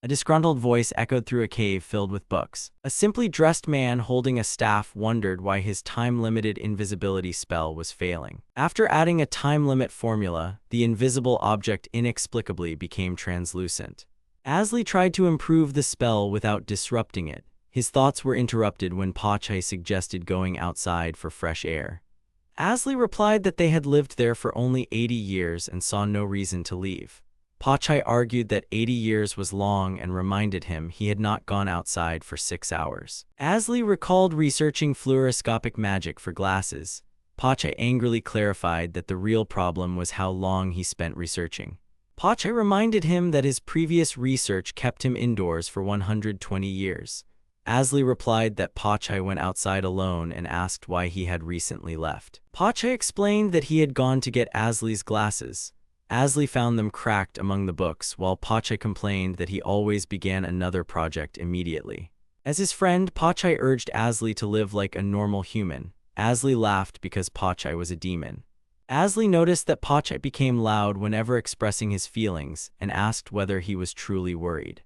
A disgruntled voice echoed through a cave filled with books. A simply dressed man holding a staff wondered why his time-limited invisibility spell was failing. After adding a time limit formula, the invisible object inexplicably became translucent. Asli tried to improve the spell without disrupting it. His thoughts were interrupted when Pachai suggested going outside for fresh air. Asli replied that they had lived there for only 80 years and saw no reason to leave. Pachai argued that 80 years was long and reminded him he had not gone outside for 6 hours. Asli recalled researching fluoroscopic magic for glasses. Pachai angrily clarified that the real problem was how long he spent researching. Pachai reminded him that his previous research kept him indoors for 120 years. Asli replied that Pachai went outside alone and asked why he had recently left. Pachai explained that he had gone to get Asli's glasses. Asli found them cracked among the books, while Pachai complained that he always began another project immediately. As his friend, Pachai urged Asli to live like a normal human. Asli laughed because Pachai was a demon. Asli noticed that Pachai became loud whenever expressing his feelings and asked whether he was truly worried.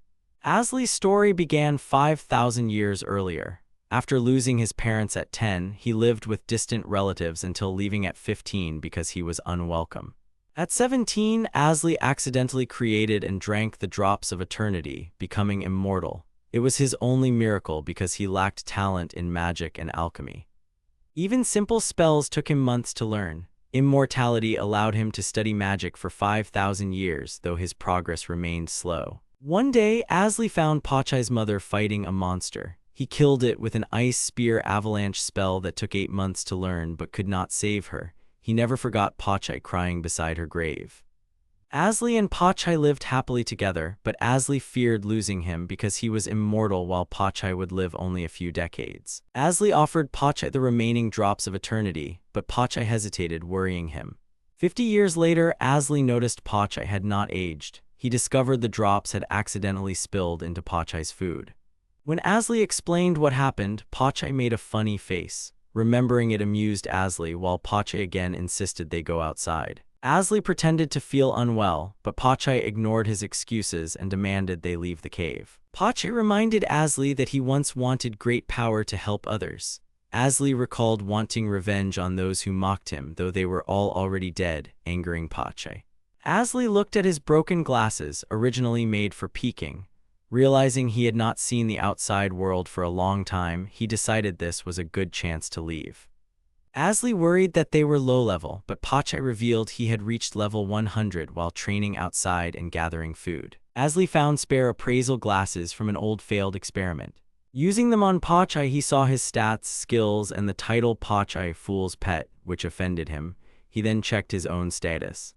Asli's story began 5,000 years earlier. After losing his parents at 10, he lived with distant relatives until leaving at 15 because he was unwelcome. At 17, Asli accidentally created and drank the drops of eternity, becoming immortal. It was his only miracle because he lacked talent in magic and alchemy. Even simple spells took him months to learn. Immortality allowed him to study magic for 5,000 years, though his progress remained slow. One day, Asli found Pachai's mother fighting a monster. He killed it with an ice spear avalanche spell that took 8 months to learn but could not save her. He never forgot Pachai crying beside her grave. Asli and Pachai lived happily together, but Asli feared losing him because he was immortal while Pachai would live only a few decades. Asli offered Pachai the remaining drops of eternity, but Pachai hesitated, worrying him. 50 years later, Asli noticed Pachai had not aged. He discovered the drops had accidentally spilled into Pachai's food. When Asli explained what happened, Pachai made a funny face. Remembering it amused Asli, while Pachai again insisted they go outside. Asli pretended to feel unwell, but Pachai ignored his excuses and demanded they leave the cave. Pachai reminded Asli that he once wanted great power to help others. Asli recalled wanting revenge on those who mocked him, though they were all already dead, angering Pachai. Asli looked at his broken glasses, originally made for peeking. Realizing he had not seen the outside world for a long time, he decided this was a good chance to leave. Asli worried that they were low-level, but Pachai revealed he had reached level 100 while training outside and gathering food. Asli found spare appraisal glasses from an old failed experiment. Using them on Pachai, he saw his stats, skills, and the title Pachai, Fool's Pet, which offended him. He then checked his own status.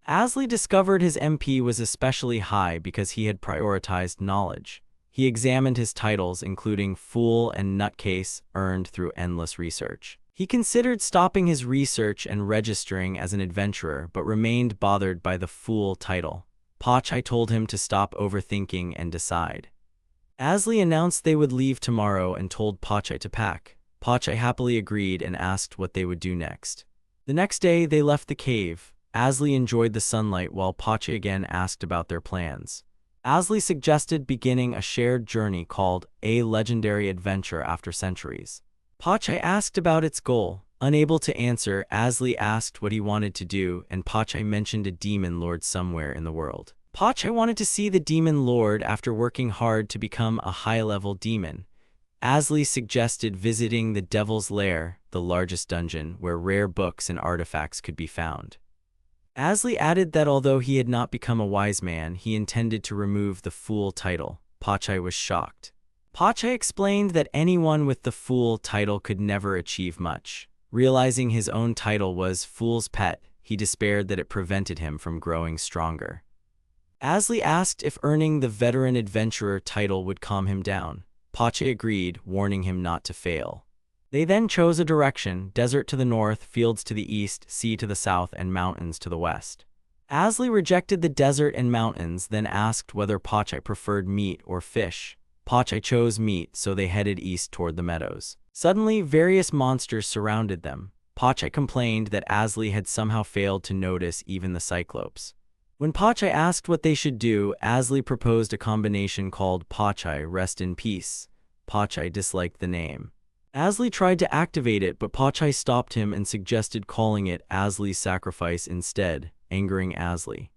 Asli discovered his MP was especially high because he had prioritized knowledge. He examined his titles, including Fool and Nutcase, earned through endless research. He considered stopping his research and registering as an adventurer, but remained bothered by the Fool title. Pachai told him to stop overthinking and decide. Asli announced they would leave tomorrow and told Pachai to pack. Pachai happily agreed and asked what they would do next. The next day, they left the cave. Asli enjoyed the sunlight while Pachai again asked about their plans. Asli suggested beginning a shared journey called A Legendary Adventure After Centuries. Pachai asked about its goal. Unable to answer, Asli asked what he wanted to do, and Pachai mentioned a demon lord somewhere in the world. Pachai wanted to see the demon lord after working hard to become a high-level demon. Asli suggested visiting the Devil's Lair, the largest dungeon, where rare books and artifacts could be found. Asli added that although he had not become a wise man, he intended to remove the Fool title. Pachai was shocked. Pachai explained that anyone with the Fool title could never achieve much. Realizing his own title was Fool's Pet, he despaired that it prevented him from growing stronger. Asli asked if earning the Veteran Adventurer title would calm him down. Pachai agreed, warning him not to fail. They then chose a direction: desert to the north, fields to the east, sea to the south, and mountains to the west. Asli rejected the desert and mountains, then asked whether Pachai preferred meat or fish. Pachai chose meat, so they headed east toward the meadows. Suddenly, various monsters surrounded them. Pachai complained that Asli had somehow failed to notice even the cyclopes. When Pachai asked what they should do, Asli proposed a combination called Pachai, rest in peace. Pachai disliked the name. Asli tried to activate it, but Pachai stopped him and suggested calling it Asli's sacrifice instead, angering Asli.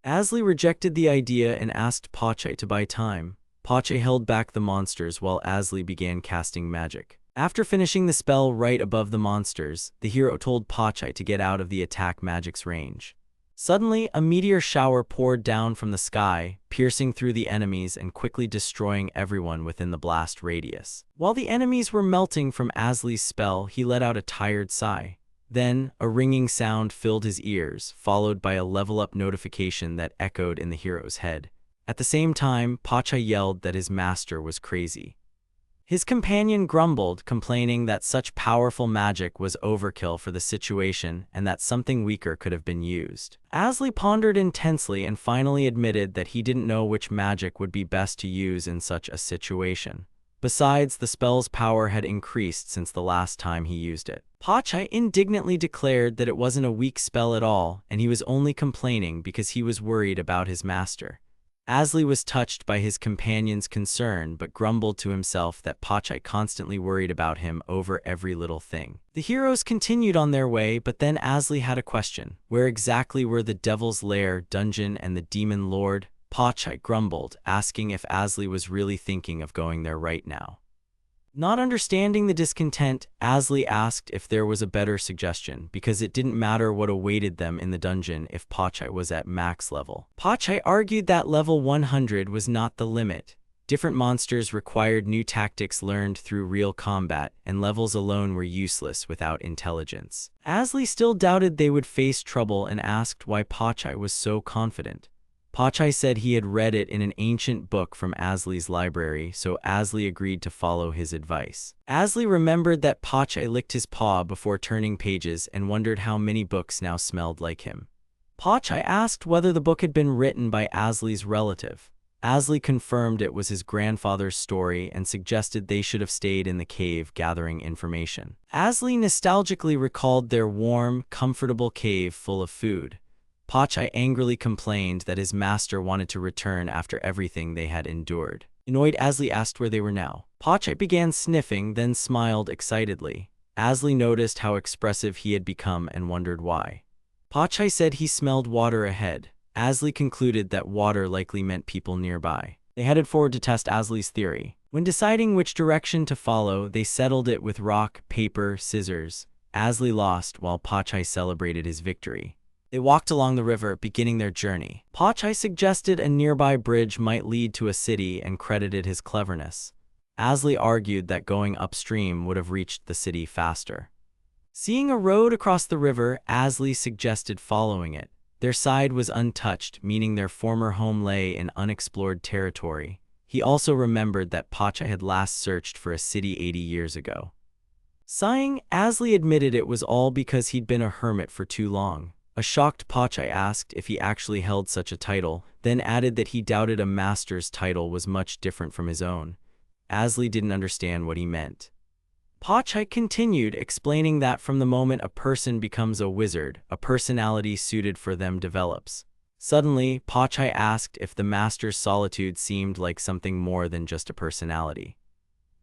Asli rejected the idea and asked Pachai to buy time. Pachai held back the monsters while Asli began casting magic. After finishing the spell right above the monsters, the hero told Pachai to get out of the attack magic's range. Suddenly, a meteor shower poured down from the sky, piercing through the enemies and quickly destroying everyone within the blast radius. While the enemies were melting from Asli's spell, he let out a tired sigh. Then, a ringing sound filled his ears, followed by a level-up notification that echoed in the hero's head. At the same time, Pachai yelled that his master was crazy. His companion grumbled, complaining that such powerful magic was overkill for the situation and that something weaker could have been used. Asli pondered intensely and finally admitted that he didn't know which magic would be best to use in such a situation. Besides, the spell's power had increased since the last time he used it. Pachai indignantly declared that it wasn't a weak spell at all, and he was only complaining because he was worried about his master. Asli was touched by his companion's concern but grumbled to himself that Pachai constantly worried about him over every little thing. The heroes continued on their way, but then Asli had a question. Where exactly were the Devil's Lair, dungeon, and the Demon Lord? Pachai grumbled, asking if Asli was really thinking of going there right now. Not understanding the discontent, Asli asked if there was a better suggestion, because it didn't matter what awaited them in the dungeon if Pachai was at max level. Pachai argued that level 100 was not the limit. Different monsters required new tactics learned through real combat, and levels alone were useless without intelligence. Asli still doubted they would face trouble and asked why Pachai was so confident. Pachai said he had read it in an ancient book from Asli's library, so Asli agreed to follow his advice. Asli remembered that Pachai licked his paw before turning pages and wondered how many books now smelled like him. Pachai asked whether the book had been written by Asli's relative. Asli confirmed it was his grandfather's story and suggested they should have stayed in the cave gathering information. Asli nostalgically recalled their warm, comfortable cave full of food. Pachai angrily complained that his master wanted to return after everything they had endured. Annoyed, Asli asked where they were now. Pachai began sniffing, then smiled excitedly. Asli noticed how expressive he had become and wondered why. Pachai said he smelled water ahead. Asli concluded that water likely meant people nearby. They headed forward to test Asli's theory. When deciding which direction to follow, they settled it with rock, paper, scissors. Asli lost while Pachai celebrated his victory. They walked along the river, beginning their journey. Pachai suggested a nearby bridge might lead to a city and credited his cleverness. Asli argued that going upstream would have reached the city faster. Seeing a road across the river, Asli suggested following it. Their side was untouched, meaning their former home lay in unexplored territory. He also remembered that Pachai had last searched for a city 80 years ago. Sighing, Asli admitted it was all because he'd been a hermit for too long. A shocked Pachai asked if he actually held such a title, then added that he doubted a master's title was much different from his own. Asli didn't understand what he meant. Pachai continued, explaining that from the moment a person becomes a wizard, a personality suited for them develops. Suddenly, Pachai asked if the master's solitude seemed like something more than just a personality.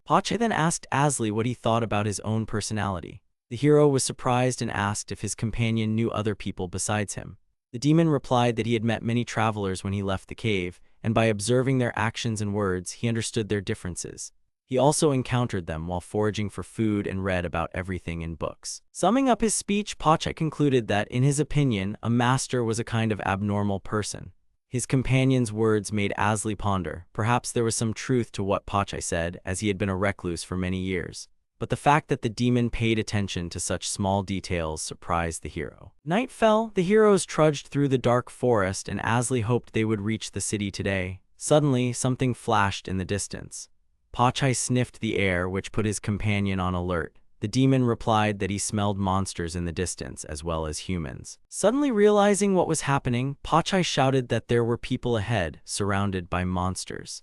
Pachai then asked Asli what he thought about his own personality. The hero was surprised and asked if his companion knew other people besides him. The demon replied that he had met many travelers when he left the cave, and by observing their actions and words, he understood their differences. He also encountered them while foraging for food and read about everything in books. Summing up his speech, Pachai concluded that, in his opinion, a master was a kind of abnormal person. His companion's words made Asli ponder. Perhaps there was some truth to what Pachai said, as he had been a recluse for many years. But the fact that the demon paid attention to such small details surprised the hero. Night fell, the heroes trudged through the dark forest, and Asli hoped they would reach the city today. Suddenly, something flashed in the distance. Pachai sniffed the air, which put his companion on alert. The demon replied that he smelled monsters in the distance, as well as humans. Suddenly realizing what was happening, Pachai shouted that there were people ahead, surrounded by monsters.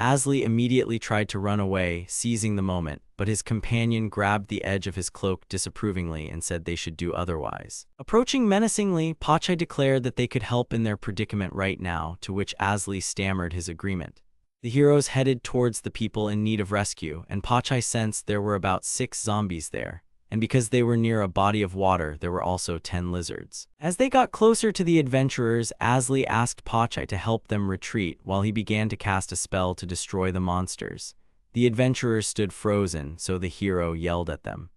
Asli immediately tried to run away, seizing the moment, but his companion grabbed the edge of his cloak disapprovingly and said they should do otherwise. Approaching menacingly, Pachai declared that they could help in their predicament right now, to which Asli stammered his agreement. The heroes headed towards the people in need of rescue, and Pachai sensed there were about 6 zombies there. And because they were near a body of water, there were also 10 lizards. As they got closer to the adventurers, Asli asked Pachai to help them retreat while he began to cast a spell to destroy the monsters. The adventurers stood frozen, so the hero yelled at them.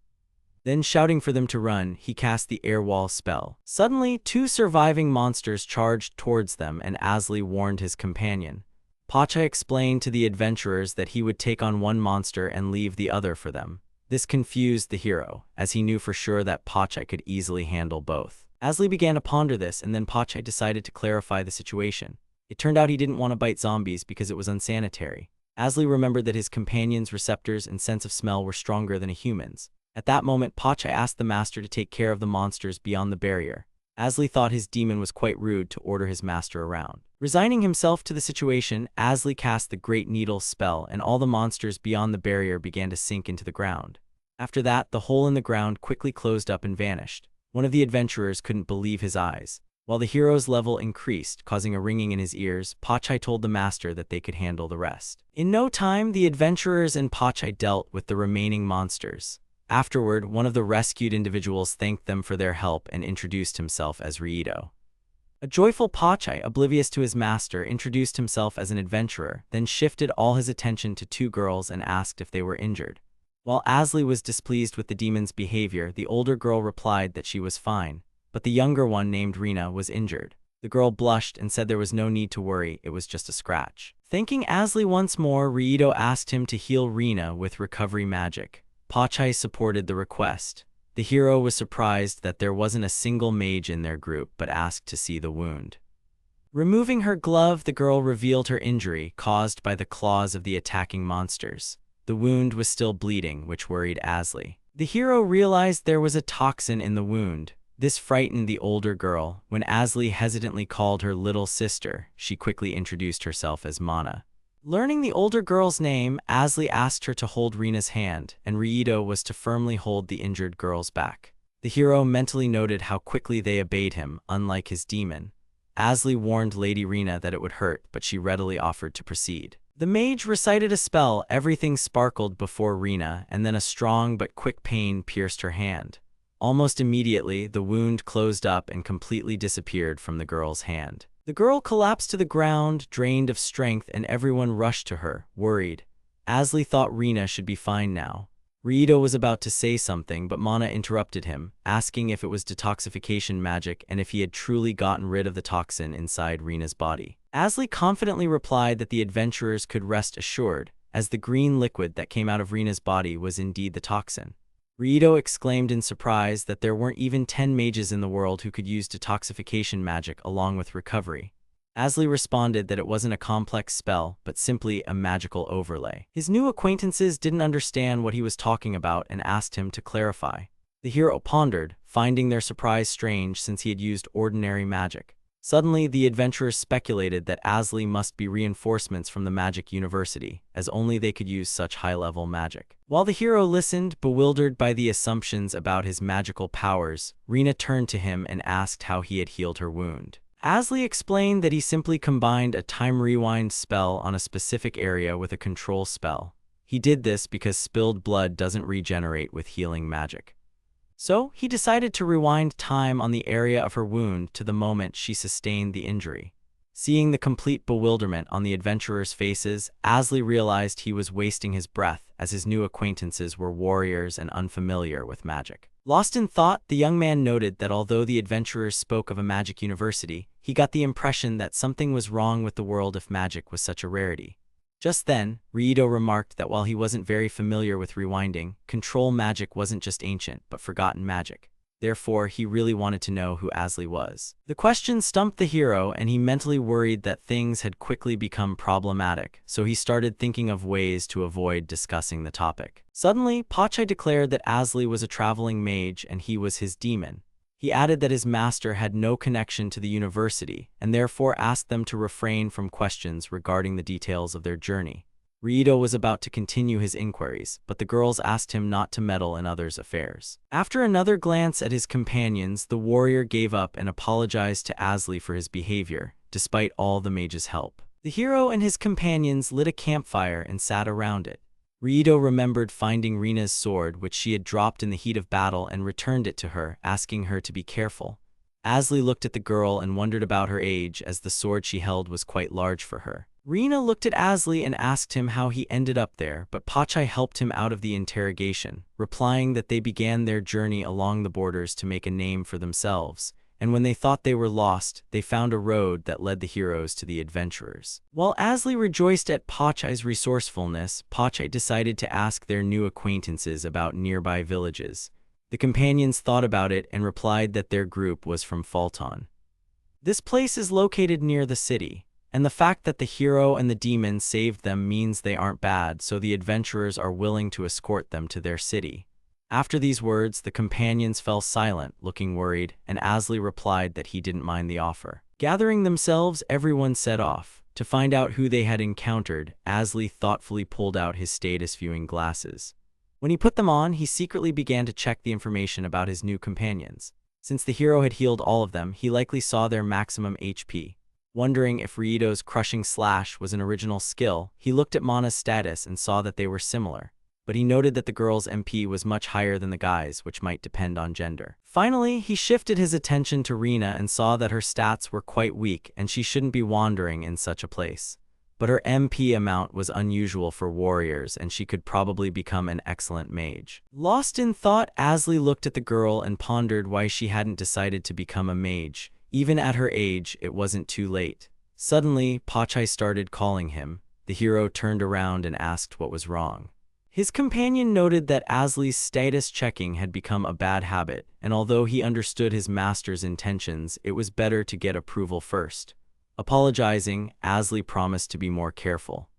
Then, shouting for them to run, he cast the air wall spell. Suddenly, 2 surviving monsters charged towards them, and Asli warned his companion. Pachai explained to the adventurers that he would take on one monster and leave the other for them. This confused the hero, as he knew for sure that Pachai could easily handle both. Asli began to ponder this, and then Pachai decided to clarify the situation. It turned out he didn't want to bite zombies because it was unsanitary. Asli remembered that his companion's receptors and sense of smell were stronger than a human's. At that moment, Pachai asked the master to take care of the monsters beyond the barrier. Asli thought his demon was quite rude to order his master around. Resigning himself to the situation, Asli cast the Great Needle spell, and all the monsters beyond the barrier began to sink into the ground. After that, the hole in the ground quickly closed up and vanished. One of the adventurers couldn't believe his eyes. While the hero's level increased, causing a ringing in his ears, Pachai told the master that they could handle the rest. In no time, the adventurers and Pachai dealt with the remaining monsters. Afterward, one of the rescued individuals thanked them for their help and introduced himself as Rito. A joyful Pachai, oblivious to his master, introduced himself as an adventurer, then shifted all his attention to 2 girls and asked if they were injured. While Asli was displeased with the demon's behavior, the older girl replied that she was fine, but the younger one, named Rina, was injured. The girl blushed and said there was no need to worry, it was just a scratch. Thanking Asli once more, Rito asked him to heal Rina with recovery magic. Pachai supported the request. The hero was surprised that there wasn't a single mage in their group, but asked to see the wound. Removing her glove, the girl revealed her injury, caused by the claws of the attacking monsters. The wound was still bleeding, which worried Asli. The hero realized there was a toxin in the wound. This frightened the older girl. When Asli hesitantly called her little sister, she quickly introduced herself as Mana. Learning the older girl's name, Asli asked her to hold Rina's hand, and Rito was to firmly hold the injured girl's back. The hero mentally noted how quickly they obeyed him, unlike his demon. Asli warned Lady Rina that it would hurt, but she readily offered to proceed. The mage recited a spell, everything sparkled before Rina, and then a strong but quick pain pierced her hand. Almost immediately, the wound closed up and completely disappeared from the girl's hand. The girl collapsed to the ground, drained of strength, and everyone rushed to her, worried. Asli thought Rina should be fine now. Rito was about to say something, but Mana interrupted him, asking if it was detoxification magic and if he had truly gotten rid of the toxin inside Rina's body. Asli confidently replied that the adventurers could rest assured, as the green liquid that came out of Rina's body was indeed the toxin. Rito exclaimed in surprise that there weren't even 10 mages in the world who could use detoxification magic along with recovery. Asli responded that it wasn't a complex spell, but simply a magical overlay. His new acquaintances didn't understand what he was talking about and asked him to clarify. The hero pondered, finding their surprise strange since he had used ordinary magic. Suddenly, the adventurers speculated that Asli must be reinforcements from the magic university, as only they could use such high-level magic. While the hero listened, bewildered by the assumptions about his magical powers, Rina turned to him and asked how he had healed her wound. Asli explained that he simply combined a time rewind spell on a specific area with a control spell. He did this because spilled blood doesn't regenerate with healing magic. So, he decided to rewind time on the area of her wound to the moment she sustained the injury. Seeing the complete bewilderment on the adventurers' faces, Asli realized he was wasting his breath, as his new acquaintances were warriors and unfamiliar with magic. Lost in thought, the young man noted that although the adventurers spoke of a magic university, he got the impression that something was wrong with the world if magic was such a rarity. Just then, Rito remarked that while he wasn't very familiar with rewinding, control magic wasn't just ancient, but forgotten magic. Therefore, he really wanted to know who Asli was. The question stumped the hero, and he mentally worried that things had quickly become problematic, so he started thinking of ways to avoid discussing the topic. Suddenly, Pachai declared that Asli was a traveling mage and he was his demon. He added that his master had no connection to the university, and therefore asked them to refrain from questions regarding the details of their journey. Rito was about to continue his inquiries, but the girls asked him not to meddle in others' affairs. After another glance at his companions, the warrior gave up and apologized to Asli for his behavior, despite all the mage's help. The hero and his companions lit a campfire and sat around it. Rito remembered finding Rina's sword, which she had dropped in the heat of battle, and returned it to her, asking her to be careful. Asli looked at the girl and wondered about her age, as the sword she held was quite large for her. Rina looked at Asli and asked him how he ended up there, but Pachai helped him out of the interrogation, replying that they began their journey along the borders to make a name for themselves, and when they thought they were lost, they found a road that led the heroes to the adventurers. While Asli rejoiced at Pachai's resourcefulness, Pachai decided to ask their new acquaintances about nearby villages. The companions thought about it and replied that their group was from Fulton. This place is located near the city, and the fact that the hero and the demon saved them means they aren't bad, so the adventurers are willing to escort them to their city. After these words, the companions fell silent, looking worried, and Asli replied that he didn't mind the offer. Gathering themselves, everyone set off. To find out who they had encountered, Asli thoughtfully pulled out his status viewing glasses. When he put them on, he secretly began to check the information about his new companions. Since the hero had healed all of them, he likely saw their maximum HP. Wondering if Rito's crushing slash was an original skill, he looked at Mana's status and saw that they were similar. But he noted that the girl's MP was much higher than the guy's, which might depend on gender. Finally, he shifted his attention to Rina and saw that her stats were quite weak and she shouldn't be wandering in such a place. But her MP amount was unusual for warriors and she could probably become an excellent mage. Lost in thought, Asli looked at the girl and pondered why she hadn't decided to become a mage. Even at her age, it wasn't too late. Suddenly, Pachai started calling him. The hero turned around and asked what was wrong. His companion noted that Asli's status checking had become a bad habit, and although he understood his master's intentions, it was better to get approval first. Apologizing, Asli promised to be more careful.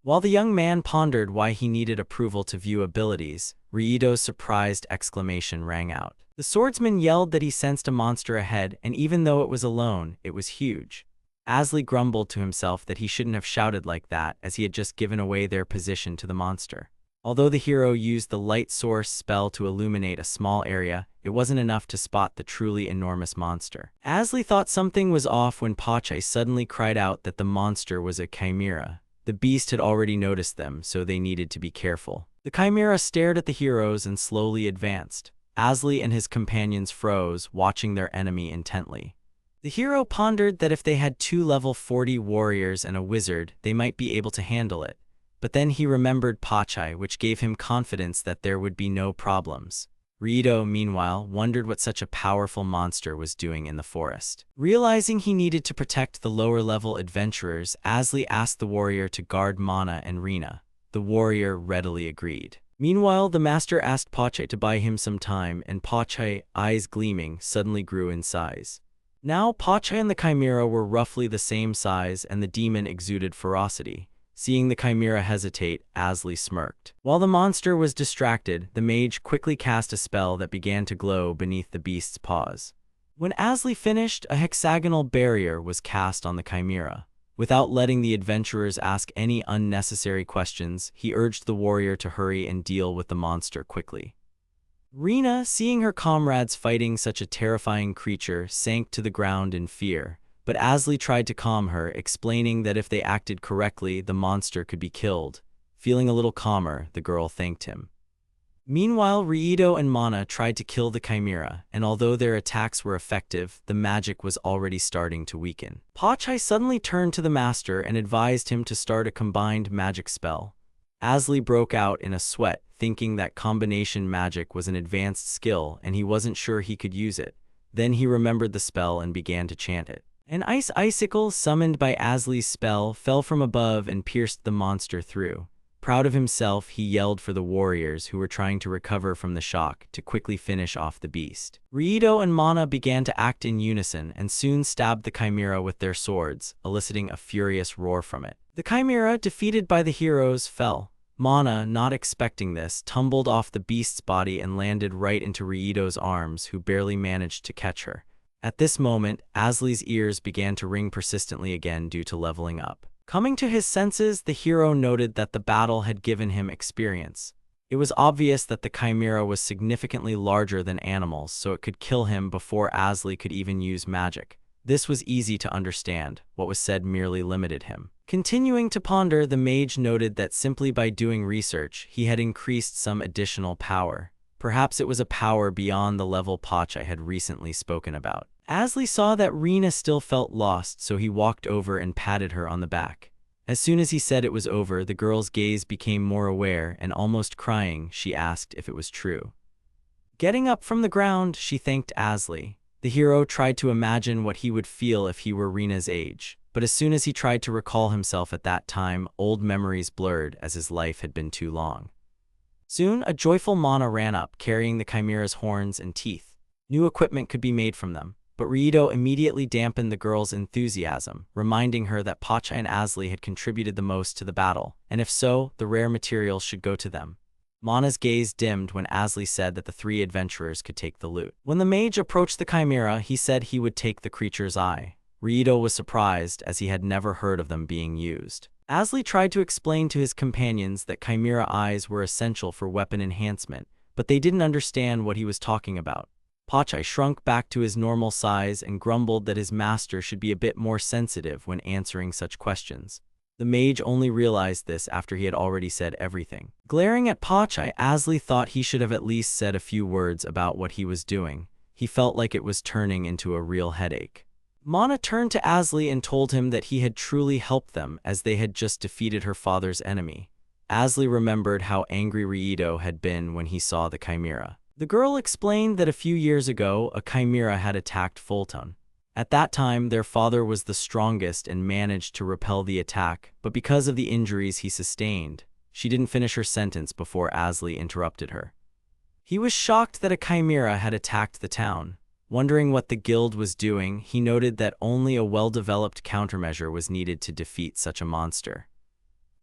While the young man pondered why he needed approval to view abilities, Rito's surprised exclamation rang out. The swordsman yelled that he sensed a monster ahead, and even though it was alone, it was huge. Asli grumbled to himself that he shouldn't have shouted like that, as he had just given away their position to the monster. Although the hero used the light source spell to illuminate a small area, it wasn't enough to spot the truly enormous monster. Asli thought something was off when Pachai suddenly cried out that the monster was a chimera. The beast had already noticed them, so they needed to be careful. The chimera stared at the heroes and slowly advanced. Asli and his companions froze, watching their enemy intently. The hero pondered that if they had 2 level 40 warriors and a wizard, they might be able to handle it. But then he remembered Pachai, which gave him confidence that there would be no problems. Rito, meanwhile, wondered what such a powerful monster was doing in the forest. Realizing he needed to protect the lower-level adventurers, Asli asked the warrior to guard Mana and Rina. The warrior readily agreed. Meanwhile, the master asked Pachai to buy him some time, and Pachai, eyes gleaming, suddenly grew in size. Now, Pachai and the chimera were roughly the same size, and the demon exuded ferocity. Seeing the chimera hesitate, Asli smirked. While the monster was distracted, the mage quickly cast a spell that began to glow beneath the beast's paws. When Asli finished, a hexagonal barrier was cast on the chimera. Without letting the adventurers ask any unnecessary questions, he urged the warrior to hurry and deal with the monster quickly. Rina, seeing her comrades fighting such a terrifying creature, sank to the ground in fear. But Asli tried to calm her, explaining that if they acted correctly, the monster could be killed. Feeling a little calmer, the girl thanked him. Meanwhile, Rito and Mana tried to kill the chimera, and although their attacks were effective, the magic was already starting to weaken. Pachai suddenly turned to the master and advised him to start a combined magic spell. Asli broke out in a sweat, thinking that combination magic was an advanced skill and he wasn't sure he could use it. Then he remembered the spell and began to chant it. An ice icicle summoned by Asli's spell fell from above and pierced the monster through. Proud of himself, he yelled for the warriors who were trying to recover from the shock to quickly finish off the beast. Rito and Mana began to act in unison and soon stabbed the chimera with their swords, eliciting a furious roar from it. The chimera, defeated by the heroes, fell. Mana, not expecting this, tumbled off the beast's body and landed right into Rito's arms, who barely managed to catch her. At this moment, Asli's ears began to ring persistently again due to leveling up. Coming to his senses, the hero noted that the battle had given him experience. It was obvious that the chimera was significantly larger than animals, so it could kill him before Asli could even use magic. This was easy to understand. What was said merely limited him. Continuing to ponder, the mage noted that simply by doing research, he had increased some additional power. Perhaps it was a power beyond the level Pachai had recently spoken about. Asli saw that Rina still felt lost, so he walked over and patted her on the back. As soon as he said it was over, the girl's gaze became more aware, and almost crying, she asked if it was true. Getting up from the ground, she thanked Asli. The hero tried to imagine what he would feel if he were Rina's age, but as soon as he tried to recall himself at that time, old memories blurred as his life had been too long. Soon, a joyful Mana ran up, carrying the chimera's horns and teeth. New equipment could be made from them. But Rito immediately dampened the girl's enthusiasm, reminding her that Pachai and Asli had contributed the most to the battle, and if so, the rare materials should go to them. Mana's gaze dimmed when Asli said that the three adventurers could take the loot. When the mage approached the chimera, he said he would take the creature's eye. Rito was surprised, as he had never heard of them being used. Asli tried to explain to his companions that chimera eyes were essential for weapon enhancement, but they didn't understand what he was talking about. Pachai shrunk back to his normal size and grumbled that his master should be a bit more sensitive when answering such questions. The mage only realized this after he had already said everything. Glaring at Pachai, Asli thought he should have at least said a few words about what he was doing. He felt like it was turning into a real headache. Mana turned to Asli and told him that he had truly helped them, as they had just defeated her father's enemy. Asli remembered how angry Rito had been when he saw the chimera. The girl explained that a few years ago, a chimera had attacked Fulton. At that time, their father was the strongest and managed to repel the attack, but because of the injuries he sustained, she didn't finish her sentence before Asli interrupted her. He was shocked that a chimera had attacked the town. Wondering what the guild was doing, he noted that only a well-developed countermeasure was needed to defeat such a monster.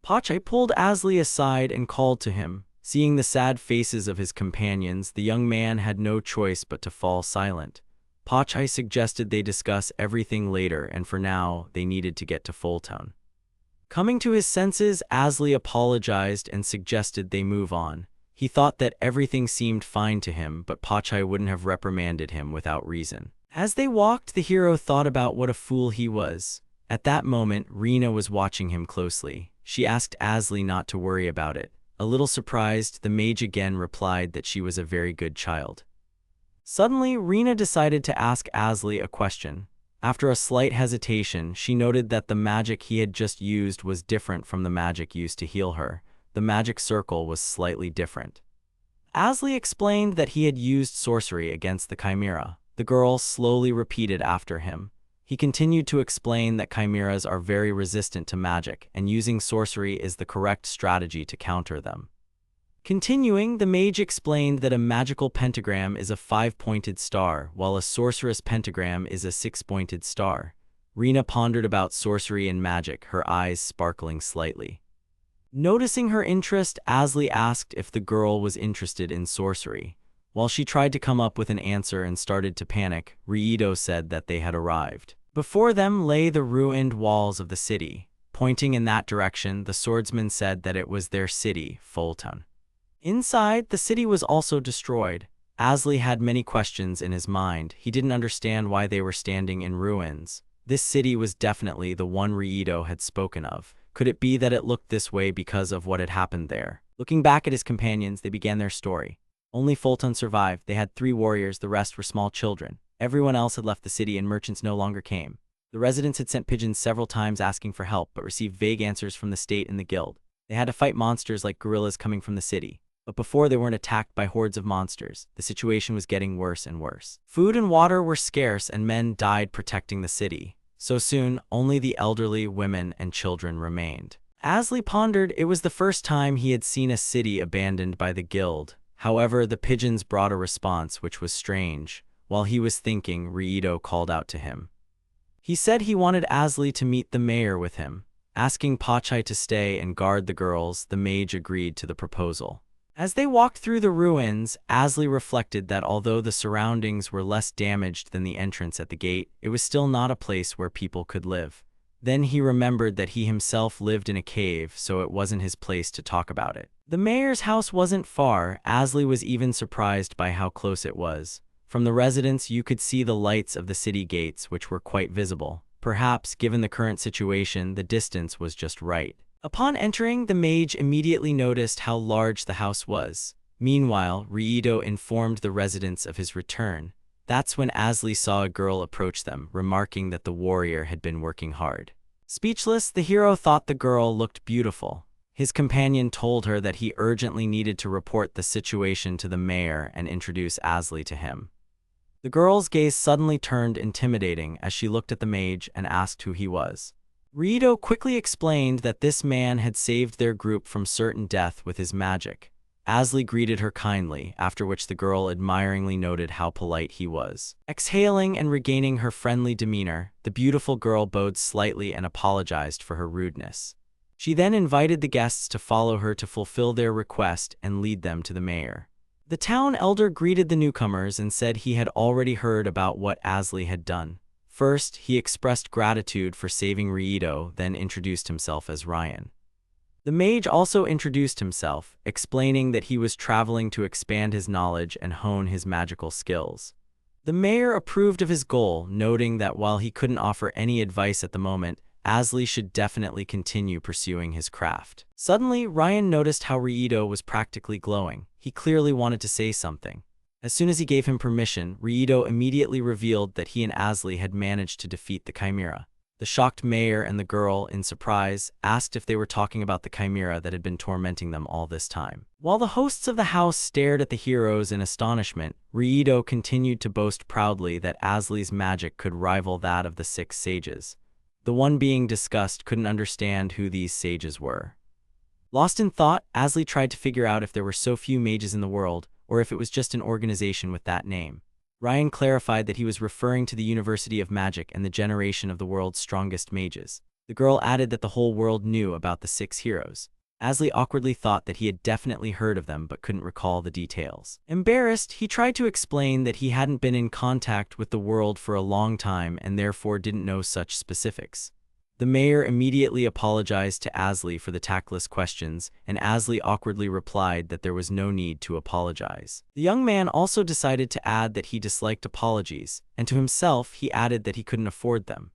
Pachai pulled Asli aside and called to him. Seeing the sad faces of his companions, the young man had no choice but to fall silent. Pachai suggested they discuss everything later, and for now, they needed to get to Fulton. Coming to his senses, Asli apologized and suggested they move on. He thought that everything seemed fine to him, but Pachai wouldn't have reprimanded him without reason. As they walked, the hero thought about what a fool he was. At that moment, Rina was watching him closely. She asked Asli not to worry about it. A little surprised, the mage again replied that she was a very good child. Suddenly, Rina decided to ask Asli a question. After a slight hesitation, she noted that the magic he had just used was different from the magic used to heal her. The magic circle was slightly different. Asli explained that he had used sorcery against the chimera. The girl slowly repeated after him. He continued to explain that chimeras are very resistant to magic, and using sorcery is the correct strategy to counter them. Continuing, the mage explained that a magical pentagram is a 5-pointed star, while a sorceress pentagram is a 6-pointed star. Rina pondered about sorcery and magic, her eyes sparkling slightly. Noticing her interest, Asli asked if the girl was interested in sorcery. While she tried to come up with an answer and started to panic, Rito said that they had arrived. Before them lay the ruined walls of the city. Pointing in that direction, the swordsman said that it was their city, Fulton. Inside, the city was also destroyed. Asli had many questions in his mind. He didn't understand why they were standing in ruins. This city was definitely the one Rito had spoken of. Could it be that it looked this way because of what had happened there? Looking back at his companions, they began their story. Only Fulton survived. They had 3 warriors, the rest were small children. Everyone else had left the city and merchants no longer came. The residents had sent pigeons several times asking for help, but received vague answers from the state and the guild. They had to fight monsters like gorillas coming from the city. But before they weren't attacked by hordes of monsters, the situation was getting worse and worse. Food and water were scarce and men died protecting the city. So soon, only the elderly, women, and children remained. Asli pondered. It was the first time he had seen a city abandoned by the guild. However, the pigeons brought a response which was strange. While he was thinking, Rito called out to him. He said he wanted Asli to meet the mayor with him. Asking Pachai to stay and guard the girls, the mage agreed to the proposal. As they walked through the ruins, Asli reflected that although the surroundings were less damaged than the entrance at the gate, it was still not a place where people could live. Then he remembered that he himself lived in a cave, so it wasn't his place to talk about it. The mayor's house wasn't far. Asli was even surprised by how close it was. From the residence, you could see the lights of the city gates, which were quite visible. Perhaps, given the current situation, the distance was just right. Upon entering, the mage immediately noticed how large the house was. Meanwhile, Raido informed the residents of his return. That's when Asli saw a girl approach them, remarking that the warrior had been working hard. Speechless, the hero thought the girl looked beautiful. His companion told her that he urgently needed to report the situation to the mayor and introduce Asli to him. The girl's gaze suddenly turned intimidating as she looked at the mage and asked who he was. Raido quickly explained that this man had saved their group from certain death with his magic. Asli greeted her kindly, after which the girl admiringly noted how polite he was. Exhaling and regaining her friendly demeanor, the beautiful girl bowed slightly and apologized for her rudeness. She then invited the guests to follow her to fulfill their request and lead them to the mayor. The town elder greeted the newcomers and said he had already heard about what Asli had done. First, he expressed gratitude for saving Raido, then introduced himself as Ryan. The mage also introduced himself, explaining that he was traveling to expand his knowledge and hone his magical skills. The mayor approved of his goal, noting that while he couldn't offer any advice at the moment, Asli should definitely continue pursuing his craft. Suddenly, Ryan noticed how Raido was practically glowing. He clearly wanted to say something. As soon as he gave him permission, Raido immediately revealed that he and Asli had managed to defeat the Chimera. The shocked mayor and the girl, in surprise, asked if they were talking about the Chimera that had been tormenting them all this time. While the hosts of the house stared at the heroes in astonishment, Raido continued to boast proudly that Asli's magic could rival that of the 6 sages. The one being discussed couldn't understand who these sages were. Lost in thought, Asli tried to figure out if there were so few mages in the world, or if it was just an organization with that name. Ryan clarified that he was referring to the University of Magic and the generation of the world's strongest mages. The girl added that the whole world knew about the 6 heroes. Asli awkwardly thought that he had definitely heard of them but couldn't recall the details. Embarrassed, he tried to explain that he hadn't been in contact with the world for a long time and therefore didn't know such specifics. The mayor immediately apologized to Asli for the tactless questions, and Asli awkwardly replied that there was no need to apologize. The young man also decided to add that he disliked apologies, and to himself he added that he couldn't afford them.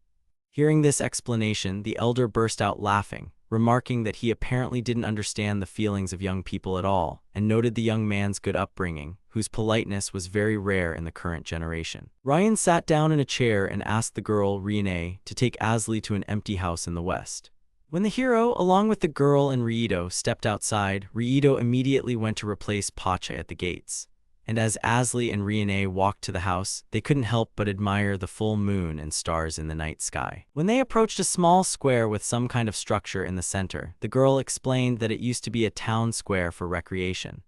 Hearing this explanation, the elder burst out laughing, remarking that he apparently didn't understand the feelings of young people at all, and noted the young man's good upbringing, whose politeness was very rare in the current generation. Ryan sat down in a chair and asked the girl, Riene, to take Asli to an empty house in the west. When the hero, along with the girl and Raido, stepped outside, Raido immediately went to replace Pacha at the gates. And as Asli and Riene walked to the house, they couldn't help but admire the full moon and stars in the night sky. When they approached a small square with some kind of structure in the center, the girl explained that it used to be a town square for recreation.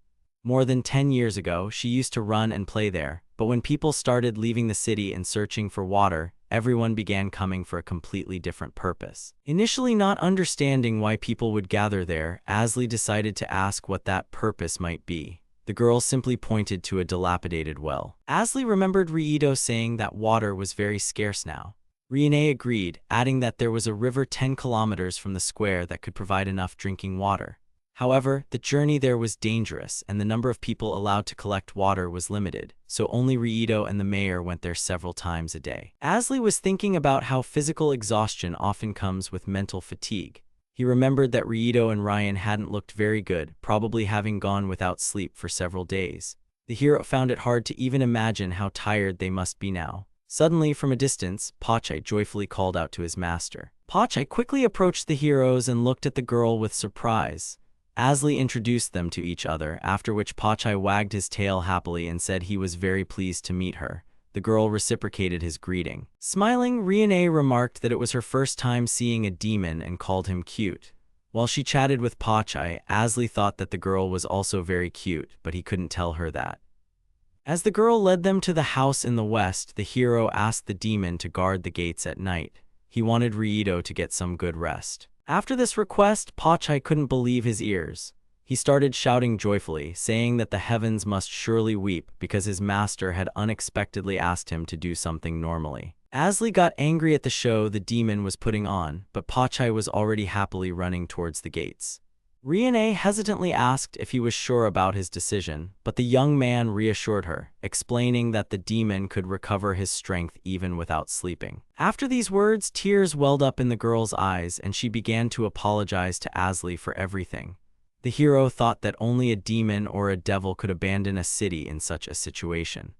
More than 10 years ago, she used to run and play there, but when people started leaving the city and searching for water, everyone began coming for a completely different purpose. Initially not understanding why people would gather there, Asli decided to ask what that purpose might be. The girl simply pointed to a dilapidated well. Asli remembered Raido saying that water was very scarce now. Riene agreed, adding that there was a river 10 kilometers from the square that could provide enough drinking water. However, the journey there was dangerous and the number of people allowed to collect water was limited, so only Raido and the mayor went there several times a day. Asli was thinking about how physical exhaustion often comes with mental fatigue. He remembered that Raido and Ryan hadn't looked very good, probably having gone without sleep for several days. The hero found it hard to even imagine how tired they must be now. Suddenly, from a distance, Pachai joyfully called out to his master. Pachai quickly approached the heroes and looked at the girl with surprise. Asli introduced them to each other, after which Pachai wagged his tail happily and said he was very pleased to meet her. The girl reciprocated his greeting. Smiling, Riene remarked that it was her first time seeing a demon and called him cute. While she chatted with Pachai, Asli thought that the girl was also very cute, but he couldn't tell her that. As the girl led them to the house in the west, the hero asked the demon to guard the gates at night. He wanted Raido to get some good rest. After this request, Pachai couldn't believe his ears. He started shouting joyfully, saying that the heavens must surely weep because his master had unexpectedly asked him to do something normally. Asli got angry at the show the demon was putting on, but Pachai was already happily running towards the gates. Riane hesitantly asked if he was sure about his decision, but the young man reassured her, explaining that the demon could recover his strength even without sleeping. After these words, tears welled up in the girl's eyes and she began to apologize to Asli for everything. The hero thought that only a demon or a devil could abandon a city in such a situation.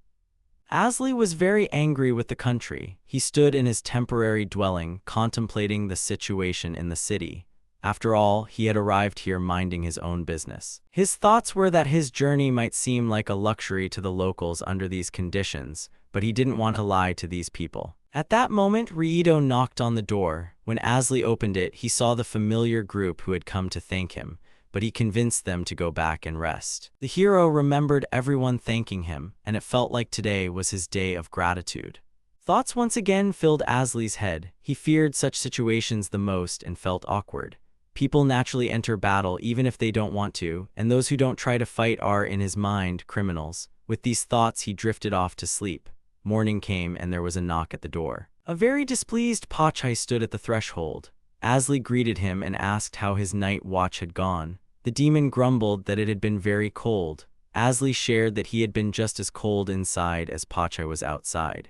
Asli was very angry with the country. He stood in his temporary dwelling, contemplating the situation in the city. After all, he had arrived here minding his own business. His thoughts were that his journey might seem like a luxury to the locals under these conditions, but he didn't want to lie to these people. At that moment, Riedo knocked on the door. When Asli opened it, he saw the familiar group who had come to thank him, but he convinced them to go back and rest. The hero remembered everyone thanking him, and it felt like today was his day of gratitude. Thoughts once again filled Asli's head. He feared such situations the most and felt awkward. People naturally enter battle even if they don't want to, and those who don't try to fight are, in his mind, criminals. With these thoughts, he drifted off to sleep. Morning came and there was a knock at the door. A very displeased Pachai stood at the threshold. Asli greeted him and asked how his night watch had gone. The demon grumbled that it had been very cold. Asli shared that he had been just as cold inside as Pachai was outside.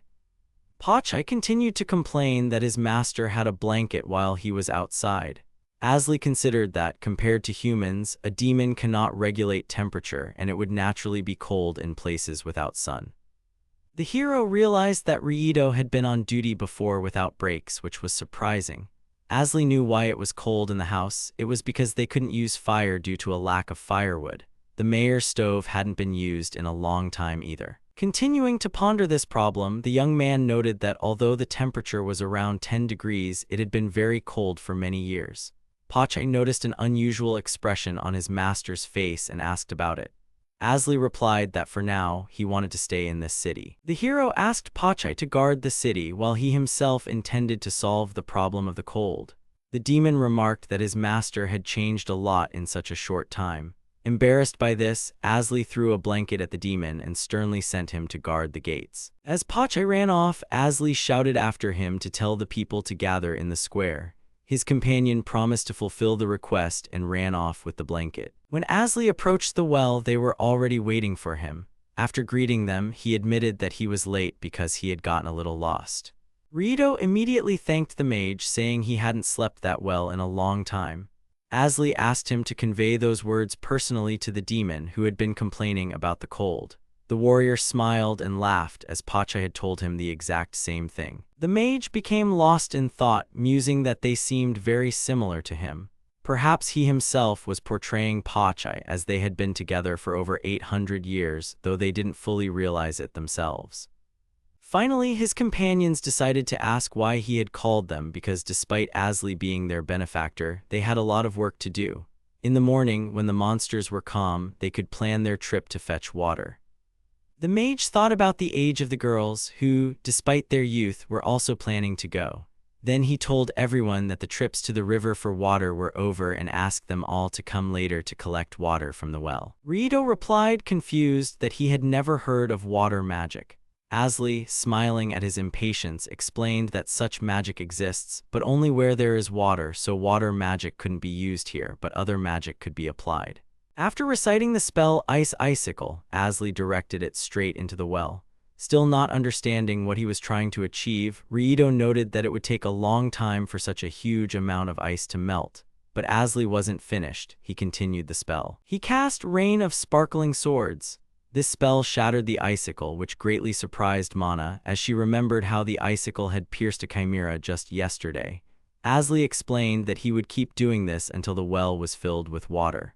Pachai continued to complain that his master had a blanket while he was outside. Asli considered that, compared to humans, a demon cannot regulate temperature and it would naturally be cold in places without sun. The hero realized that Riedo had been on duty before without breaks, which was surprising. Asli knew why it was cold in the house. It was because they couldn't use fire due to a lack of firewood. The mayor's stove hadn't been used in a long time either. Continuing to ponder this problem, the young man noted that although the temperature was around 10 degrees, it had been very cold for many years. Pachai noticed an unusual expression on his master's face and asked about it. Asli replied that for now, he wanted to stay in this city. The hero asked Pachai to guard the city while he himself intended to solve the problem of the cold. The demon remarked that his master had changed a lot in such a short time. Embarrassed by this, Asli threw a blanket at the demon and sternly sent him to guard the gates. As Pachai ran off, Asli shouted after him to tell the people to gather in the square. His companion promised to fulfill the request and ran off with the blanket. When Asli approached the well, they were already waiting for him. After greeting them, he admitted that he was late because he had gotten a little lost. Riedo immediately thanked the mage, saying he hadn't slept that well in a long time. Asli asked him to convey those words personally to the demon who had been complaining about the cold. The warrior smiled and laughed as Pachai had told him the exact same thing. The mage became lost in thought, musing that they seemed very similar to him. Perhaps he himself was portraying Pachai as they had been together for over 800 years, though they didn't fully realize it themselves. Finally, his companions decided to ask why he had called them because despite Asli being their benefactor, they had a lot of work to do. In the morning, when the monsters were calm, they could plan their trip to fetch water. The mage thought about the age of the girls, who, despite their youth, were also planning to go. Then he told everyone that the trips to the river for water were over and asked them all to come later to collect water from the well. Riedo replied, confused, that he had never heard of water magic. Asli, smiling at his impatience, explained that such magic exists, but only where there is water, so water magic couldn't be used here, but other magic could be applied. After reciting the spell Ice Icicle, Asli directed it straight into the well. Still not understanding what he was trying to achieve, Riedo noted that it would take a long time for such a huge amount of ice to melt. But Asli wasn't finished. He continued the spell. He cast Rain of Sparkling Swords. This spell shattered the icicle, which greatly surprised Mana, as she remembered how the icicle had pierced a chimera just yesterday. Asli explained that he would keep doing this until the well was filled with water.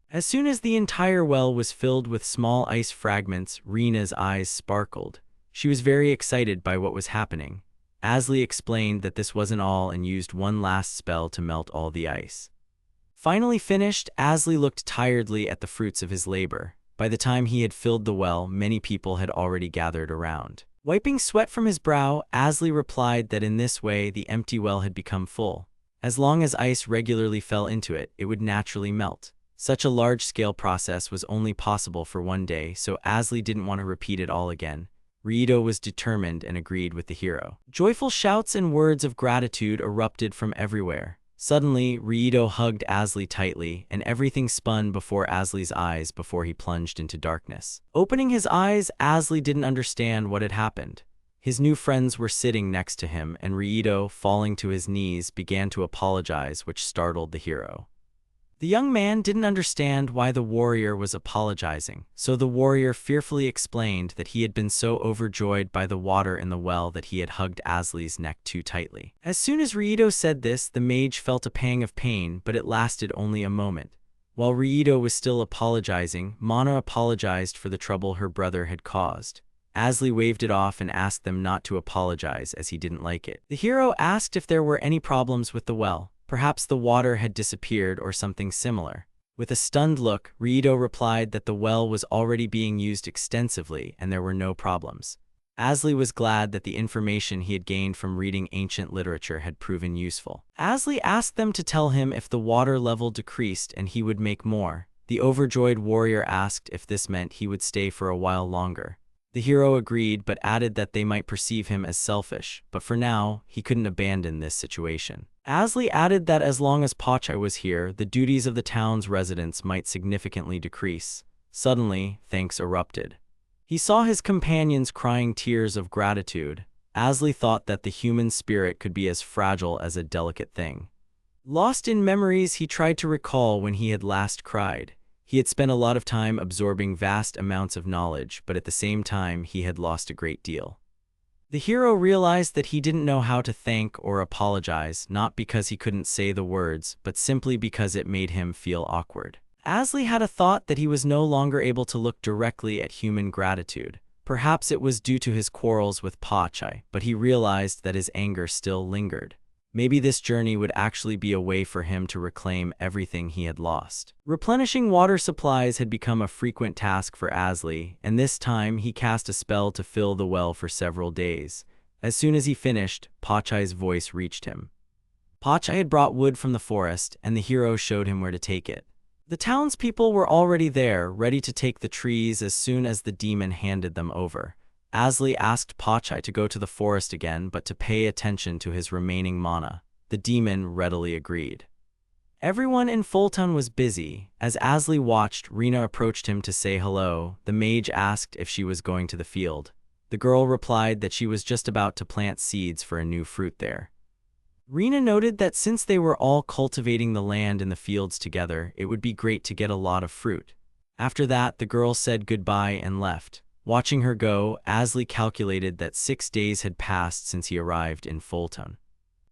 As soon as the entire well was filled with small ice fragments, Rina's eyes sparkled. She was very excited by what was happening. Asli explained that this wasn't all and used one last spell to melt all the ice. Finally finished, Asli looked tiredly at the fruits of his labor. By the time he had filled the well, many people had already gathered around. Wiping sweat from his brow, Asli replied that in this way the empty well had become full. As long as ice regularly fell into it, it would naturally melt. Such a large-scale process was only possible for one day, so Asli didn't want to repeat it all again. Ryudo was determined and agreed with the hero. Joyful shouts and words of gratitude erupted from everywhere. Suddenly, Ryudo hugged Asli tightly, and everything spun before Asli's eyes before he plunged into darkness. Opening his eyes, Asli didn't understand what had happened. His new friends were sitting next to him, and Ryudo, falling to his knees, began to apologize, which startled the hero. The young man didn't understand why the warrior was apologizing, so the warrior fearfully explained that he had been so overjoyed by the water in the well that he had hugged Asli's neck too tightly. As soon as Ryudo said this, the mage felt a pang of pain, but it lasted only a moment. While Ryudo was still apologizing, Mana apologized for the trouble her brother had caused. Asli waved it off and asked them not to apologize as he didn't like it. The hero asked if there were any problems with the well. Perhaps the water had disappeared or something similar. With a stunned look, Ryudo replied that the well was already being used extensively and there were no problems. Asli was glad that the information he had gained from reading ancient literature had proven useful. Asli asked them to tell him if the water level decreased and he would make more. The overjoyed warrior asked if this meant he would stay for a while longer. The hero agreed but added that they might perceive him as selfish, but for now, he couldn't abandon this situation. Asli added that as long as Pachai was here, the duties of the town's residents might significantly decrease. Suddenly, thanks erupted. He saw his companions crying tears of gratitude. Asli thought that the human spirit could be as fragile as a delicate thing. Lost in memories, he tried to recall when he had last cried. He had spent a lot of time absorbing vast amounts of knowledge, but at the same time, he had lost a great deal. The hero realized that he didn't know how to thank or apologize, not because he couldn't say the words, but simply because it made him feel awkward. Asli had a thought that he was no longer able to look directly at human gratitude. Perhaps it was due to his quarrels with Pachai, but he realized that his anger still lingered. Maybe this journey would actually be a way for him to reclaim everything he had lost. Replenishing water supplies had become a frequent task for Asli, and this time he cast a spell to fill the well for several days. As soon as he finished, Pachai's voice reached him. Pachai had brought wood from the forest, and the hero showed him where to take it. The townspeople were already there, ready to take the trees as soon as the demon handed them over. Asli asked Pachai to go to the forest again, but to pay attention to his remaining mana. The demon readily agreed. Everyone in Fulton was busy. As Asli watched, Rina approached him to say hello. The mage asked if she was going to the field. The girl replied that she was just about to plant seeds for a new fruit there. Rina noted that since they were all cultivating the land in the fields together, it would be great to get a lot of fruit. After that, the girl said goodbye and left. Watching her go, Asli calculated that 6 days had passed since he arrived in Fulton.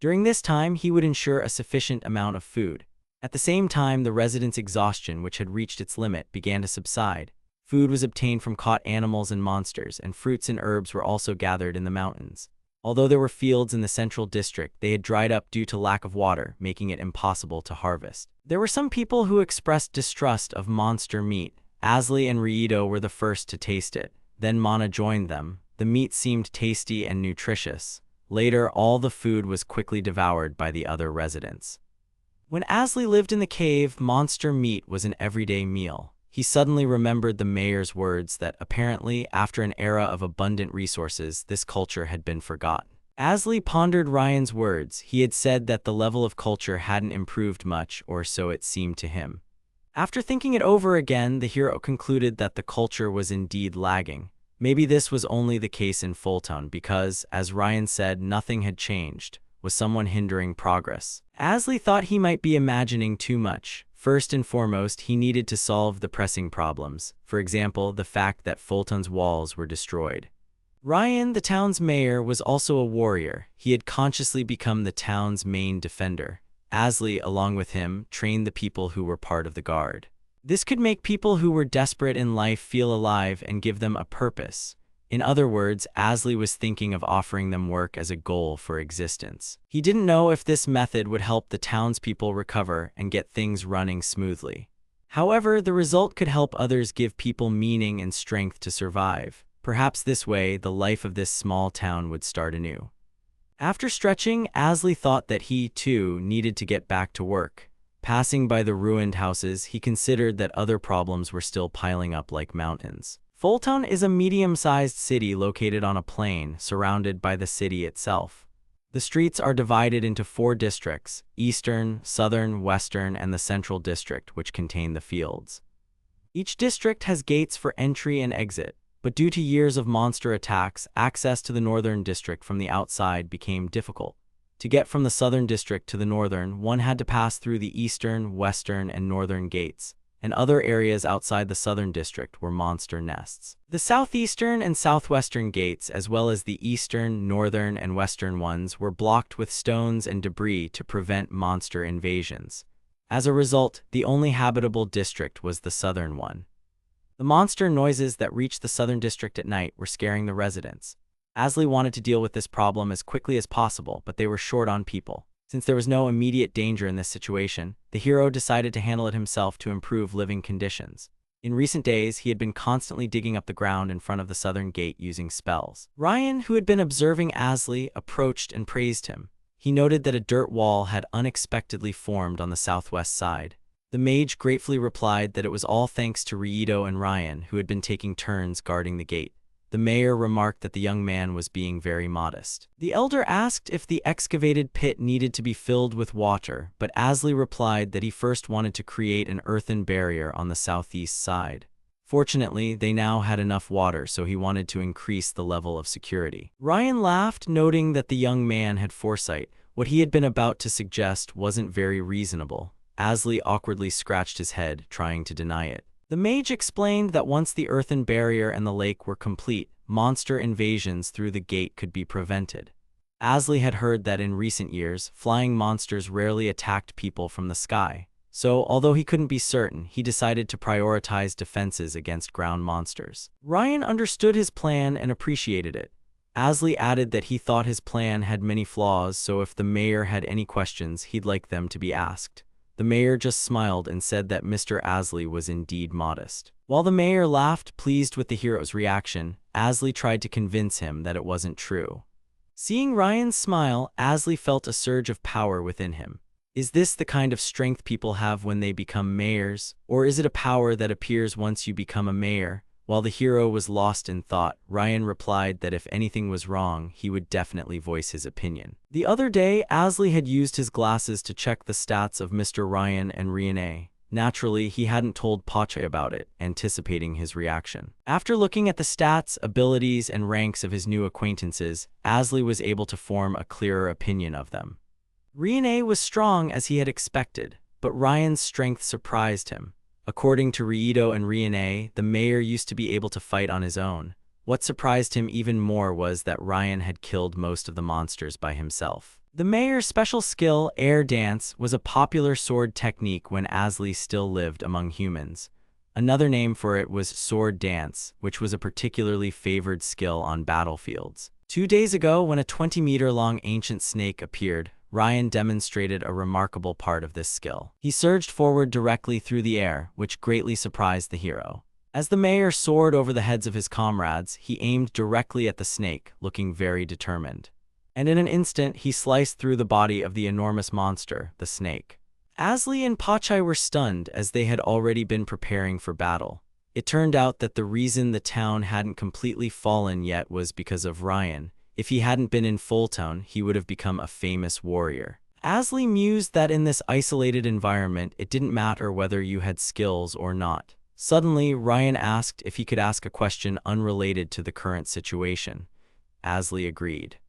During this time, he would ensure a sufficient amount of food. At the same time, the residents' exhaustion, which had reached its limit, began to subside. Food was obtained from caught animals and monsters, and fruits and herbs were also gathered in the mountains. Although there were fields in the central district, they had dried up due to lack of water, making it impossible to harvest. There were some people who expressed distrust of monster meat. Asli and Ryudo were the first to taste it. Then Mana joined them. The meat seemed tasty and nutritious. Later, all the food was quickly devoured by the other residents. When Asli lived in the cave, monster meat was an everyday meal. He suddenly remembered the mayor's words that apparently, after an era of abundant resources, this culture had been forgotten. Asli pondered Ryan's words. He had said that the level of culture hadn't improved much, or so it seemed to him. After thinking it over again, the hero concluded that the culture was indeed lagging. Maybe this was only the case in Fulton because, as Ryan said, nothing had changed. Was someone hindering progress? Asli thought he might be imagining too much. First and foremost, he needed to solve the pressing problems. For example, the fact that Fulton's walls were destroyed. Ryan, the town's mayor, was also a warrior. He had consciously become the town's main defender. Asli, along with him, trained the people who were part of the guard. This could make people who were desperate in life feel alive and give them a purpose. In other words, Asli was thinking of offering them work as a goal for existence. He didn't know if this method would help the townspeople recover and get things running smoothly. However, the result could help others give people meaning and strength to survive. Perhaps this way, the life of this small town would start anew. After stretching, Asli thought that he, too, needed to get back to work. Passing by the ruined houses, he considered that other problems were still piling up like mountains. Fulton is a medium-sized city located on a plain surrounded by the city itself. The streets are divided into 4 districts: Eastern, Southern, Western, and the Central District, which contain the fields. Each district has gates for entry and exit, but due to years of monster attacks, access to the Northern District from the outside became difficult. To get from the Southern District to the Northern, one had to pass through the Eastern, Western, and Northern gates, and other areas outside the Southern District were monster nests. The Southeastern and Southwestern gates, as well as the Eastern, Northern, and Western ones, were blocked with stones and debris to prevent monster invasions. As a result, the only habitable district was the Southern one. The monster noises that reached the Southern District at night were scaring the residents. Asley wanted to deal with this problem as quickly as possible, but they were short on people. Since there was no immediate danger in this situation, the hero decided to handle it himself to improve living conditions. In recent days, he had been constantly digging up the ground in front of the Southern Gate using spells. Ryan, who had been observing Asley, approached and praised him. He noted that a dirt wall had unexpectedly formed on the southwest side. The mage gratefully replied that it was all thanks to Rito and Ryan, who had been taking turns guarding the gate. The mayor remarked that the young man was being very modest. The elder asked if the excavated pit needed to be filled with water, but Asley replied that he first wanted to create an earthen barrier on the southeast side. Fortunately, they now had enough water, so he wanted to increase the level of security. Ryan laughed, noting that the young man had foresight. What he had been about to suggest wasn't very reasonable. Asley awkwardly scratched his head, trying to deny it. The mage explained that once the earthen barrier and the lake were complete, monster invasions through the gate could be prevented. Asley had heard that in recent years, flying monsters rarely attacked people from the sky. So, although he couldn't be certain, he decided to prioritize defenses against ground monsters. Ryan understood his plan and appreciated it. Asley added that he thought his plan had many flaws, so if the mayor had any questions, he'd like them to be asked. The mayor just smiled and said that Mr. Asley was indeed modest. While the mayor laughed, pleased with the hero's reaction, Asley tried to convince him that it wasn't true. Seeing Ryan's smile, Asley felt a surge of power within him. Is this the kind of strength people have when they become mayors, or is it a power that appears once you become a mayor? While the hero was lost in thought, Ryan replied that if anything was wrong, he would definitely voice his opinion. The other day, Asley had used his glasses to check the stats of Mr. Ryan and Riane. Naturally, he hadn't told Pache about it, anticipating his reaction. After looking at the stats, abilities, and ranks of his new acquaintances, Asley was able to form a clearer opinion of them. Riane was strong as he had expected, but Ryan's strength surprised him. According to Rito and Riane, the mayor used to be able to fight on his own. What surprised him even more was that Ryan had killed most of the monsters by himself. The mayor's special skill, air dance, was a popular sword technique when Asley still lived among humans. Another name for it was sword dance, which was a particularly favored skill on battlefields. 2 days ago, when a 20-meter-long ancient snake appeared, Ryan demonstrated a remarkable part of this skill. He surged forward directly through the air, which greatly surprised the hero. As the mayor soared over the heads of his comrades, he aimed directly at the snake, looking very determined. And in an instant, he sliced through the body of the enormous monster, the snake. Asley and Pache were stunned, as they had already been preparing for battle. It turned out that the reason the town hadn't completely fallen yet was because of Ryan. If he hadn't been in Fulton, he would have become a famous warrior. Asley mused that in this isolated environment, it didn't matter whether you had skills or not. Suddenly, Ryan asked if he could ask a question unrelated to the current situation. Asley agreed.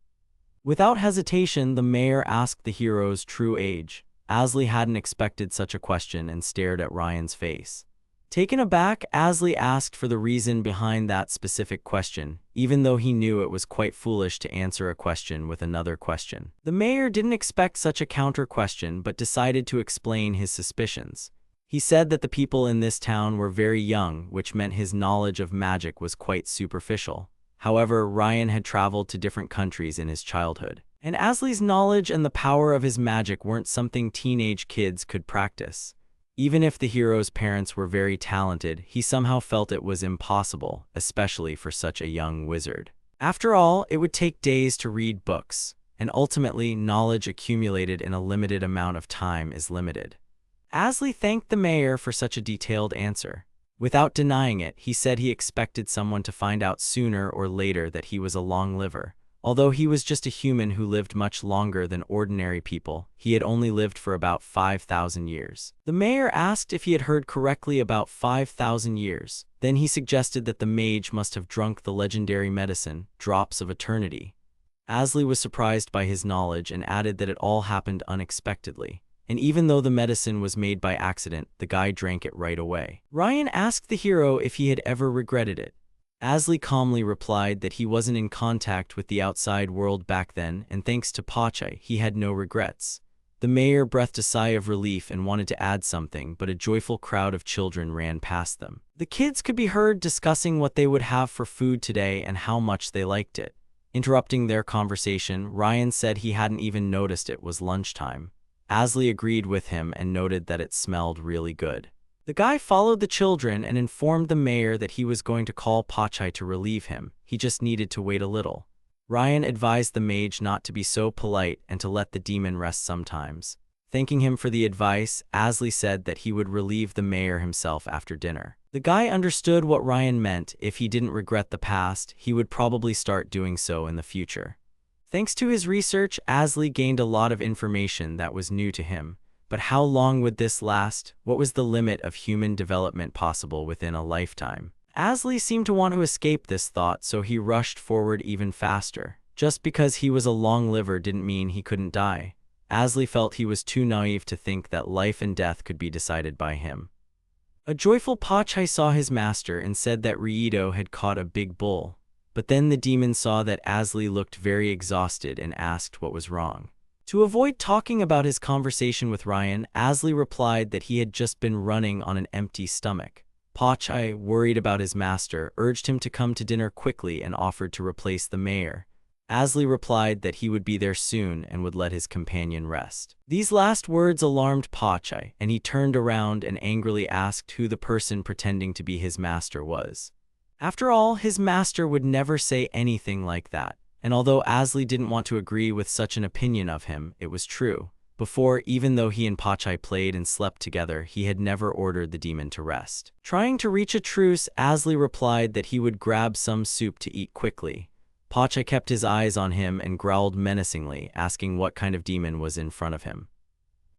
Without hesitation, the mayor asked the hero's true age. Asley hadn't expected such a question and stared at Ryan's face. Taken aback, Asley asked for the reason behind that specific question, even though he knew it was quite foolish to answer a question with another question. The mayor didn't expect such a counter-question, but decided to explain his suspicions. He said that the people in this town were very young, which meant his knowledge of magic was quite superficial. However, Ryan had traveled to different countries in his childhood, and Asley's knowledge and the power of his magic weren't something teenage kids could practice. Even if the hero's parents were very talented, he somehow felt it was impossible, especially for such a young wizard. After all, it would take days to read books, and ultimately, knowledge accumulated in a limited amount of time is limited. Asley thanked the mayor for such a detailed answer. Without denying it, he said he expected someone to find out sooner or later that he was a long liver. Although he was just a human who lived much longer than ordinary people, he had only lived for about 5,000 years. The mayor asked if he had heard correctly about 5,000 years. Then he suggested that the mage must have drunk the legendary medicine, Drops of Eternity. Asley was surprised by his knowledge and added that it all happened unexpectedly. And even though the medicine was made by accident, the guy drank it right away. Ryan asked the hero if he had ever regretted it. Asley calmly replied that he wasn't in contact with the outside world back then, and thanks to Pachai, he had no regrets. The mayor breathed a sigh of relief and wanted to add something, but a joyful crowd of children ran past them. The kids could be heard discussing what they would have for food today and how much they liked it. Interrupting their conversation, Ryan said he hadn't even noticed it was lunchtime. Asley agreed with him and noted that it smelled really good. The guy followed the children and informed the mayor that he was going to call Pachai to relieve him. He just needed to wait a little. Ryan advised the mage not to be so polite and to let the demon rest sometimes. Thanking him for the advice, Asley said that he would relieve the mayor himself after dinner. The guy understood what Ryan meant. If he didn't regret the past, he would probably start doing so in the future. Thanks to his research, Asley gained a lot of information that was new to him. But how long would this last? What was the limit of human development possible within a lifetime? Asley seemed to want to escape this thought, so he rushed forward even faster. Just because he was a long liver didn't mean he couldn't die. Asley felt he was too naive to think that life and death could be decided by him. A joyful Pachai saw his master and said that Riedo had caught a big bull. But then the demon saw that Asley looked very exhausted and asked what was wrong. To avoid talking about his conversation with Ryan, Asley replied that he had just been running on an empty stomach. Pachai, worried about his master, urged him to come to dinner quickly and offered to replace the mayor. Asley replied that he would be there soon and would let his companion rest. These last words alarmed Pachai, and he turned around and angrily asked who the person pretending to be his master was. After all, his master would never say anything like that. And although Asley didn't want to agree with such an opinion of him, it was true. Before, even though he and Pachai played and slept together, he had never ordered the demon to rest. Trying to reach a truce, Asley replied that he would grab some soup to eat quickly. Pachai kept his eyes on him and growled menacingly, asking what kind of demon was in front of him.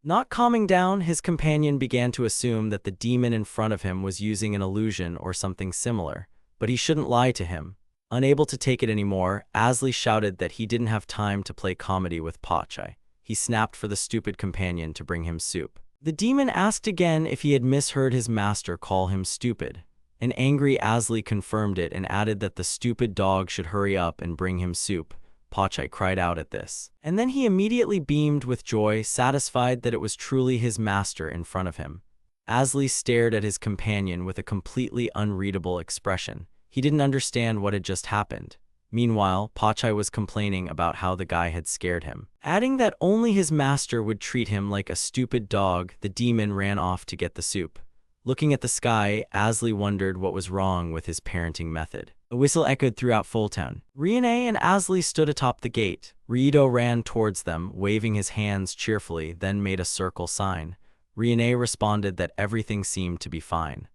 Not calming down, his companion began to assume that the demon in front of him was using an illusion or something similar, but he shouldn't lie to him. Unable to take it anymore, Asley shouted that he didn't have time to play comedy with Pachai. He snapped for the stupid companion to bring him soup. The demon asked again if he had misheard his master call him stupid. An angry Asley confirmed it and added that the stupid dog should hurry up and bring him soup. Pachai cried out at this. And then he immediately beamed with joy, satisfied that it was truly his master in front of him. Asley stared at his companion with a completely unreadable expression. He didn't understand what had just happened. Meanwhile, Pachai was complaining about how the guy had scared him. Adding that only his master would treat him like a stupid dog, the demon ran off to get the soup. Looking at the sky, Asley wondered what was wrong with his parenting method. A whistle echoed throughout Fulltown. Riene and Asley stood atop the gate. Riedo ran towards them, waving his hands cheerfully, then made a circle sign. Riene responded that everything seemed to be fine.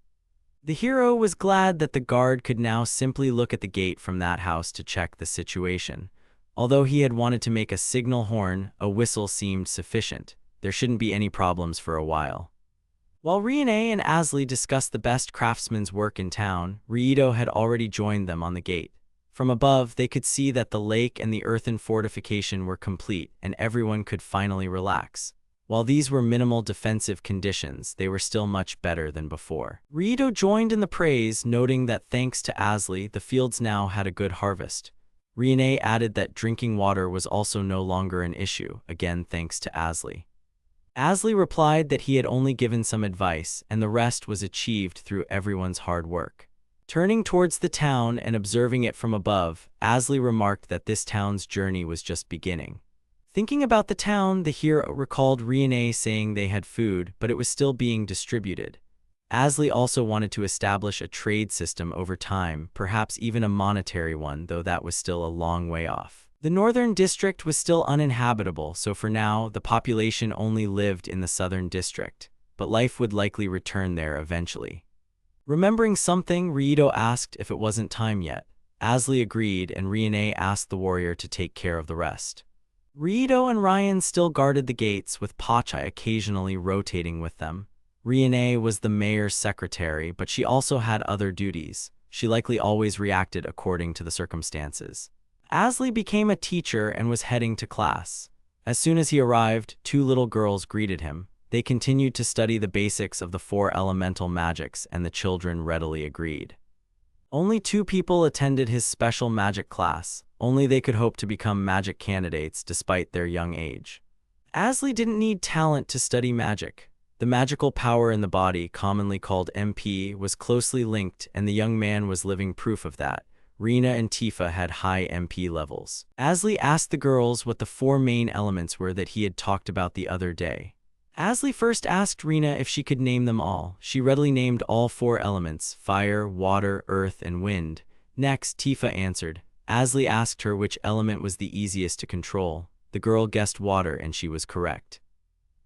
The hero was glad that the guard could now simply look at the gate from that house to check the situation. Although he had wanted to make a signal horn, a whistle seemed sufficient. There shouldn't be any problems for a while. While Riene and Asley discussed the best craftsman's work in town, Riedo had already joined them on the gate. From above, they could see that the lake and the earthen fortification were complete, and everyone could finally relax. While these were minimal defensive conditions, they were still much better than before. Riedo joined in the praise, noting that thanks to Asley, the fields now had a good harvest. Riene added that drinking water was also no longer an issue, again thanks to Asley. Asley replied that he had only given some advice, and the rest was achieved through everyone's hard work. Turning towards the town and observing it from above, Asley remarked that this town's journey was just beginning. Thinking about the town, the hero recalled Riene saying they had food, but it was still being distributed. Asley also wanted to establish a trade system over time, perhaps even a monetary one, though that was still a long way off. The northern district was still uninhabitable, so for now, the population only lived in the southern district, but life would likely return there eventually. Remembering something, Ryudo asked if it wasn't time yet. Asley agreed, and Rione asked the warrior to take care of the rest. Ryudo and Ryan still guarded the gates, with Pachai occasionally rotating with them. Rione was the mayor's secretary, but she also had other duties. She likely always reacted according to the circumstances. Asley became a teacher and was heading to class. As soon as he arrived, 2 little girls greeted him. They continued to study the basics of the 4 elemental magics, and the children readily agreed. Only 2 people attended his special magic class. Only they could hope to become magic candidates despite their young age. Asley didn't need talent to study magic. The magical power in the body, commonly called MP, was closely linked, and the young man was living proof of that. Rina and Tifa had high MP levels. Asley asked the girls what the 4 main elements were that he had talked about the other day. Asley first asked Rina if she could name them all. She readily named all 4 elements: fire, water, earth, and wind. Next, Tifa answered. Asley asked her which element was the easiest to control. The girl guessed water, and she was correct.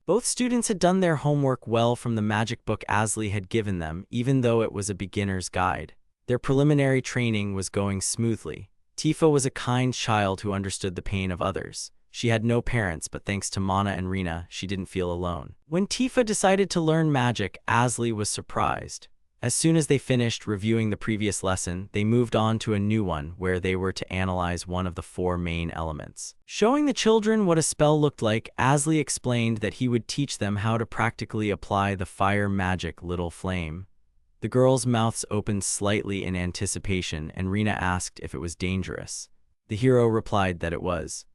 Both students had done their homework well from the magic book Asley had given them, even though it was a beginner's guide. Their preliminary training was going smoothly. Tifa was a kind child who understood the pain of others. She had no parents, but thanks to Mana and Rina, she didn't feel alone. When Tifa decided to learn magic, Asley was surprised. As soon as they finished reviewing the previous lesson, they moved on to a new one where they were to analyze one of the 4 main elements. Showing the children what a spell looked like, Asley explained that he would teach them how to practically apply the fire magic Little Flame. The girls' mouths opened slightly in anticipation, and Rina asked if it was dangerous. The hero replied that it was.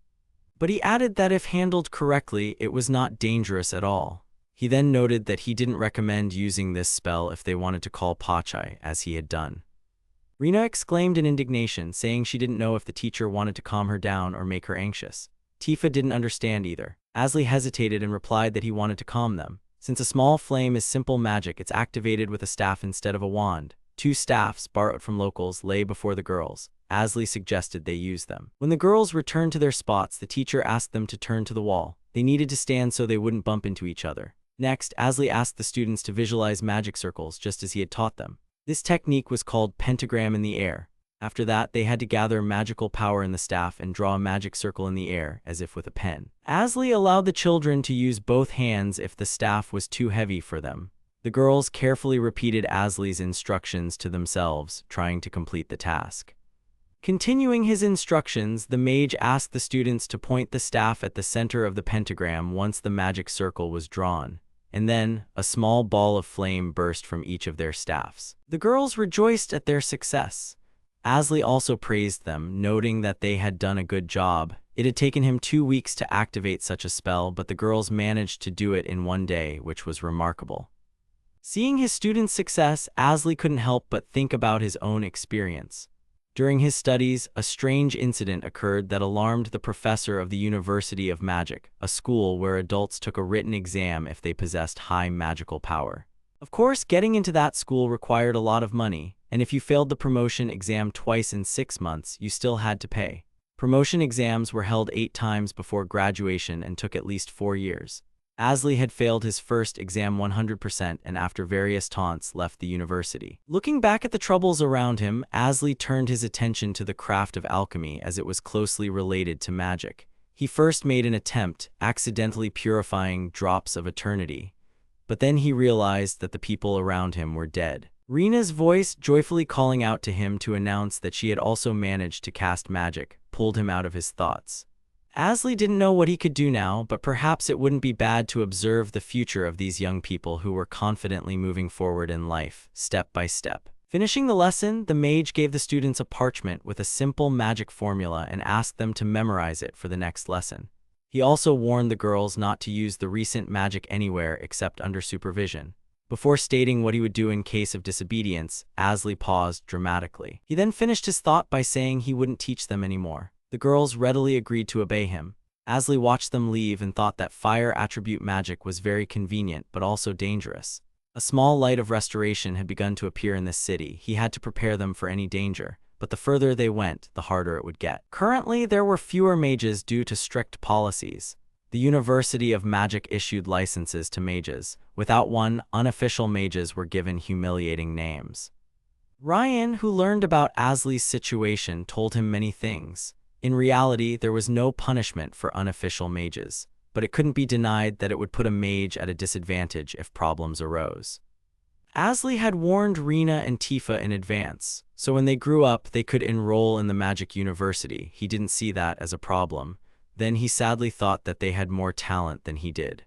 But he added that if handled correctly, it was not dangerous at all. He then noted that he didn't recommend using this spell if they wanted to call Pachai, as he had done. Rina exclaimed in indignation, saying she didn't know if the teacher wanted to calm her down or make her anxious. Tifa didn't understand either. Asley hesitated and replied that he wanted to calm them. Since a small flame is simple magic, it's activated with a staff instead of a wand. 2 staffs, borrowed from locals, lay before the girls. Asley suggested they use them. When the girls returned to their spots, the teacher asked them to turn to the wall. They needed to stand so they wouldn't bump into each other. Next, Asley asked the students to visualize magic circles just as he had taught them. This technique was called pentagram in the air. After that, they had to gather magical power in the staff and draw a magic circle in the air, as if with a pen. Asley allowed the children to use both hands if the staff was too heavy for them. The girls carefully repeated Asley's instructions to themselves, trying to complete the task. Continuing his instructions, the mage asked the students to point the staff at the center of the pentagram once the magic circle was drawn, and then a small ball of flame burst from each of their staffs. The girls rejoiced at their success. Asley also praised them, noting that they had done a good job. It had taken him 2 weeks to activate such a spell, but the girls managed to do it in 1 day, which was remarkable. Seeing his students' success, Asley couldn't help but think about his own experience. During his studies, a strange incident occurred that alarmed the professor of the University of Magic, a school where adults took a written exam if they possessed high magical power. Of course, getting into that school required a lot of money, and if you failed the promotion exam twice in 6 months, you still had to pay. Promotion exams were held 8 times before graduation and took at least 4 years. Asley had failed his first exam 100% and after various taunts left the university. Looking back at the troubles around him, Asley turned his attention to the craft of alchemy as it was closely related to magic. He first made an attempt, accidentally purifying drops of eternity. But then he realized that the people around him were dead. Rina's voice, joyfully calling out to him to announce that she had also managed to cast magic, pulled him out of his thoughts. Asley didn't know what he could do now, but perhaps it wouldn't be bad to observe the future of these young people who were confidently moving forward in life, step by step. Finishing the lesson, the mage gave the students a parchment with a simple magic formula and asked them to memorize it for the next lesson. He also warned the girls not to use the recent magic anywhere except under supervision. Before stating what he would do in case of disobedience, Asley paused dramatically. He then finished his thought by saying he wouldn't teach them anymore. The girls readily agreed to obey him. Asley watched them leave and thought that fire attribute magic was very convenient but also dangerous. A small light of restoration had begun to appear in this city. He had to prepare them for any danger, but the further they went, the harder it would get. Currently, there were fewer mages due to strict policies. The University of Magic issued licenses to mages. Without one, unofficial mages were given humiliating names. Ryan, who learned about Asley's situation, told him many things. In reality, there was no punishment for unofficial mages, but it couldn't be denied that it would put a mage at a disadvantage if problems arose. Asley had warned Rena and Tifa in advance, so when they grew up, they could enroll in the Magic University. He didn't see that as a problem. Then he sadly thought that they had more talent than he did.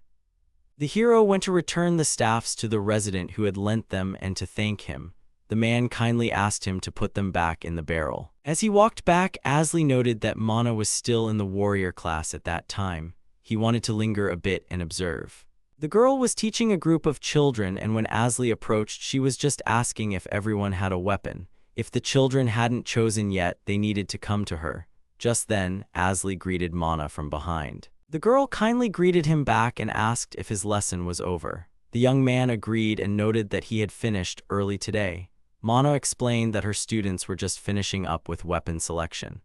The hero went to return the staffs to the resident who had lent them and to thank him. The man kindly asked him to put them back in the barrel. As he walked back, Asley noted that Mana was still in the warrior class at that time. He wanted to linger a bit and observe. The girl was teaching a group of children, and when Asley approached, she was just asking if everyone had a weapon. If the children hadn't chosen yet, they needed to come to her. Just then, Asley greeted Mana from behind. The girl kindly greeted him back and asked if his lesson was over. The young man agreed and noted that he had finished early today. Mana explained that her students were just finishing up with weapon selection.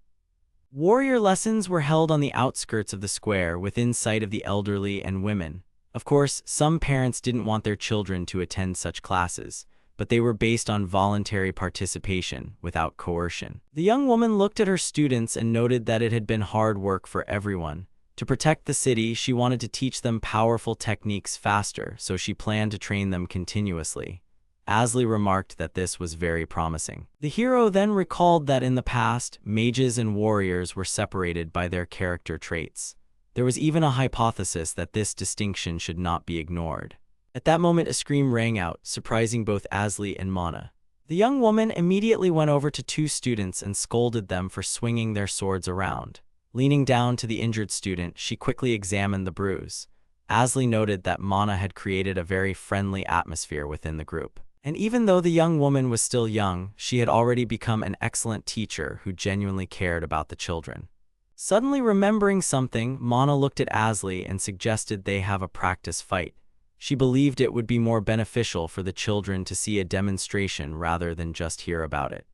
Warrior lessons were held on the outskirts of the square, within sight of the elderly and women. Of course, some parents didn't want their children to attend such classes, but they were based on voluntary participation, without coercion. The young woman looked at her students and noted that it had been hard work for everyone. To protect the city, she wanted to teach them powerful techniques faster, so she planned to train them continuously. Asley remarked that this was very promising. The hero then recalled that in the past, mages and warriors were separated by their character traits. There was even a hypothesis that this distinction should not be ignored. At that moment, a scream rang out, surprising both Asley and Mana. The young woman immediately went over to two students and scolded them for swinging their swords around. Leaning down to the injured student, she quickly examined the bruise. Asley noted that Mana had created a very friendly atmosphere within the group. And even though the young woman was still young, she had already become an excellent teacher who genuinely cared about the children. Suddenly remembering something, Mana looked at Asley and suggested they have a practice fight. She believed it would be more beneficial for the children to see a demonstration rather than just hear about it.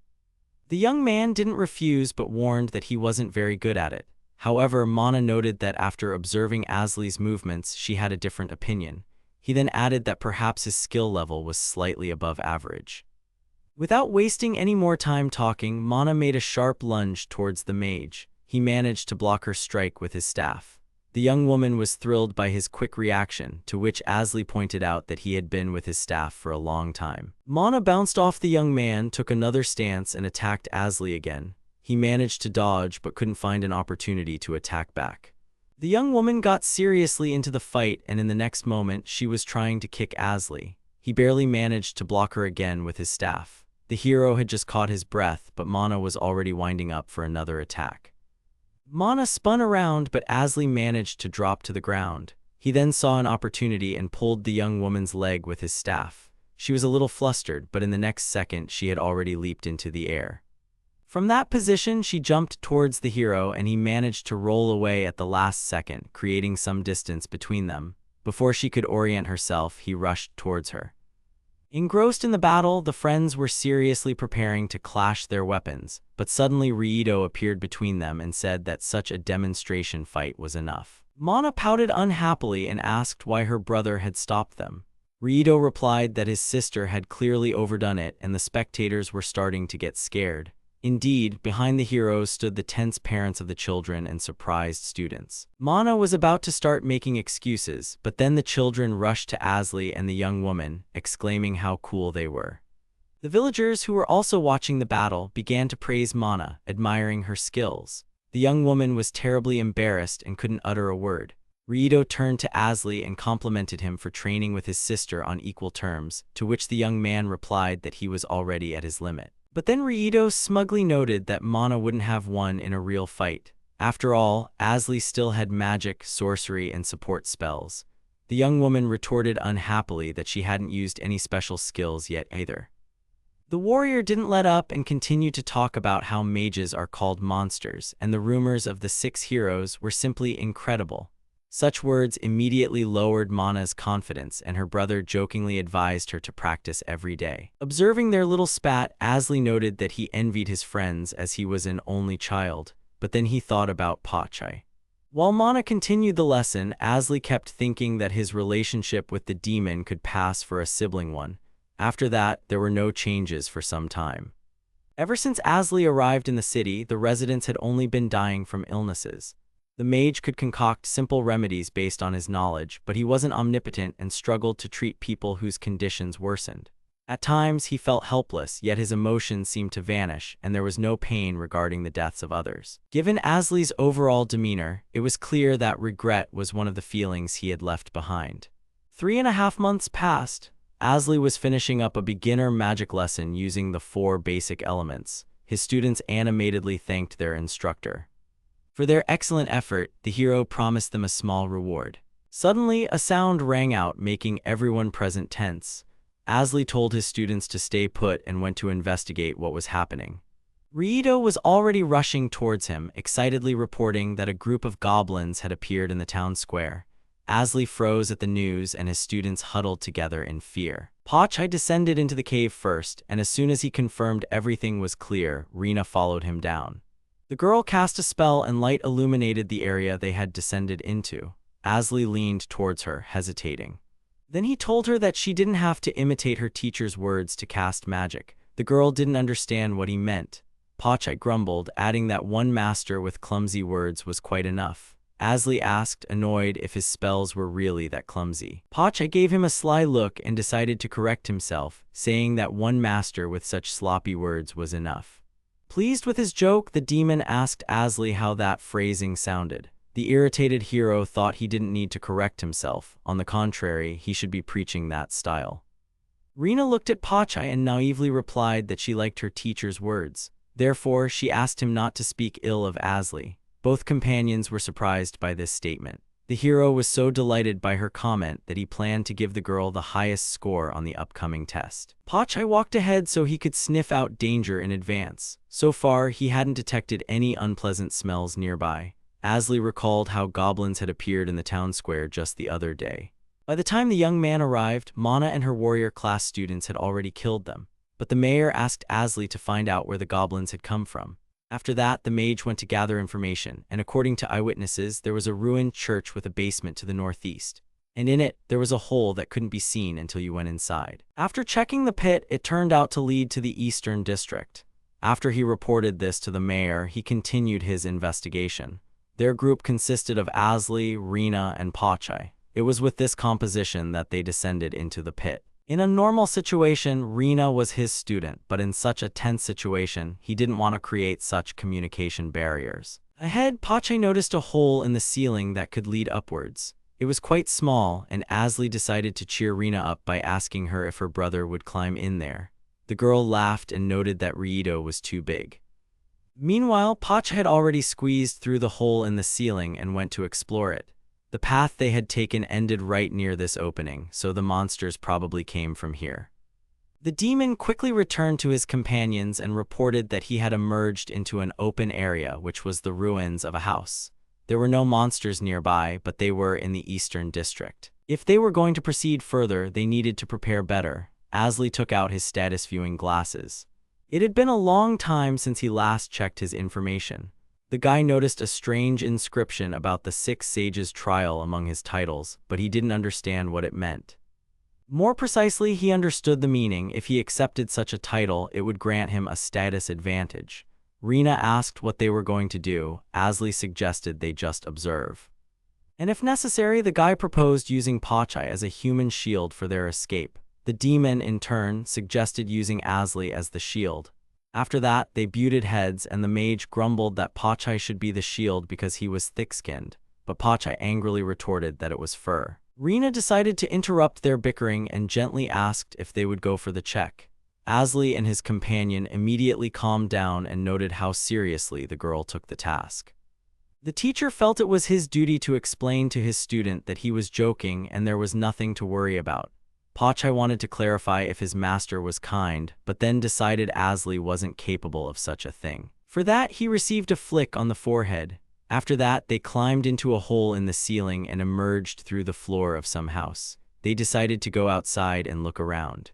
The young man didn't refuse but warned that he wasn't very good at it. However, Mana noted that after observing Asley's movements, she had a different opinion. He then added that perhaps his skill level was slightly above average. Without wasting any more time talking, Mana made a sharp lunge towards the mage. He managed to block her strike with his staff. The young woman was thrilled by his quick reaction, to which Asley pointed out that he had been with his staff for a long time. Mana bounced off the young man, took another stance, and attacked Asley again. He managed to dodge but couldn't find an opportunity to attack back. The young woman got seriously into the fight, and in the next moment, she was trying to kick Asley. He barely managed to block her again with his staff. The hero had just caught his breath, but Mana was already winding up for another attack. Mana spun around, but Asley managed to drop to the ground. He then saw an opportunity and pulled the young woman's leg with his staff. She was a little flustered, but in the next second, she had already leaped into the air. From that position, she jumped towards the hero, and he managed to roll away at the last second, creating some distance between them. Before she could orient herself, he rushed towards her. Engrossed in the battle, the friends were seriously preparing to clash their weapons, but suddenly Rito appeared between them and said that such a demonstration fight was enough. Mana pouted unhappily and asked why her brother had stopped them. Rito replied that his sister had clearly overdone it and the spectators were starting to get scared. Indeed, behind the heroes stood the tense parents of the children and surprised students. Mana was about to start making excuses, but then the children rushed to Asley and the young woman, exclaiming how cool they were. The villagers who were also watching the battle began to praise Mana, admiring her skills. The young woman was terribly embarrassed and couldn't utter a word. Rito turned to Asley and complimented him for training with his sister on equal terms, to which the young man replied that he was already at his limit. But then Rito smugly noted that Mana wouldn't have won in a real fight. After all, Asley still had magic, sorcery, and support spells. The young woman retorted unhappily that she hadn't used any special skills yet either. The warrior didn't let up and continued to talk about how mages are called monsters, and the rumors of the 6 heroes were simply incredible. Such words immediately lowered Mana's confidence, and her brother jokingly advised her to practice every day. Observing their little spat, Asley noted that he envied his friends as he was an only child, but then he thought about Pachai. While Mana continued the lesson, Asli kept thinking that his relationship with the demon could pass for a sibling one. After that, there were no changes for some time. Ever since Asli arrived in the city, the residents had only been dying from illnesses. The mage could concoct simple remedies based on his knowledge, but he wasn't omnipotent and struggled to treat people whose conditions worsened. At times, he felt helpless, yet his emotions seemed to vanish, and there was no pain regarding the deaths of others. Given Asli's overall demeanor, it was clear that regret was one of the feelings he had left behind. 3.5 months passed. Asli was finishing up a beginner magic lesson using the 4 basic elements. His students animatedly thanked their instructor. For their excellent effort, the hero promised them a small reward. Suddenly, a sound rang out, making everyone present tense. Asli told his students to stay put and went to investigate what was happening. Rito was already rushing towards him, excitedly reporting that a group of goblins had appeared in the town square. Asli froze at the news and his students huddled together in fear. Pachai descended into the cave first, and as soon as he confirmed everything was clear, Rina followed him down. The girl cast a spell and light illuminated the area they had descended into. Asli leaned towards her, hesitating. Then he told her that she didn't have to imitate her teacher's words to cast magic. The girl didn't understand what he meant. Pachai grumbled, adding that one master with clumsy words was quite enough. Asli asked, annoyed, if his spells were really that clumsy. Pachai gave him a sly look and decided to correct himself, saying that one master with such sloppy words was enough. Pleased with his joke, the demon asked Asli how that phrasing sounded. The irritated hero thought he didn't need to correct himself. On the contrary, he should be preaching that style. Rina looked at Pachai and naively replied that she liked her teacher's words. Therefore, she asked him not to speak ill of Asli. Both companions were surprised by this statement. The hero was so delighted by her comment that he planned to give the girl the highest score on the upcoming test. Pachai walked ahead so he could sniff out danger in advance. So far, he hadn't detected any unpleasant smells nearby. Asli recalled how goblins had appeared in the town square just the other day. By the time the young man arrived, Mana and her warrior class students had already killed them. But the mayor asked Asli to find out where the goblins had come from. After that, the mage went to gather information, and according to eyewitnesses, there was a ruined church with a basement to the northeast. And in it, there was a hole that couldn't be seen until you went inside. After checking the pit, it turned out to lead to the eastern district. After he reported this to the mayor, he continued his investigation. Their group consisted of Asli, Rina, and Pachai. It was with this composition that they descended into the pit. In a normal situation, Rina was his student, but in such a tense situation, he didn't want to create such communication barriers. Ahead, Pachai noticed a hole in the ceiling that could lead upwards. It was quite small, and Asli decided to cheer Rina up by asking her if her brother would climb in there. The girl laughed and noted that Rito was too big. Meanwhile, Pachai had already squeezed through the hole in the ceiling and went to explore it. The path they had taken ended right near this opening, so the monsters probably came from here. The demon quickly returned to his companions and reported that he had emerged into an open area, which was the ruins of a house. There were no monsters nearby, but they were in the eastern district. If they were going to proceed further, they needed to prepare better. Asli took out his status viewing glasses. It had been a long time since he last checked his information. The guy noticed a strange inscription about the 6 sages' trial among his titles, but he didn't understand what it meant. More precisely, he understood the meaning. If he accepted such a title, it would grant him a status advantage. Rina asked what they were going to do. Asli suggested they just observe. And if necessary, the guy proposed using Pachai as a human shield for their escape. The demon, in turn, suggested using Asli as the shield. After that, they butted heads, and the mage grumbled that Pachai should be the shield because he was thick-skinned, but Pachai angrily retorted that it was fur. Rina decided to interrupt their bickering and gently asked if they would go for the check. Asli and his companion immediately calmed down and noted how seriously the girl took the task. The teacher felt it was his duty to explain to his student that he was joking and there was nothing to worry about. Pachai wanted to clarify if his master was kind, but then decided Asli wasn't capable of such a thing. For that, he received a flick on the forehead. After that, they climbed into a hole in the ceiling and emerged through the floor of some house. They decided to go outside and look around.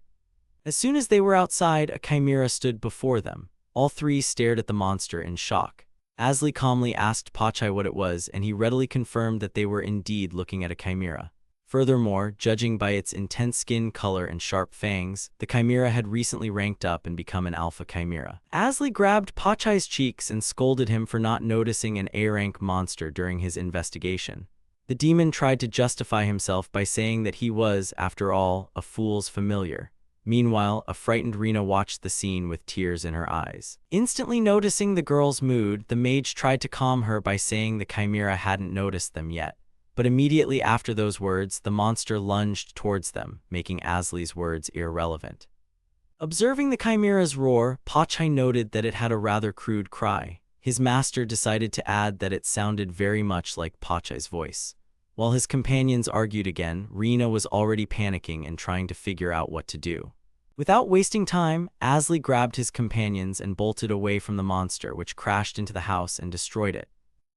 As soon as they were outside, a chimera stood before them. All three stared at the monster in shock. Asley calmly asked Pachai what it was, and he readily confirmed that they were indeed looking at a chimera. Furthermore, judging by its intense skin color and sharp fangs, the chimera had recently ranked up and become an alpha chimera. Asley grabbed Pachai's cheeks and scolded him for not noticing an A-rank monster during his investigation. The demon tried to justify himself by saying that he was, after all, a fool's familiar. Meanwhile, a frightened Rina watched the scene with tears in her eyes. Instantly noticing the girl's mood, the mage tried to calm her by saying the chimera hadn't noticed them yet. But immediately after those words, the monster lunged towards them, making Asley's words irrelevant. Observing the chimera's roar, Pachai noted that it had a rather crude cry. His master decided to add that it sounded very much like Pachai's voice. While his companions argued again, Rina was already panicking and trying to figure out what to do. Without wasting time, Asley grabbed his companions and bolted away from the monster, which crashed into the house and destroyed it.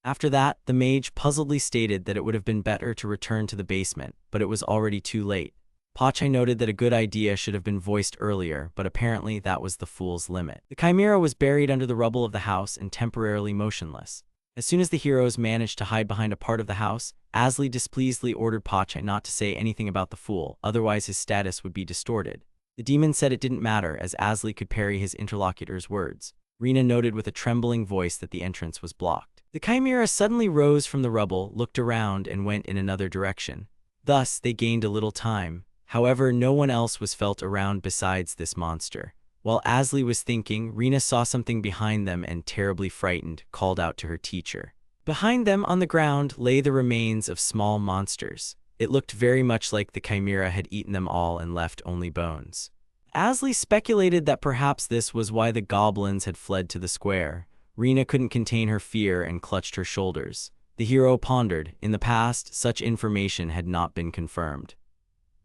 After that, the mage puzzledly stated that it would have been better to return to the basement, but it was already too late. Pachai noted that a good idea should have been voiced earlier, but apparently that was the fool's limit. The chimera was buried under the rubble of the house and temporarily motionless. As soon as the heroes managed to hide behind a part of the house, Asley displeasedly ordered Pachai not to say anything about the fool, otherwise his status would be distorted. The demon said it didn't matter, as Asley could parry his interlocutor's words. Rina noted with a trembling voice that the entrance was blocked. The chimera suddenly rose from the rubble, looked around, and went in another direction. Thus, they gained a little time. However, no one else was felt around besides this monster. While Asley was thinking, Rina saw something behind them and, terribly frightened, called out to her teacher. Behind them on the ground lay the remains of small monsters. It looked very much like the chimera had eaten them all and left only bones. Asley speculated that perhaps this was why the goblins had fled to the square. Rina couldn't contain her fear and clutched her shoulders. The hero pondered. In the past, such information had not been confirmed.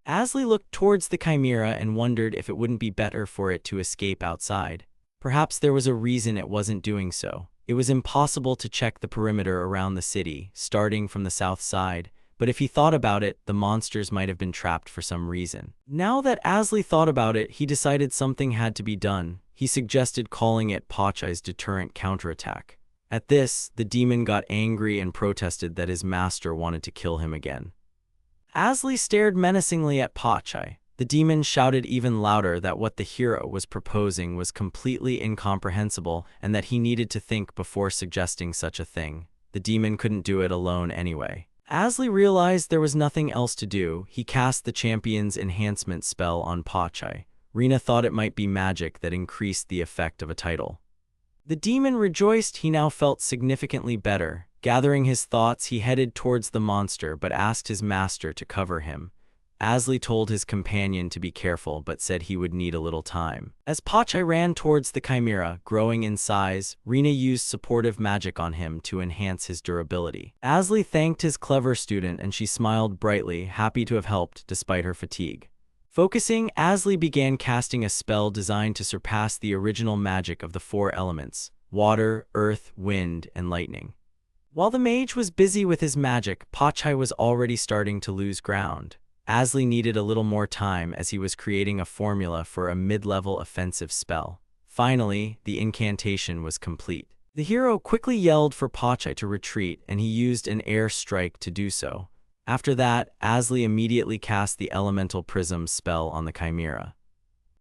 Asley looked towards the chimera and wondered if it wouldn't be better for it to escape outside. Perhaps there was a reason it wasn't doing so. It was impossible to check the perimeter around the city, starting from the south side, but if he thought about it, the monsters might have been trapped for some reason. Now that Asley thought about it, he decided something had to be done. He suggested calling it Pachai's deterrent counterattack. At this, the demon got angry and protested that his master wanted to kill him again. Asley stared menacingly at Pachai. The demon shouted even louder that what the hero was proposing was completely incomprehensible and that he needed to think before suggesting such a thing. The demon couldn't do it alone anyway. Asley realized there was nothing else to do. He cast the champion's enhancement spell on Pachai. Rina thought it might be magic that increased the effect of a title. The demon rejoiced. He now felt significantly better. Gathering his thoughts, he headed towards the monster but asked his master to cover him. Asley told his companion to be careful but said he would need a little time. As Pachai ran towards the chimera, growing in size, Rina used supportive magic on him to enhance his durability. Asley thanked his clever student and she smiled brightly, happy to have helped despite her fatigue. Focusing, Asley began casting a spell designed to surpass the original magic of the four elements: water, earth, wind, and lightning. While the mage was busy with his magic, Pachai was already starting to lose ground. Asley needed a little more time as he was creating a formula for a mid-level offensive spell. Finally, the incantation was complete. The hero quickly yelled for Pachai to retreat, and he used an air strike to do so. After that, Asley immediately cast the elemental prism spell on the chimera.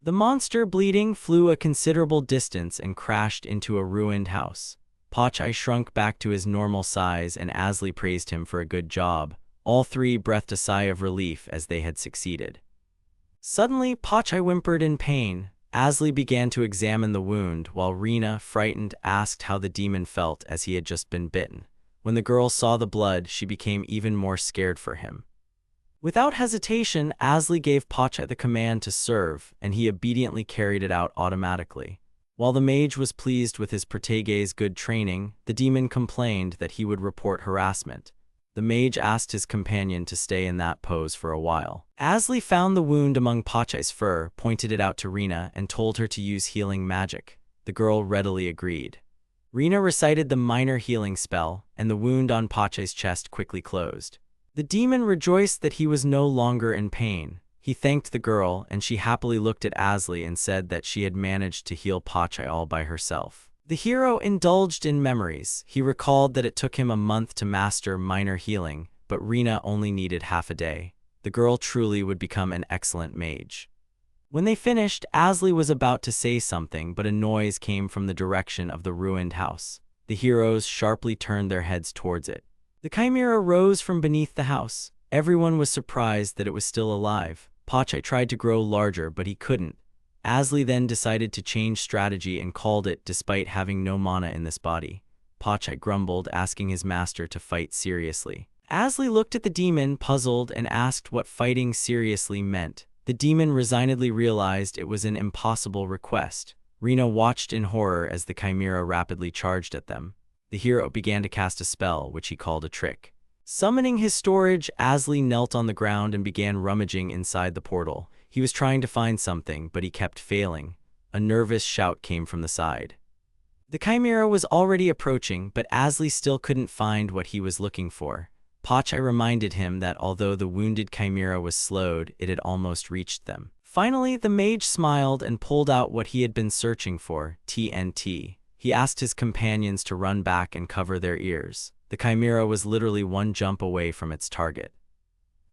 The monster, bleeding, flew a considerable distance and crashed into a ruined house. Pachai shrunk back to his normal size and Asley praised him for a good job. All three breathed a sigh of relief as they had succeeded. Suddenly, Pachai whimpered in pain. Asley began to examine the wound, while Rina, frightened, asked how the demon felt as he had just been bitten. When the girl saw the blood, she became even more scared for him. Without hesitation, Asley gave Pachai the command to serve, and he obediently carried it out automatically. While the mage was pleased with his protege's good training, the demon complained that he would report harassment. The mage asked his companion to stay in that pose for a while. Asley found the wound among Pachai's fur, pointed it out to Rina, and told her to use healing magic. The girl readily agreed. Rina recited the minor healing spell, and the wound on Pachai's chest quickly closed. The demon rejoiced that he was no longer in pain. He thanked the girl, and she happily looked at Asley and said that she had managed to heal Pachai all by herself. The hero indulged in memories. He recalled that it took him a month to master minor healing, but Rina only needed half a day. The girl truly would become an excellent mage. When they finished, Asli was about to say something, but a noise came from the direction of the ruined house. The heroes sharply turned their heads towards it. The chimera rose from beneath the house. Everyone was surprised that it was still alive. Pachai tried to grow larger, but he couldn't. Asli then decided to change strategy and called it despite having no mana in this body. Pachai grumbled, asking his master to fight seriously. Asli looked at the demon, puzzled, and asked what fighting seriously meant. The demon resignedly realized it was an impossible request. Rina watched in horror as the chimera rapidly charged at them. The hero began to cast a spell, which he called a trick. Summoning his storage, Asli knelt on the ground and began rummaging inside the portal. He was trying to find something, but he kept failing. A nervous shout came from the side. The chimera was already approaching, but Asli still couldn't find what he was looking for. Pachai reminded him that although the wounded chimera was slowed, it had almost reached them. Finally, the mage smiled and pulled out what he had been searching for, TNT. He asked his companions to run back and cover their ears. The chimera was literally one jump away from its target.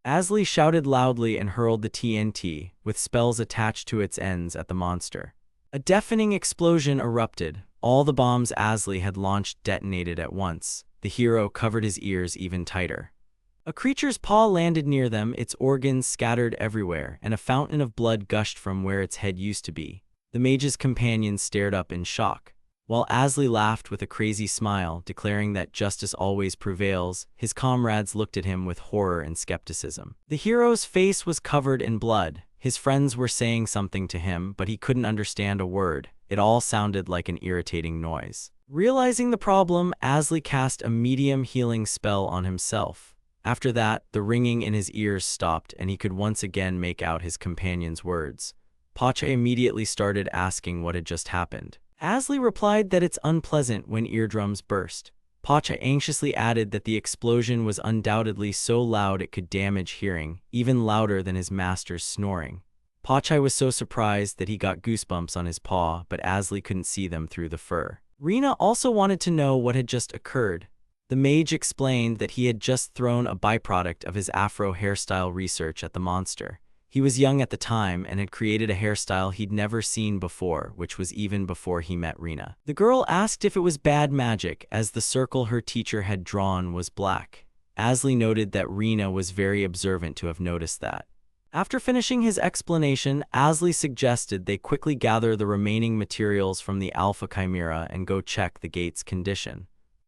Asli shouted loudly and hurled the TNT, with spells attached to its ends, at the monster. A deafening explosion erupted. All the bombs Asli had launched detonated at once. The hero covered his ears even tighter. A creature's paw landed near them, its organs scattered everywhere, and a fountain of blood gushed from where its head used to be. The mage's companions stared up in shock. While Asli laughed with a crazy smile, declaring that justice always prevails, his comrades looked at him with horror and skepticism. The hero's face was covered in blood. His friends were saying something to him, but he couldn't understand a word. It all sounded like an irritating noise. Realizing the problem, Asli cast a medium healing spell on himself. After that, the ringing in his ears stopped, and he could once again make out his companion's words. Pachai immediately started asking what had just happened. Asli replied that it's unpleasant when eardrums burst. Pachai anxiously added that the explosion was undoubtedly so loud it could damage hearing, even louder than his master's snoring. Pachai was so surprised that he got goosebumps on his paw, but Asli couldn't see them through the fur. Rina also wanted to know what had just occurred. The mage explained that he had just thrown a byproduct of his afro hairstyle research at the monster. He was young at the time and had created a hairstyle he'd never seen before, which was even before he met Rina. The girl asked if it was bad magic, as the circle her teacher had drawn was black. Asli noted that Rina was very observant to have noticed that. After finishing his explanation, Asli suggested they quickly gather the remaining materials from the Alpha Chimera and go check the gate's condition.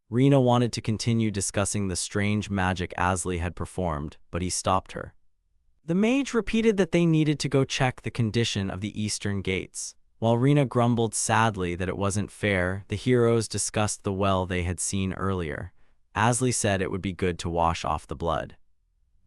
Rina wanted to continue discussing the strange magic Asli had performed, but he stopped her. The mage repeated that they needed to go check the condition of the eastern gates. While Rina grumbled sadly that it wasn't fair, the heroes discussed the well they had seen earlier. Asli said it would be good to wash off the blood.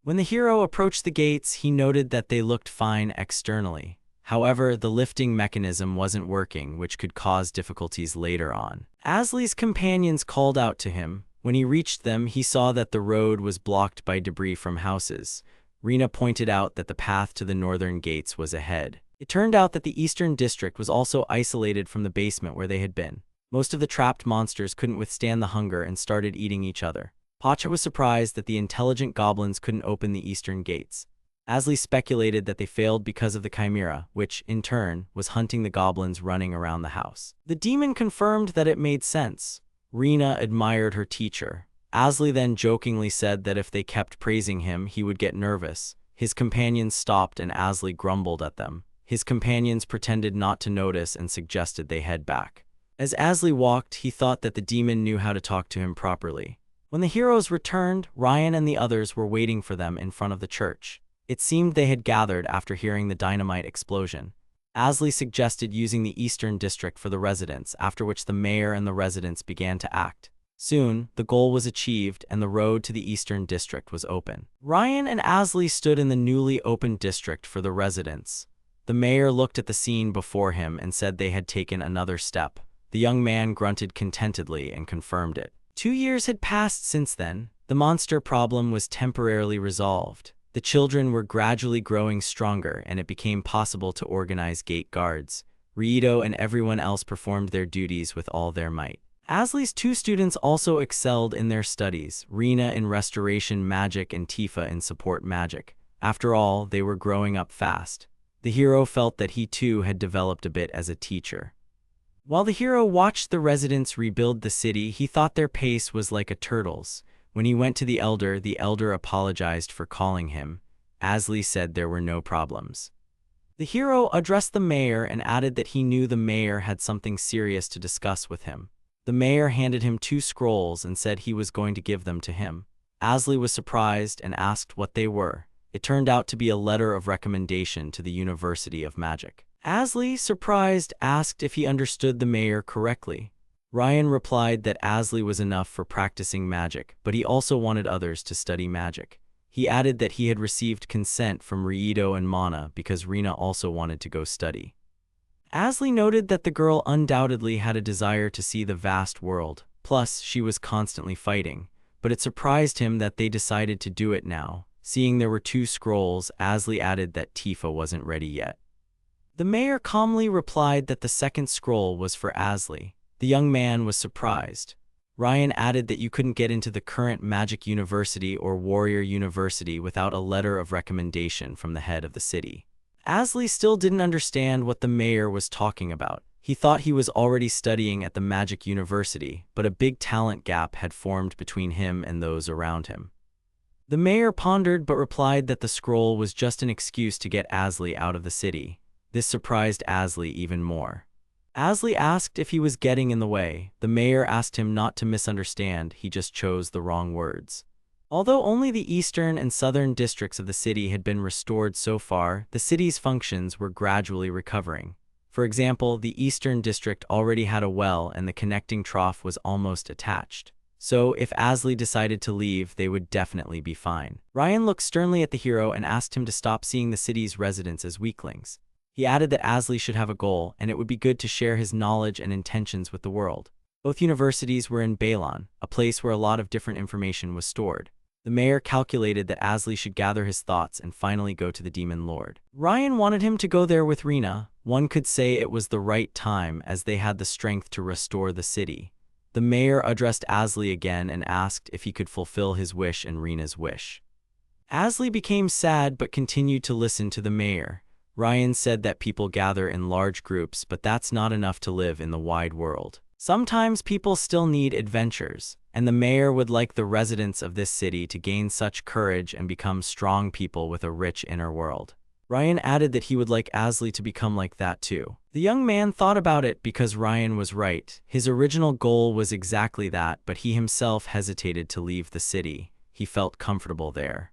When the hero approached the gates, he noted that they looked fine externally. However, the lifting mechanism wasn't working, which could cause difficulties later on. Asli's companions called out to him. When he reached them, he saw that the road was blocked by debris from houses. Rina pointed out that the path to the northern gates was ahead. It turned out that the eastern district was also isolated from the basement where they had been. Most of the trapped monsters couldn't withstand the hunger and started eating each other. Pachai was surprised that the intelligent goblins couldn't open the eastern gates. Asli speculated that they failed because of the chimera, which, in turn, was hunting the goblins running around the house. The demon confirmed that it made sense. Rina admired her teacher. Asli then jokingly said that if they kept praising him, he would get nervous. His companions stopped and Asli grumbled at them. His companions pretended not to notice and suggested they head back. As Asli walked, he thought that the demon knew how to talk to him properly. When the heroes returned, Ryan and the others were waiting for them in front of the church. It seemed they had gathered after hearing the dynamite explosion. Asli suggested using the eastern district for the residents, after which the mayor and the residents began to act. Soon, the goal was achieved and the road to the eastern district was open. Ryan and Asli stood in the newly opened district for the residents. The mayor looked at the scene before him and said they had taken another step. The young man grunted contentedly and confirmed it. 2 years had passed since then. The monster problem was temporarily resolved. The children were gradually growing stronger and it became possible to organize gate guards. Rito and everyone else performed their duties with all their might. Asli's two students also excelled in their studies, Rina in restoration magic and Tifa in support magic. After all, they were growing up fast. The hero felt that he too had developed a bit as a teacher. While the hero watched the residents rebuild the city, he thought their pace was like a turtle's. When he went to the elder apologized for calling him. Asli said there were no problems. The hero addressed the mayor and added that he knew the mayor had something serious to discuss with him. The mayor handed him 2 scrolls and said he was going to give them to him. Asli was surprised and asked what they were. It turned out to be a letter of recommendation to the University of Magic. Asli, surprised, asked if he understood the mayor correctly. Ryan replied that Asli was enough for practicing magic, but he also wanted others to study magic. He added that he had received consent from Rito and Mana because Rina also wanted to go study. Asli noted that the girl undoubtedly had a desire to see the vast world, plus she was constantly fighting, but it surprised him that they decided to do it now. Seeing there were 2 scrolls, Asli added that Tifa wasn't ready yet. The mayor calmly replied that the 2nd scroll was for Asli. The young man was surprised. Ryan added that you couldn't get into the current Magic University or Warrior University without a letter of recommendation from the head of the city. Asli still didn't understand what the mayor was talking about. He thought he was already studying at the Magic University, but a big talent gap had formed between him and those around him. The mayor pondered but replied that the scroll was just an excuse to get Asli out of the city. This surprised Asli even more. Asli asked if he was getting in the way. The mayor asked him not to misunderstand, he just chose the wrong words. Although only the eastern and southern districts of the city had been restored so far, the city's functions were gradually recovering. For example, the eastern district already had a well and the connecting trough was almost attached. So, if Asli decided to leave, they would definitely be fine. Ryan looked sternly at the hero and asked him to stop seeing the city's residents as weaklings. He added that Asli should have a goal, and it would be good to share his knowledge and intentions with the world. Both universities were in Balon, a place where a lot of different information was stored. The mayor calculated that Asli should gather his thoughts and finally go to the Demon Lord. Ryan wanted him to go there with Rina. One could say it was the right time as they had the strength to restore the city. The mayor addressed Asli again and asked if he could fulfill his wish and Rina's wish. Asli became sad but continued to listen to the mayor. Ryan said that people gather in large groups, but that's not enough to live in the wide world. Sometimes people still need adventures, and the mayor would like the residents of this city to gain such courage and become strong people with a rich inner world. Ryan added that he would like Asli to become like that too. The young man thought about it because Ryan was right. His original goal was exactly that, but he himself hesitated to leave the city. He felt comfortable there.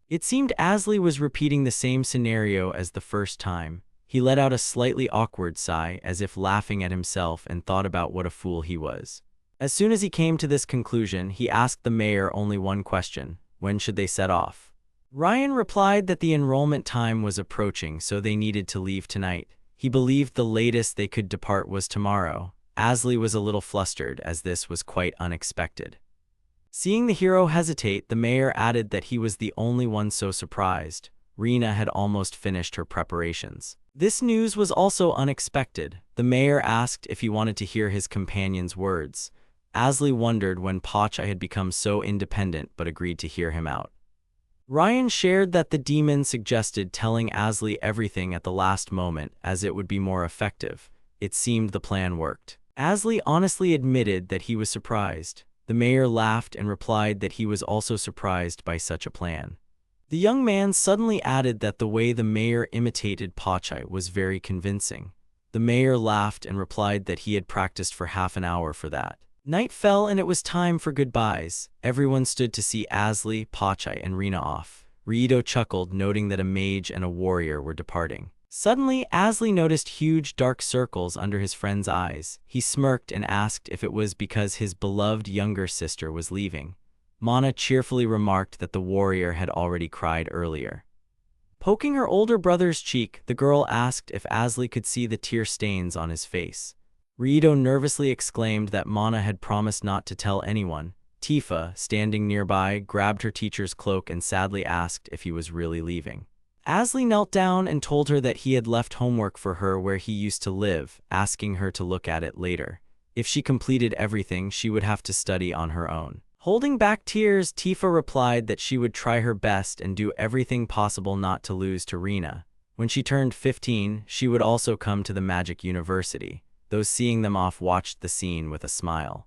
It seemed Asli was repeating the same scenario as the first time. He let out a slightly awkward sigh, as if laughing at himself, and thought about what a fool he was. As soon as he came to this conclusion, he asked the mayor only one question: when should they set off? Ryan replied that the enrollment time was approaching, so they needed to leave tonight. He believed the latest they could depart was tomorrow. Asli was a little flustered, as this was quite unexpected. Seeing the hero hesitate, the mayor added that he was the only one so surprised. Rina had almost finished her preparations. This news was also unexpected. The mayor asked if he wanted to hear his companion's words. Asli wondered when Pachai had become so independent but agreed to hear him out. Ryan shared that the demon suggested telling Asli everything at the last moment as it would be more effective. It seemed the plan worked. Asli honestly admitted that he was surprised. The mayor laughed and replied that he was also surprised by such a plan. The young man suddenly added that the way the mayor imitated Pachai was very convincing. The mayor laughed and replied that he had practiced for half an hour for that. Night fell and it was time for goodbyes. Everyone stood to see Asli, Pachai, and Rina off. Rito chuckled, noting that a mage and a warrior were departing. Suddenly, Asli noticed huge dark circles under his friend's eyes. He smirked and asked if it was because his beloved younger sister was leaving. Mana cheerfully remarked that the warrior had already cried earlier. Poking her older brother's cheek, the girl asked if Asli could see the tear stains on his face. Rito nervously exclaimed that Mana had promised not to tell anyone. Tifa, standing nearby, grabbed her teacher's cloak and sadly asked if he was really leaving. Asli knelt down and told her that he had left homework for her where he used to live, asking her to look at it later. If she completed everything, she would have to study on her own. Holding back tears, Tifa replied that she would try her best and do everything possible not to lose to Rina. When she turned 15, she would also come to the Magic University. Those seeing them off watched the scene with a smile.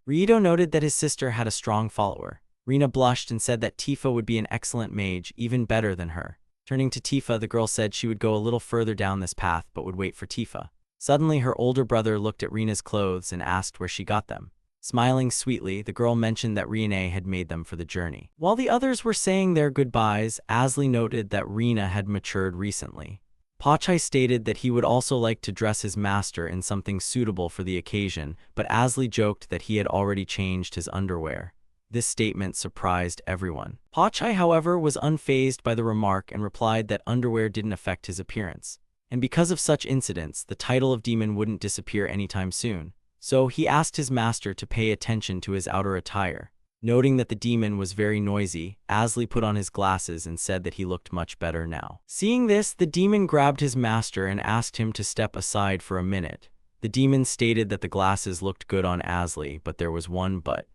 Rito noted that his sister had a strong follower. Rina blushed and said that Tifa would be an excellent mage, even better than her. Turning to Tifa, the girl said she would go a little further down this path but would wait for Tifa. Suddenly, her older brother looked at Rina's clothes and asked where she got them. Smiling sweetly, the girl mentioned that Rina had made them for the journey. While the others were saying their goodbyes, Asli noted that Rina had matured recently. Pachai stated that he would also like to dress his master in something suitable for the occasion, but Asli joked that he had already changed his underwear. This statement surprised everyone. Pachai, however, was unfazed by the remark and replied that underwear didn't affect his appearance. And because of such incidents, the title of demon wouldn't disappear anytime soon. So he asked his master to pay attention to his outer attire. Noting that the demon was very noisy, Asli put on his glasses and said that he looked much better now. Seeing this, the demon grabbed his master and asked him to step aside for a minute. The demon stated that the glasses looked good on Asli, but there was one but.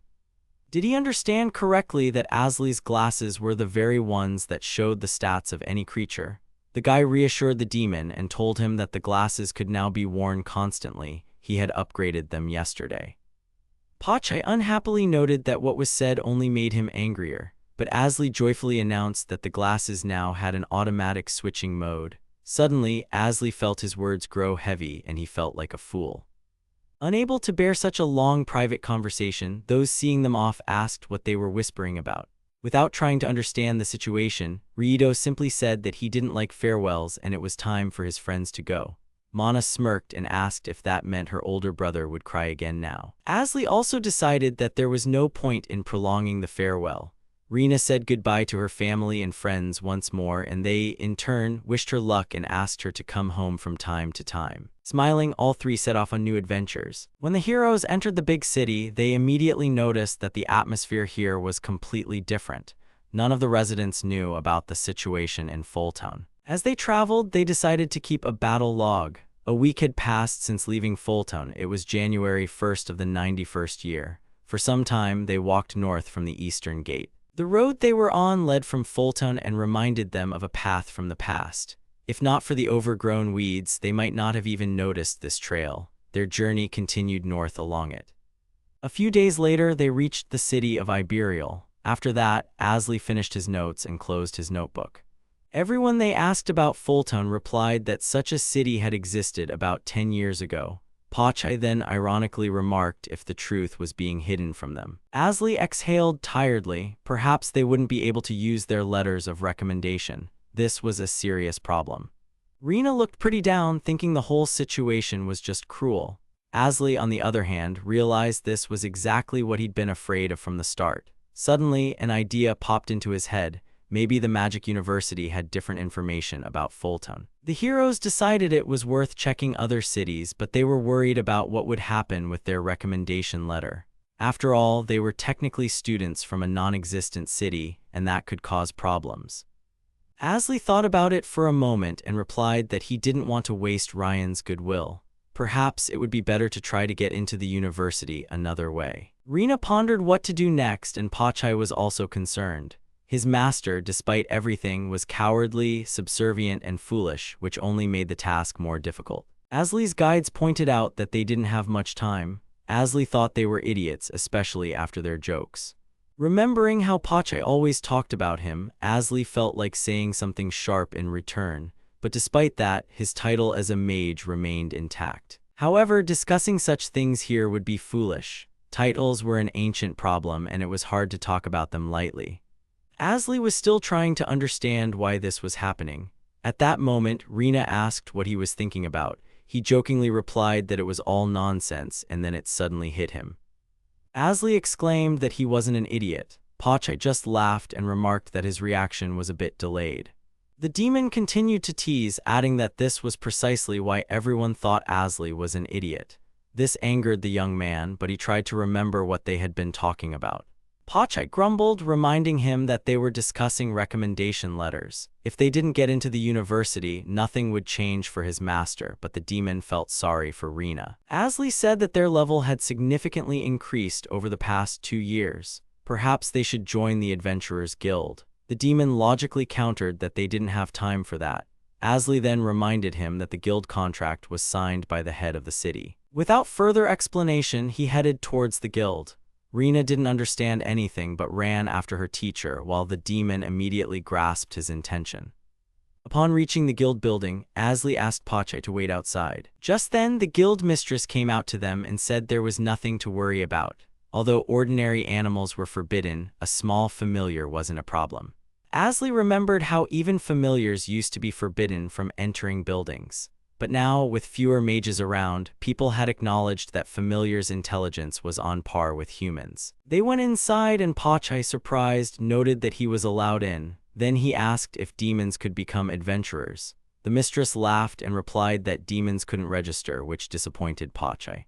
Did he understand correctly that Asli's glasses were the very ones that showed the stats of any creature? The guy reassured the demon and told him that the glasses could now be worn constantly. He had upgraded them yesterday. Pachai unhappily noted that what was said only made him angrier, but Asli joyfully announced that the glasses now had an automatic switching mode. Suddenly, Asli felt his words grow heavy and he felt like a fool. Unable to bear such a long private conversation, those seeing them off asked what they were whispering about. Without trying to understand the situation, Rito simply said that he didn't like farewells and it was time for his friends to go. Mana smirked and asked if that meant her older brother would cry again now. Asli also decided that there was no point in prolonging the farewell. Rina said goodbye to her family and friends once more, and they, in turn, wished her luck and asked her to come home from time to time. Smiling, all three set off on new adventures. When the heroes entered the big city, they immediately noticed that the atmosphere here was completely different. None of the residents knew about the situation in Fultown. As they traveled, they decided to keep a battle log. A week had passed since leaving Fultown. It was January 1st of the 91st year. For some time, they walked north from the eastern gate. The road they were on led from Fultown and reminded them of a path from the past. If not for the overgrown weeds, they might not have even noticed this trail. Their journey continued north along it. A few days later, they reached the city of Iberial. After that, Asli finished his notes and closed his notebook. Everyone they asked about Fultown replied that such a city had existed about 10 years ago. Pachai then ironically remarked if the truth was being hidden from them. Asli exhaled tiredly. Perhaps they wouldn't be able to use their letters of recommendation. This was a serious problem. Rina looked pretty down, thinking the whole situation was just cruel. Asli, on the other hand, realized this was exactly what he'd been afraid of from the start. Suddenly, an idea popped into his head. Maybe the Magic University had different information about Fultown. The heroes decided it was worth checking other cities, but they were worried about what would happen with their recommendation letter. After all, they were technically students from a non-existent city, and that could cause problems. Asli thought about it for a moment and replied that he didn't want to waste Ryan's goodwill. Perhaps it would be better to try to get into the university another way. Rina pondered what to do next, and Pachai was also concerned. His master, despite everything, was cowardly, subservient, and foolish, which only made the task more difficult. Asli's guides pointed out that they didn't have much time. Asli thought they were idiots, especially after their jokes. Remembering how Pachai always talked about him, Asli felt like saying something sharp in return, but despite that, his title as a mage remained intact. However, discussing such things here would be foolish. Titles were an ancient problem, and it was hard to talk about them lightly. Asli was still trying to understand why this was happening. At that moment, Rina asked what he was thinking about. He jokingly replied that it was all nonsense, and then it suddenly hit him. Asli exclaimed that he wasn't an idiot. Pachai just laughed and remarked that his reaction was a bit delayed. The demon continued to tease, adding that this was precisely why everyone thought Asli was an idiot. This angered the young man, but he tried to remember what they had been talking about. Pachai grumbled, reminding him that they were discussing recommendation letters. If they didn't get into the university, nothing would change for his master, but the demon felt sorry for Rina. Asli said that their level had significantly increased over the past 2 years. Perhaps they should join the Adventurers Guild. The demon logically countered that they didn't have time for that. Asli then reminded him that the guild contract was signed by the head of the city. Without further explanation, he headed towards the guild. Rina didn't understand anything but ran after her teacher, while the demon immediately grasped his intention. Upon reaching the guild building, Asli asked Pachai to wait outside. Just then, the guild mistress came out to them and said there was nothing to worry about. Although ordinary animals were forbidden, a small familiar wasn't a problem. Asli remembered how even familiars used to be forbidden from entering buildings. But now, with fewer mages around, people had acknowledged that familiars' intelligence was on par with humans. They went inside and Pachai, surprised, noted that he was allowed in. Then he asked if demons could become adventurers. The mistress laughed and replied that demons couldn't register, which disappointed Pachai.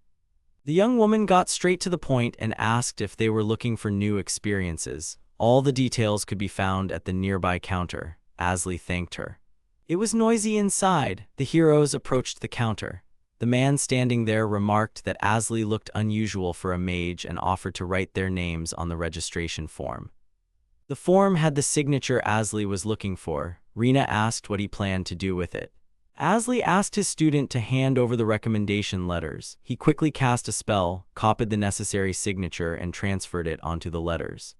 The young woman got straight to the point and asked if they were looking for new experiences. All the details could be found at the nearby counter. Asli thanked her. It was noisy inside. The heroes approached the counter. The man standing there remarked that Asli looked unusual for a mage and offered to write their names on the registration form. The form had the signature Asli was looking for. Rina asked what he planned to do with it. Asli asked his student to hand over the recommendation letters. He quickly cast a spell, copied the necessary signature, and transferred it onto the letters.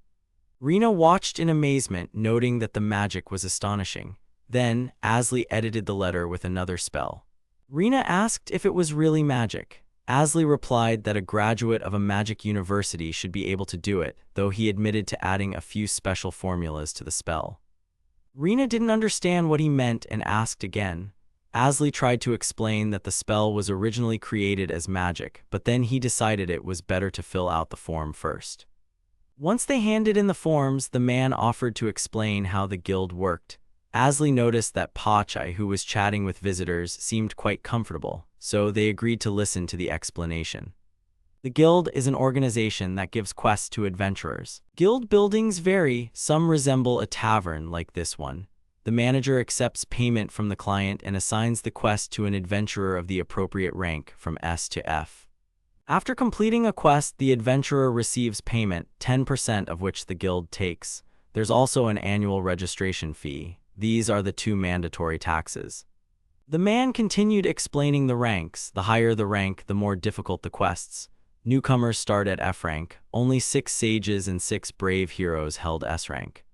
Rina watched in amazement, noting that the magic was astonishing. Then, Asli edited the letter with another spell. Rina asked if it was really magic. Asli replied that a graduate of a magic university should be able to do it, though he admitted to adding a few special formulas to the spell. Rina didn't understand what he meant and asked again. Asli tried to explain that the spell was originally created as magic, but then he decided it was better to fill out the form first. Once they handed in the forms, the man offered to explain how the guild worked. Asli noticed that Pachai, who was chatting with visitors, seemed quite comfortable, so they agreed to listen to the explanation. The guild is an organization that gives quests to adventurers. Guild buildings vary. Some resemble a tavern like this one. The manager accepts payment from the client and assigns the quest to an adventurer of the appropriate rank from S to F. After completing a quest, the adventurer receives payment, 10% of which the guild takes. There's also an annual registration fee. These are the 2 mandatory taxes. The man continued explaining the ranks. The higher the rank, the more difficult the quests. Newcomers start at F rank. Only 6 sages and 6 brave heroes held S rank.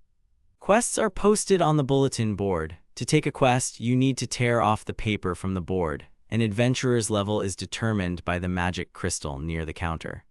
Quests are posted on the bulletin board. To take a quest, you need to tear off the paper from the board. An adventurer's level is determined by the magic crystal near the counter.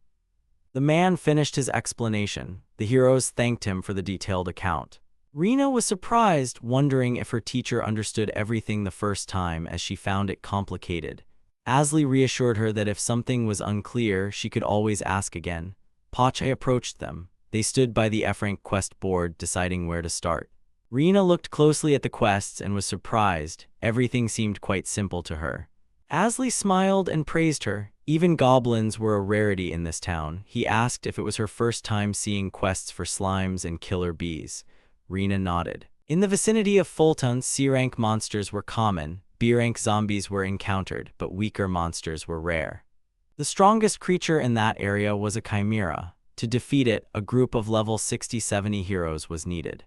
The man finished his explanation. The heroes thanked him for the detailed account. Rina was surprised, wondering if her teacher understood everything the first time, as she found it complicated. Asli reassured her that if something was unclear, she could always ask again. Pachai approached them. They stood by the F-rank quest board, deciding where to start. Rina looked closely at the quests and was surprised. Everything seemed quite simple to her. Asli smiled and praised her. Even goblins were a rarity in this town. He asked if it was her first time seeing quests for slimes and killer bees. Rina nodded. In the vicinity of Fulton, C-rank monsters were common. B-rank zombies were encountered, but weaker monsters were rare. The strongest creature in that area was a chimera. To defeat it, a group of level 60-70 heroes was needed.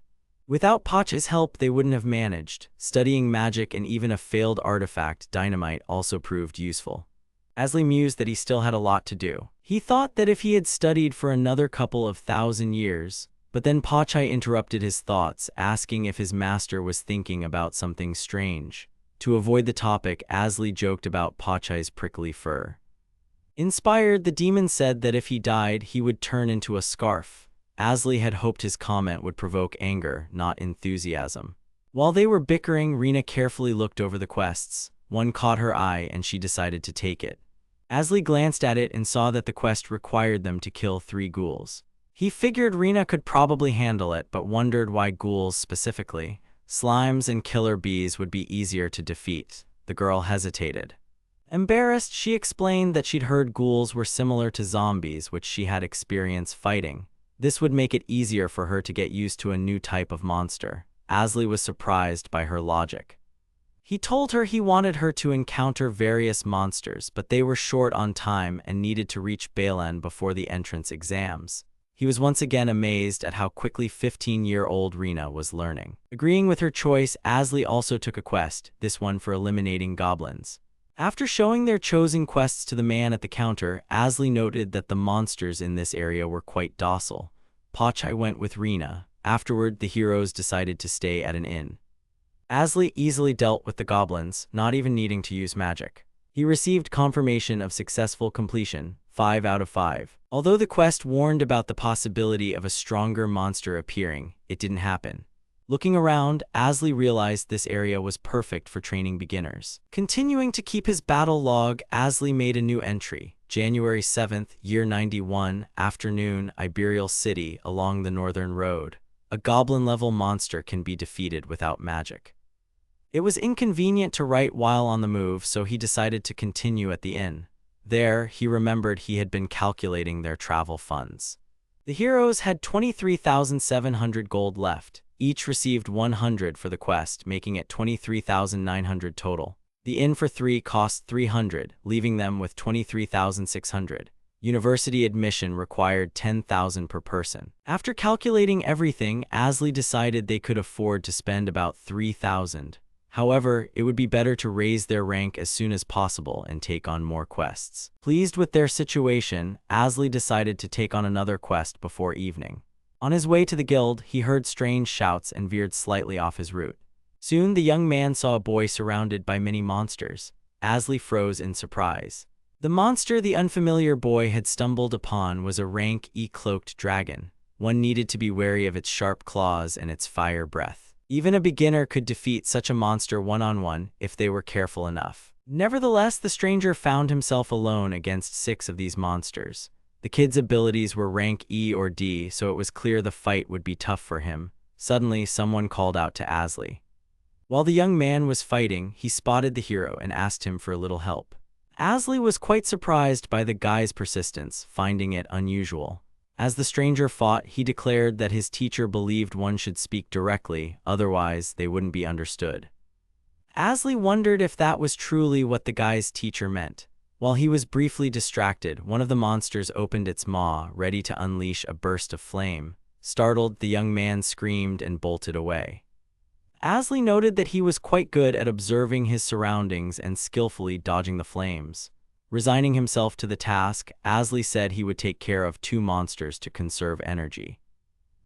Without Pach's help, they wouldn't have managed. Studying magic and even a failed artifact, dynamite, also proved useful. Asli mused that he still had a lot to do. He thought that if he had studied for another couple of 1,000 years, but then Pachai interrupted his thoughts, asking if his master was thinking about something strange. To avoid the topic, Asli joked about Pachai's prickly fur. Inspired, the demon said that if he died, he would turn into a scarf. Asli had hoped his comment would provoke anger, not enthusiasm. While they were bickering, Rina carefully looked over the quests. One caught her eye, and she decided to take it. Asli glanced at it and saw that the quest required them to kill 3 ghouls. He figured Rina could probably handle it, but wondered why ghouls specifically. Slimes and killer bees would be easier to defeat. The girl hesitated. Embarrassed, she explained that she'd heard ghouls were similar to zombies, which she had experience fighting. This would make it easier for her to get used to a new type of monster. Asli was surprised by her logic. He told her he wanted her to encounter various monsters, but they were short on time and needed to reach Balen before the entrance exams. He was once again amazed at how quickly 15-year-old Rina was learning. Agreeing with her choice, Asli also took a quest, this one for eliminating goblins. After showing their chosen quests to the man at the counter, Asli noted that the monsters in this area were quite docile. Pachai went with Rina. Afterward, the heroes decided to stay at an inn. Asli easily dealt with the goblins, not even needing to use magic. He received confirmation of successful completion, 5 out of 5. Although the quest warned about the possibility of a stronger monster appearing, it didn't happen. Looking around, Asli realized this area was perfect for training beginners. Continuing to keep his battle log, Asli made a new entry. January 7th, year 91, afternoon, Iberial City, along the northern road. A goblin-level monster can be defeated without magic. It was inconvenient to write while on the move, so he decided to continue at the inn. There, he remembered he had been calculating their travel funds. The heroes had 23,700 gold left. Each received 100 for the quest, making it 23,900 total. The inn for 3 cost 300, leaving them with 23,600. University admission required 10,000 per person. After calculating everything, Asli decided they could afford to spend about 3,000. However, it would be better to raise their rank as soon as possible and take on more quests. Pleased with their situation, Asli decided to take on another quest before evening. On his way to the guild, he heard strange shouts and veered slightly off his route. Soon, the young man saw a boy surrounded by many monsters. Asli froze in surprise. The monster the unfamiliar boy had stumbled upon was a rank E-cloaked dragon. One needed to be wary of its sharp claws and its fire breath. Even a beginner could defeat such a monster one-on-one if they were careful enough. Nevertheless, the stranger found himself alone against 6 of these monsters. The kid's abilities were rank E or D, so it was clear the fight would be tough for him. Suddenly, someone called out to Asli. While the young man was fighting, he spotted the hero and asked him for a little help. Asli was quite surprised by the guy's persistence, finding it unusual. As the stranger fought, he declared that his teacher believed one should speak directly, otherwise they wouldn't be understood. Asli wondered if that was truly what the guy's teacher meant. While he was briefly distracted, one of the monsters opened its maw, ready to unleash a burst of flame. Startled, the young man screamed and bolted away. Asli noted that he was quite good at observing his surroundings and skillfully dodging the flames. Resigning himself to the task, Asli said he would take care of 2 monsters to conserve energy.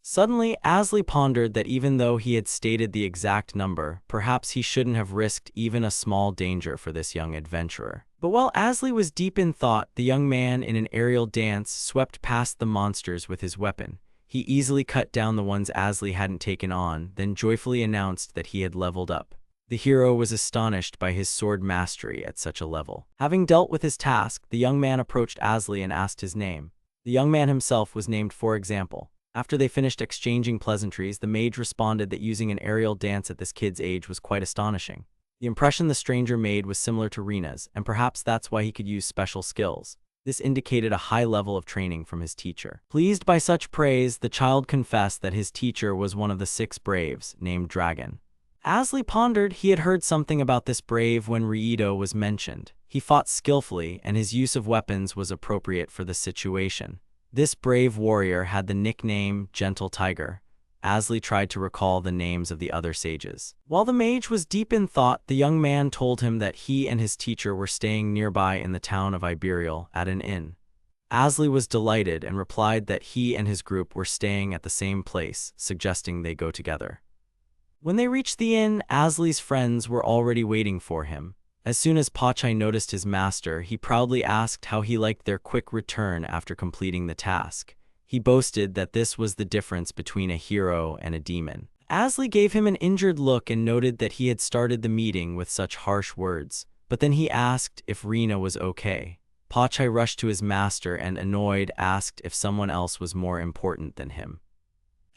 Suddenly, Asli pondered that even though he had stated the exact number, perhaps he shouldn't have risked even a small danger for this young adventurer. But while Asli was deep in thought, the young man in an aerial dance swept past the monsters with his weapon. He easily cut down the ones Asli hadn't taken on, then joyfully announced that he had leveled up. The hero was astonished by his sword mastery at such a level. Having dealt with his task, the young man approached Asli and asked his name. The young man himself was named for example. After they finished exchanging pleasantries, the mage responded that using an aerial dance at this kid's age was quite astonishing. The impression the stranger made was similar to Rina's, and perhaps that's why he could use special skills. This indicated a high level of training from his teacher. Pleased by such praise, the child confessed that his teacher was one of the 6 braves, named Dragon. Asli pondered he had heard something about this brave when Riedo was mentioned. He fought skillfully, and his use of weapons was appropriate for the situation. This brave warrior had the nickname Gentle Tiger. Asli tried to recall the names of the other sages. While the mage was deep in thought, the young man told him that he and his teacher were staying nearby in the town of Iberial at an inn. Asli was delighted and replied that he and his group were staying at the same place, suggesting they go together. When they reached the inn, Asli's friends were already waiting for him. As soon as Pachai noticed his master, he proudly asked how he liked their quick return after completing the task. He boasted that this was the difference between a hero and a demon. Asli gave him an injured look and noted that he had started the meeting with such harsh words, but then he asked if Rina was okay. Pachai rushed to his master and, annoyed, asked if someone else was more important than him.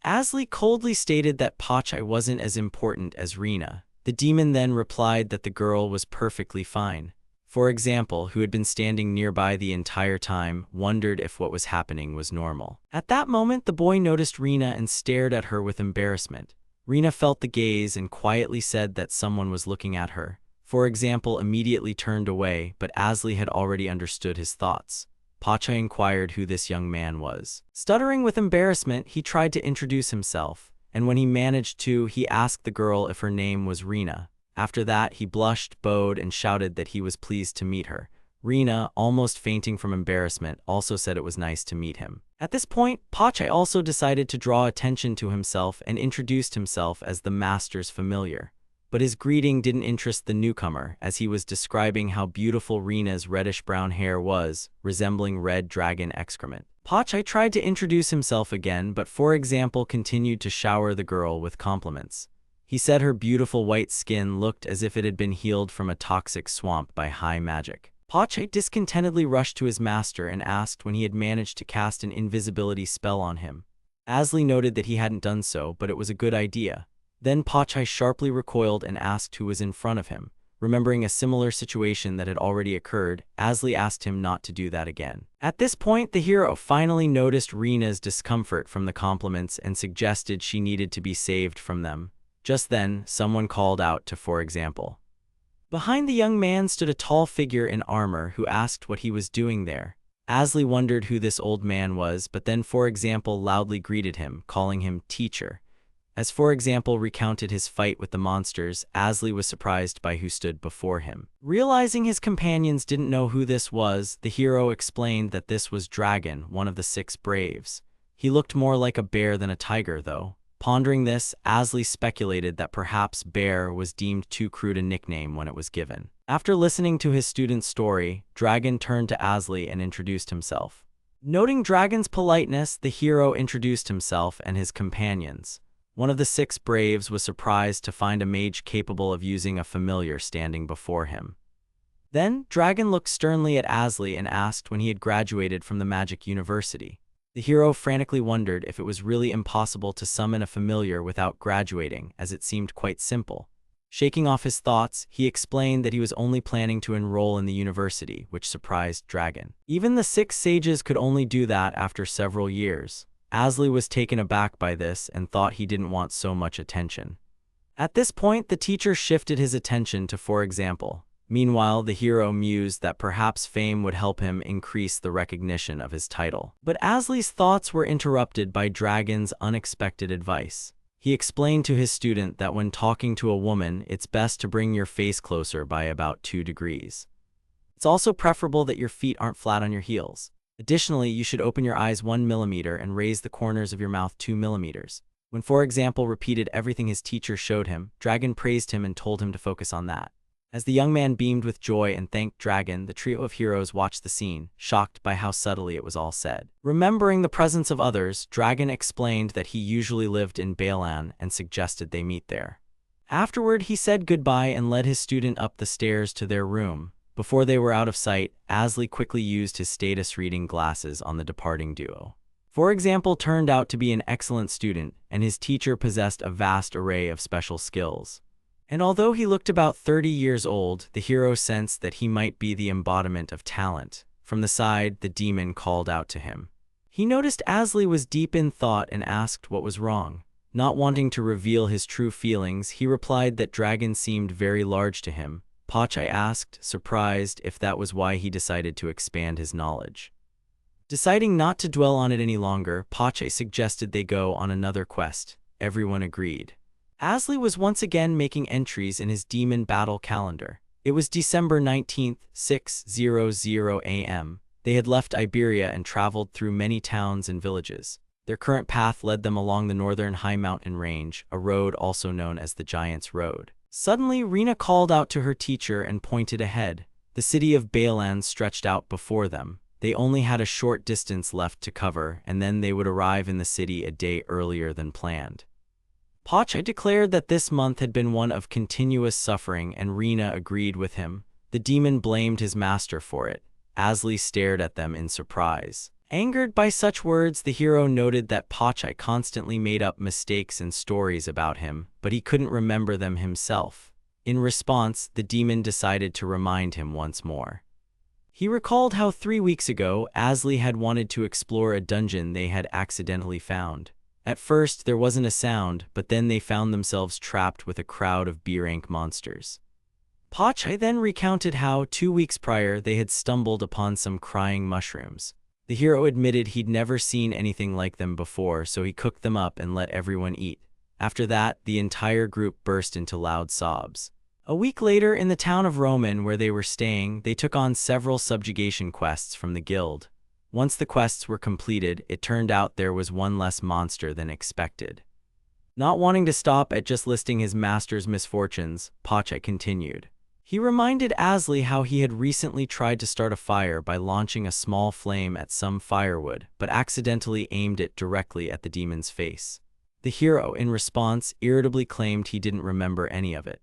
Asli coldly stated that Pachai wasn't as important as Rina. The demon then replied that the girl was perfectly fine. for example, who had been standing nearby the entire time, wondered if what was happening was normal. At that moment, the boy noticed Rina and stared at her with embarrassment. Rina felt the gaze and quietly said that someone was looking at her. For example, immediately turned away, but Asli had already understood his thoughts. Pacha inquired who this young man was. Stuttering with embarrassment, he tried to introduce himself, and when he managed to, he asked the girl if her name was Rina. After that, he blushed, bowed, and shouted that he was pleased to meet her. Rina, almost fainting from embarrassment, also said it was nice to meet him. At this point, Pacha also decided to draw attention to himself and introduced himself as the master's familiar. But his greeting didn't interest the newcomer, as he was describing how beautiful Rina's reddish-brown hair was, resembling red dragon excrement. Pacha tried to introduce himself again, but for example continued to shower the girl with compliments. He said her beautiful white skin looked as if it had been healed from a toxic swamp by high magic. Pacha discontentedly rushed to his master and asked when he had managed to cast an invisibility spell on him. Asli noted that he hadn't done so, but it was a good idea. Then Pacha sharply recoiled and asked who was in front of him. Remembering a similar situation that had already occurred, Asli asked him not to do that again. At this point, the hero finally noticed Rina's discomfort from the compliments and suggested she needed to be saved from them. Just then, someone called out to, for example. Behind the young man stood a tall figure in armor who asked what he was doing there. Asli wondered who this old man was, but then, for example, loudly greeted him, calling him teacher. As for example recounted his fight with the monsters, Asli was surprised by who stood before him. Realizing his companions didn't know who this was, the hero explained that this was Dragon, one of the 6 braves. He looked more like a bear than a tiger, though. Pondering this, Asli speculated that perhaps bear was deemed too crude a nickname when it was given. After listening to his student's story, Dragon turned to Asli and introduced himself. Noting Dragon's politeness, the hero introduced himself and his companions. One of the 6 braves was surprised to find a mage capable of using a familiar standing before him. Then, Dragon looked sternly at Asli and asked when he had graduated from the magic university. The hero frantically wondered if it was really impossible to summon a familiar without graduating, as it seemed quite simple. Shaking off his thoughts, he explained that he was only planning to enroll in the university, which surprised Dragon. Even the 6 sages could only do that after several years. Asli was taken aback by this and thought he didn't want so much attention. At this point, the teacher shifted his attention to, for example. Meanwhile, the hero mused that perhaps fame would help him increase the recognition of his title. But Asli's thoughts were interrupted by Dragon's unexpected advice. He explained to his student that when talking to a woman, it's best to bring your face closer by about 2 degrees. It's also preferable that your feet aren't flat on your heels. Additionally, you should open your eyes 1 millimeter and raise the corners of your mouth 2 millimeters. When, for example, repeated everything his teacher showed him, Dragon praised him and told him to focus on that. As the young man beamed with joy and thanked Dragon, the trio of heroes watched the scene, shocked by how subtly it was all said. Remembering the presence of others, Dragon explained that he usually lived in Balan and suggested they meet there. Afterward, he said goodbye and led his student up the stairs to their room. Before they were out of sight, Asli quickly used his status reading glasses on the departing duo. For example, turned out to be an excellent student, and his teacher possessed a vast array of special skills. And although he looked about 30 years old, the hero sensed that he might be the embodiment of talent. From the side, the demon called out to him. He noticed Asli was deep in thought and asked what was wrong. Not wanting to reveal his true feelings, he replied that Dragon seemed very large to him. Pacha asked, surprised, if that was why he decided to expand his knowledge. Deciding not to dwell on it any longer, Pacha suggested they go on another quest. Everyone agreed. Asli was once again making entries in his demon battle calendar. It was December 19th, 6:00 a.m. They had left Iberia and traveled through many towns and villages. Their current path led them along the northern high mountain range, a road also known as the Giant's Road. Suddenly, Rina called out to her teacher and pointed ahead. The city of Balan stretched out before them. They only had a short distance left to cover, and then they would arrive in the city a day earlier than planned. Pacha declared that this month had been one of continuous suffering, and Rina agreed with him. The demon blamed his master for it. Asli stared at them in surprise. Angered by such words, the hero noted that Pacha constantly made up mistakes and stories about him, but he couldn't remember them himself. In response, the demon decided to remind him once more. He recalled how 3 weeks ago, Asli had wanted to explore a dungeon they had accidentally found. At first, there wasn't a sound, but then they found themselves trapped with a crowd of B-rank monsters. Pachai then recounted how, 2 weeks prior, they had stumbled upon some crying mushrooms. The hero admitted he'd never seen anything like them before, so he cooked them up and let everyone eat. After that, the entire group burst into loud sobs. A week later, in the town of Roman where they were staying, they took on several subjugation quests from the guild. Once the quests were completed, it turned out there was one less monster than expected. Not wanting to stop at just listing his master's misfortunes, Pachai continued. He reminded Asli how he had recently tried to start a fire by launching a small flame at some firewood, but accidentally aimed it directly at the demon's face. The hero, in response, irritably claimed he didn't remember any of it.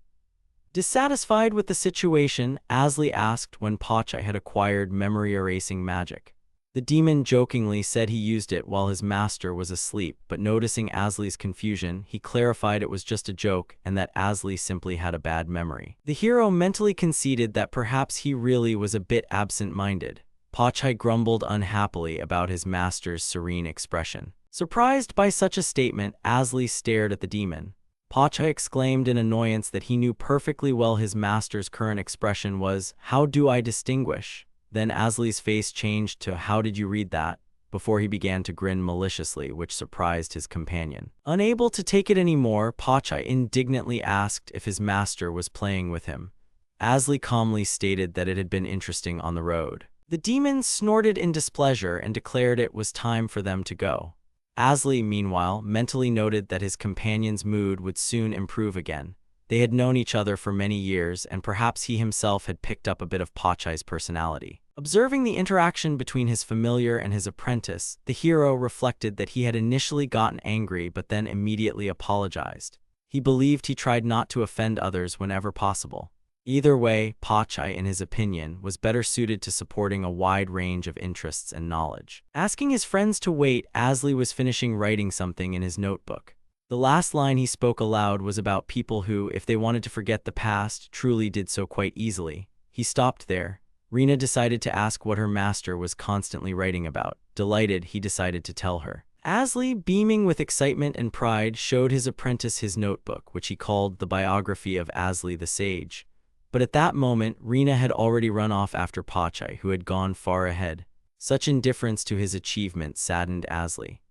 Dissatisfied with the situation, Asli asked when Pachai had acquired memory-erasing magic. The demon jokingly said he used it while his master was asleep, but noticing Asli's confusion, he clarified it was just a joke and that Asli simply had a bad memory. The hero mentally conceded that perhaps he really was a bit absent-minded. Pachai grumbled unhappily about his master's serene expression. Surprised by such a statement, Asli stared at the demon. Pachai exclaimed in annoyance that he knew perfectly well his master's current expression was, "How do I distinguish?" Then Asli's face changed to, "How did you read that?" before he began to grin maliciously, which surprised his companion. Unable to take it anymore, Pachai indignantly asked if his master was playing with him. Asli calmly stated that it had been interesting on the road. The demon snorted in displeasure and declared it was time for them to go. Asli, meanwhile, mentally noted that his companion's mood would soon improve again. They had known each other for many years, and perhaps he himself had picked up a bit of Pachai's personality. Observing the interaction between his familiar and his apprentice, the hero reflected that he had initially gotten angry but then immediately apologized. He believed he tried not to offend others whenever possible. Either way, Pachai, in his opinion, was better suited to supporting a wide range of interests and knowledge. Asking his friends to wait, Asli was finishing writing something in his notebook. The last line he spoke aloud was about people who, if they wanted to forget the past, truly did so quite easily. He stopped there. Rina decided to ask what her master was constantly writing about. Delighted, he decided to tell her. Asli, beaming with excitement and pride, showed his apprentice his notebook, which he called the biography of Asli the Sage. But at that moment, Rina had already run off after Pachai, who had gone far ahead. Such indifference to his achievement saddened Asli.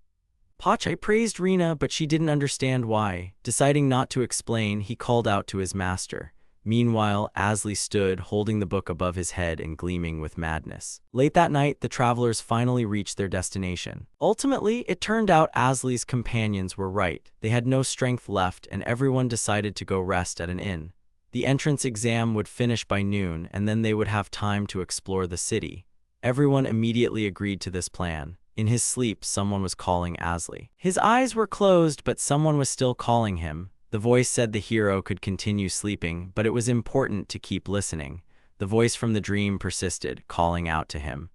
Pachai praised Rina, but she didn't understand why. Deciding not to explain, he called out to his master. Meanwhile, Asli stood, holding the book above his head and gleaming with madness. Late that night, the travelers finally reached their destination. Ultimately, it turned out Asli's companions were right. They had no strength left, and everyone decided to go rest at an inn. The entrance exam would finish by noon, and then they would have time to explore the city. Everyone immediately agreed to this plan. In his sleep, someone was calling Asli. His eyes were closed, but someone was still calling him. The voice said the hero could continue sleeping, but it was important to keep listening. The voice from the dream persisted, calling out to him.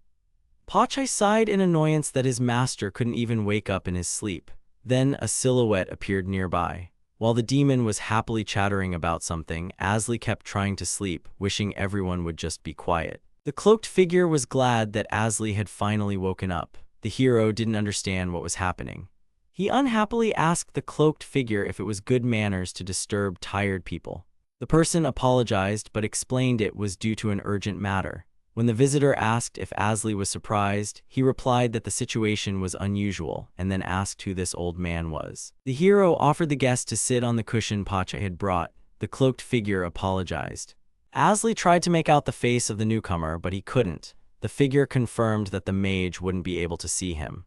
Pachai sighed in annoyance that his master couldn't even wake up in his sleep. Then a silhouette appeared nearby. While the demon was happily chattering about something, Asli kept trying to sleep, wishing everyone would just be quiet. The cloaked figure was glad that Asli had finally woken up. The hero didn't understand what was happening. He unhappily asked the cloaked figure if it was good manners to disturb tired people. The person apologized but explained it was due to an urgent matter. When the visitor asked if Asli was surprised, he replied that the situation was unusual and then asked who this old man was. The hero offered the guest to sit on the cushion Pachai had brought. The cloaked figure apologized. Asli tried to make out the face of the newcomer, but he couldn't. The figure confirmed that the mage wouldn't be able to see him.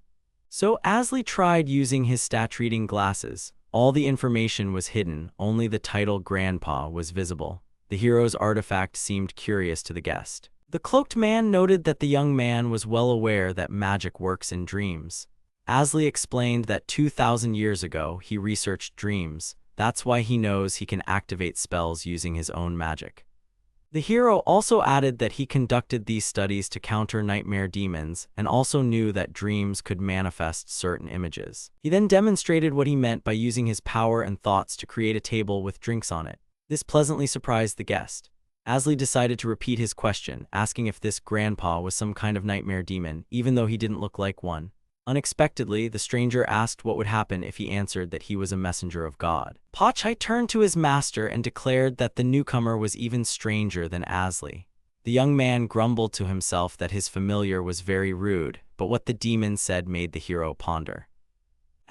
So Asli tried using his stat-reading glasses. All the information was hidden, only the title Grandpa was visible. The hero's artifact seemed curious to the guest. The cloaked man noted that the young man was well aware that magic works in dreams. Asli explained that 2,000 years ago he researched dreams. That's why he knows he can activate spells using his own magic. The hero also added that he conducted these studies to counter nightmare demons and also knew that dreams could manifest certain images. He then demonstrated what he meant by using his power and thoughts to create a table with drinks on it. This pleasantly surprised the guest. Asley decided to repeat his question, asking if this grandpa was some kind of nightmare demon, even though he didn't look like one. Unexpectedly, the stranger asked what would happen if he answered that he was a messenger of God. Pachai turned to his master and declared that the newcomer was even stranger than Asley. The young man grumbled to himself that his familiar was very rude, but what the demon said made the hero ponder.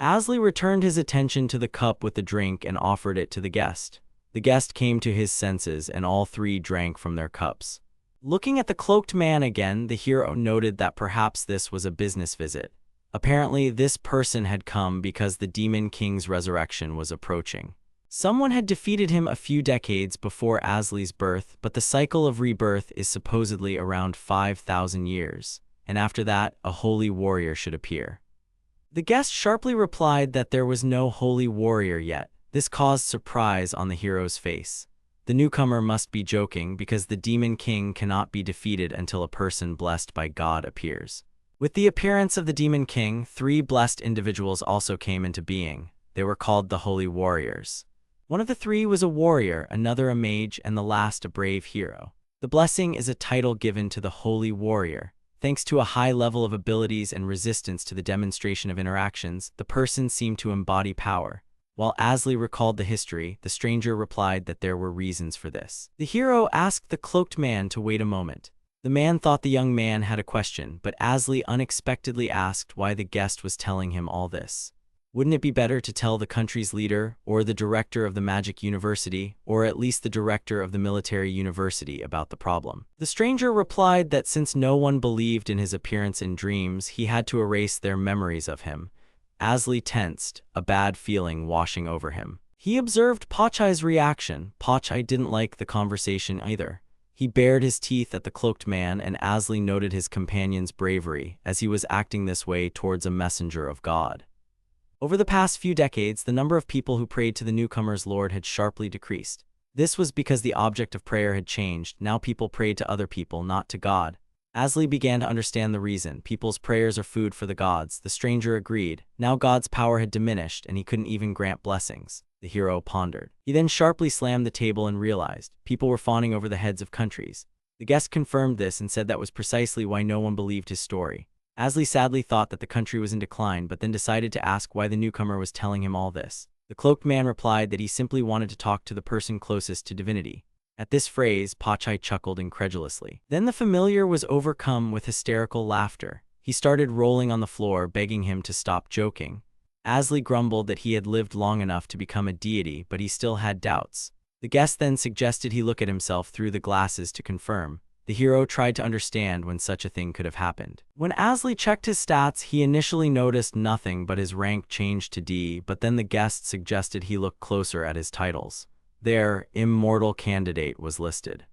Asley returned his attention to the cup with the drink and offered it to the guest. The guest came to his senses, and all three drank from their cups. Looking at the cloaked man again, the hero noted that perhaps this was a business visit. Apparently, this person had come because the Demon King's resurrection was approaching. Someone had defeated him a few decades before Asley's birth, but the cycle of rebirth is supposedly around 5,000 years, and after that, a holy warrior should appear. The guest sharply replied that there was no holy warrior yet. This caused surprise on the hero's face. The newcomer must be joking because the Demon King cannot be defeated until a person blessed by God appears. With the appearance of the Demon King, three blessed individuals also came into being. They were called the Holy Warriors. One of the three was a warrior, another a mage, and the last a brave hero. The blessing is a title given to the Holy Warrior. Thanks to a high level of abilities and resistance to the demonstration of interactions, the person seemed to embody power. While Asley recalled the history, the stranger replied that there were reasons for this. The hero asked the cloaked man to wait a moment. The man thought the young man had a question, but Asley unexpectedly asked why the guest was telling him all this. Wouldn't it be better to tell the country's leader, or the director of the magic university, or at least the director of the military university about the problem? The stranger replied that since no one believed in his appearance in dreams, he had to erase their memories of him. Asley tensed, a bad feeling washing over him. He observed Pachai's reaction. Pachai didn't like the conversation either. He bared his teeth at the cloaked man, and Asley noted his companion's bravery, as he was acting this way towards a messenger of God. Over the past few decades, the number of people who prayed to the newcomer's lord had sharply decreased. This was because the object of prayer had changed. Now people prayed to other people, not to God. Asley began to understand the reason. People's prayers are food for the gods. The stranger agreed. Now God's power had diminished, and he couldn't even grant blessings. The hero pondered. He then sharply slammed the table and realized people were fawning over the heads of countries. The guest confirmed this and said that was precisely why no one believed his story. Asley sadly thought that the country was in decline, but then decided to ask why the newcomer was telling him all this. The cloaked man replied that he simply wanted to talk to the person closest to divinity. At this phrase, Pachai chuckled incredulously. Then the familiar was overcome with hysterical laughter. He started rolling on the floor, begging him to stop joking. Asley grumbled that he had lived long enough to become a deity, but he still had doubts. The guest then suggested he look at himself through the glasses to confirm. The hero tried to understand when such a thing could have happened. When Asley checked his stats, he initially noticed nothing but his rank changed to D, but then the guest suggested he look closer at his titles. There, immortal candidate was listed.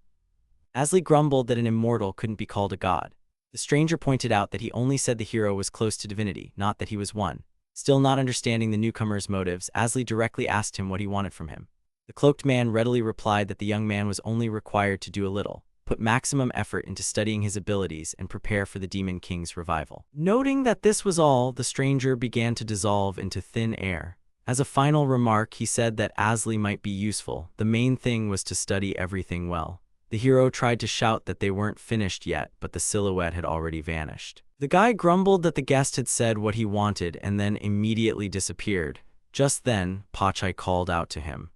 Asley grumbled that an immortal couldn't be called a god. The stranger pointed out that he only said the hero was close to divinity, not that he was one. Still not understanding the newcomer's motives, Asley directly asked him what he wanted from him. The cloaked man readily replied that the young man was only required to do a little, put maximum effort into studying his abilities, and prepare for the Demon King's revival. Noting that this was all, the stranger began to dissolve into thin air. As a final remark, he said that Asley might be useful. The main thing was to study everything well. The hero tried to shout that they weren't finished yet, but the silhouette had already vanished. The guy grumbled that the guest had said what he wanted and then immediately disappeared. Just then, Pachai called out to him.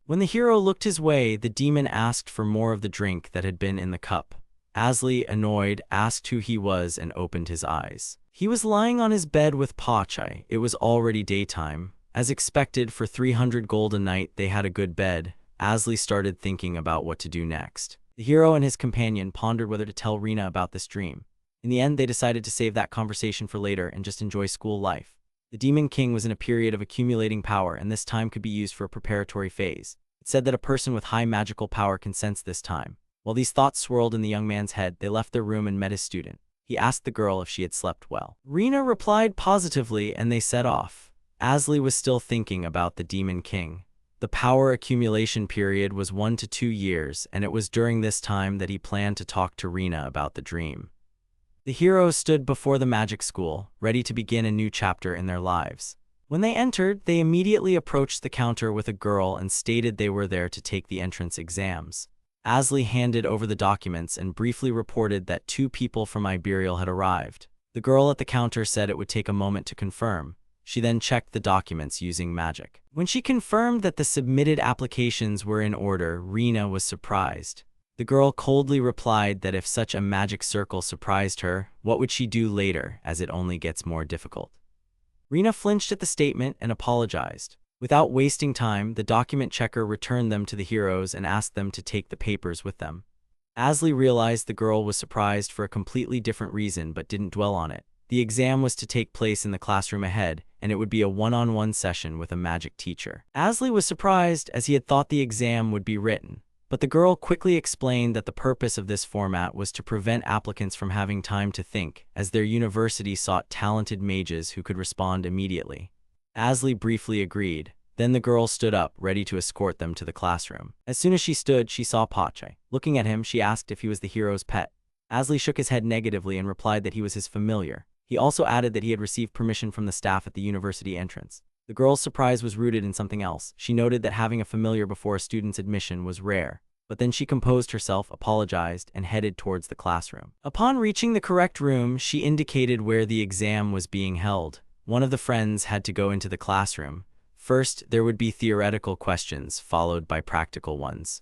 When the hero looked his way, the demon asked for more of the drink that had been in the cup. Asley, annoyed, asked who he was and opened his eyes. He was lying on his bed with Pachai. It was already daytime. As expected, for 300 gold a night, they had a good bed. Asley started thinking about what to do next. The hero and his companion pondered whether to tell Rina about this dream. In the end, they decided to save that conversation for later and just enjoy school life. The Demon King was in a period of accumulating power, and this time could be used for a preparatory phase. It said that a person with high magical power can sense this time. While these thoughts swirled in the young man's head, they left their room and met his student. He asked the girl if she had slept well. Rina replied positively, and they set off. Asley was still thinking about the Demon King. The power accumulation period was 1 to 2 years, and it was during this time that he planned to talk to Rina about the dream. The heroes stood before the magic school, ready to begin a new chapter in their lives. When they entered, they immediately approached the counter with a girl and stated they were there to take the entrance exams. Asley handed over the documents and briefly reported that 2 people from Iberial had arrived. The girl at the counter said it would take a moment to confirm. She then checked the documents using magic. When she confirmed that the submitted applications were in order, Rena was surprised. The girl coldly replied that if such a magic circle surprised her, what would she do later, as it only gets more difficult. Rena flinched at the statement and apologized. Without wasting time, the document checker returned them to the heroes and asked them to take the papers with them. Asley realized the girl was surprised for a completely different reason but didn't dwell on it. The exam was to take place in the classroom ahead, and it would be a one-on-one session with a magic teacher. Asley was surprised as he had thought the exam would be written, but the girl quickly explained that the purpose of this format was to prevent applicants from having time to think, as their university sought talented mages who could respond immediately. Asley briefly agreed. Then the girl stood up, ready to escort them to the classroom. As soon as she stood, she saw Pachai. Looking at him, she asked if he was the hero's pet. Asley shook his head negatively and replied that he was his familiar. He also added that he had received permission from the staff at the university entrance. The girl's surprise was rooted in something else. She noted that having a familiar before a student's admission was rare. But then she composed herself, apologized, and headed towards the classroom. Upon reaching the correct room, she indicated where the exam was being held. One of the friends had to go into the classroom. First, there would be theoretical questions, followed by practical ones.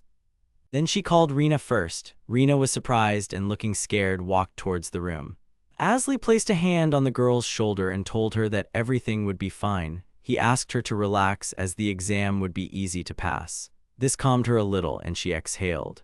Then she called Rena first. Rena was surprised and looking scared walked towards the room. Asley placed a hand on the girl's shoulder and told her that everything would be fine. He asked her to relax as the exam would be easy to pass. This calmed her a little and she exhaled.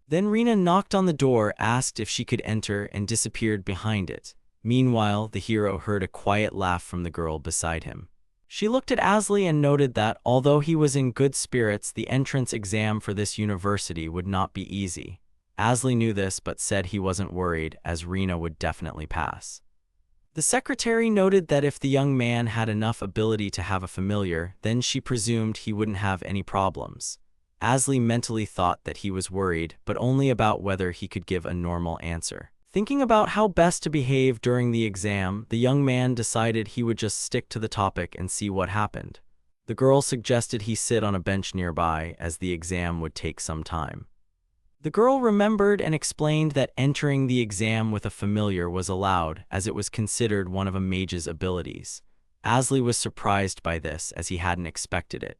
Then Rena knocked on the door, asked if she could enter, and disappeared behind it. Meanwhile, the hero heard a quiet laugh from the girl beside him. She looked at Asley and noted that, although he was in good spirits, the entrance exam for this university would not be easy. Asley knew this but said he wasn't worried, as Rena would definitely pass. The secretary noted that if the young man had enough ability to have a familiar, then she presumed he wouldn't have any problems. Asley mentally thought that he was worried, but only about whether he could give a normal answer. Thinking about how best to behave during the exam, the young man decided he would just stick to the topic and see what happened. The girl suggested he sit on a bench nearby, as the exam would take some time. The girl remembered and explained that entering the exam with a familiar was allowed, as it was considered one of a mage's abilities. Asley was surprised by this, as he hadn't expected it.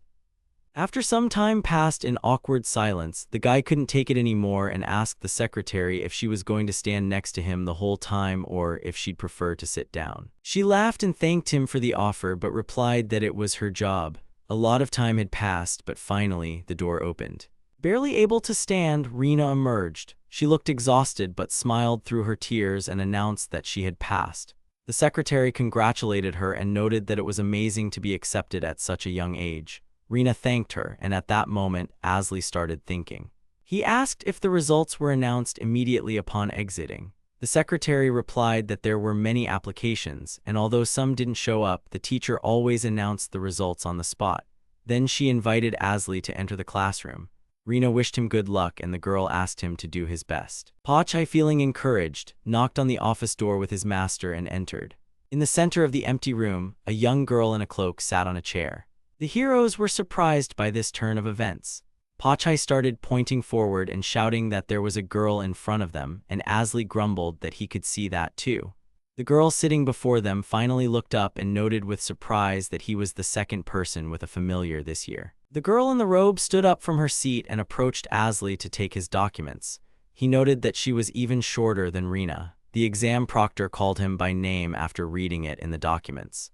After some time passed in awkward silence, the guy couldn't take it anymore and asked the secretary if she was going to stand next to him the whole time or if she'd prefer to sit down. She laughed and thanked him for the offer but replied that it was her job. A lot of time had passed, but finally the door opened. Barely able to stand, Rena emerged. She looked exhausted but smiled through her tears and announced that she had passed. The secretary congratulated her and noted that it was amazing to be accepted at such a young age. Rena thanked her, and at that moment, Asley started thinking. He asked if the results were announced immediately upon exiting. The secretary replied that there were many applications, and although some didn't show up, the teacher always announced the results on the spot. Then she invited Asley to enter the classroom. Rena wished him good luck and the girl asked him to do his best. Pachai, feeling encouraged, knocked on the office door with his master and entered. In the center of the empty room, a young girl in a cloak sat on a chair. The heroes were surprised by this turn of events. Pachai started pointing forward and shouting that there was a girl in front of them, and Asley grumbled that he could see that too. The girl sitting before them finally looked up and noted with surprise that he was the second person with a familiar this year. The girl in the robe stood up from her seat and approached Asley to take his documents. He noted that she was even shorter than Rena. The exam proctor called him by name after reading it in the documents.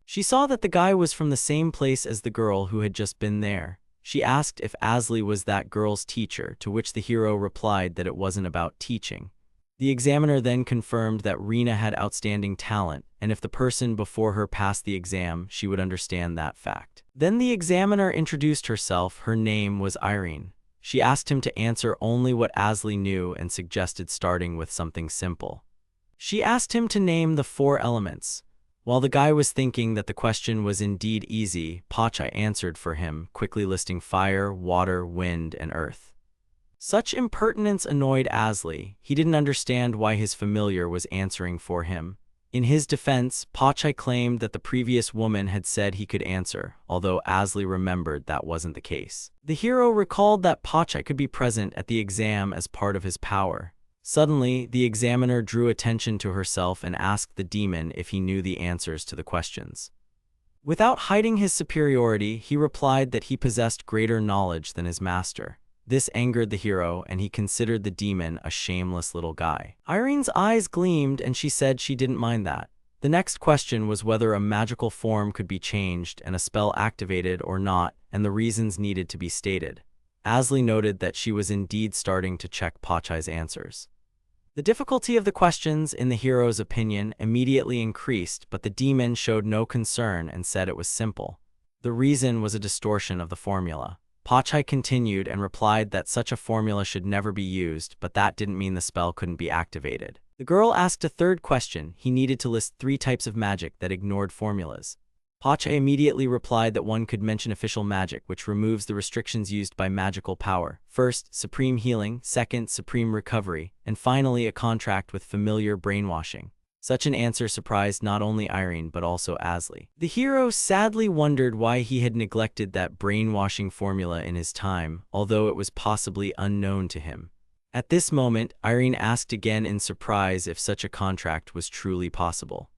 She saw that the guy was from the same place as the girl who had just been there. She asked if Asley was that girl's teacher, to which the hero replied that it wasn't about teaching. The examiner then confirmed that Rena had outstanding talent, and if the person before her passed the exam, she would understand that fact. Then the examiner introduced herself. Her name was Irene. She asked him to answer only what Asley knew and suggested starting with something simple. She asked him to name the 4 elements. While the guy was thinking that the question was indeed easy, Pachai answered for him, quickly listing fire, water, wind, and earth. Such impertinence annoyed Asley. He didn't understand why his familiar was answering for him. In his defense, Pachai claimed that the previous woman had said he could answer, although Asli remembered that wasn't the case. The hero recalled that Pachai could be present at the exam as part of his power. Suddenly, the examiner drew attention to herself and asked the demon if he knew the answers to the questions. Without hiding his superiority, he replied that he possessed greater knowledge than his master. This angered the hero, and he considered the demon a shameless little guy. Irene's eyes gleamed, and she said she didn't mind that. The next question was whether a magical form could be changed and a spell activated or not, and the reasons needed to be stated. Asli noted that she was indeed starting to check Pachai's answers. The difficulty of the questions, in the hero's opinion, immediately increased, but the demon showed no concern and said it was simple. The reason was a distortion of the formula. Pachai continued and replied that such a formula should never be used, but that didn't mean the spell couldn't be activated. The girl asked a third question. He needed to list 3 types of magic that ignored formulas. Pachai immediately replied that one could mention official magic, which removes the restrictions used by magical power. First, supreme healing, second, supreme recovery, and finally a contract with familiar brainwashing. Such an answer surprised not only Irene but also Asli. The hero sadly wondered why he had neglected that brainwashing formula in his time, although it was possibly unknown to him. At this moment, Irene asked again in surprise if such a contract was truly possible.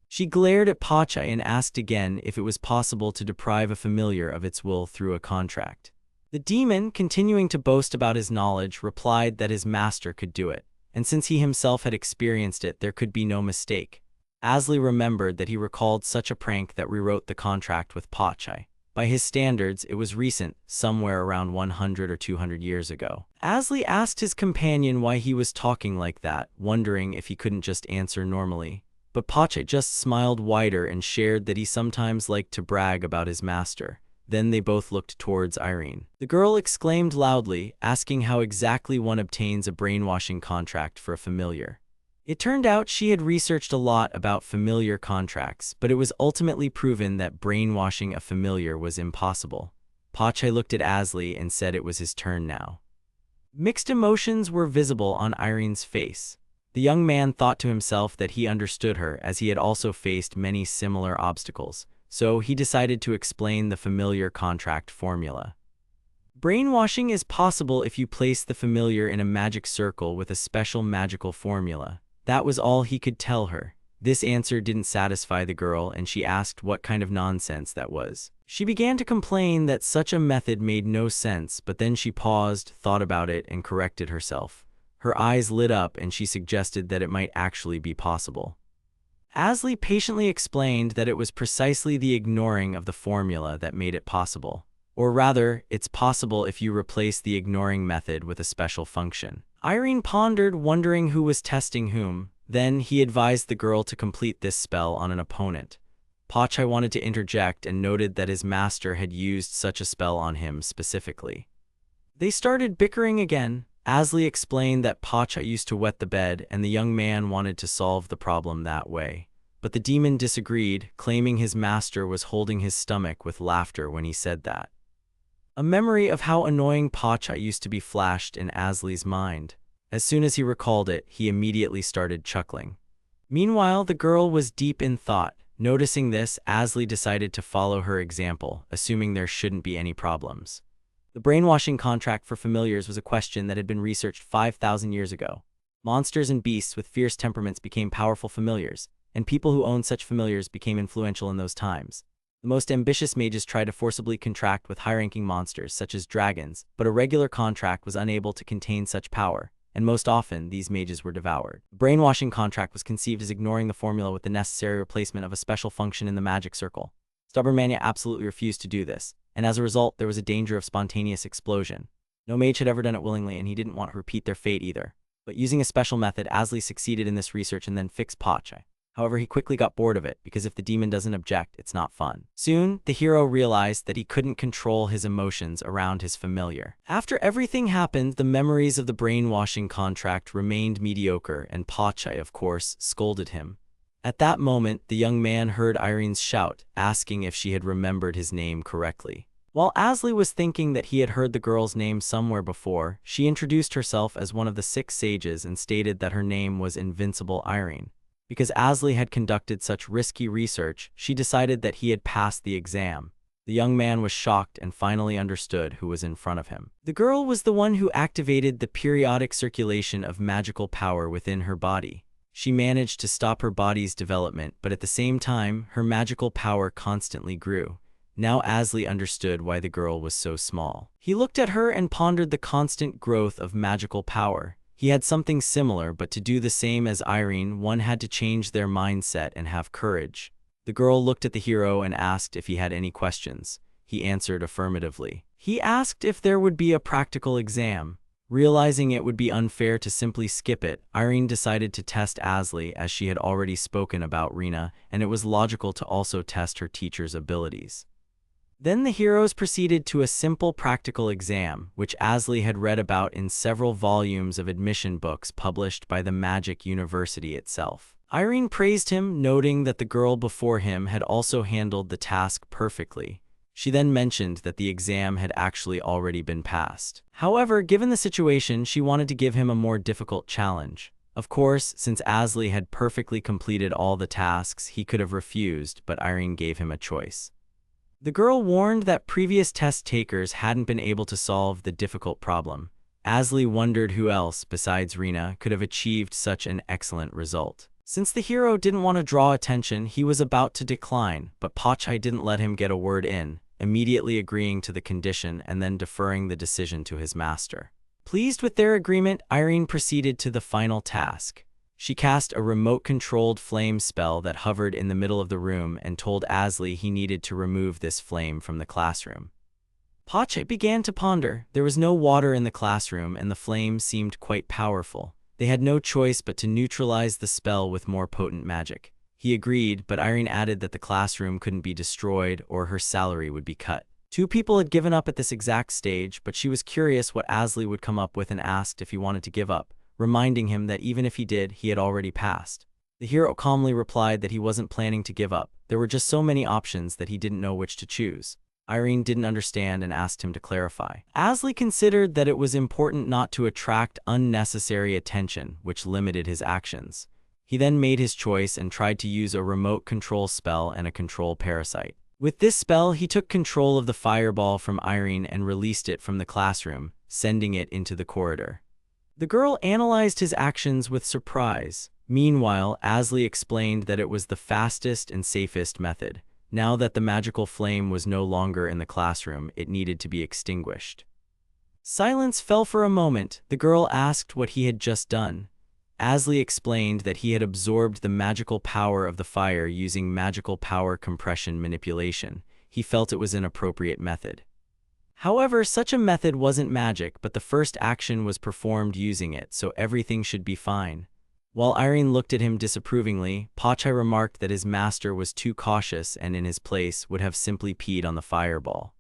She glared at Pachai and asked again if it was possible to deprive a familiar of its will through a contract. The demon, continuing to boast about his knowledge, replied that his master could do it, and since he himself had experienced it, there could be no mistake. Asli remembered that he recalled such a prank that rewrote the contract with Pachai. By his standards, it was recent, somewhere around 100 or 200 years ago. Asli asked his companion why he was talking like that, wondering if he couldn't just answer normally. But Pachai just smiled wider and shared that he sometimes liked to brag about his master. Then they both looked towards Irene. The girl exclaimed loudly, asking how exactly one obtains a brainwashing contract for a familiar. It turned out she had researched a lot about familiar contracts, but it was ultimately proven that brainwashing a familiar was impossible. Pachai looked at Asli and said it was his turn now. Mixed emotions were visible on Irene's face. The young man thought to himself that he understood her, as he had also faced many similar obstacles. So he decided to explain the familiar contract formula. Brainwashing is possible if you place the familiar in a magic circle with a special magical formula. That was all he could tell her. This answer didn't satisfy the girl, and she asked what kind of nonsense that was. She began to complain that such a method made no sense, but then she paused, thought about it, and corrected herself. Her eyes lit up, and she suggested that it might actually be possible. Asli patiently explained that it was precisely the ignoring of the formula that made it possible. Or rather, it's possible if you replace the ignoring method with a special function. Irene pondered, wondering who was testing whom. Then he advised the girl to complete this spell on an opponent. Pachai wanted to interject and noted that his master had used such a spell on him specifically. They started bickering again. Asli explained that Pachai used to wet the bed and the young man wanted to solve the problem that way. But the demon disagreed, claiming his master was holding his stomach with laughter when he said that. A memory of how annoying Pachai used to be flashed in Asli's mind. As soon as he recalled it, he immediately started chuckling. Meanwhile, the girl was deep in thought. Noticing this, Asli decided to follow her example, assuming there shouldn't be any problems. The brainwashing contract for familiars was a question that had been researched 5,000 years ago. Monsters and beasts with fierce temperaments became powerful familiars, and people who owned such familiars became influential in those times. The most ambitious mages tried to forcibly contract with high-ranking monsters, such as dragons, but a regular contract was unable to contain such power, and most often, these mages were devoured. The brainwashing contract was conceived as ignoring the formula with the necessary replacement of a special function in the magic circle. Stubborn Mania absolutely refused to do this, and as a result, there was a danger of spontaneous explosion. No mage had ever done it willingly, and he didn't want to repeat their fate either. But using a special method, Asli succeeded in this research and then fixed Pachai. However, he quickly got bored of it, because if the demon doesn't object, it's not fun. Soon, the hero realized that he couldn't control his emotions around his familiar. After everything happened, the memories of the brainwashing contract remained mediocre, and Pachai, of course, scolded him. At that moment, the young man heard Irene's shout, asking if she had remembered his name correctly. While Asli was thinking that he had heard the girl's name somewhere before, she introduced herself as one of the 6 sages and stated that her name was Invincible Irene. Because Asley had conducted such risky research, she decided that he had passed the exam. The young man was shocked and finally understood who was in front of him. The girl was the one who activated the periodic circulation of magical power within her body. She managed to stop her body's development, but at the same time, her magical power constantly grew. Now Asley understood why the girl was so small. He looked at her and pondered the constant growth of magical power. He had something similar, but to do the same as Irene, one had to change their mindset and have courage. The girl looked at the hero and asked if he had any questions. He answered affirmatively. He asked if there would be a practical exam. Realizing it would be unfair to simply skip it, Irene decided to test Asley as she had already spoken about Rena, and it was logical to also test her teacher's abilities. Then the heroes proceeded to a simple practical exam, which Asley had read about in several volumes of admission books published by the Magic University itself. Irene praised him, noting that the girl before him had also handled the task perfectly. She then mentioned that the exam had actually already been passed. However, given the situation, she wanted to give him a more difficult challenge. Of course, since Asley had perfectly completed all the tasks, he could have refused, but Irene gave him a choice. The girl warned that previous test takers hadn't been able to solve the difficult problem. Asley wondered who else, besides Rena, could have achieved such an excellent result. Since the hero didn't want to draw attention, he was about to decline, but Pachai didn't let him get a word in, immediately agreeing to the condition and then deferring the decision to his master. Pleased with their agreement, Irene proceeded to the final task. She cast a remote-controlled flame spell that hovered in the middle of the room and told Asley he needed to remove this flame from the classroom. Pachai began to ponder. There was no water in the classroom and the flame seemed quite powerful. They had no choice but to neutralize the spell with more potent magic. He agreed, but Irene added that the classroom couldn't be destroyed or her salary would be cut. Two people had given up at this exact stage, but she was curious what Asley would come up with and asked if he wanted to give up, reminding him that even if he did, he had already passed. The hero calmly replied that he wasn't planning to give up. There were just so many options that he didn't know which to choose. Irene didn't understand and asked him to clarify. Asley considered that it was important not to attract unnecessary attention, which limited his actions. He then made his choice and tried to use a remote control spell and a control parasite. With this spell, he took control of the fireball from Irene and released it from the classroom, sending it into the corridor. The girl analyzed his actions with surprise. Meanwhile, Asley explained that it was the fastest and safest method. Now that the magical flame was no longer in the classroom, it needed to be extinguished. Silence fell for a moment. The girl asked what he had just done. Asley explained that he had absorbed the magical power of the fire using magical power compression manipulation. He felt it was an appropriate method. However, such a method wasn't magic, but the first action was performed using it, so everything should be fine. While Irene looked at him disapprovingly, Pachai remarked that his master was too cautious and in his place would have simply peed on the fireball.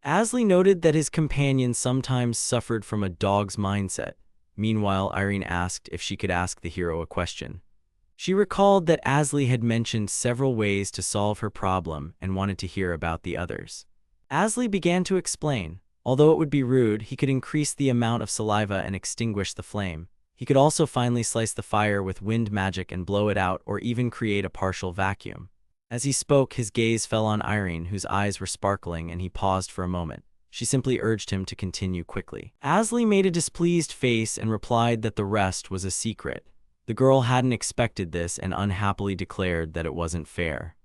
Asley noted that his companion sometimes suffered from a dog's mindset. Meanwhile, Irene asked if she could ask the hero a question. She recalled that Asley had mentioned several ways to solve her problem and wanted to hear about the others. Asley began to explain. Although it would be rude, he could increase the amount of saliva and extinguish the flame. He could also finally slice the fire with wind magic and blow it out, or even create a partial vacuum. As he spoke, his gaze fell on Irene, whose eyes were sparkling, and he paused for a moment. She simply urged him to continue quickly. Asley made a displeased face and replied that the rest was a secret. The girl hadn't expected this and unhappily declared that it wasn't fair.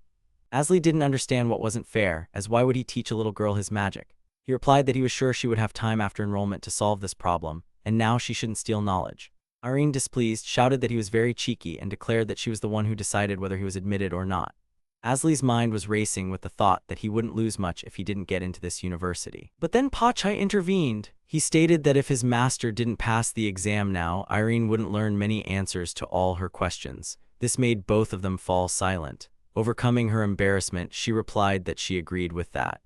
Asley didn't understand what wasn't fair, as why would he teach a little girl his magic? He replied that he was sure she would have time after enrollment to solve this problem, and now she shouldn't steal knowledge. Irene, displeased, shouted that he was very cheeky and declared that she was the one who decided whether he was admitted or not. Asley's mind was racing with the thought that he wouldn't lose much if he didn't get into this university. But then Pachai intervened. He stated that if his master didn't pass the exam now, Irene wouldn't learn many answers to all her questions. This made both of them fall silent. Overcoming her embarrassment, she replied that she agreed with that.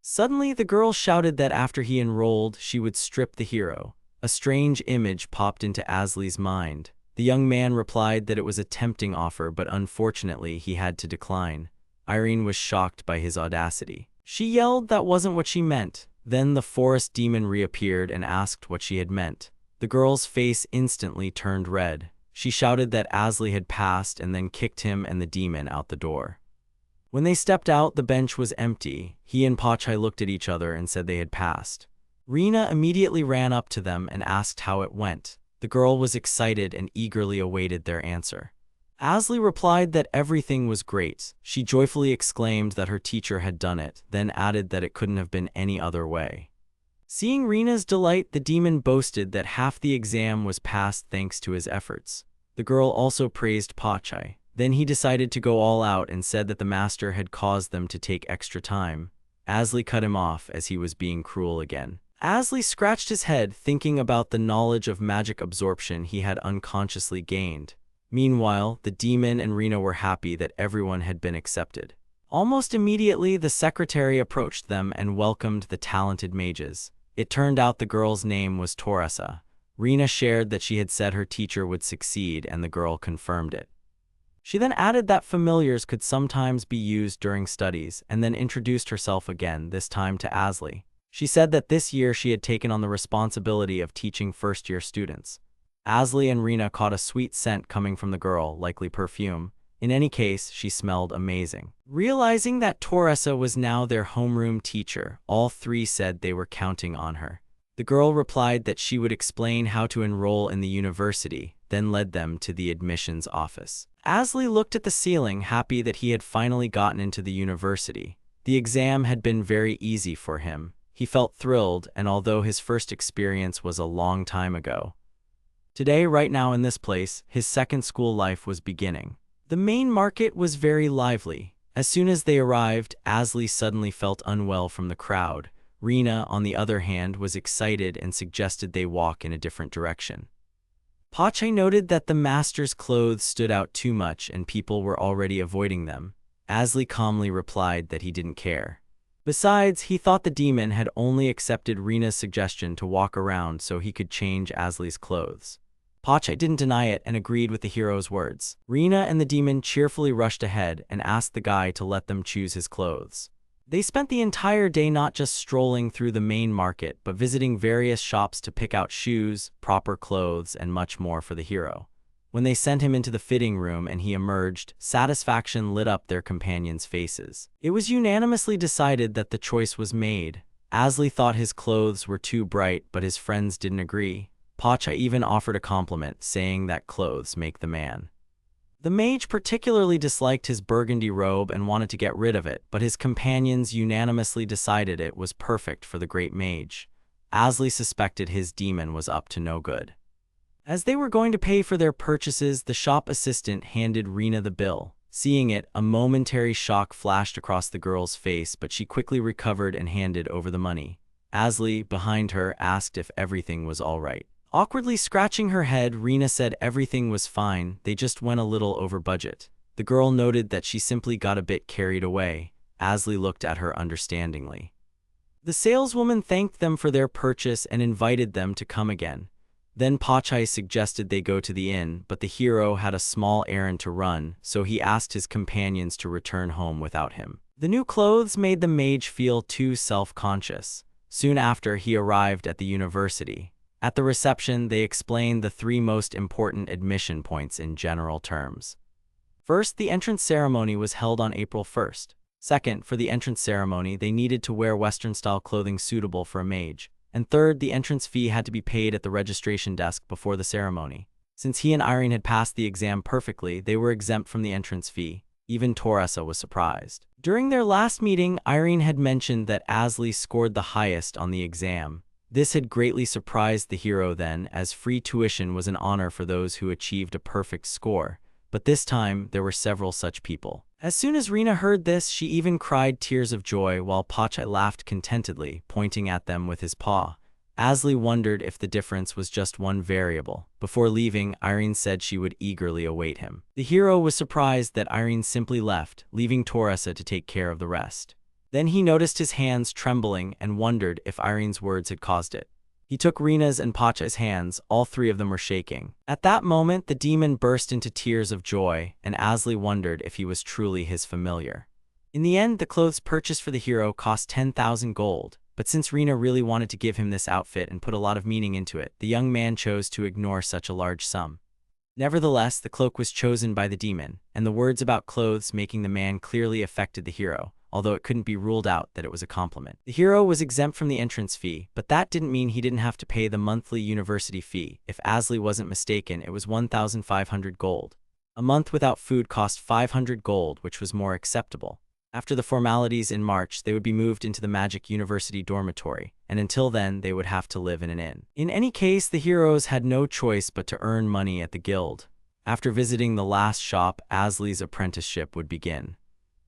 Suddenly, the girl shouted that after he enrolled, she would strip the hero. A strange image popped into Asley's mind. The young man replied that it was a tempting offer, but unfortunately he had to decline. Irene was shocked by his audacity. She yelled that wasn't what she meant. Then the forest demon reappeared and asked what she had meant. The girl's face instantly turned red. She shouted that Asli had passed and then kicked him and the demon out the door. When they stepped out, the bench was empty. He and Pachai looked at each other and said they had passed. Rina immediately ran up to them and asked how it went. The girl was excited and eagerly awaited their answer. Asli replied that everything was great. She joyfully exclaimed that her teacher had done it, then added that it couldn't have been any other way. Seeing Rina's delight, the demon boasted that half the exam was passed thanks to his efforts. The girl also praised Pachai. Then he decided to go all out and said that the master had caused them to take extra time. Asli cut him off as he was being cruel again. Asli scratched his head, thinking about the knowledge of magic absorption he had unconsciously gained. Meanwhile, the demon and Rina were happy that everyone had been accepted. Almost immediately, the secretary approached them and welcomed the talented mages. It turned out the girl's name was Torasa. Rina shared that she had said her teacher would succeed, and the girl confirmed it. She then added that familiars could sometimes be used during studies, and then introduced herself again, this time to Asli. She said that this year she had taken on the responsibility of teaching first-year students. Asli and Rina caught a sweet scent coming from the girl, likely perfume. In any case, she smelled amazing. Realizing that Torasa was now their homeroom teacher, all three said they were counting on her. The girl replied that she would explain how to enroll in the university, then led them to the admissions office. Asli looked at the ceiling, happy that he had finally gotten into the university. The exam had been very easy for him. He felt thrilled, and although his first experience was a long time ago, today, right now in this place, his second school life was beginning. The main market was very lively. As soon as they arrived, Asli suddenly felt unwell from the crowd. Rina, on the other hand, was excited and suggested they walk in a different direction. Pachai noted that the master's clothes stood out too much and people were already avoiding them. Asli calmly replied that he didn't care. Besides, he thought the demon had only accepted Rina's suggestion to walk around so he could change Asli's clothes. Pachai didn't deny it and agreed with the hero's words. Rina and the demon cheerfully rushed ahead and asked the guy to let them choose his clothes. They spent the entire day not just strolling through the main market, but visiting various shops to pick out shoes, proper clothes, and much more for the hero. When they sent him into the fitting room and he emerged, satisfaction lit up their companions' faces. It was unanimously decided that the choice was made. Asli thought his clothes were too bright, but his friends didn't agree. Pachai even offered a compliment, saying that clothes make the man. The mage particularly disliked his burgundy robe and wanted to get rid of it, but his companions unanimously decided it was perfect for the great mage. Asli suspected his demon was up to no good. As they were going to pay for their purchases, the shop assistant handed Rina the bill. Seeing it, a momentary shock flashed across the girl's face, but she quickly recovered and handed over the money. Asli, behind her, asked if everything was all right. Awkwardly scratching her head, Rina said everything was fine, they just went a little over budget. The girl noted that she simply got a bit carried away. Asli looked at her understandingly. The saleswoman thanked them for their purchase and invited them to come again. Then Pachai suggested they go to the inn, but the hero had a small errand to run, so he asked his companions to return home without him. The new clothes made the mage feel too self-conscious. Soon after, he arrived at the university. At the reception, they explained the 3 most important admission points in general terms. First, the entrance ceremony was held on April 1st. Second, for the entrance ceremony, they needed to wear Western-style clothing suitable for a mage. And third, the entrance fee had to be paid at the registration desk before the ceremony. Since he and Irene had passed the exam perfectly, they were exempt from the entrance fee. Even Torasa was surprised. During their last meeting, Irene had mentioned that Asli scored the highest on the exam. This had greatly surprised the hero then, as free tuition was an honor for those who achieved a perfect score. But this time, there were several such people. As soon as Rina heard this, she even cried tears of joy, while Pachai laughed contentedly, pointing at them with his paw. Asli wondered if the difference was just one variable. Before leaving, Irene said she would eagerly await him. The hero was surprised that Irene simply left, leaving Torasa to take care of the rest. Then he noticed his hands trembling and wondered if Irene's words had caused it. He took Rina's and Pachai's hands, all 3 of them were shaking. At that moment, the demon burst into tears of joy, and Asli wondered if he was truly his familiar. In the end, the clothes purchased for the hero cost 10,000 gold, but since Rina really wanted to give him this outfit and put a lot of meaning into it, the young man chose to ignore such a large sum. Nevertheless, the cloak was chosen by the demon, and the words about clothes making the man clearly affected the hero, although it couldn't be ruled out that it was a compliment. The hero was exempt from the entrance fee, but that didn't mean he didn't have to pay the monthly university fee. If Asli wasn't mistaken, it was 1,500 gold. A month without food cost 500 gold, which was more acceptable. After the formalities in March, they would be moved into the Magic University dormitory, and until then, they would have to live in an inn. In any case, the heroes had no choice but to earn money at the guild. After visiting the last shop, Asli's apprenticeship would begin.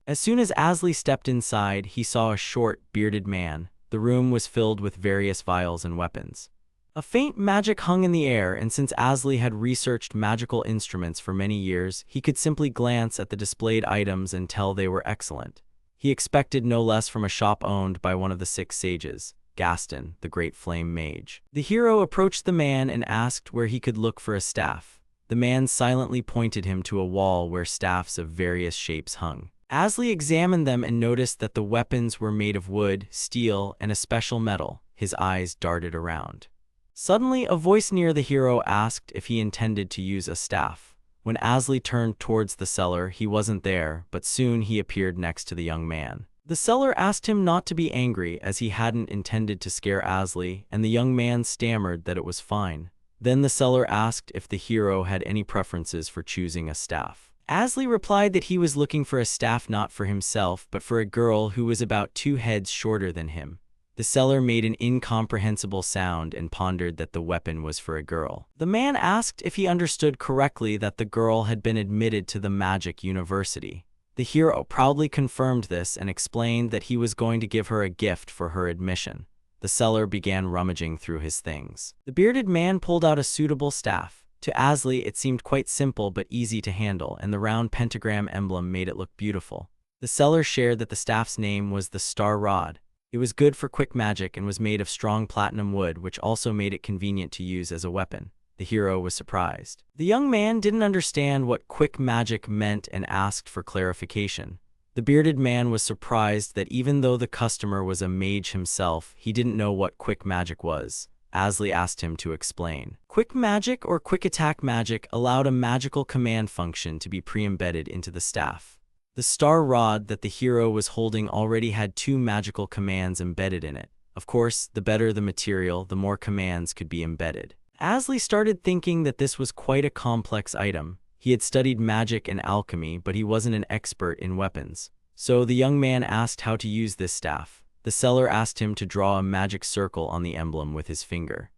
As soon as Asli stepped inside, he saw a short, bearded man. The room was filled with various vials and weapons. A faint magic hung in the air, and since Asli had researched magical instruments for many years, he could simply glance at the displayed items and tell they were excellent. He expected no less from a shop owned by one of the 6 sages, Gaston, the great flame mage. The hero approached the man and asked where he could look for a staff. The man silently pointed him to a wall where staffs of various shapes hung. Asli examined them and noticed that the weapons were made of wood, steel, and a special metal. His eyes darted around. Suddenly, a voice near the hero asked if he intended to use a staff. When Asli turned towards the seller, he wasn't there, but soon he appeared next to the young man. The seller asked him not to be angry, as he hadn't intended to scare Asli, and the young man stammered that it was fine. Then the seller asked if the hero had any preferences for choosing a staff. Asli replied that he was looking for a staff not for himself, but for a girl who was about 2 heads shorter than him. The seller made an incomprehensible sound and pondered that the weapon was for a girl. The man asked if he understood correctly that the girl had been admitted to the Magic University. The hero proudly confirmed this and explained that he was going to give her a gift for her admission. The seller began rummaging through his things. The bearded man pulled out a suitable staff. To Asli, it seemed quite simple but easy to handle, and the round pentagram emblem made it look beautiful. The seller shared that the staff's name was the Star Rod. It was good for quick magic and was made of strong platinum wood, which also made it convenient to use as a weapon. The hero was surprised. The young man didn't understand what quick magic meant and asked for clarification. The bearded man was surprised that even though the customer was a mage himself, he didn't know what quick magic was. Asli asked him to explain. Quick magic or quick attack magic allowed a magical command function to be pre-embedded into the staff. The star rod that the hero was holding already had 2 magical commands embedded in it. Of course, the better the material, the more commands could be embedded. Asli started thinking that this was quite a complex item. He had studied magic and alchemy, but he wasn't an expert in weapons. So the young man asked how to use this staff. The seller asked him to draw a magic circle on the emblem with his finger.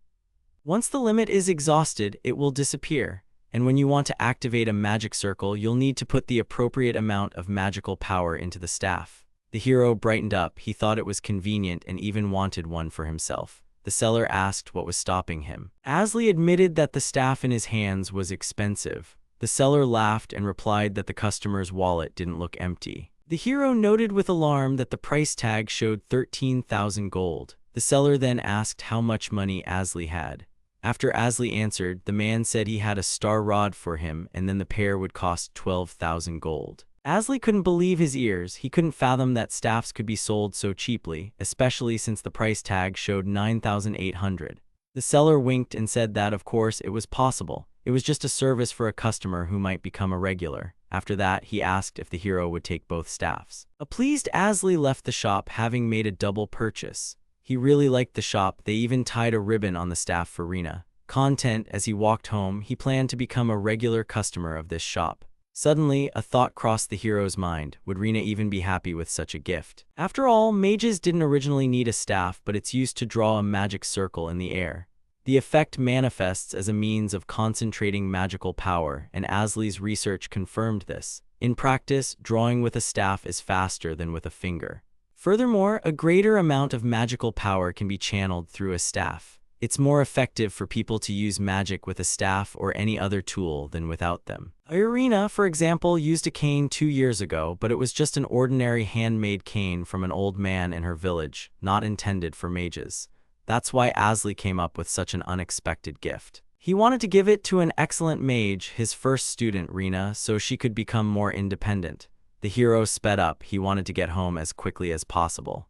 Once the limit is exhausted, it will disappear. And when you want to activate a magic circle, you'll need to put the appropriate amount of magical power into the staff. The hero brightened up. He thought it was convenient and even wanted one for himself. The seller asked what was stopping him. Asli admitted that the staff in his hands was expensive. The seller laughed and replied that the customer's wallet didn't look empty. The hero noted with alarm that the price tag showed 13,000 gold. The seller then asked how much money Asli had. After Asli answered, the man said he had a star rod for him, and then the pair would cost 12,000 gold. Asli couldn't believe his ears. He couldn't fathom that staffs could be sold so cheaply, especially since the price tag showed 9,800. The seller winked and said that, of course, it was possible. It was just a service for a customer who might become a regular. After that, he asked if the hero would take both staffs. A pleased Asli left the shop, having made a double purchase. He really liked the shop. They even tied a ribbon on the staff for Rina. Content, as he walked home, he planned to become a regular customer of this shop. Suddenly, a thought crossed the hero's mind. Would Rina even be happy with such a gift? After all, mages didn't originally need a staff, but it's used to draw a magic circle in the air. The effect manifests as a means of concentrating magical power, and Asli's research confirmed this. In practice, drawing with a staff is faster than with a finger. Furthermore, a greater amount of magical power can be channeled through a staff. It's more effective for people to use magic with a staff or any other tool than without them. Irina, for example, used a cane 2 years ago, but it was just an ordinary handmade cane from an old man in her village, not intended for mages. That's why Asli came up with such an unexpected gift. He wanted to give it to an excellent mage, his first student, Rina, so she could become more independent. The hero sped up. He wanted to get home as quickly as possible.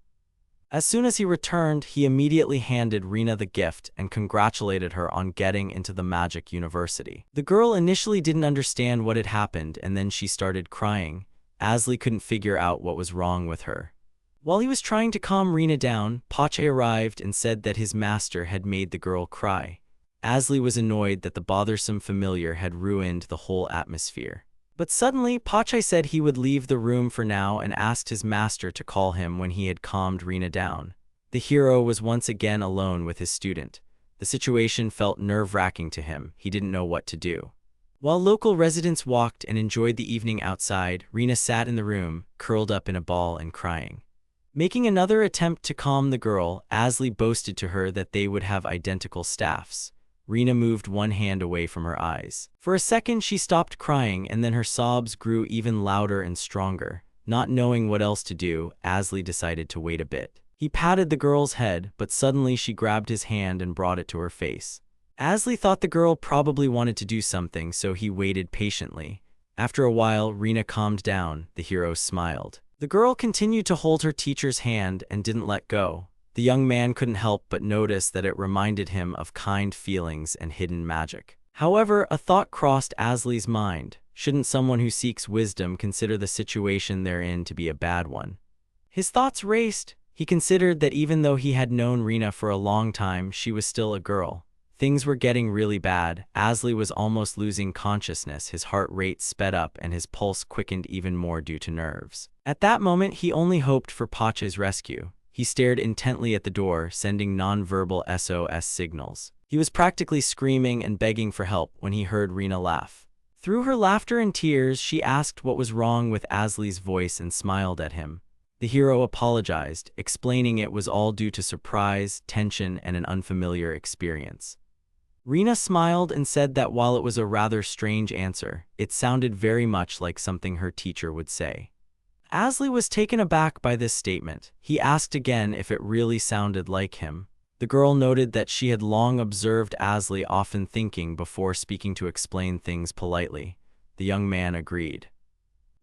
As soon as he returned, he immediately handed Rina the gift and congratulated her on getting into the magic university. The girl initially didn't understand what had happened, and then she started crying. Asli couldn't figure out what was wrong with her. While he was trying to calm Rina down, Pache arrived and said that his master had made the girl cry. Asli was annoyed that the bothersome familiar had ruined the whole atmosphere. But suddenly, Pache said he would leave the room for now and asked his master to call him when he had calmed Rina down. The hero was once again alone with his student. The situation felt nerve-wracking to him. He didn't know what to do. While local residents walked and enjoyed the evening outside, Rina sat in the room, curled up in a ball and crying. Making another attempt to calm the girl, Asli boasted to her that they would have identical staffs. Rina moved one hand away from her eyes. For a second, she stopped crying, and then her sobs grew even louder and stronger. Not knowing what else to do, Asli decided to wait a bit. He patted the girl's head, but suddenly she grabbed his hand and brought it to her face. Asli thought the girl probably wanted to do something, so he waited patiently. After a while, Rina calmed down. The hero smiled. The girl continued to hold her teacher's hand and didn't let go. The young man couldn't help but notice that it reminded him of kind feelings and hidden magic. However, a thought crossed Asli's mind. Shouldn't someone who seeks wisdom consider the situation they're in to be a bad one? His thoughts raced. He considered that even though he had known Rina for a long time, she was still a girl. Things were getting really bad. Asli was almost losing consciousness. His heart rate sped up and his pulse quickened even more due to nerves. At that moment, he only hoped for Pache's rescue. He stared intently at the door, sending non-verbal SOS signals. He was practically screaming and begging for help when he heard Rina laugh. Through her laughter and tears, she asked what was wrong with Asli's voice and smiled at him. The hero apologized, explaining it was all due to surprise, tension, and an unfamiliar experience. Rina smiled and said that while it was a rather strange answer, it sounded very much like something her teacher would say. Asli was taken aback by this statement. He asked again if it really sounded like him. The girl noted that she had long observed Asli often thinking before speaking to explain things politely. The young man agreed.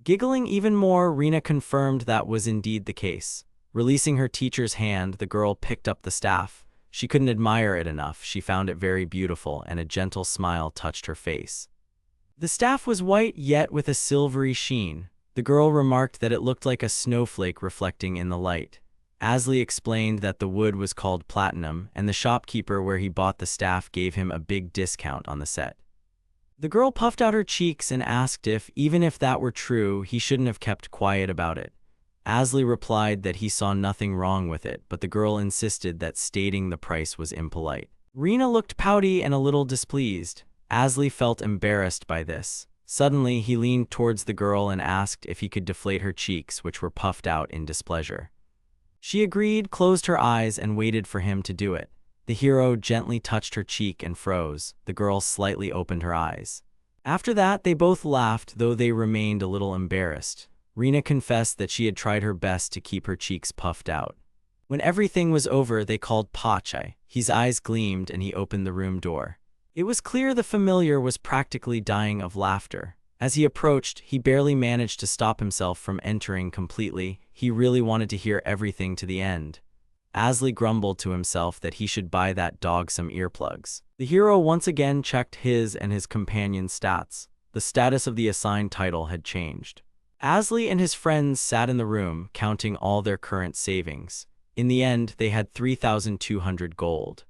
Giggling even more, Rina confirmed that was indeed the case. Releasing her teacher's hand, the girl picked up the staff. She couldn't admire it enough. She found it very beautiful, and a gentle smile touched her face. The staff was white, yet with a silvery sheen. The girl remarked that it looked like a snowflake reflecting in the light. Asli explained that the wood was called platinum, and the shopkeeper where he bought the staff gave him a big discount on the set. The girl puffed out her cheeks and asked if, even if that were true, he shouldn't have kept quiet about it. Asli replied that he saw nothing wrong with it, but the girl insisted that stating the price was impolite. Rina looked pouty and a little displeased. Asli felt embarrassed by this. Suddenly, he leaned towards the girl and asked if he could deflate her cheeks, which were puffed out in displeasure. She agreed, closed her eyes, and waited for him to do it. The hero gently touched her cheek and froze. The girl slightly opened her eyes. After that, they both laughed, though they remained a little embarrassed. Rina confessed that she had tried her best to keep her cheeks puffed out. When everything was over, they called Pache. His eyes gleamed and he opened the room door. It was clear the familiar was practically dying of laughter. As he approached, he barely managed to stop himself from entering completely. He really wanted to hear everything to the end. Asli grumbled to himself that he should buy that dog some earplugs. The hero once again checked his and his companion's stats. The status of the assigned title had changed. Asli and his friends sat in the room, counting all their current savings. In the end, they had 3,200 gold.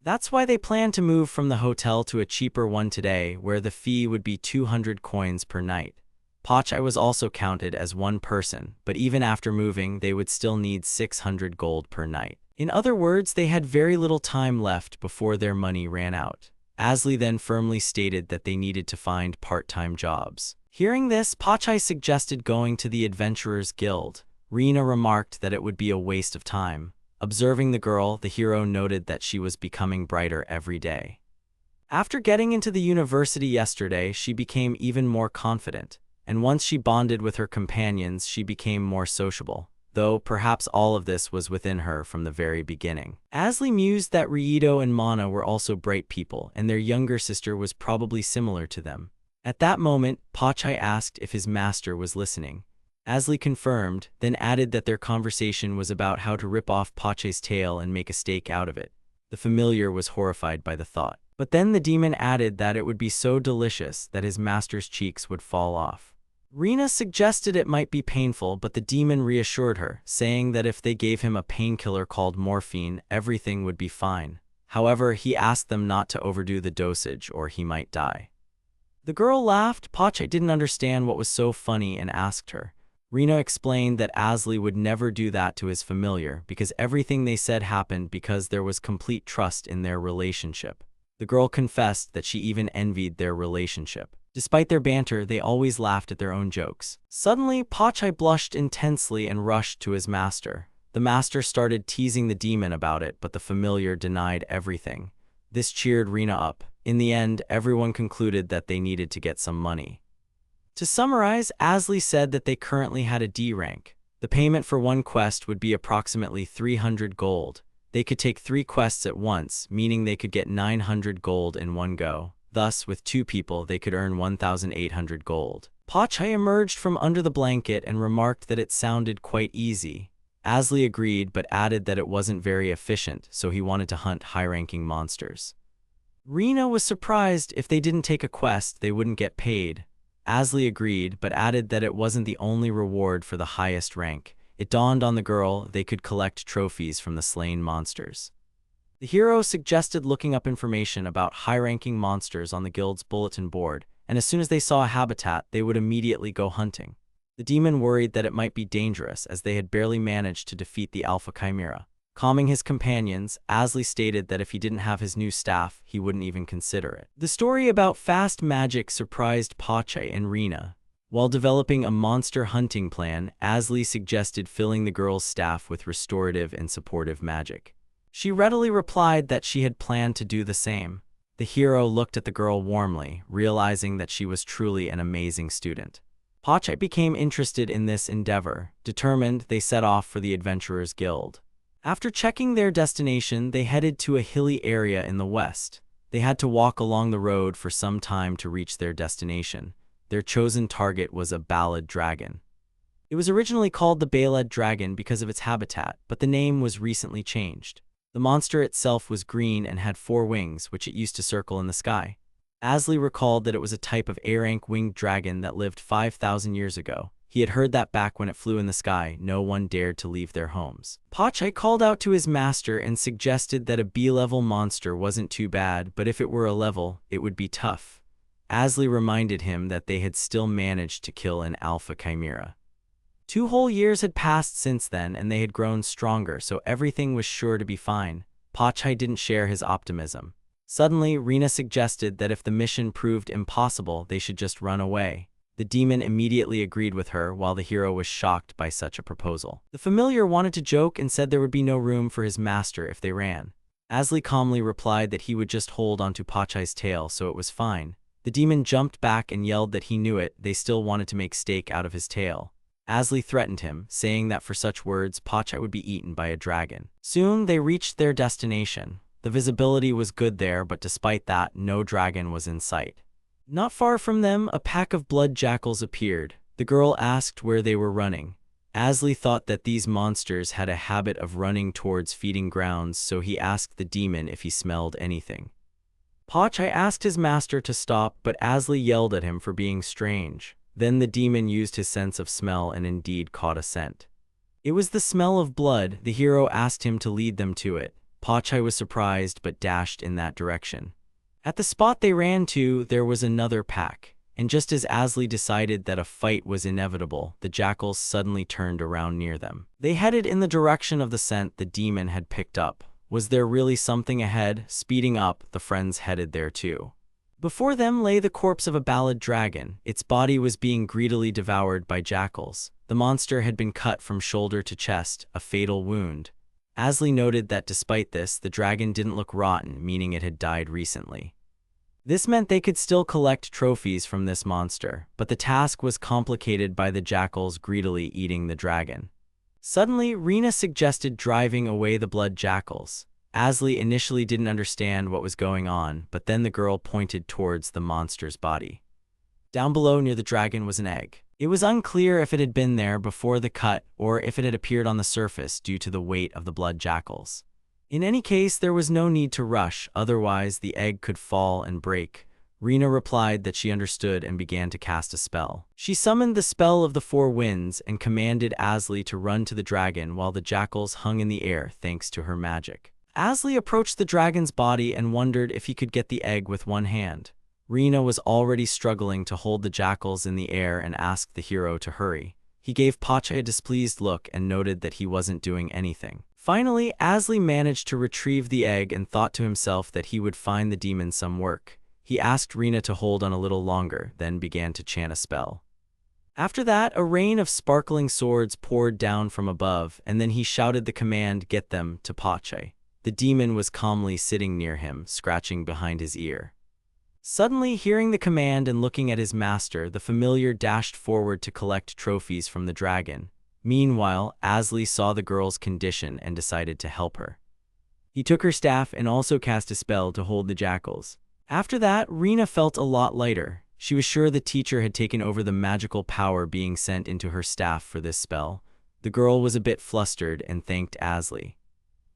That's why they planned to move from the hotel to a cheaper one today, where the fee would be 200 coins per night. Pache was also counted as one person, but even after moving, they would still need 600 gold per night. In other words, they had very little time left before their money ran out. Asli then firmly stated that they needed to find part-time jobs. Hearing this, Pache suggested going to the Adventurers Guild. Rina remarked that it would be a waste of time. Observing the girl, the hero noted that she was becoming brighter every day. After getting into the university yesterday, she became even more confident, and once she bonded with her companions, she became more sociable, though perhaps all of this was within her from the very beginning. Asli mused that Riedo and Mana were also bright people, and their younger sister was probably similar to them. At that moment, Pache asked if his master was listening. Asley confirmed, then added that their conversation was about how to rip off Pache's tail and make a steak out of it. The familiar was horrified by the thought. But then the demon added that it would be so delicious that his master's cheeks would fall off. Rina suggested it might be painful, but the demon reassured her, saying that if they gave him a painkiller called morphine, everything would be fine. However, he asked them not to overdo the dosage or he might die. The girl laughed. Pache didn't understand what was so funny and asked her. Rina explained that Asley would never do that to his familiar because everything they said happened because there was complete trust in their relationship. The girl confessed that she even envied their relationship. Despite their banter, they always laughed at their own jokes. Suddenly, Pache blushed intensely and rushed to his master. The master started teasing the demon about it, but the familiar denied everything. This cheered Rina up. In the end, everyone concluded that they needed to get some money. To summarize, Asley said that they currently had a D rank. The payment for one quest would be approximately 300 gold. They could take 3 quests at once, meaning they could get 900 gold in one go. Thus, with 2 people, they could earn 1,800 gold. Pache emerged from under the blanket and remarked that it sounded quite easy. Asley agreed but added that it wasn't very efficient, so he wanted to hunt high-ranking monsters. Rina was surprised if they didn't take a quest, they wouldn't get paid. Asley agreed but added that it wasn't the only reward for the highest rank. It dawned on the girl they could collect trophies from the slain monsters. The hero suggested looking up information about high-ranking monsters on the guild's bulletin board, and as soon as they saw a habitat, they would immediately go hunting. The demon worried that it might be dangerous as they had barely managed to defeat the Alpha Chimera. Calming his companions, Asley stated that if he didn't have his new staff, he wouldn't even consider it. The story about fast magic surprised Pache and Rina. While developing a monster hunting plan, Asley suggested filling the girl's staff with restorative and supportive magic. She readily replied that she had planned to do the same. The hero looked at the girl warmly, realizing that she was truly an amazing student. Pache became interested in this endeavor. Determined, they set off for the Adventurers Guild. After checking their destination, they headed to a hilly area in the west. They had to walk along the road for some time to reach their destination. Their chosen target was a ballad dragon. It was originally called the ballad dragon because of its habitat, but the name was recently changed. The monster itself was green and had 4 wings, which it used to circle in the sky. Asley recalled that it was a type of A-rank winged dragon that lived 5,000 years ago. He had heard that back when it flew in the sky, no one dared to leave their homes. Pache called out to his master and suggested that a B-level monster wasn't too bad, but if it were a level, it would be tough. Asley reminded him that they had still managed to kill an Alpha Chimera. 2 whole years had passed since then, and they had grown stronger, so everything was sure to be fine. Pache didn't share his optimism. Suddenly, Rina suggested that if the mission proved impossible, they should just run away. The demon immediately agreed with her, while the hero was shocked by such a proposal. The familiar wanted to joke and said there would be no room for his master if they ran. Asley calmly replied that he would just hold onto Pache's tail, so it was fine. The demon jumped back and yelled that he knew it, they still wanted to make steak out of his tail. Asley threatened him, saying that for such words, Pache would be eaten by a dragon. Soon, they reached their destination. The visibility was good there, but despite that, no dragon was in sight. Not far from them, a pack of blood jackals appeared. The girl asked where they were running. Asley thought that these monsters had a habit of running towards feeding grounds, so he asked the demon if he smelled anything. Pache asked his master to stop, but Asley yelled at him for being strange. Then the demon used his sense of smell and indeed caught a scent. It was the smell of blood. The hero asked him to lead them to it. Pache was surprised but dashed in that direction. At the spot they ran to, there was another pack, and just as Asley decided that a fight was inevitable, the jackals suddenly turned around near them. They headed in the direction of the scent the demon had picked up. Was there really something ahead? Speeding up, the friends headed there too. Before them lay the corpse of a ballad dragon. Its body was being greedily devoured by jackals. The monster had been cut from shoulder to chest, a fatal wound. Asley noted that despite this, the dragon didn't look rotten, meaning it had died recently. This meant they could still collect trophies from this monster, but the task was complicated by the jackals greedily eating the dragon. Suddenly, Rina suggested driving away the blood jackals. Asley initially didn't understand what was going on, but then the girl pointed towards the monster's body. Down below near the dragon was an egg. It was unclear if it had been there before the cut or if it had appeared on the surface due to the weight of the blood jackals. In any case, there was no need to rush, otherwise the egg could fall and break. Rena replied that she understood and began to cast a spell. She summoned the spell of the four winds and commanded Asli to run to the dragon while the jackals hung in the air thanks to her magic. Asli approached the dragon's body and wondered if he could get the egg with one hand. Rena was already struggling to hold the jackals in the air and asked the hero to hurry. He gave Pacha a displeased look and noted that he wasn't doing anything. Finally, Asli managed to retrieve the egg and thought to himself that he would find the demon some work. He asked Rena to hold on a little longer, then began to chant a spell. After that, a rain of sparkling swords poured down from above, and then he shouted the command, "Get them," to Pacha. The demon was calmly sitting near him, scratching behind his ear. Suddenly, hearing the command and looking at his master, the familiar dashed forward to collect trophies from the dragon. Meanwhile, Asli saw the girl's condition and decided to help her. He took her staff and also cast a spell to hold the jackals. After that, Rena felt a lot lighter. She was sure the teacher had taken over the magical power being sent into her staff for this spell. The girl was a bit flustered and thanked Asli.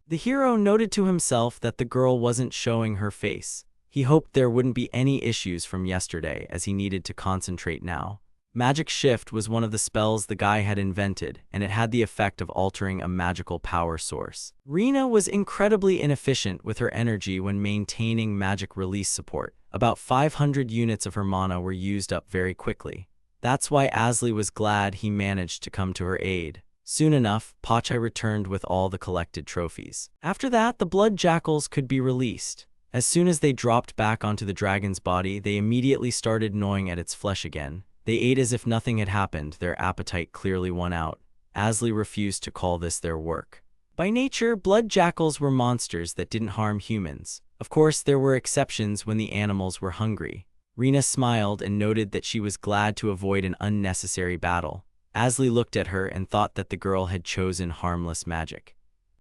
The hero noted to himself that the girl wasn't showing her face. He hoped there wouldn't be any issues from yesterday as he needed to concentrate now. Magic Shift was one of the spells the guy had invented, and it had the effect of altering a magical power source. Rena was incredibly inefficient with her energy when maintaining magic release support. About 500 units of her mana were used up very quickly. That's why Asli was glad he managed to come to her aid. Soon enough, Pacha returned with all the collected trophies. After that, the blood jackals could be released. As soon as they dropped back onto the dragon's body, they immediately started gnawing at its flesh again. They ate as if nothing had happened, their appetite clearly won out. Asli refused to call this their work. By nature, blood jackals were monsters that didn't harm humans. Of course, there were exceptions when the animals were hungry. Rena smiled and noted that she was glad to avoid an unnecessary battle. Asli looked at her and thought that the girl had chosen harmless magic.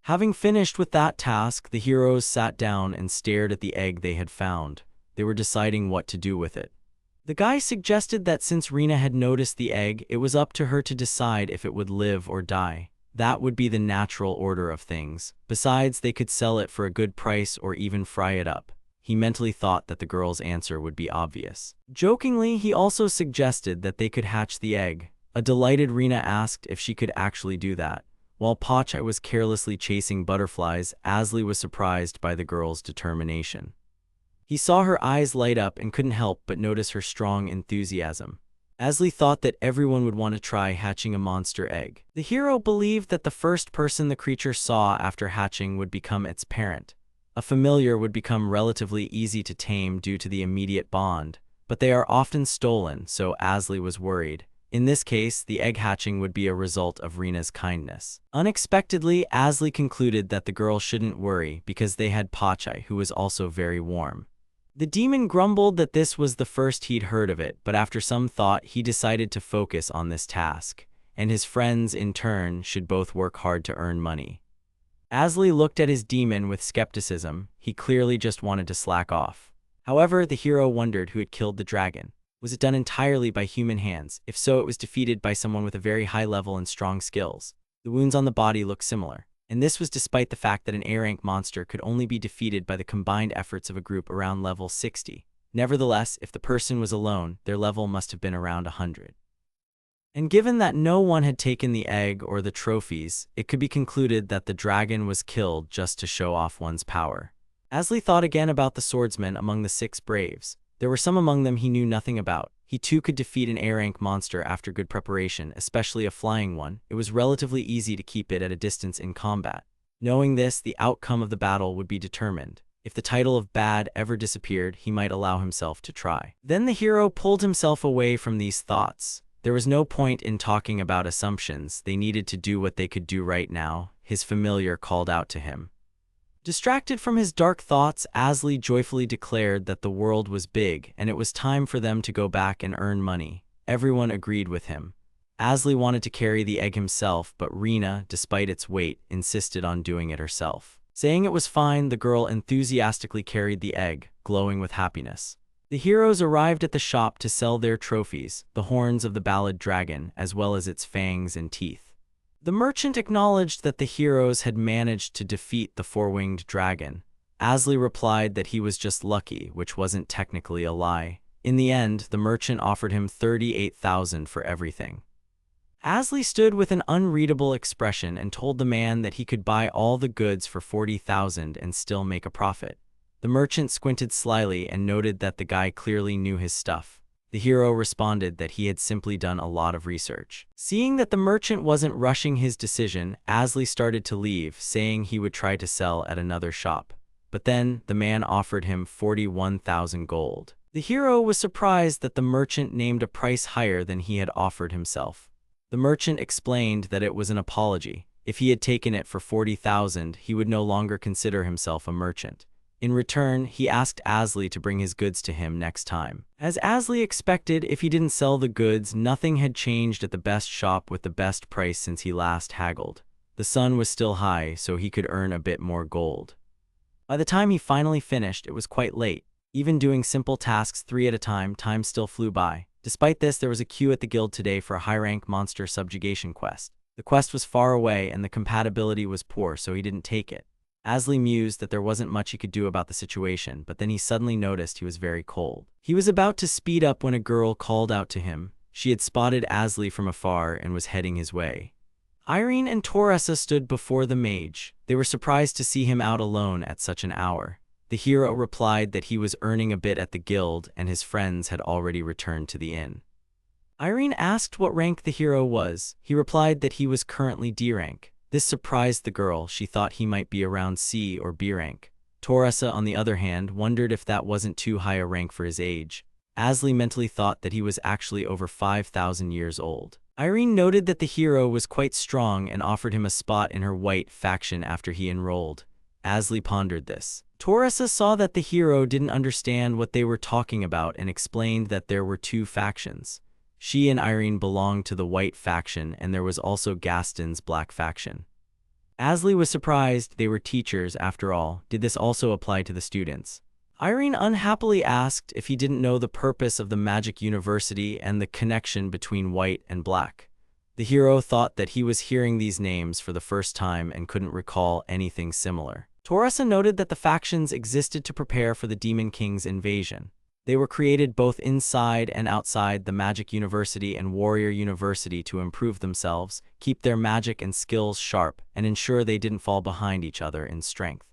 Having finished with that task, the heroes sat down and stared at the egg they had found. They were deciding what to do with it. The guy suggested that since Rena had noticed the egg, it was up to her to decide if it would live or die. That would be the natural order of things. Besides, they could sell it for a good price or even fry it up. He mentally thought that the girl's answer would be obvious. Jokingly, he also suggested that they could hatch the egg. A delighted Rena asked if she could actually do that. While Pacha was carelessly chasing butterflies, Asli was surprised by the girl's determination. He saw her eyes light up and couldn't help but notice her strong enthusiasm. Asli thought that everyone would want to try hatching a monster egg. The hero believed that the first person the creature saw after hatching would become its parent. A familiar would become relatively easy to tame due to the immediate bond, but they are often stolen, so Asli was worried. In this case, the egg hatching would be a result of Rena's kindness. Unexpectedly, Asli concluded that the girl shouldn't worry because they had Pacha, who was also very warm. The demon grumbled that this was the first he'd heard of it, but after some thought, he decided to focus on this task, and his friends, in turn, should both work hard to earn money. Asli looked at his demon with skepticism. He clearly just wanted to slack off. However, the hero wondered who had killed the dragon. Was it done entirely by human hands? If so, it was defeated by someone with a very high level and strong skills. The wounds on the body looked similar. And this was despite the fact that an A-rank monster could only be defeated by the combined efforts of a group around level 60. Nevertheless, if the person was alone, their level must have been around 100. And given that no one had taken the egg or the trophies, it could be concluded that the dragon was killed just to show off one's power. Asli thought again about the swordsmen among the 6 braves. There were some among them he knew nothing about. He too could defeat an A-rank monster after good preparation, especially a flying one. It was relatively easy to keep it at a distance in combat. Knowing this, the outcome of the battle would be determined. If the title of bad ever disappeared, he might allow himself to try. Then the hero pulled himself away from these thoughts. There was no point in talking about assumptions. They needed to do what they could do right now. His familiar called out to him. Distracted from his dark thoughts, Asli joyfully declared that the world was big and it was time for them to go back and earn money. Everyone agreed with him. Asli wanted to carry the egg himself, but Rena, despite its weight, insisted on doing it herself. Saying it was fine, the girl enthusiastically carried the egg, glowing with happiness. The heroes arrived at the shop to sell their trophies, the horns of the ballad dragon, as well as its fangs and teeth. The merchant acknowledged that the heroes had managed to defeat the four-winged dragon. Asley replied that he was just lucky, which wasn't technically a lie. In the end, the merchant offered him 38,000 for everything. Asley stood with an unreadable expression and told the man that he could buy all the goods for 40,000 and still make a profit. The merchant squinted slyly and noted that the guy clearly knew his stuff. The hero responded that he had simply done a lot of research. Seeing that the merchant wasn't rushing his decision, Asley started to leave, saying he would try to sell at another shop. But then, the man offered him 41,000 gold. The hero was surprised that the merchant named a price higher than he had offered himself. The merchant explained that it was an apology. If he had taken it for 40,000, he would no longer consider himself a merchant. In return, he asked Asley to bring his goods to him next time. As Asley expected, if he didn't sell the goods, nothing had changed at the best shop with the best price since he last haggled. The sun was still high, so he could earn a bit more gold. By the time he finally finished, it was quite late. Even doing simple tasks 3 at a time still flew by. Despite this, there was a queue at the guild today for a high-rank monster subjugation quest. The quest was far away and the compatibility was poor, so he didn't take it. Asley mused that there wasn't much he could do about the situation, but then he suddenly noticed he was very cold. He was about to speed up when a girl called out to him. She had spotted Asley from afar and was heading his way. Irene and Toressa stood before the mage. They were surprised to see him out alone at such an hour. The hero replied that he was earning a bit at the guild and his friends had already returned to the inn. Irene asked what rank the hero was. He replied that he was currently D rank. This surprised the girl. She thought he might be around C or B rank. Toressa, on the other hand, wondered if that wasn't too high a rank for his age. Asley mentally thought that he was actually over 5,000 years old. Irene noted that the hero was quite strong and offered him a spot in her white faction after he enrolled. Asley pondered this. Toressa saw that the hero didn't understand what they were talking about and explained that there were 2 factions. She and Irene belonged to the white faction and there was also Gaston's black faction. Asley was surprised. They were teachers after all. Did this also apply to the students? Irene unhappily asked if he didn't know the purpose of the magic university and the connection between white and black. The hero thought that he was hearing these names for the first time and couldn't recall anything similar. Toressa noted that the factions existed to prepare for the Demon King's invasion. They were created both inside and outside the Magic University and Warrior University to improve themselves, keep their magic and skills sharp, and ensure they didn't fall behind each other in strength.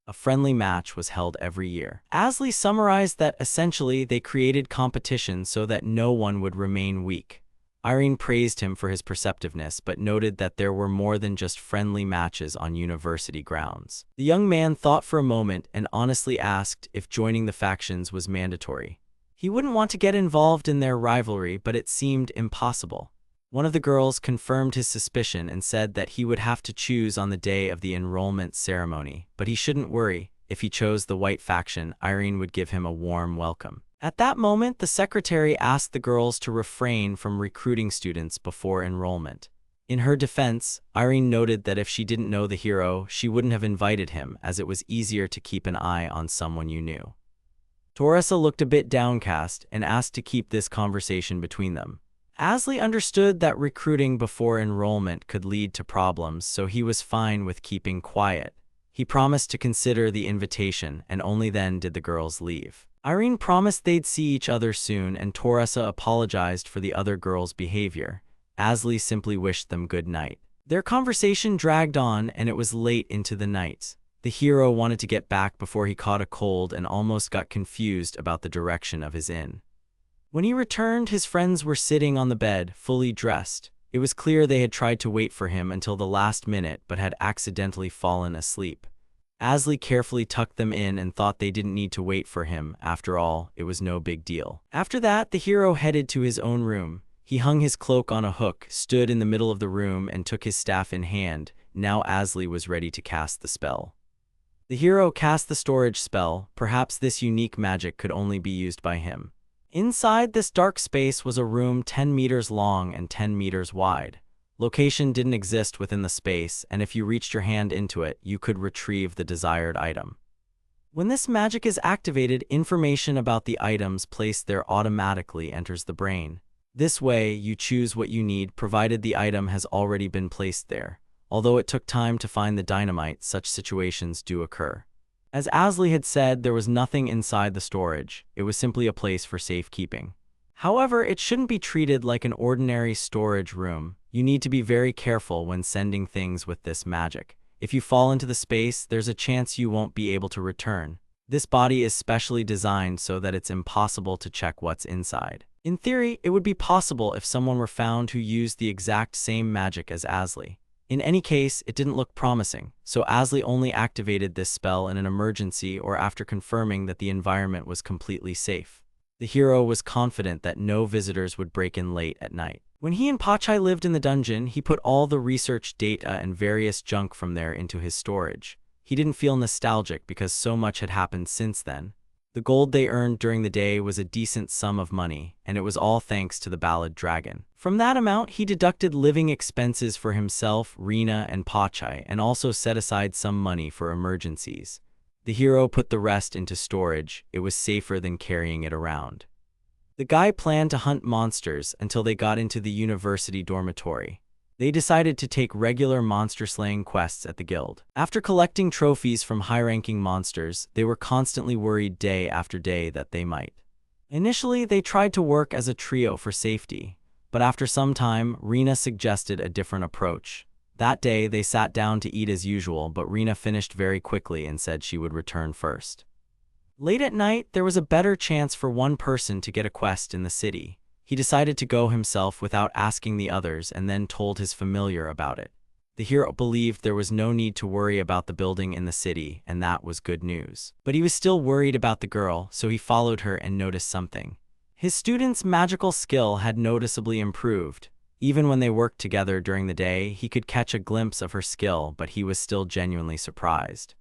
A friendly match was held every year. Asley summarized that essentially they created competition so that no one would remain weak. Irene praised him for his perceptiveness, but noted that there were more than just friendly matches on university grounds. The young man thought for a moment and honestly asked if joining the factions was mandatory. He wouldn't want to get involved in their rivalry, but it seemed impossible. One of the girls confirmed his suspicion and said that he would have to choose on the day of the enrollment ceremony, but he shouldn't worry. If he chose the white faction, Irene would give him a warm welcome. At that moment, the secretary asked the girls to refrain from recruiting students before enrollment. In her defense, Irene noted that if she didn't know the hero, she wouldn't have invited him, as it was easier to keep an eye on someone you knew. Toressa looked a bit downcast and asked to keep this conversation between them. Asley understood that recruiting before enrollment could lead to problems, so he was fine with keeping quiet. He promised to consider the invitation, and only then did the girls leave. Irene promised they'd see each other soon, and Toressa apologized for the other girls' behavior. Asley simply wished them good night. Their conversation dragged on, and it was late into the night. The hero wanted to get back before he caught a cold and almost got confused about the direction of his inn. When he returned, his friends were sitting on the bed, fully dressed. It was clear they had tried to wait for him until the last minute, but had accidentally fallen asleep. Asley carefully tucked them in and thought they didn't need to wait for him. After all, it was no big deal. After that, the hero headed to his own room. He hung his cloak on a hook, stood in the middle of the room, and took his staff in hand. Now Asley was ready to cast the spell. The hero cast the storage spell. Perhaps this unique magic could only be used by him. Inside this dark space was a room 10 meters long and 10 meters wide. Location didn't exist within the space, and if you reached your hand into it, you could retrieve the desired item. When this magic is activated, information about the items placed there automatically enters the brain. This way, you choose what you need provided the item has already been placed there. Although it took time to find the dynamite, such situations do occur. As Asley had said, there was nothing inside the storage. It was simply a place for safekeeping. However, it shouldn't be treated like an ordinary storage room. You need to be very careful when sending things with this magic. If you fall into the space, there's a chance you won't be able to return. This body is specially designed so that it's impossible to check what's inside. In theory, it would be possible if someone were found who used the exact same magic as Asley. In any case, it didn't look promising, so Asley only activated this spell in an emergency or after confirming that the environment was completely safe. The hero was confident that no visitors would break in late at night. When he and Pachai lived in the dungeon, he put all the research data and various junk from there into his storage. He didn't feel nostalgic because so much had happened since then. The gold they earned during the day was a decent sum of money, and it was all thanks to the ballad dragon. From that amount, he deducted living expenses for himself, Rina, and Pachai, and also set aside some money for emergencies. The hero put the rest into storage. It was safer than carrying it around. The guy planned to hunt monsters until they got into the university dormitory. They decided to take regular monster-slaying quests at the guild. After collecting trophies from high-ranking monsters, they were constantly worried day after day that they might. Initially, they tried to work as a trio for safety, but after some time, Rina suggested a different approach. That day, they sat down to eat as usual, but Rina finished very quickly and said she would return first. Late at night, there was a better chance for one person to get a quest in the city. He decided to go himself without asking the others and then told his familiar about it. The hero believed there was no need to worry about the building in the city, and that was good news. But he was still worried about the girl, so he followed her and noticed something. His student's magical skill had noticeably improved. Even when they worked together during the day, he could catch a glimpse of her skill, but he was still genuinely surprised.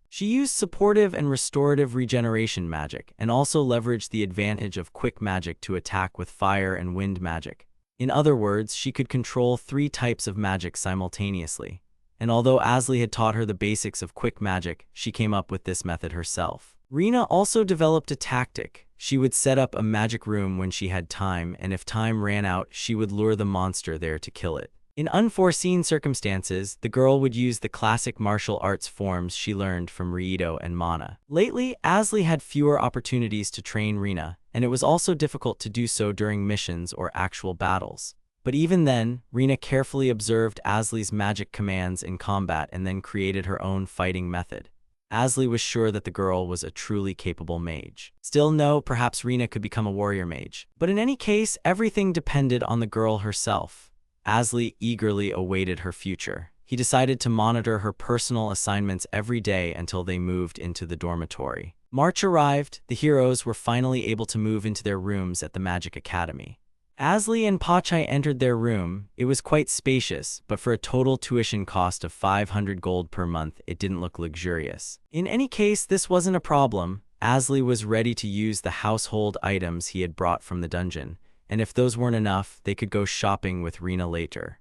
She used supportive and restorative regeneration magic, and also leveraged the advantage of quick magic to attack with fire and wind magic. In other words, she could control 3 types of magic simultaneously. And although Asley had taught her the basics of quick magic, she came up with this method herself. Rina also developed a tactic. She would set up a magic room when she had time, and if time ran out, she would lure the monster there to kill it. In unforeseen circumstances, the girl would use the classic martial arts forms she learned from Ryudo and Mana. Lately, Asley had fewer opportunities to train Rina, and it was also difficult to do so during missions or actual battles. But even then, Rina carefully observed Asley's magic commands in combat and then created her own fighting method. Asley was sure that the girl was a truly capable mage. Still no, perhaps Rina could become a warrior mage. But in any case, everything depended on the girl herself. Asley eagerly awaited her future. He decided to monitor her personal assignments every day until they moved into the dormitory. March arrived. The heroes were finally able to move into their rooms at the Magic Academy. Asley and Pachai entered their room. It was quite spacious, but for a total tuition cost of 500 gold per month, it didn't look luxurious. In any case, this wasn't a problem. Asley was ready to use the household items he had brought from the dungeon, and if those weren't enough, they could go shopping with Rina later.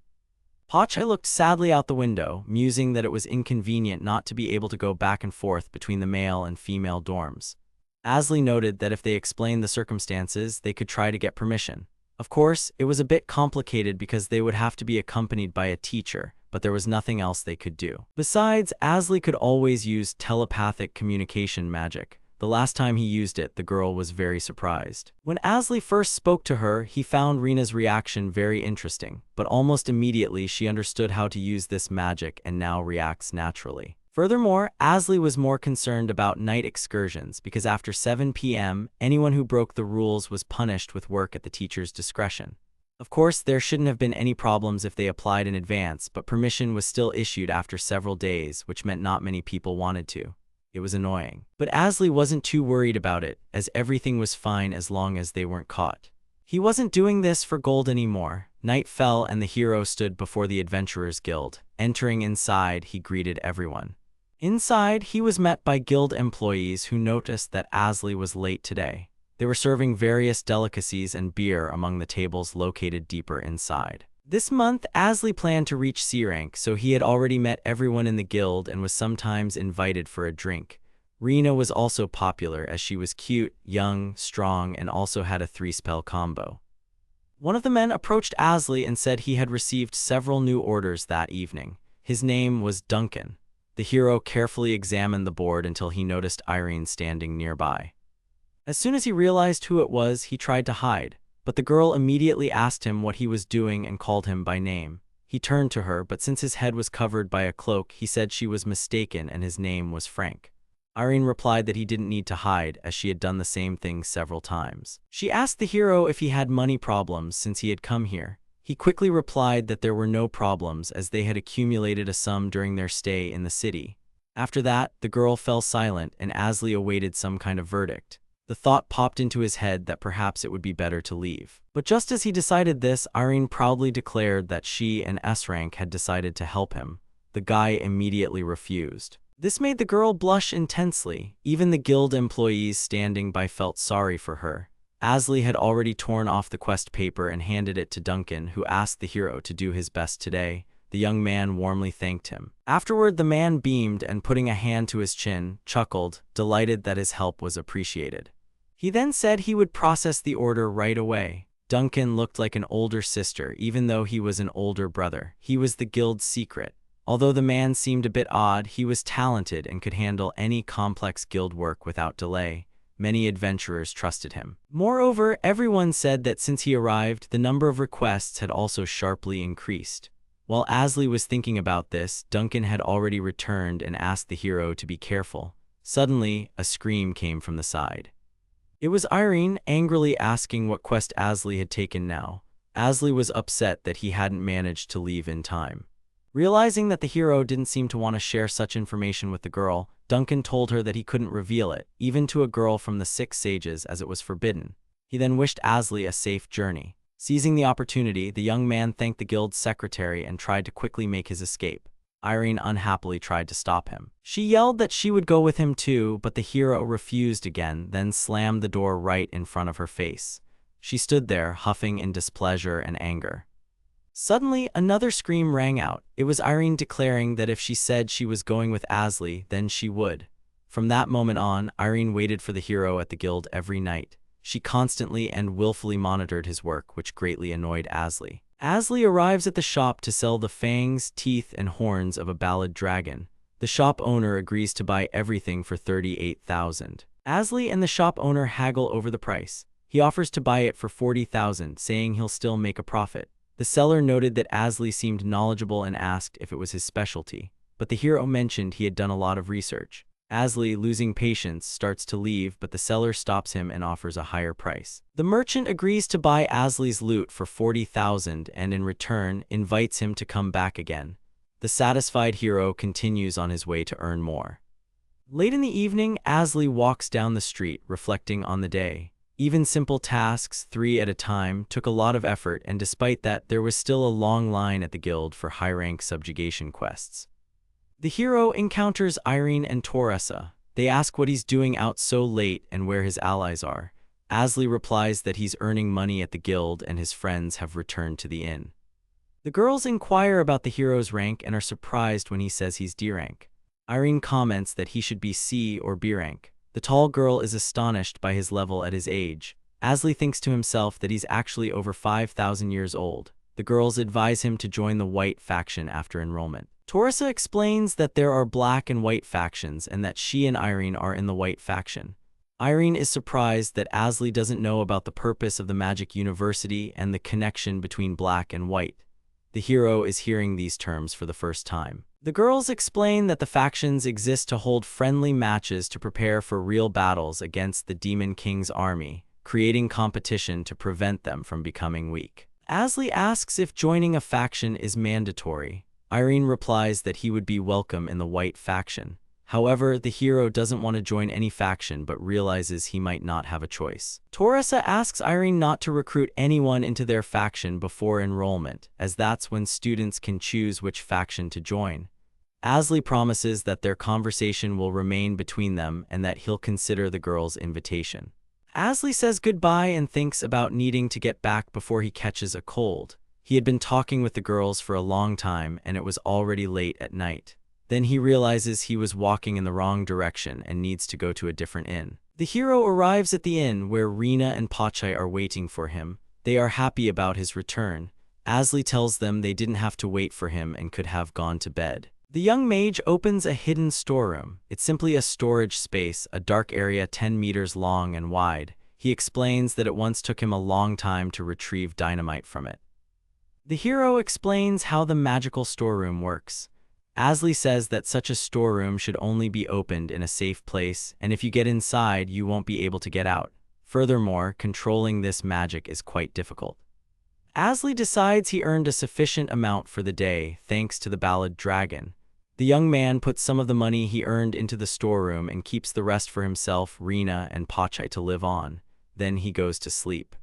Pachai looked sadly out the window, musing that it was inconvenient not to be able to go back and forth between the male and female dorms. Asley noted that if they explained the circumstances, they could try to get permission. Of course, it was a bit complicated because they would have to be accompanied by a teacher, but there was nothing else they could do. Besides, Asley could always use telepathic communication magic. The last time he used it, the girl was very surprised. When Asley first spoke to her, he found Rina's reaction very interesting, but almost immediately she understood how to use this magic and now reacts naturally. Furthermore, Asley was more concerned about night excursions because after 7 p.m., anyone who broke the rules was punished with work at the teacher's discretion. Of course, there shouldn't have been any problems if they applied in advance, but permission was still issued after several days, which meant not many people wanted to. It was annoying. But Asley wasn't too worried about it, as everything was fine as long as they weren't caught. He wasn't doing this for gold anymore. Night fell and the hero stood before the Adventurers Guild. Entering inside, he greeted everyone. Inside, he was met by guild employees who noticed that Asley was late today. They were serving various delicacies and beer among the tables located deeper inside. This month, Asley planned to reach C rank, so he had already met everyone in the guild and was sometimes invited for a drink. Rena was also popular as she was cute, young, strong, and also had a 3-spell combo. One of the men approached Asley and said he had received several new orders that evening. His name was Duncan. The hero carefully examined the board until he noticed Irene standing nearby. As soon as he realized who it was, he tried to hide, but the girl immediately asked him what he was doing and called him by name. He turned to her, but since his head was covered by a cloak, he said she was mistaken and his name was Frank. Irene replied that he didn't need to hide, as she had done the same thing several times. She asked the hero if he had money problems since he had come here. He quickly replied that there were no problems as they had accumulated a sum during their stay in the city. After that, the girl fell silent and Asley awaited some kind of verdict. The thought popped into his head that perhaps it would be better to leave. But just as he decided this, Irene proudly declared that she and S-Rank had decided to help him. The guy immediately refused. This made the girl blush intensely. Even the guild employees standing by felt sorry for her. Asley had already torn off the quest paper and handed it to Duncan, who asked the hero to do his best today. The young man warmly thanked him. Afterward, the man beamed and, putting a hand to his chin, chuckled, delighted that his help was appreciated. He then said he would process the order right away. Duncan looked like an older sister, even though he was an older brother. He was the guild's secret. Although the man seemed a bit odd, he was talented and could handle any complex guild work without delay. Many adventurers trusted him. Moreover, everyone said that since he arrived, the number of requests had also sharply increased. While Asley was thinking about this, Duncan had already returned and asked the hero to be careful. Suddenly, a scream came from the side. It was Irene, angrily asking what quest Asley had taken now. Asley was upset that he hadn't managed to leave in time. Realizing that the hero didn't seem to want to share such information with the girl, Duncan told her that he couldn't reveal it, even to a girl from the 6 sages, as it was forbidden. He then wished Asley a safe journey. Seizing the opportunity, the young man thanked the guild's secretary and tried to quickly make his escape. Irene unhappily tried to stop him. She yelled that she would go with him too, but the hero refused again, then slammed the door right in front of her face. She stood there, huffing in displeasure and anger. Suddenly, another scream rang out. It was Irene declaring that if she said she was going with Asley, then she would. From that moment on, Irene waited for the hero at the guild every night. She constantly and willfully monitored his work, which greatly annoyed Asley. Asley arrives at the shop to sell the fangs, teeth, and horns of a ballad dragon. The shop owner agrees to buy everything for 38,000. Asley and the shop owner haggle over the price. He offers to buy it for 40,000, saying he'll still make a profit. The seller noted that Asley seemed knowledgeable and asked if it was his specialty, but the hero mentioned he had done a lot of research. Asley, losing patience, starts to leave, but the seller stops him and offers a higher price. The merchant agrees to buy Asley's loot for 40,000 and in return invites him to come back again. The satisfied hero continues on his way to earn more. Late in the evening, Asley walks down the street, reflecting on the day. Even simple tasks, 3 at a time, took a lot of effort, and despite that, there was still a long line at the guild for high-rank subjugation quests. The hero encounters Irene and Teresa. They ask what he's doing out so late and where his allies are. Asley replies that he's earning money at the guild and his friends have returned to the inn. The girls inquire about the hero's rank and are surprised when he says he's D rank. Irene comments that he should be C or B rank. The tall girl is astonished by his level at his age. Asley thinks to himself that he's actually over 5,000 years old. The girls advise him to join the white faction after enrollment. Teresa explains that there are black and white factions and that she and Irene are in the white faction. Irene is surprised that Asley doesn't know about the purpose of the Magic University and the connection between black and white. The hero is hearing these terms for the first time. The girls explain that the factions exist to hold friendly matches to prepare for real battles against the Demon King's army, creating competition to prevent them from becoming weak. Asley asks if joining a faction is mandatory. Irene replies that he would be welcome in the white faction. However, the hero doesn't want to join any faction but realizes he might not have a choice. Teresa asks Irene not to recruit anyone into their faction before enrollment, as that's when students can choose which faction to join. Asley promises that their conversation will remain between them and that he'll consider the girl's invitation. Asley says goodbye and thinks about needing to get back before he catches a cold. He had been talking with the girls for a long time and it was already late at night. Then he realizes he was walking in the wrong direction and needs to go to a different inn. The hero arrives at the inn where Rina and Pachai are waiting for him. They are happy about his return. Asli tells them they didn't have to wait for him and could have gone to bed. The young mage opens a hidden storeroom. It's simply a storage space, a dark area 10 meters long and wide. He explains that it once took him a long time to retrieve dynamite from it. The hero explains how the magical storeroom works. Asli says that such a storeroom should only be opened in a safe place, and if you get inside, you won't be able to get out. Furthermore, controlling this magic is quite difficult. Asli decides he earned a sufficient amount for the day, thanks to the ballad Dragon. The young man puts some of the money he earned into the storeroom and keeps the rest for himself, Rina, and Pachai to live on. Then he goes to sleep.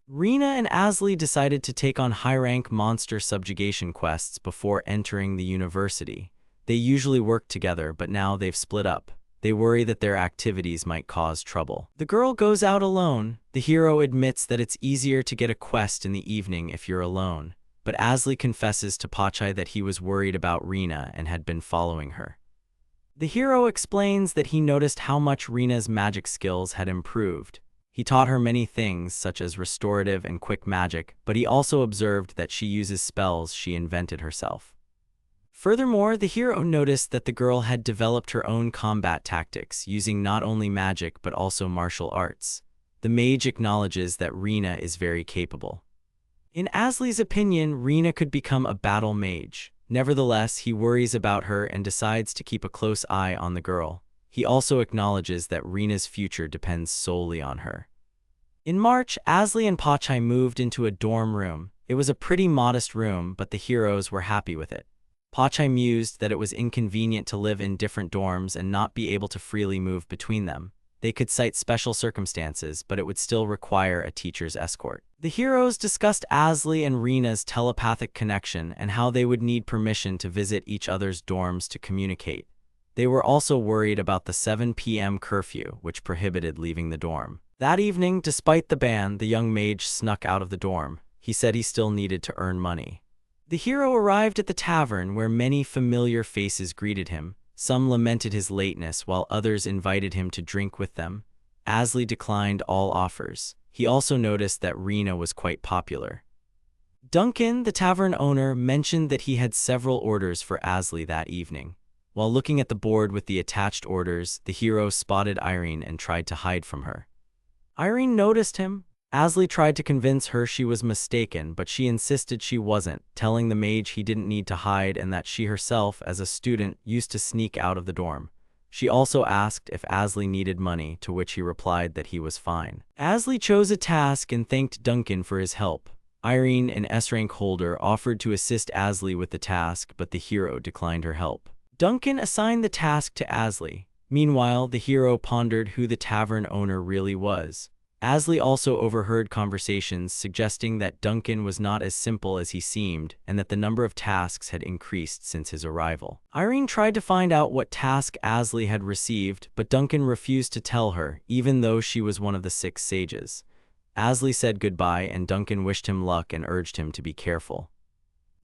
Rina and Asli decided to take on high-rank monster subjugation quests before entering the university. They usually work together, but now they've split up. They worry that their activities might cause trouble. The girl goes out alone. The hero admits that it's easier to get a quest in the evening if you're alone, but Asli confesses to Pachai that he was worried about Rina and had been following her. The hero explains that he noticed how much Rina's magic skills had improved. He taught her many things, such as restorative and quick magic, but he also observed that she uses spells she invented herself. Furthermore, the hero noticed that the girl had developed her own combat tactics, using not only magic but also martial arts. The mage acknowledges that Rina is very capable. In Asli's opinion, Rina could become a battle mage. Nevertheless, he worries about her and decides to keep a close eye on the girl. He also acknowledges that Rina's future depends solely on her. In March, Asli and Pachai moved into a dorm room. It was a pretty modest room, but the heroes were happy with it. Pachai mused that it was inconvenient to live in different dorms and not be able to freely move between them. They could cite special circumstances, but it would still require a teacher's escort. The heroes discussed Asli and Rina's telepathic connection and how they would need permission to visit each other's dorms to communicate. They were also worried about the 7 p.m. curfew, which prohibited leaving the dorm. That evening, despite the ban, the young mage snuck out of the dorm. He said he still needed to earn money. The hero arrived at the tavern where many familiar faces greeted him. Some lamented his lateness, while others invited him to drink with them. Asli declined all offers. He also noticed that Rina was quite popular. Duncan, the tavern owner, mentioned that he had several orders for Asli that evening. While looking at the board with the attached orders, the hero spotted Irene and tried to hide from her. Irene noticed him. Asli tried to convince her she was mistaken, but she insisted she wasn't, telling the mage he didn't need to hide and that she herself, as a student, used to sneak out of the dorm. She also asked if Asli needed money, to which he replied that he was fine. Asli chose a task and thanked Duncan for his help. Irene, an S-rank holder, offered to assist Asli with the task, but the hero declined her help. Duncan assigned the task to Asli. Meanwhile, the hero pondered who the tavern owner really was. Asli also overheard conversations suggesting that Duncan was not as simple as he seemed and that the number of tasks had increased since his arrival. Irene tried to find out what task Asli had received, but Duncan refused to tell her, even though she was one of the 6 sages. Asli said goodbye and Duncan wished him luck and urged him to be careful.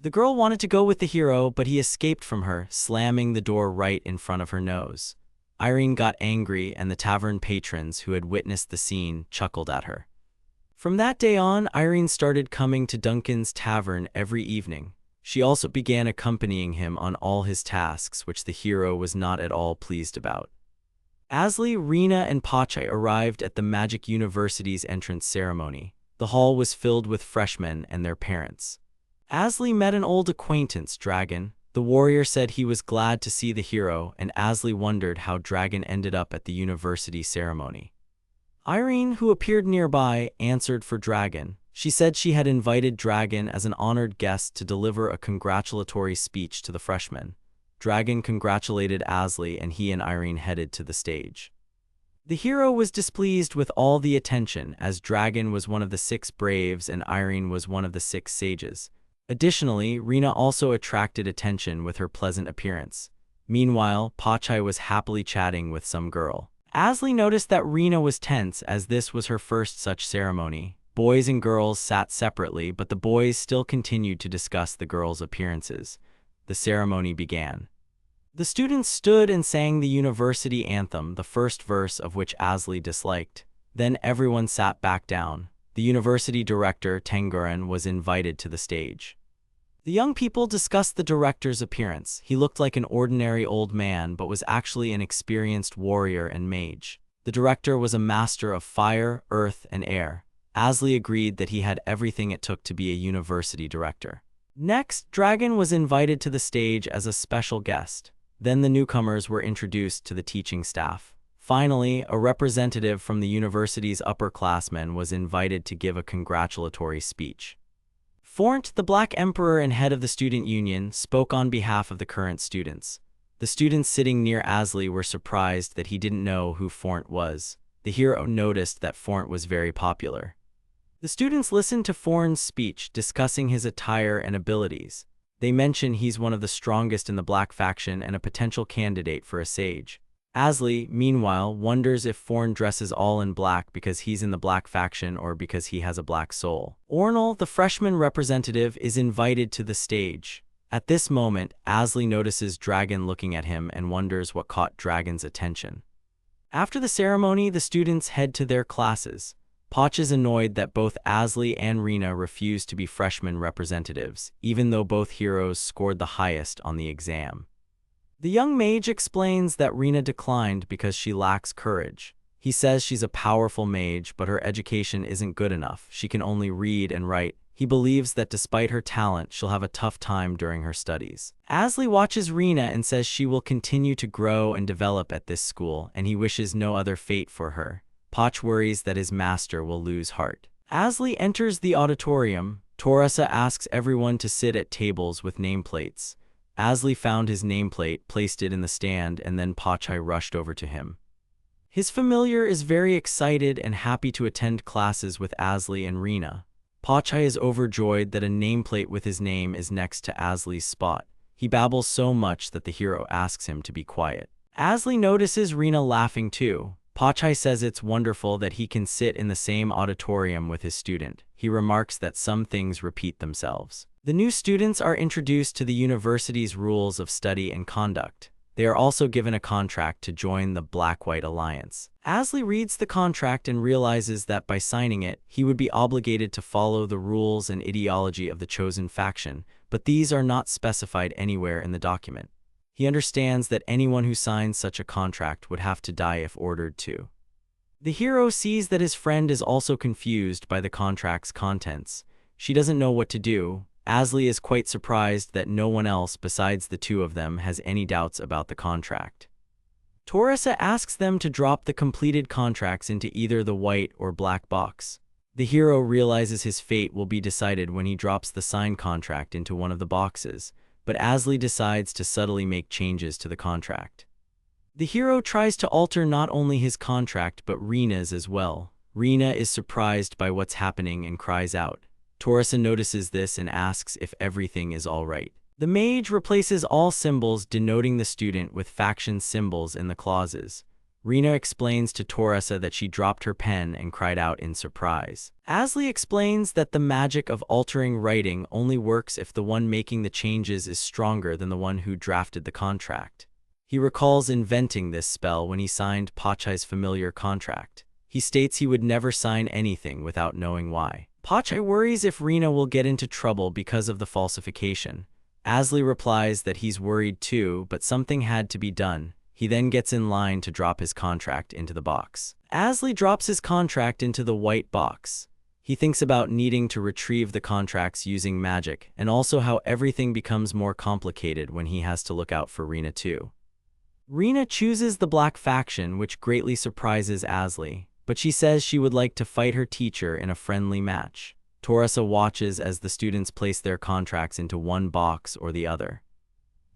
The girl wanted to go with the hero, but he escaped from her, slamming the door right in front of her nose. Irene got angry, and the tavern patrons who had witnessed the scene chuckled at her. From that day on, Irene started coming to Duncan's tavern every evening. She also began accompanying him on all his tasks, which the hero was not at all pleased about. Asli, Rina, and Pachai arrived at the Magic University's entrance ceremony. The hall was filled with freshmen and their parents. Asli met an old acquaintance, Dragon. The warrior said he was glad to see the hero, and Asli wondered how Dragon ended up at the university ceremony. Irene, who appeared nearby, answered for Dragon. She said she had invited Dragon as an honored guest to deliver a congratulatory speech to the freshmen. Dragon congratulated Asli, and he and Irene headed to the stage. The hero was displeased with all the attention, as Dragon was one of the 6 braves and Irene was one of the 6 sages. Additionally, Rina also attracted attention with her pleasant appearance. Meanwhile, Pachai was happily chatting with some girl. Asli noticed that Rina was tense as this was her first such ceremony. Boys and girls sat separately, but the boys still continued to discuss the girls' appearances. The ceremony began. The students stood and sang the university anthem, the first verse of which Asli disliked. Then everyone sat back down. The university director, Tenguran, was invited to the stage. The young people discussed the director's appearance. He looked like an ordinary old man, but was actually an experienced warrior and mage. The director was a master of fire, earth, and air. Asli agreed that he had everything it took to be a university director. Next, Dragon was invited to the stage as a special guest. Then the newcomers were introduced to the teaching staff. Finally, a representative from the university's upperclassmen was invited to give a congratulatory speech. Fornt, the Black Emperor and head of the student union, spoke on behalf of the current students. The students sitting near Asli were surprised that he didn't know who Fornt was. The hero noticed that Fornt was very popular. The students listened to Fornt's speech, discussing his attire and abilities. They mention he's one of the strongest in the Black faction and a potential candidate for a sage. Asli, meanwhile, wonders if Fornt dresses all in black because he's in the Black faction or because he has a black soul. Ornal, the freshman representative, is invited to the stage. At this moment, Asli notices Dragon looking at him and wonders what caught Dragon's attention. After the ceremony, the students head to their classes. Poch is annoyed that both Asli and Rina refused to be freshman representatives, even though both heroes scored the highest on the exam. The young mage explains that Rina declined because she lacks courage. He says she's a powerful mage, but her education isn't good enough. She can only read and write. He believes that despite her talent, she'll have a tough time during her studies. Asli watches Rina and says she will continue to grow and develop at this school, and he wishes no other fate for her. Poch worries that his master will lose heart. Asli enters the auditorium. Torasa asks everyone to sit at tables with nameplates. Asli found his nameplate, placed it in the stand, and then Pochai rushed over to him. His familiar is very excited and happy to attend classes with Asli and Rina. Pochai is overjoyed that a nameplate with his name is next to Asli's spot. He babbles so much that the hero asks him to be quiet. Asli notices Rina laughing too. Pochai says it's wonderful that he can sit in the same auditorium with his student. He remarks that some things repeat themselves. The new students are introduced to the university's rules of study and conduct. They are also given a contract to join the Black-White Alliance. Asli reads the contract and realizes that by signing it, he would be obligated to follow the rules and ideology of the chosen faction, but these are not specified anywhere in the document. He understands that anyone who signs such a contract would have to die if ordered to. The hero sees that his friend is also confused by the contract's contents. She doesn't know what to do. Asli is quite surprised that no one else besides the two of them has any doubts about the contract. Torasa asks them to drop the completed contracts into either the white or black box. The hero realizes his fate will be decided when he drops the signed contract into one of the boxes, but Asli decides to subtly make changes to the contract. The hero tries to alter not only his contract but Rina's as well. Rina is surprised by what's happening and cries out. Torasa notices this and asks if everything is all right. The mage replaces all symbols denoting the student with faction symbols in the clauses. Rina explains to Torasa that she dropped her pen and cried out in surprise. Asli explains that the magic of altering writing only works if the one making the changes is stronger than the one who drafted the contract. He recalls inventing this spell when he signed Pochai's familiar contract. He states he would never sign anything without knowing why. Pochai worries if Rina will get into trouble because of the falsification. Asli replies that he's worried too, but something had to be done. He then gets in line to drop his contract into the box. Asli drops his contract into the white box. He thinks about needing to retrieve the contracts using magic, and also how everything becomes more complicated when he has to look out for Rina too. Rina chooses the Black faction, which greatly surprises Asli, but she says she would like to fight her teacher in a friendly match. Torasa watches as the students place their contracts into one box or the other.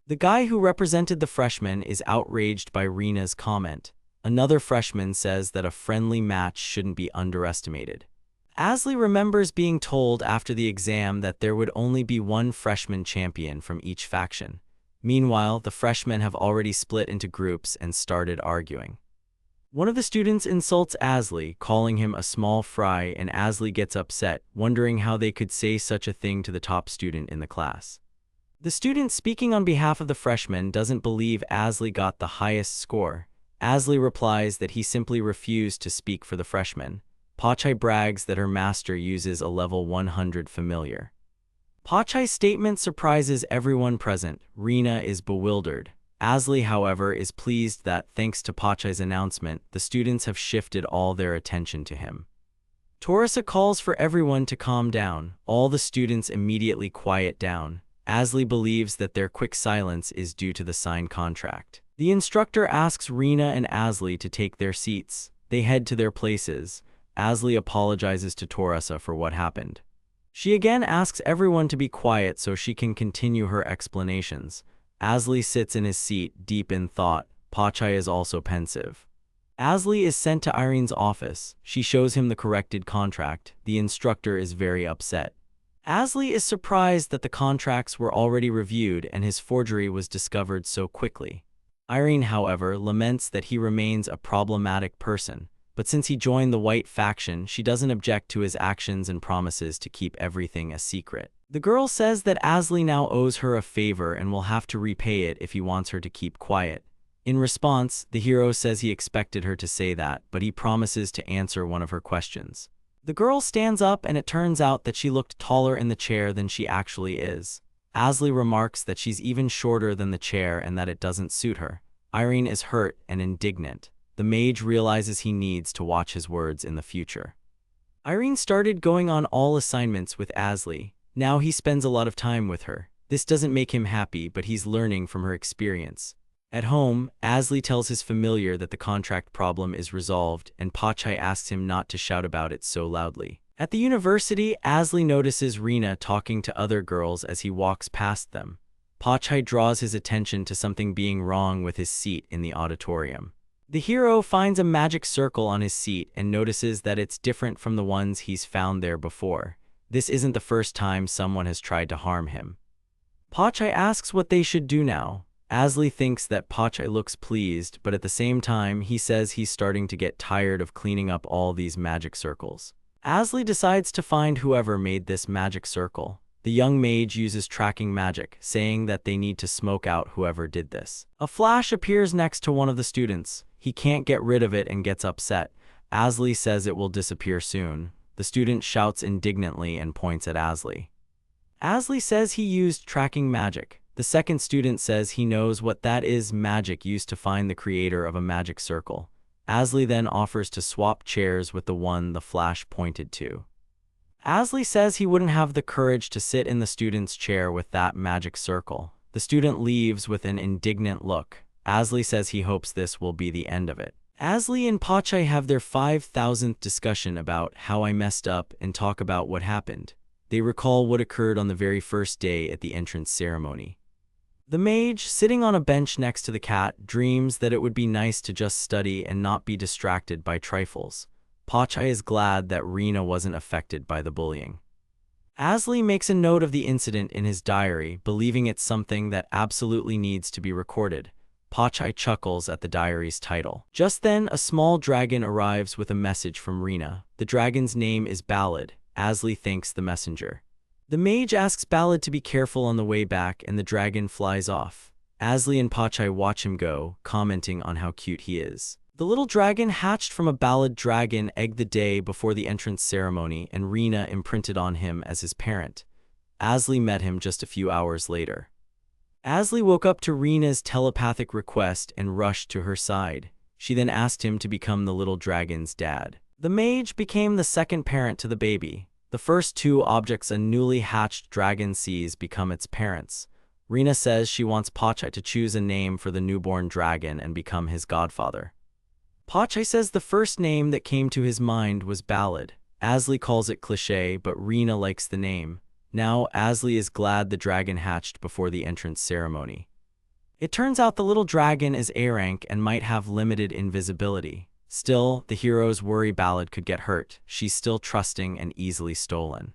The guy who represented the freshmen is outraged by Rina's comment. Another freshman says that a friendly match shouldn't be underestimated. Asli remembers being told after the exam that there would only be one freshman champion from each faction. Meanwhile, the freshmen have already split into groups and started arguing. One of the students insults Asli, calling him a small fry, and Asli gets upset, wondering how they could say such a thing to the top student in the class. The student speaking on behalf of the freshman doesn't believe Asley got the highest score. Asley replies that he simply refused to speak for the freshman. Pachai brags that her master uses a level 100 familiar. Pachai's statement surprises everyone present. Rina is bewildered. Asley, however, is pleased that, thanks to Pachai's announcement, the students have shifted all their attention to him. Taurasa calls for everyone to calm down. All the students immediately quiet down. Asley believes that their quick silence is due to the signed contract. The instructor asks Rina and Asley to take their seats. They head to their places. Asley apologizes to Taurasa for what happened. She again asks everyone to be quiet so she can continue her explanations. Asley sits in his seat, deep in thought. Pachai is also pensive. Asley is sent to Irene's office. She shows him the corrected contract. The instructor is very upset. Asley is surprised that the contracts were already reviewed and his forgery was discovered so quickly. Irene, however, laments that he remains a problematic person, but since he joined the White faction, she doesn't object to his actions and promises to keep everything a secret. The girl says that Asley now owes her a favor and will have to repay it if he wants her to keep quiet. In response, the hero says he expected her to say that, but he promises to answer one of her questions. The girl stands up and it turns out that she looked taller in the chair than she actually is. Asley remarks that she's even shorter than the chair and that it doesn't suit her. Irene is hurt and indignant. The mage realizes he needs to watch his words in the future. Irene started going on all assignments with Asley. Now he spends a lot of time with her. This doesn't make him happy, but he's learning from her experience. At home, Asley tells his familiar that the contract problem is resolved, and Pachai asks him not to shout about it so loudly. At the university, Asley notices Rina talking to other girls as he walks past them. Pachai draws his attention to something being wrong with his seat in the auditorium. The hero finds a magic circle on his seat and notices that it's different from the ones he's found there before. This isn't the first time someone has tried to harm him. Pachai asks what they should do now. Asley thinks that Pachai looks pleased, but at the same time, he says he's starting to get tired of cleaning up all these magic circles. Asley decides to find whoever made this magic circle. The young mage uses tracking magic, saying that they need to smoke out whoever did this. A flash appears next to one of the students. He can't get rid of it and gets upset. Asley says it will disappear soon. The student shouts indignantly and points at Asley. Asley says he used tracking magic. The second student says he knows what that is, magic used to find the creator of a magic circle. Asley then offers to swap chairs with the one the flash pointed to. Asley says he wouldn't have the courage to sit in the student's chair with that magic circle. The student leaves with an indignant look. Asley says he hopes this will be the end of it. Asley and Pachai have their 5,000th discussion about how I messed up and talk about what happened. They recall what occurred on the very first day at the entrance ceremony. The mage, sitting on a bench next to the cat, dreams that it would be nice to just study and not be distracted by trifles. Pachai is glad that Rina wasn't affected by the bullying. Asley makes a note of the incident in his diary, believing it's something that absolutely needs to be recorded. Pachai chuckles at the diary's title. Just then, a small dragon arrives with a message from Rina. The dragon's name is Ballad. Asley thanks the messenger. The mage asks Ballad to be careful on the way back, and the dragon flies off. Asley and Pachai watch him go, commenting on how cute he is. The little dragon hatched from a Ballad dragon egg the day before the entrance ceremony, and Rina imprinted on him as his parent. Asley met him just a few hours later. Asley woke up to Rina's telepathic request and rushed to her side. She then asked him to become the little dragon's dad. The mage became the second parent to the baby. The first two objects a newly hatched dragon sees become its parents. Rina says she wants Pachai to choose a name for the newborn dragon and become his godfather. Pachai says the first name that came to his mind was Ballad. Asley calls it cliché, but Rina likes the name. Now, Asley is glad the dragon hatched before the entrance ceremony. It turns out the little dragon is A rank and might have limited invisibility. Still, the heroes worry Ballad could get hurt. She's still trusting and easily stolen.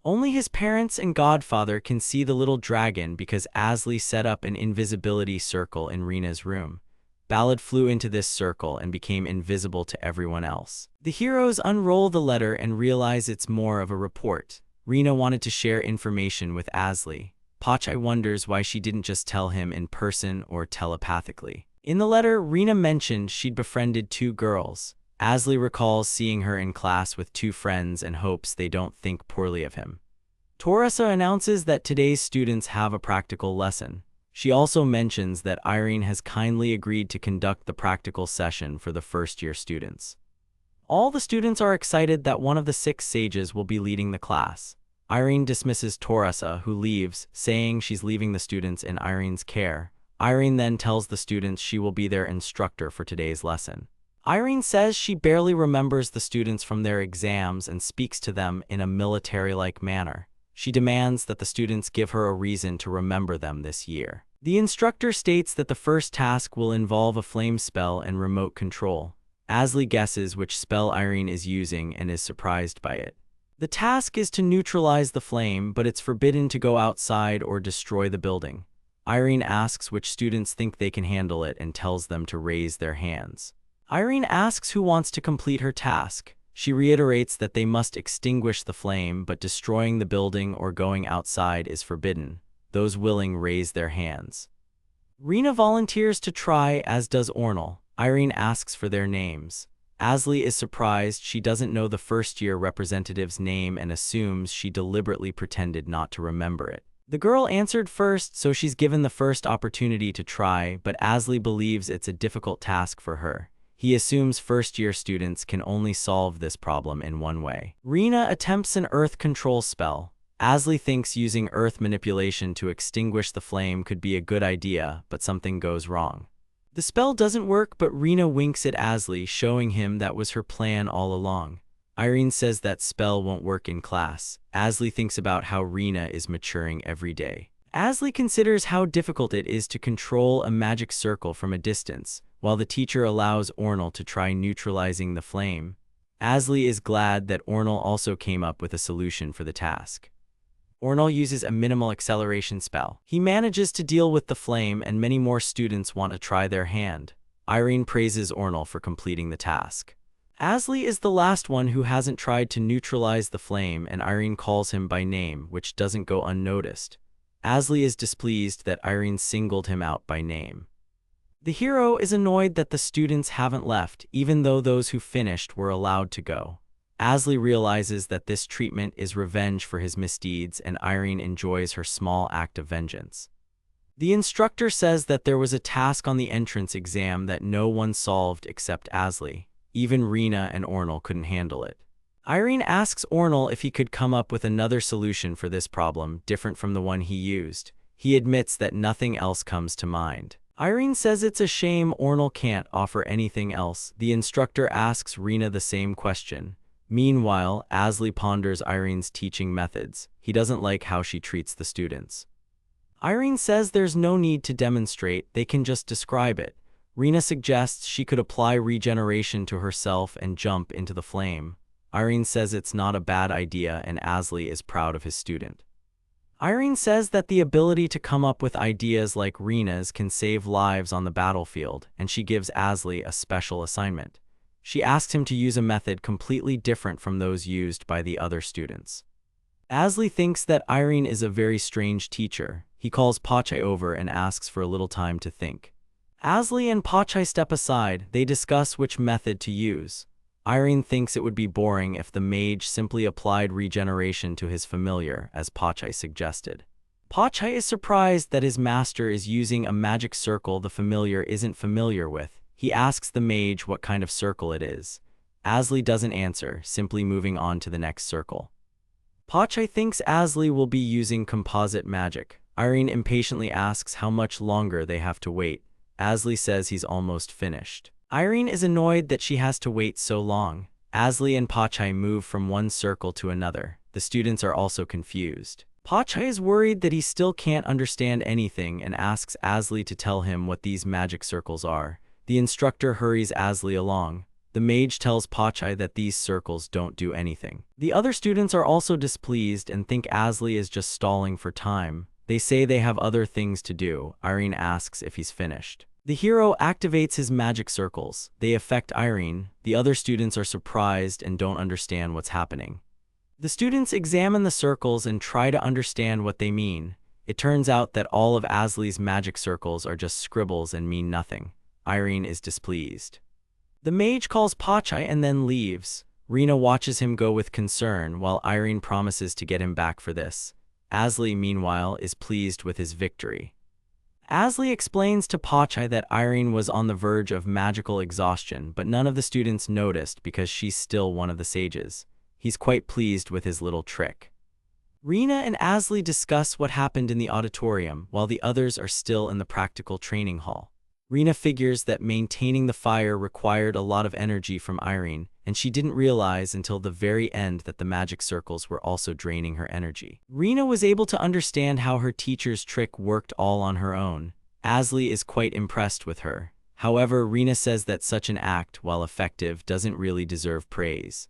Only his parents and godfather can see the little dragon because Asley set up an invisibility circle in Rina's room. Ballad flew into this circle and became invisible to everyone else. The heroes unroll the letter and realize it's more of a report. Rina wanted to share information with Asley. Pachai wonders why she didn't just tell him in person or telepathically. In the letter, Rina mentioned she'd befriended 2 girls. Asli recalls seeing her in class with 2 friends and hopes they don't think poorly of him. Torasa announces that today's students have a practical lesson. She also mentions that Irene has kindly agreed to conduct the practical session for the first-year students. All the students are excited that one of the 6 sages will be leading the class. Irene dismisses Torasa, who leaves, saying she's leaving the students in Irene's care. Irene then tells the students she will be their instructor for today's lesson. Irene says she barely remembers the students from their exams and speaks to them in a military-like manner. She demands that the students give her a reason to remember them this year. The instructor states that the first task will involve a flame spell and remote control. Asli guesses which spell Irene is using and is surprised by it. The task is to neutralize the flame, but it's forbidden to go outside or destroy the building. Irene asks which students think they can handle it and tells them to raise their hands. Irene asks who wants to complete her task. She reiterates that they must extinguish the flame, but destroying the building or going outside is forbidden. Those willing raise their hands. Rina volunteers to try, as does Ornal. Irene asks for their names. Asli is surprised she doesn't know the first-year representative's name and assumes she deliberately pretended not to remember it. The girl answered first, so she's given the first opportunity to try, but Asli believes it's a difficult task for her. He assumes first-year students can only solve this problem in one way. Rina attempts an earth control spell. Asli thinks using earth manipulation to extinguish the flame could be a good idea, but something goes wrong. The spell doesn't work, but Rina winks at Asli, showing him that was her plan all along. Irene says that spell won't work in class. Asli thinks about how Rina is maturing every day. Asli considers how difficult it is to control a magic circle from a distance, while the teacher allows Ornal to try neutralizing the flame. Asli is glad that Ornal also came up with a solution for the task. Ornal uses a minimal acceleration spell. He manages to deal with the flame, and many more students want to try their hand. Irene praises Ornal for completing the task. Asli is the last one who hasn't tried to neutralize the flame, and Irene calls him by name, which doesn't go unnoticed. Asli is displeased that Irene singled him out by name. The hero is annoyed that the students haven't left, even though those who finished were allowed to go. Asli realizes that this treatment is revenge for his misdeeds, and Irene enjoys her small act of vengeance. The instructor says that there was a task on the entrance exam that no one solved except Asli. Even Rina and Ornal couldn't handle it. Irene asks Ornal if he could come up with another solution for this problem, different from the one he used. He admits that nothing else comes to mind. Irene says it's a shame Ornal can't offer anything else. The instructor asks Rina the same question. Meanwhile, Asli ponders Irene's teaching methods. He doesn't like how she treats the students. Irene says there's no need to demonstrate, they can just describe it. Rina suggests she could apply regeneration to herself and jump into the flame. Irene says it's not a bad idea, and Asli is proud of his student. Irene says that the ability to come up with ideas like Rina's can save lives on the battlefield, and she gives Asli a special assignment. She asks him to use a method completely different from those used by the other students. Asli thinks that Irene is a very strange teacher. He calls Pachai over and asks for a little time to think. Asli and Pachai step aside. They discuss which method to use. Irene thinks it would be boring if the mage simply applied regeneration to his familiar, as Pachai suggested. Pachai is surprised that his master is using a magic circle the familiar isn't familiar with. He asks the mage what kind of circle it is. Asli doesn't answer, simply moving on to the next circle. Pachai thinks Asli will be using composite magic. Irene impatiently asks how much longer they have to wait. Asli says he's almost finished. Irene is annoyed that she has to wait so long. Asli and Pachai move from one circle to another. The students are also confused. Pachai is worried that he still can't understand anything and asks Asli to tell him what these magic circles are. The instructor hurries Asli along. The mage tells Pachai that these circles don't do anything. The other students are also displeased and think Asli is just stalling for time. They say they have other things to do. Irene asks if he's finished. The hero activates his magic circles. They affect Irene. The other students are surprised and don't understand what's happening. The students examine the circles and try to understand what they mean. It turns out that all of Asley's magic circles are just scribbles and mean nothing. Irene is displeased. The mage calls Pachai and then leaves. Rina watches him go with concern while Irene promises to get him back for this. Asley, meanwhile, is pleased with his victory. Asley explains to Pachai that Irene was on the verge of magical exhaustion, but none of the students noticed because she's still one of the sages. He's quite pleased with his little trick. Rina and Asley discuss what happened in the auditorium while the others are still in the practical training hall. Rina figures that maintaining the fire required a lot of energy from Irene, and she didn't realize until the very end that the magic circles were also draining her energy. Rina was able to understand how her teacher's trick worked all on her own. Asley is quite impressed with her. However, Rina says that such an act, while effective, doesn't really deserve praise.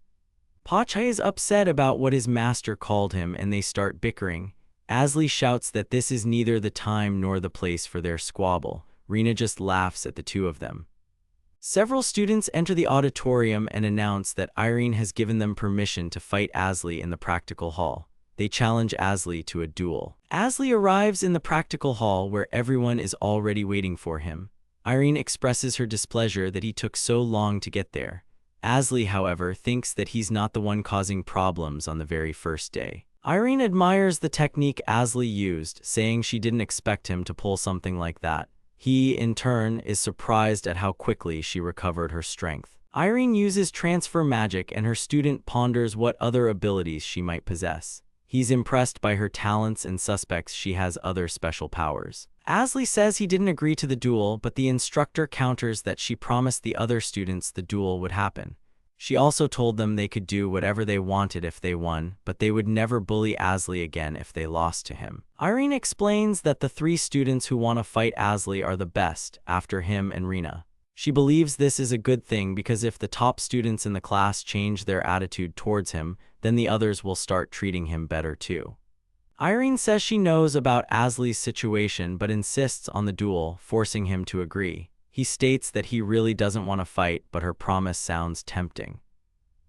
Pachai is upset about what his master called him and they start bickering. Asley shouts that this is neither the time nor the place for their squabble. Rina just laughs at the two of them. Several students enter the auditorium and announce that Irene has given them permission to fight Asley in the practical hall. They challenge Asley to a duel. Asley arrives in the practical hall where everyone is already waiting for him. Irene expresses her displeasure that he took so long to get there. Asley, however, thinks that he's not the one causing problems on the very first day. Irene admires the technique Asley used, saying she didn't expect him to pull something like that. He, in turn, is surprised at how quickly she recovered her strength. Irene uses transfer magic and her student ponders what other abilities she might possess. He's impressed by her talents and suspects she has other special powers. Asley says he didn't agree to the duel, but the instructor counters that she promised the other students the duel would happen. She also told them they could do whatever they wanted if they won, but they would never bully Asley again if they lost to him. Irene explains that the three students who want to fight Asley are the best, after him and Rina. She believes this is a good thing because if the top students in the class change their attitude towards him, then the others will start treating him better too. Irene says she knows about Asley's situation but insists on the duel, forcing him to agree. He states that he really doesn't want to fight, but her promise sounds tempting.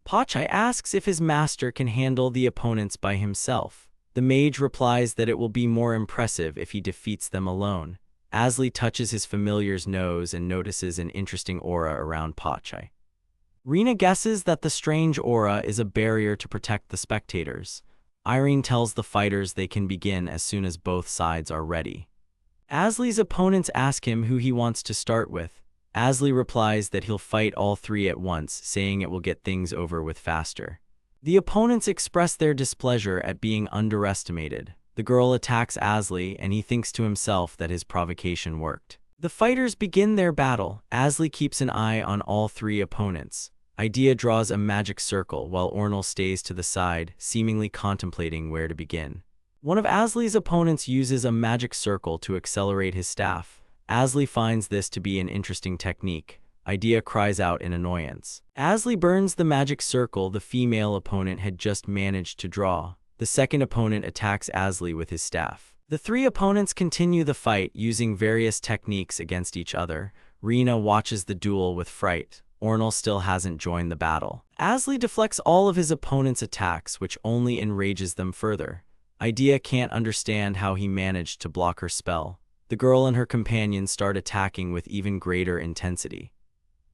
Pachai asks if his master can handle the opponents by himself. The mage replies that it will be more impressive if he defeats them alone. Asley touches his familiar's nose and notices an interesting aura around Pachai. Rina guesses that the strange aura is a barrier to protect the spectators. Irene tells the fighters they can begin as soon as both sides are ready. Asley's opponents ask him who he wants to start with. Asley replies that he'll fight all three at once, saying it will get things over with faster. The opponents express their displeasure at being underestimated. The girl attacks Asley, and he thinks to himself that his provocation worked. The fighters begin their battle. Asley keeps an eye on all three opponents. Idea draws a magic circle while Ornal stays to the side, seemingly contemplating where to begin. One of Asley's opponents uses a magic circle to accelerate his staff. Asley finds this to be an interesting technique. Idea cries out in annoyance. Asley burns the magic circle the female opponent had just managed to draw. The second opponent attacks Asley with his staff. The three opponents continue the fight using various techniques against each other. Rina watches the duel with fright. Ornal still hasn't joined the battle. Asley deflects all of his opponent's attacks, which only enrages them further. Idea can't understand how he managed to block her spell. The girl and her companion start attacking with even greater intensity.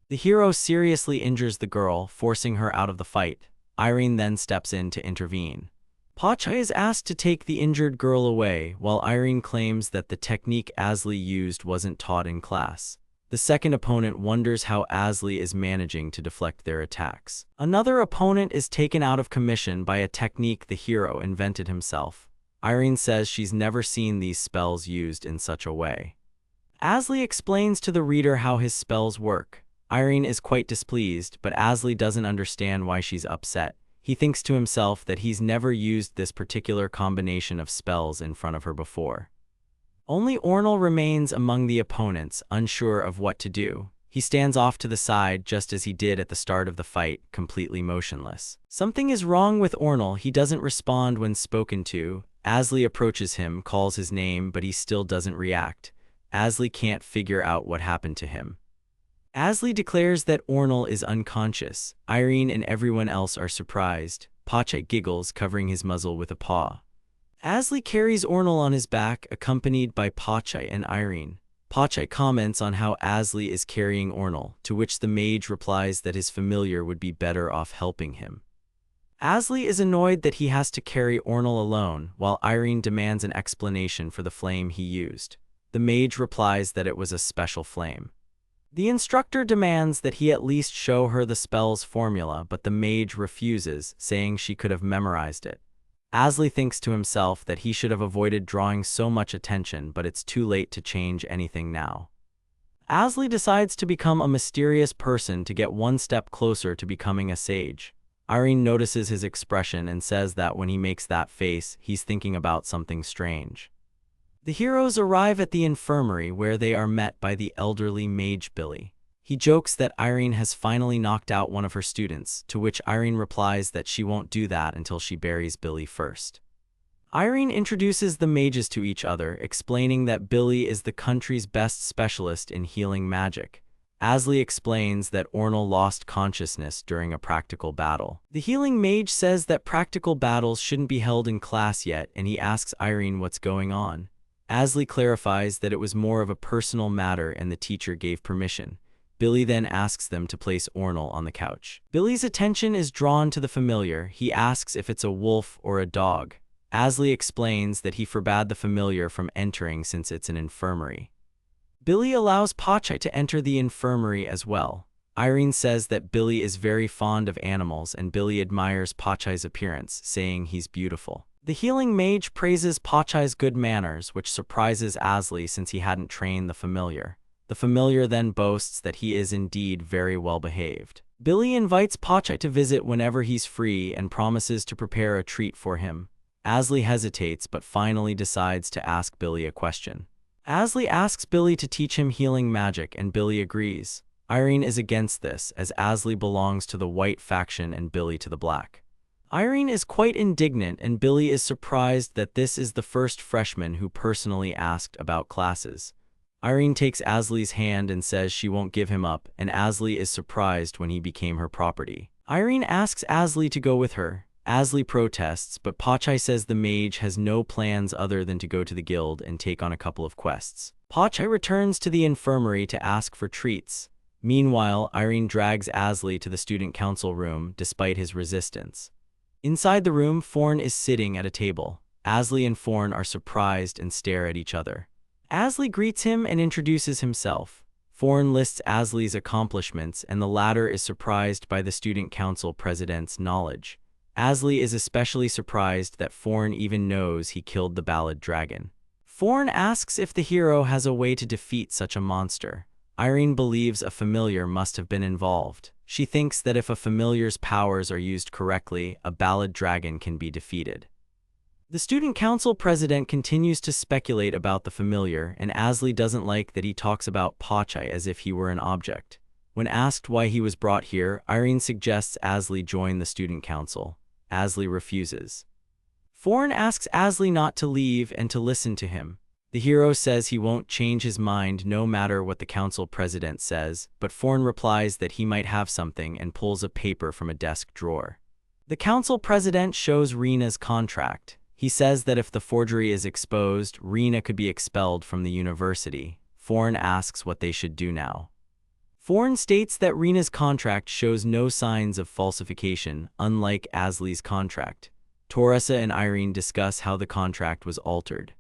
The hero seriously injures the girl, forcing her out of the fight. Irene then steps in to intervene. Pachai is asked to take the injured girl away, while Irene claims that the technique Asley used wasn't taught in class. The second opponent wonders how Asley is managing to deflect their attacks. Another opponent is taken out of commission by a technique the hero invented himself. Irene says she's never seen these spells used in such a way. Asley explains to the reader how his spells work. Irene is quite displeased, but Asley doesn't understand why she's upset. He thinks to himself that he's never used this particular combination of spells in front of her before. Only Ornal remains among the opponents, unsure of what to do. He stands off to the side just as he did at the start of the fight, completely motionless. Something is wrong with Ornal. He doesn't respond when spoken to. Asley approaches him, calls his name, but he still doesn't react. Asley can't figure out what happened to him. Asley declares that Ornal is unconscious. Irene and everyone else are surprised. Pachai giggles, covering his muzzle with a paw. Asli carries Ornal on his back, accompanied by Pachai and Irene. Pachai comments on how Asli is carrying Ornal, to which the mage replies that his familiar would be better off helping him. Asli is annoyed that he has to carry Ornal alone, while Irene demands an explanation for the flame he used. The mage replies that it was a special flame. The instructor demands that he at least show her the spell's formula, but the mage refuses, saying she could have memorized it. Asli thinks to himself that he should have avoided drawing so much attention, but it's too late to change anything now. Asli decides to become a mysterious person to get one step closer to becoming a sage. Irene notices his expression and says that when he makes that face, he's thinking about something strange. The heroes arrive at the infirmary where they are met by the elderly mage Billy. He jokes that Irene has finally knocked out one of her students, to which Irene replies that she won't do that until she buries Billy first. Irene introduces the mages to each other, explaining that Billy is the country's best specialist in healing magic. Asli explains that Ornal lost consciousness during a practical battle. The healing mage says that practical battles shouldn't be held in class yet, and he asks Irene what's going on. Asli clarifies that it was more of a personal matter and the teacher gave permission. Billy then asks them to place Ornal on the couch. Billy's attention is drawn to the familiar. He asks if it's a wolf or a dog. Asli explains that he forbade the familiar from entering since it's an infirmary. Billy allows Pachai to enter the infirmary as well. Irene says that Billy is very fond of animals and Billy admires Pachai's appearance, saying he's beautiful. The healing mage praises Pachai's good manners, which surprises Asli since he hadn't trained the familiar. The familiar then boasts that he is indeed very well behaved. Billy invites Pachai to visit whenever he's free and promises to prepare a treat for him. Asli hesitates but finally decides to ask Billy a question. Asli asks Billy to teach him healing magic and Billy agrees. Irene is against this as Asli belongs to the white faction and Billy to the black. Irene is quite indignant and Billy is surprised that this is the first freshman who personally asked about classes. Irene takes Asli's hand and says she won't give him up, and Asli is surprised when he became her property. Irene asks Asli to go with her. Asli protests, but Pachai says the mage has no plans other than to go to the guild and take on a couple of quests. Pachai returns to the infirmary to ask for treats. Meanwhile, Irene drags Asli to the student council room despite his resistance. Inside the room, Forn is sitting at a table. Asli and Forn are surprised and stare at each other. Asli greets him and introduces himself. Forn lists Asli's accomplishments and the latter is surprised by the student council president's knowledge. Asli is especially surprised that Forn even knows he killed the ballad dragon. Forn asks if the hero has a way to defeat such a monster. Irene believes a familiar must have been involved. She thinks that if a familiar's powers are used correctly, a ballad dragon can be defeated. The student council president continues to speculate about the familiar, and Asli doesn't like that he talks about Pachai as if he were an object. When asked why he was brought here, Irene suggests Asli join the student council. Asli refuses. Forn asks Asli not to leave and to listen to him. The hero says he won't change his mind no matter what the council president says, but Forn replies that he might have something and pulls a paper from a desk drawer. The council president shows Rena's contract. He says that if the forgery is exposed, Rena could be expelled from the university. Forn asks what they should do now. Forn states that Rena's contract shows no signs of falsification, unlike Asli's contract. Torasa and Irene discuss how the contract was altered.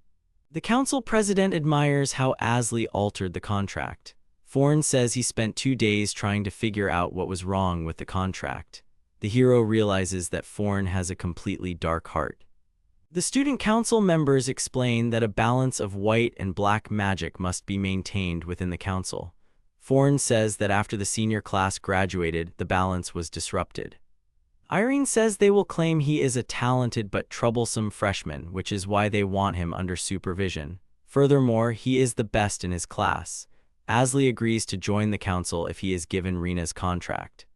The council president admires how Asli altered the contract. Forn says he spent 2 days trying to figure out what was wrong with the contract. The hero realizes that Forn has a completely dark heart. The student council members explain that a balance of white and black magic must be maintained within the council. Forn says that after the senior class graduated, the balance was disrupted. Irene says they will claim he is a talented but troublesome freshman, which is why they want him under supervision. Furthermore, he is the best in his class. Asli agrees to join the council if he is given Rena's contract.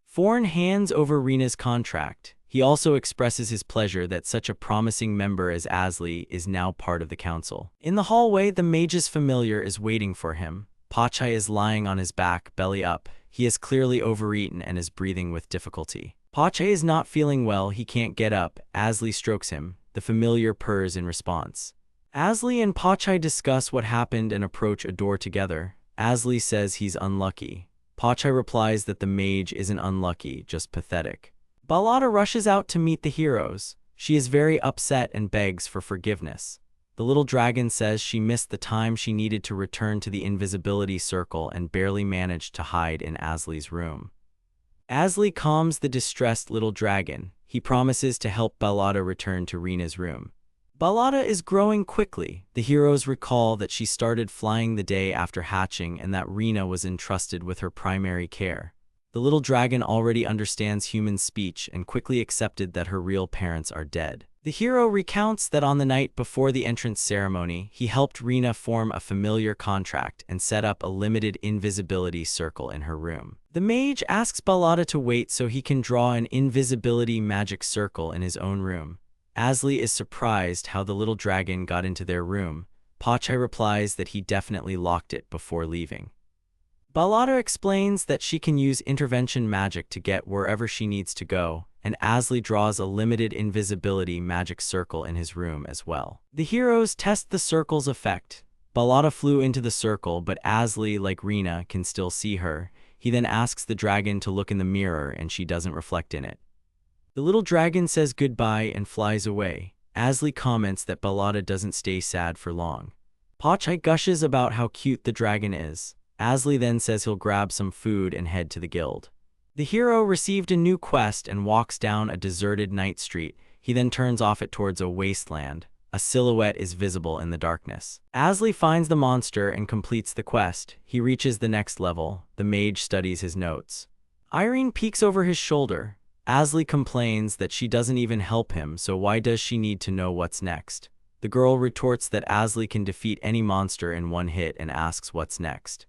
Forn hands over Rena's contract. He also expresses his pleasure that such a promising member as Asli is now part of the council. In the hallway, the mage's familiar is waiting for him. Pachai is lying on his back, belly up. He is clearly overeaten and is breathing with difficulty. Pachai is not feeling well, he can't get up. Asli strokes him. The familiar purrs in response. Asli and Pachai discuss what happened and approach a door together. Asli says he's unlucky. Pachai replies that the mage isn't unlucky, just pathetic. Balada rushes out to meet the heroes. She is very upset and begs for forgiveness. The little dragon says she missed the time she needed to return to the invisibility circle and barely managed to hide in Asli's room. Asli calms the distressed little dragon. He promises to help Balada return to Rina's room. Balada is growing quickly. The heroes recall that she started flying the day after hatching and that Rina was entrusted with her primary care. The little dragon already understands human speech and quickly accepted that her real parents are dead. The hero recounts that on the night before the entrance ceremony, he helped Rina form a familiar contract and set up a limited invisibility circle in her room. The mage asks Balada to wait so he can draw an invisibility magic circle in his own room. Asli is surprised how the little dragon got into their room. Pachai replies that he definitely locked it before leaving. Balada explains that she can use intervention magic to get wherever she needs to go, and Asli draws a limited invisibility magic circle in his room as well. The heroes test the circle's effect. Balada flew into the circle, but Asli, like Rina, can still see her. He then asks the dragon to look in the mirror and she doesn't reflect in it. The little dragon says goodbye and flies away. Asli comments that Balada doesn't stay sad for long. Pachai gushes about how cute the dragon is. Asli then says he'll grab some food and head to the guild. The hero received a new quest and walks down a deserted night street. He then turns off it towards a wasteland. A silhouette is visible in the darkness. Asli finds the monster and completes the quest. He reaches the next level. The mage studies his notes. Irene peeks over his shoulder. Asli complains that she doesn't even help him, so why does she need to know what's next? The girl retorts that Asli can defeat any monster in one hit and asks what's next.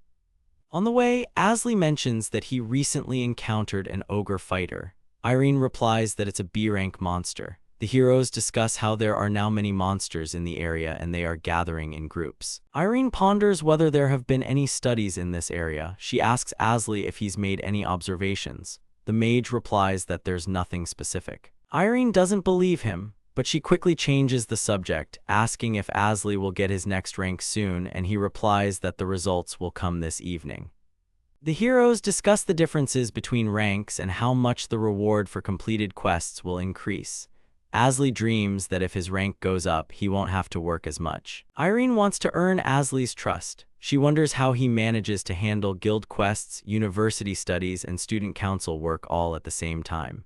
On the way, Asli mentions that he recently encountered an ogre fighter. Irene replies that it's a B-rank monster. The heroes discuss how there are now many monsters in the area and they are gathering in groups. Irene ponders whether there have been any studies in this area. She asks Asli if he's made any observations. The mage replies that there's nothing specific. Irene doesn't believe him, but she quickly changes the subject, asking if Asli will get his next rank soon, and he replies that the results will come this evening. The heroes discuss the differences between ranks and how much the reward for completed quests will increase. Asli dreams that if his rank goes up, he won't have to work as much. Irene wants to earn Asli's trust. She wonders how he manages to handle guild quests, university studies, and student council work all at the same time.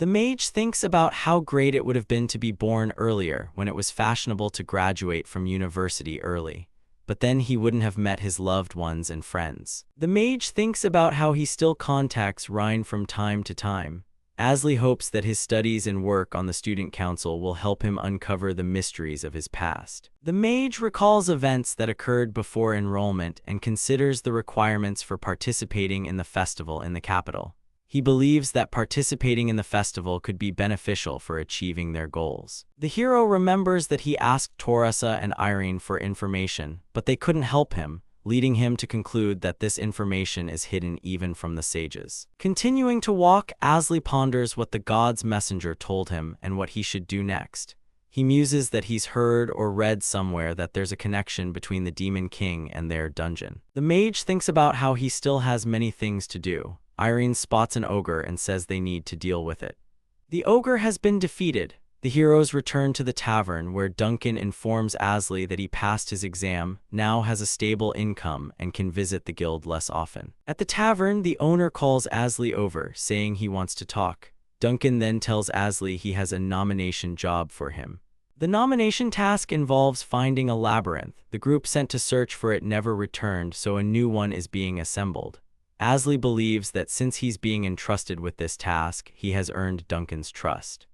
The mage thinks about how great it would have been to be born earlier when it was fashionable to graduate from university early. But then he wouldn't have met his loved ones and friends. The mage thinks about how he still contacts Rhine from time to time. Asli hopes that his studies and work on the student council will help him uncover the mysteries of his past. The mage recalls events that occurred before enrollment and considers the requirements for participating in the festival in the capital. He believes that participating in the festival could be beneficial for achieving their goals. The hero remembers that he asked Taurasa and Irene for information, but they couldn't help him, leading him to conclude that this information is hidden even from the sages. Continuing to walk, Asli ponders what the god's messenger told him and what he should do next. He muses that he's heard or read somewhere that there's a connection between the Demon King and their dungeon. The mage thinks about how he still has many things to do. Irene spots an ogre and says they need to deal with it. The ogre has been defeated. The heroes return to the tavern where Duncan informs Asli that he passed his exam, now has a stable income, and can visit the guild less often. At the tavern, the owner calls Asli over, saying he wants to talk. Duncan then tells Asli he has a nomination job for him. The nomination task involves finding a labyrinth. The group sent to search for it never returned, so a new one is being assembled. Asli believes that since he's being entrusted with this task, he has earned Duncan's trust.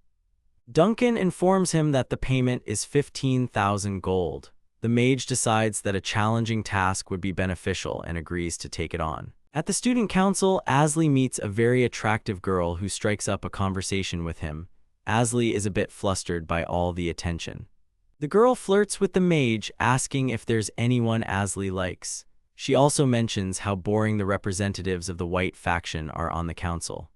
Duncan informs him that the payment is 15,000 gold. The mage decides that a challenging task would be beneficial and agrees to take it on. At the student council, Asli meets a very attractive girl who strikes up a conversation with him. Asli is a bit flustered by all the attention. The girl flirts with the mage, asking if there's anyone Asli likes. She also mentions how boring the representatives of the white faction are on the council.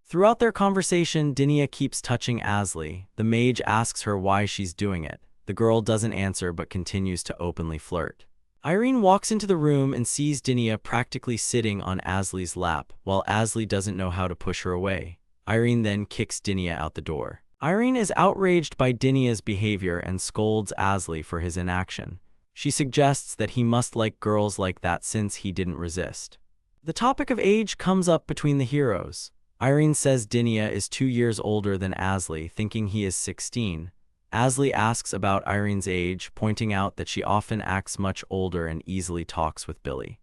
Throughout their conversation, Dinia keeps touching Asli. The mage asks her why she's doing it. The girl doesn't answer but continues to openly flirt. Irene walks into the room and sees Dinia practically sitting on Asli's lap, while Asli doesn't know how to push her away. Irene then kicks Dinia out the door. Irene is outraged by Dinia's behavior and scolds Asli for his inaction. She suggests that he must like girls like that since he didn't resist. The topic of age comes up between the heroes. Irene says Dinia is 2 years older than Asli, thinking he is 16. Asli asks about Irene's age, pointing out that she often acts much older and easily talks with Billy.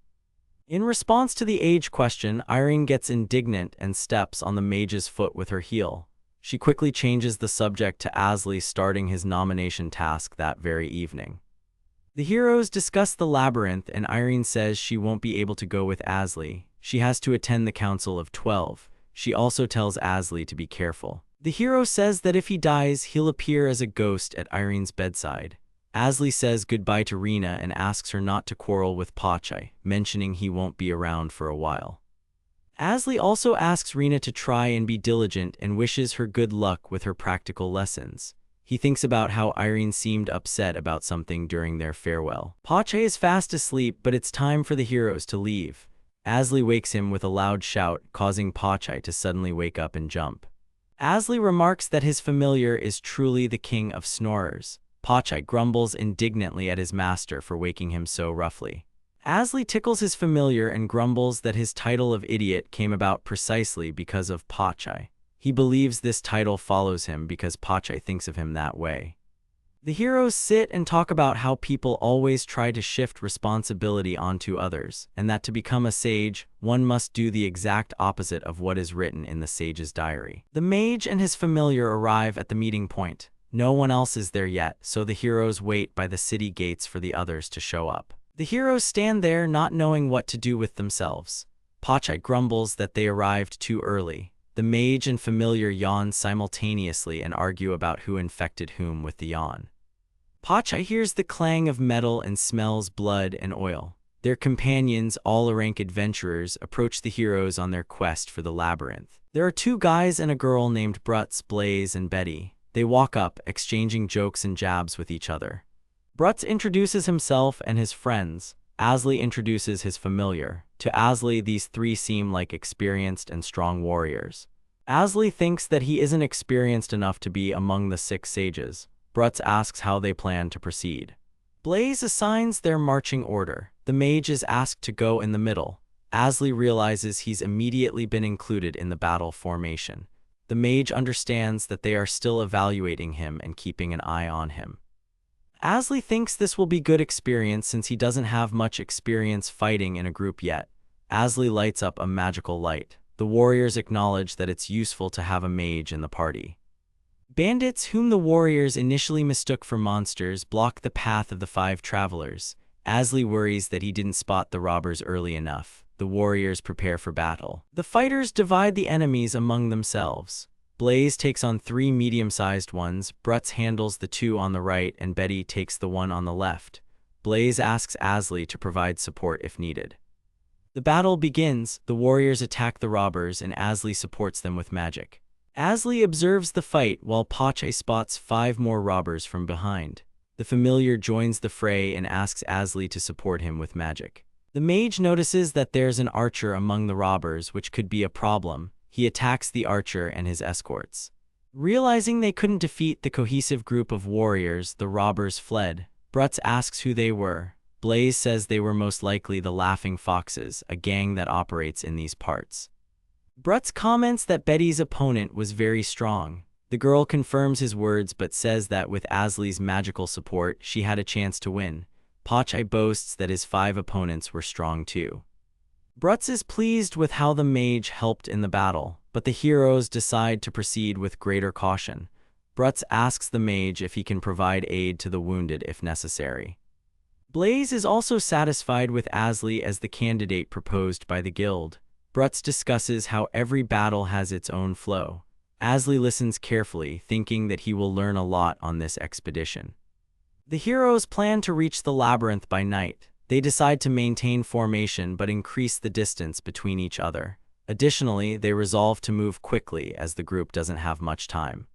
In response to the age question, Irene gets indignant and steps on the mage's foot with her heel. She quickly changes the subject to Asli starting his nomination task that very evening. The heroes discuss the labyrinth and Irene says she won't be able to go with Asli. She has to attend the Council of 12. She also tells Asli to be careful. The hero says that if he dies, he'll appear as a ghost at Irene's bedside. Asli says goodbye to Rina and asks her not to quarrel with Pachai, mentioning he won't be around for a while. Asli also asks Rina to try and be diligent and wishes her good luck with her practical lessons. He thinks about how Irene seemed upset about something during their farewell. Pachai is fast asleep, but it's time for the heroes to leave. Asli wakes him with a loud shout, causing Pachai to suddenly wake up and jump. Asli remarks that his familiar is truly the king of snorers. Pachai grumbles indignantly at his master for waking him so roughly. Asli tickles his familiar and grumbles that his title of idiot came about precisely because of Pachai. He believes this title follows him because Pachai thinks of him that way. The heroes sit and talk about how people always try to shift responsibility onto others, and that to become a sage, one must do the exact opposite of what is written in the sage's diary. The mage and his familiar arrive at the meeting point. No one else is there yet, so the heroes wait by the city gates for the others to show up. The heroes stand there not knowing what to do with themselves. Pachai grumbles that they arrived too early. The mage and familiar yawn simultaneously and argue about who infected whom with the yawn. Pachai hears the clang of metal and smells blood and oil. Their companions, all rank adventurers, approach the heroes on their quest for the labyrinth. There are 2 guys and a girl named Brutz, Blaze, and Betty. They walk up, exchanging jokes and jabs with each other. Brutz introduces himself and his friends. Asli introduces his familiar. To Asli, these 3 seem like experienced and strong warriors. Asli thinks that he isn't experienced enough to be among the 6 sages. Brutz asks how they plan to proceed. Blaze assigns their marching order. The mage is asked to go in the middle. Asli realizes he's immediately been included in the battle formation. The mage understands that they are still evaluating him and keeping an eye on him. Asli thinks this will be good experience since he doesn't have much experience fighting in a group yet. Asli lights up a magical light. The warriors acknowledge that it's useful to have a mage in the party. Bandits, whom the warriors initially mistook for monsters, block the path of the 5 travelers. Asli worries that he didn't spot the robbers early enough. The warriors prepare for battle. The fighters divide the enemies among themselves. Blaze takes on 3 medium-sized ones, Brutz handles the 2 on the right, and Betty takes the 1 on the left. Blaze asks Asli to provide support if needed. The battle begins. The warriors attack the robbers and Asli supports them with magic. Asli observes the fight while Pachai spots 5 more robbers from behind. The familiar joins the fray and asks Asli to support him with magic. The mage notices that there's an archer among the robbers, which could be a problem. He attacks the archer and his escorts. Realizing they couldn't defeat the cohesive group of warriors, the robbers fled. Brutz asks who they were. Blaze says they were most likely the Laughing Foxes, a gang that operates in these parts. Brutz comments that Betty's opponent was very strong. The girl confirms his words but says that with Asli's magical support, she had a chance to win. Pachai boasts that his 5 opponents were strong too. Brutz is pleased with how the mage helped in the battle, but the heroes decide to proceed with greater caution. Brutz asks the mage if he can provide aid to the wounded if necessary. Blaze is also satisfied with Asli as the candidate proposed by the guild. Brutz discusses how every battle has its own flow. Asli listens carefully, thinking that he will learn a lot on this expedition. The heroes plan to reach the labyrinth by night. They decide to maintain formation but increase the distance between each other. Additionally, they resolve to move quickly as the group doesn't have much time.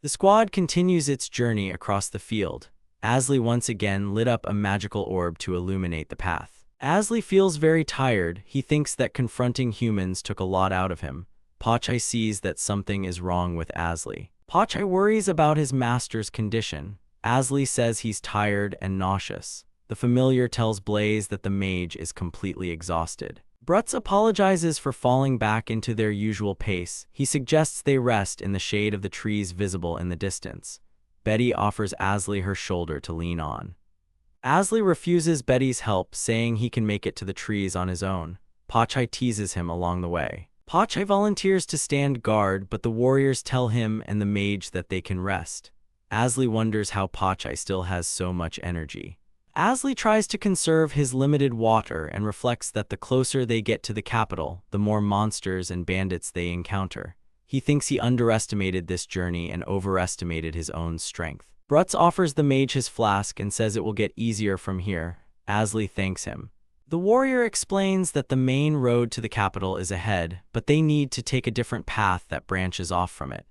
The squad continues its journey across the field. Asli once again lit up a magical orb to illuminate the path. Asli feels very tired. He thinks that confronting humans took a lot out of him. Pachai sees that something is wrong with Asli. Pachai worries about his master's condition. Asli says he's tired and nauseous. The familiar tells Blaze that the mage is completely exhausted. Brutz apologizes for falling back into their usual pace. He suggests they rest in the shade of the trees visible in the distance. Betty offers Asli her shoulder to lean on. Asli refuses Betty's help, saying he can make it to the trees on his own. Pachai teases him along the way. Pachai volunteers to stand guard, but the warriors tell him and the mage that they can rest. Asli wonders how Pachai still has so much energy. Asli tries to conserve his limited water and reflects that the closer they get to the capital, the more monsters and bandits they encounter. He thinks he underestimated this journey and overestimated his own strength. Brutz offers the mage his flask and says it will get easier from here. Asli thanks him. The warrior explains that the main road to the capital is ahead, but they need to take a different path that branches off from it.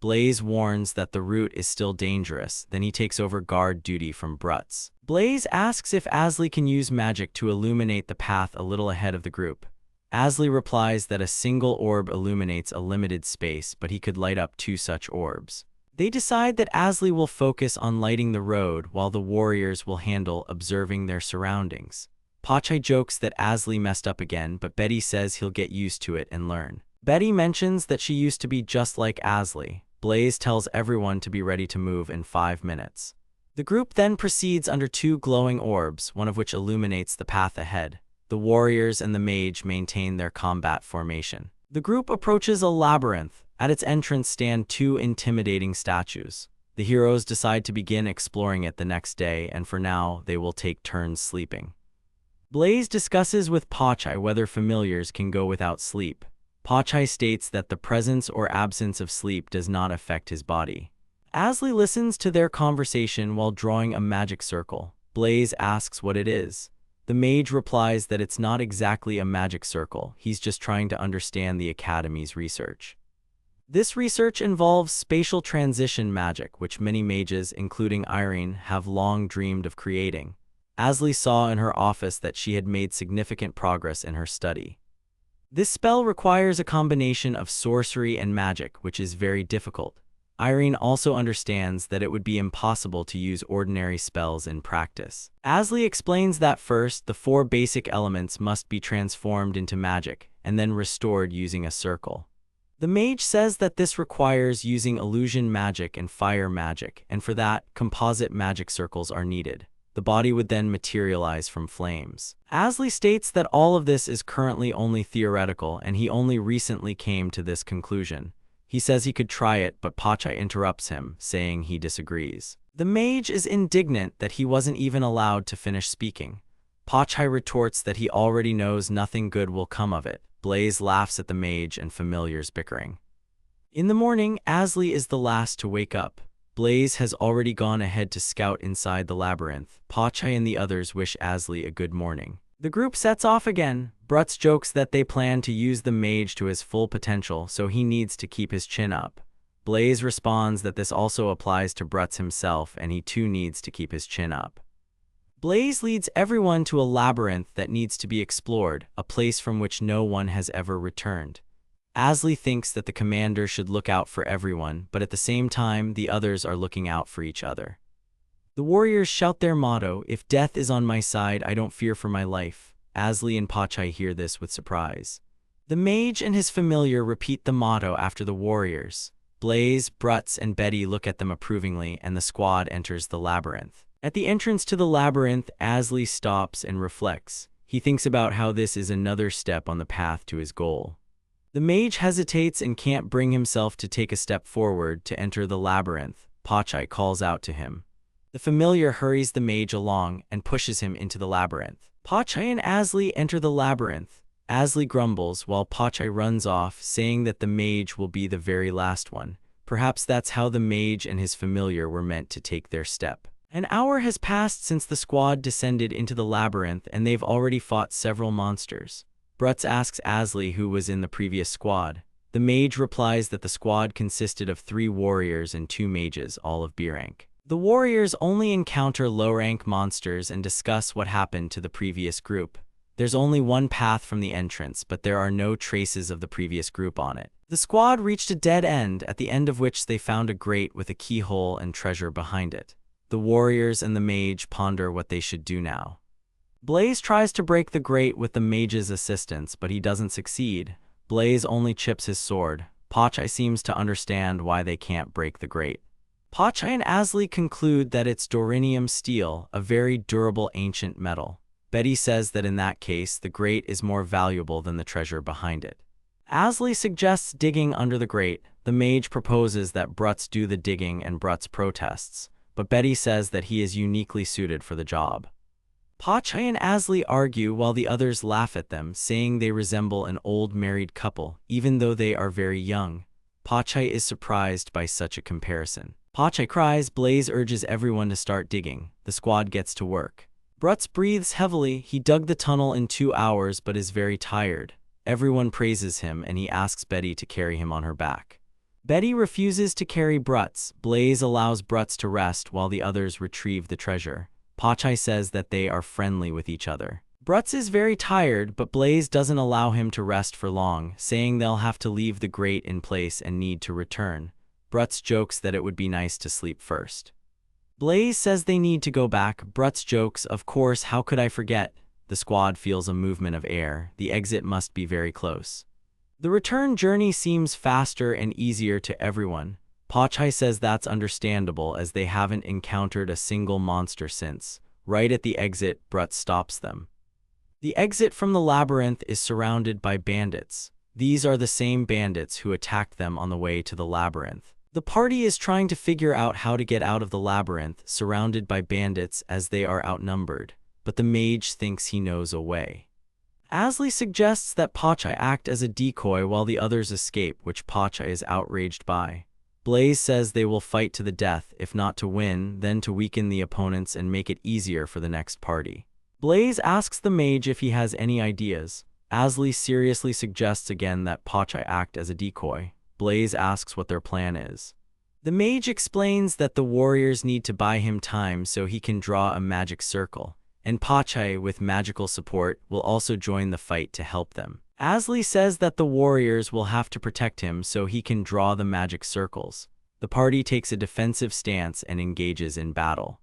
Blaze warns that the route is still dangerous, then he takes over guard duty from Brutz. Blaze asks if Asli can use magic to illuminate the path a little ahead of the group. Asli replies that a single orb illuminates a limited space, but he could light up 2 such orbs. They decide that Asli will focus on lighting the road while the warriors will handle observing their surroundings. Pachai jokes that Asli messed up again, but Betty says he'll get used to it and learn. Betty mentions that she used to be just like Asli. Blaze tells everyone to be ready to move in 5 minutes. The group then proceeds under 2 glowing orbs, one of which illuminates the path ahead. The warriors and the mage maintain their combat formation. The group approaches a labyrinth. At its entrance stand 2 intimidating statues. The heroes decide to begin exploring it the next day, and for now, they will take turns sleeping. Blaze discusses with Pachai whether familiars can go without sleep. Pachai states that the presence or absence of sleep does not affect his body. Asli listens to their conversation while drawing a magic circle. Blaze asks what it is. The mage replies that it's not exactly a magic circle, he's just trying to understand the Academy's research. This research involves spatial transition magic, which many mages, including Irene, have long dreamed of creating. Asli saw in her office that she had made significant progress in her study. This spell requires a combination of sorcery and magic, which is very difficult. Irene also understands that it would be impossible to use ordinary spells in practice. Asli explains that first, the 4 basic elements must be transformed into magic, and then restored using a circle. The mage says that this requires using illusion magic and fire magic, and for that, composite magic circles are needed. The body would then materialize from flames. Asli states that all of this is currently only theoretical, and he only recently came to this conclusion. He says he could try it, but Pachai interrupts him, saying he disagrees. The mage is indignant that he wasn't even allowed to finish speaking. Pachai retorts that he already knows nothing good will come of it. Blaze laughs at the mage and familiars bickering. In the morning, Asli is the last to wake up. Blaze has already gone ahead to scout inside the labyrinth. Pachai and the others wish Asli a good morning. The group sets off again. Brutz jokes that they plan to use the mage to his full potential, so he needs to keep his chin up. Blaze responds that this also applies to Brutz himself, and he too needs to keep his chin up. Blaze leads everyone to a labyrinth that needs to be explored, a place from which no one has ever returned. Asli thinks that the commander should look out for everyone, but at the same time, the others are looking out for each other. The warriors shout their motto, "If death is on my side, I don't fear for my life." Asli and Pachai hear this with surprise. The mage and his familiar repeat the motto after the warriors. Blaze, Brutz, and Betty look at them approvingly, and the squad enters the labyrinth. At the entrance to the labyrinth, Asli stops and reflects. He thinks about how this is another step on the path to his goal. The mage hesitates and can't bring himself to take a step forward to enter the labyrinth. Pachai calls out to him. The familiar hurries the mage along and pushes him into the labyrinth. Pachai and Asli enter the labyrinth. Asli grumbles while Pachai runs off, saying that the mage will be the very last one. Perhaps that's how the mage and his familiar were meant to take their step. An hour has passed since the squad descended into the labyrinth, and they've already fought several monsters. Brutz asks Asli who was in the previous squad. The mage replies that the squad consisted of 3 warriors and 2 mages, all of B rank. The warriors only encounter low-rank monsters and discuss what happened to the previous group. There's only one path from the entrance, but there are no traces of the previous group on it. The squad reached a dead end, at the end of which they found a grate with a keyhole and treasure behind it. The warriors and the mage ponder what they should do now. Blaze tries to break the grate with the mage's assistance, but he doesn't succeed. Blaze only chips his sword. Pachai seems to understand why they can't break the grate. Pachai and Asli conclude that it's dorinium steel, a very durable ancient metal. Betty says that in that case, the grate is more valuable than the treasure behind it. Asli suggests digging under the grate. The mage proposes that Brutz do the digging and Brutz protests, but Betty says that he is uniquely suited for the job. Pachai and Asli argue while the others laugh at them, saying they resemble an old married couple, even though they are very young. Pachai is surprised by such a comparison. Pachai cries. Blaze urges everyone to start digging. The squad gets to work. Brutz breathes heavily. He dug the tunnel in 2 hours but is very tired. Everyone praises him and he asks Betty to carry him on her back. Betty refuses to carry Brutz. Blaze allows Brutz to rest while the others retrieve the treasure. Pachai says that they are friendly with each other. Brutz is very tired, but Blaze doesn't allow him to rest for long, saying they'll have to leave the grate in place and need to return. Brutz jokes that it would be nice to sleep first. Blaze says they need to go back. Brutz jokes, of course, how could I forget? The squad feels a movement of air. The exit must be very close. The return journey seems faster and easier to everyone. Pachai says that's understandable as they haven't encountered a single monster since. Right at the exit, Brutz stops them. The exit from the labyrinth is surrounded by bandits. These are the same bandits who attacked them on the way to the labyrinth. The party is trying to figure out how to get out of the labyrinth, surrounded by bandits as they are outnumbered, but the mage thinks he knows a way. Asli suggests that Pachai act as a decoy while the others escape, which Pachai is outraged by. Blaze says they will fight to the death, if not to win, then to weaken the opponents and make it easier for the next party. Blaze asks the mage if he has any ideas. Asli seriously suggests again that Pachai act as a decoy. Blaze asks what their plan is. The mage explains that the warriors need to buy him time so he can draw a magic circle, and Pachai, with magical support, will also join the fight to help them. Asli says that the warriors will have to protect him so he can draw the magic circles. The party takes a defensive stance and engages in battle.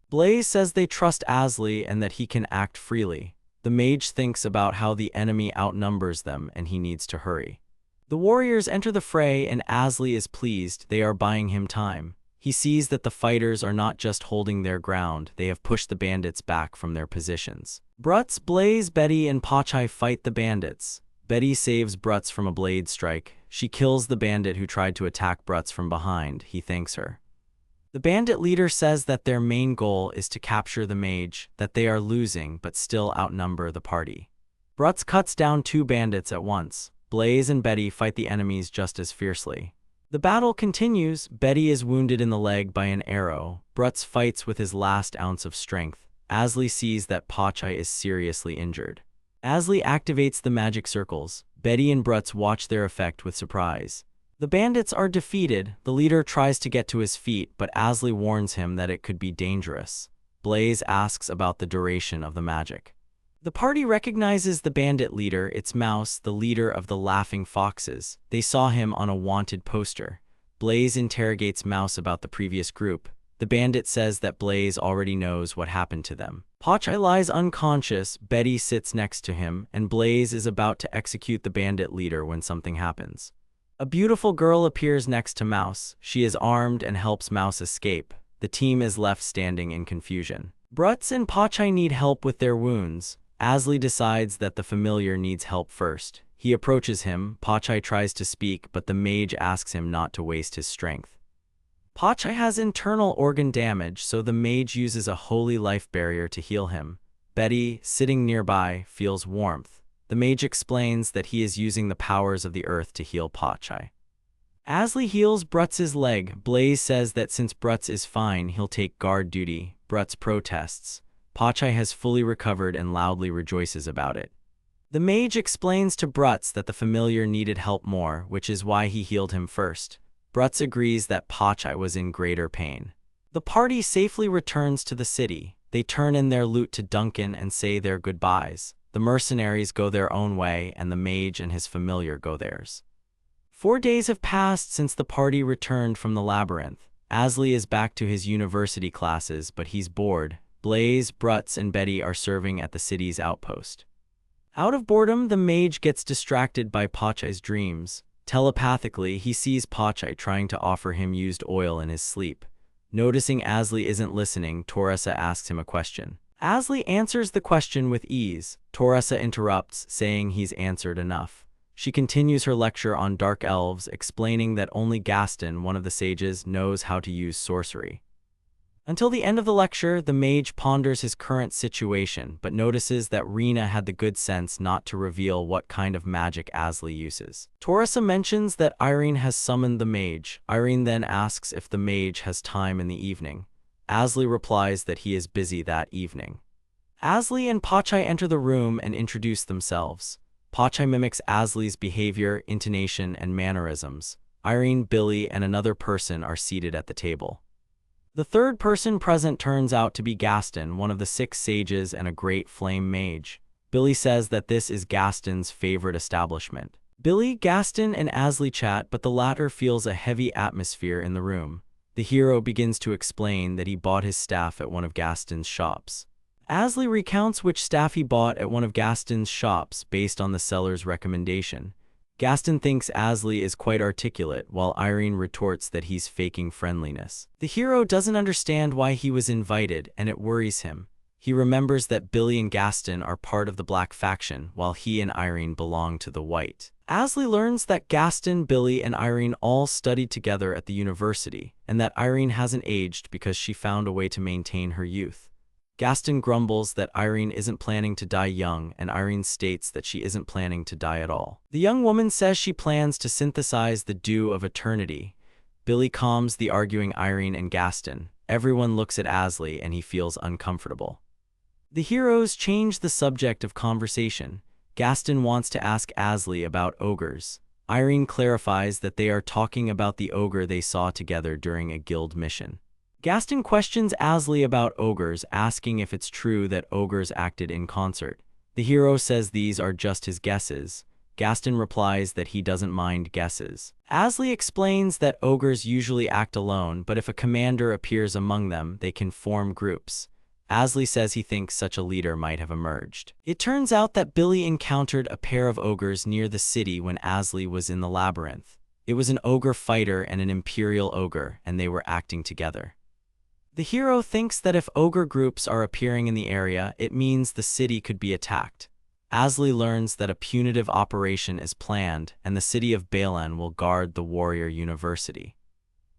Blaze says they trust Asli and that he can act freely. The mage thinks about how the enemy outnumbers them and he needs to hurry. The warriors enter the fray and Asli is pleased. They are buying him time. He sees that the fighters are not just holding their ground, they have pushed the bandits back from their positions. Brutz, Blaze, Betty, and Pachai fight the bandits. Betty saves Brutz from a blade strike. She kills the bandit who tried to attack Brutz from behind. He thanks her. The bandit leader says that their main goal is to capture the mage, that they are losing but still outnumber the party. Brutz cuts down 2 bandits at once. Blaze and Betty fight the enemies just as fiercely. The battle continues. Betty is wounded in the leg by an arrow. Brutz fights with his last ounce of strength. Asli sees that Pachai is seriously injured. Asli activates the magic circles. Betty and Brutz watch their effect with surprise. The bandits are defeated. The leader tries to get to his feet, but Asli warns him that it could be dangerous. Blaze asks about the duration of the magic. The party recognizes the bandit leader. It's Mouse, the leader of the Laughing Foxes. They saw him on a wanted poster. Blaze interrogates Mouse about the previous group. The bandit says that Blaze already knows what happened to them. Pachai lies unconscious. Betty sits next to him, and Blaze is about to execute the bandit leader when something happens. A beautiful girl appears next to Mouse. She is armed and helps Mouse escape. The team is left standing in confusion. Brutz and Pachai need help with their wounds. Asli decides that the familiar needs help first. He approaches him. Pachai tries to speak, but the mage asks him not to waste his strength. Pachai has internal organ damage, so the mage uses a holy life barrier to heal him. Betty, sitting nearby, feels warmth. The mage explains that he is using the powers of the earth to heal Pachai. Asli heals Brutz's leg. Blaze says that since Brutz is fine, he'll take guard duty. Brutz protests. Pachai has fully recovered and loudly rejoices about it. The mage explains to Brutz that the familiar needed help more, which is why he healed him first. Brutz agrees that Pachai was in greater pain. The party safely returns to the city. They turn in their loot to Duncan and say their goodbyes. The mercenaries go their own way, and the mage and his familiar go theirs. 4 days have passed since the party returned from the labyrinth. Asley is back to his university classes, but he's bored. Blaze, Brutz, and Betty are serving at the city's outpost. Out of boredom, the mage gets distracted by Pachai's dreams. Telepathically, he sees Pachai trying to offer him used oil in his sleep. Noticing Asley isn't listening, Toressa asks him a question. Asley answers the question with ease. Toressa interrupts, saying he's answered enough. She continues her lecture on dark elves, explaining that only Gaston, one of the sages, knows how to use sorcery. Until the end of the lecture, the mage ponders his current situation, but notices that Rena had the good sense not to reveal what kind of magic Asley uses. Toressa mentions that Irene has summoned the mage. Irene then asks if the mage has time in the evening. Asley replies that he is busy that evening. Asley and Pachai enter the room and introduce themselves. Pachai mimics Asley's behavior, intonation, and mannerisms. Irene, Billy, and another person are seated at the table. The third person present turns out to be Gaston, one of the 6 sages and a great flame mage. Billy says that this is Gaston's favorite establishment. Billy, Gaston, and Asley chat, but the latter feels a heavy atmosphere in the room. The hero begins to explain that he bought his staff at one of Gaston's shops. Asley recounts which staff he bought at one of Gaston's shops based on the seller's recommendation. Gaston thinks Asley is quite articulate, while Irene retorts that he's faking friendliness. The hero doesn't understand why he was invited, and it worries him. He remembers that Billy and Gaston are part of the Black faction, while he and Irene belong to the White. Asley learns that Gaston, Billy, and Irene all studied together at the university, and that Irene hasn't aged because she found a way to maintain her youth. Gaston grumbles that Irene isn't planning to die young, and Irene states that she isn't planning to die at all. The young woman says she plans to synthesize the dew of eternity. Billy calms the arguing Irene and Gaston. Everyone looks at Asley, and he feels uncomfortable. The heroes change the subject of conversation. Gaston wants to ask Asley about ogres. Irene clarifies that they are talking about the ogre they saw together during a guild mission. Gaston questions Asley about ogres, asking if it's true that ogres acted in concert. The hero says these are just his guesses. Gaston replies that he doesn't mind guesses. Asley explains that ogres usually act alone, but if a commander appears among them, they can form groups. Asley says he thinks such a leader might have emerged. It turns out that Billy encountered a pair of ogres near the city when Asley was in the labyrinth. It was an ogre fighter and an imperial ogre, and they were acting together. The hero thinks that if ogre groups are appearing in the area, it means the city could be attacked. Asley learns that a punitive operation is planned, and the city of Balen will guard the warrior university.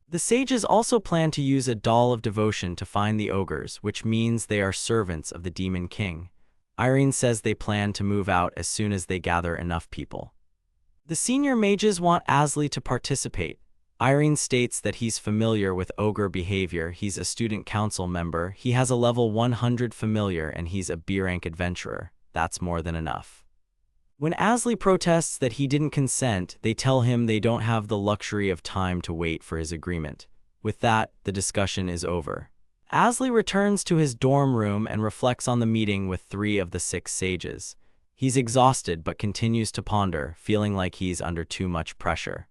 The sages also plan to use a doll of devotion to find the ogres, which means they are servants of the demon king. Irene says they plan to move out as soon as they gather enough people. The senior mages want Asley to participate. Irene states that he's familiar with ogre behavior, he's a student council member, he has a level 100 familiar, and he's a B-rank adventurer. That's more than enough. When Asley protests that he didn't consent, they tell him they don't have the luxury of time to wait for his agreement. With that, the discussion is over. Asley returns to his dorm room and reflects on the meeting with 3 of the 6 sages. He's exhausted but continues to ponder, feeling like he's under too much pressure.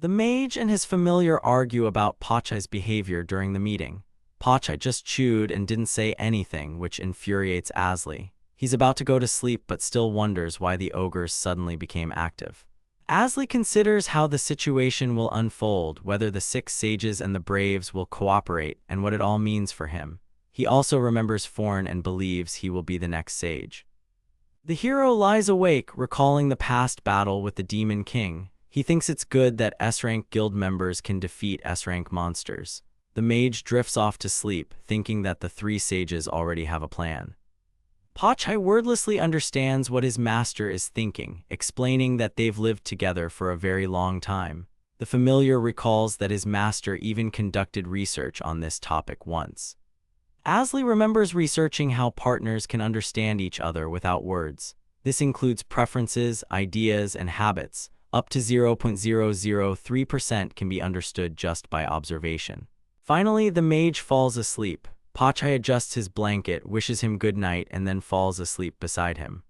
The mage and his familiar argue about Pachai's behavior during the meeting. Pachai just chewed and didn't say anything, which infuriates Asley. He's about to go to sleep but still wonders why the ogres suddenly became active. Asley considers how the situation will unfold, whether the 6 sages and the braves will cooperate, and what it all means for him. He also remembers Forn and believes he will be the next sage. The hero lies awake, recalling the past battle with the Demon King. He thinks it's good that S-rank guild members can defeat S-rank monsters. The mage drifts off to sleep, thinking that the 3 sages already have a plan. Pachai wordlessly understands what his master is thinking, explaining that they've lived together for a very long time. The familiar recalls that his master even conducted research on this topic once. Asley remembers researching how partners can understand each other without words. This includes preferences, ideas, and habits. Up to 0.003% can be understood just by observation. Finally, the mage falls asleep. Pachai adjusts his blanket, wishes him good night, and then falls asleep beside him.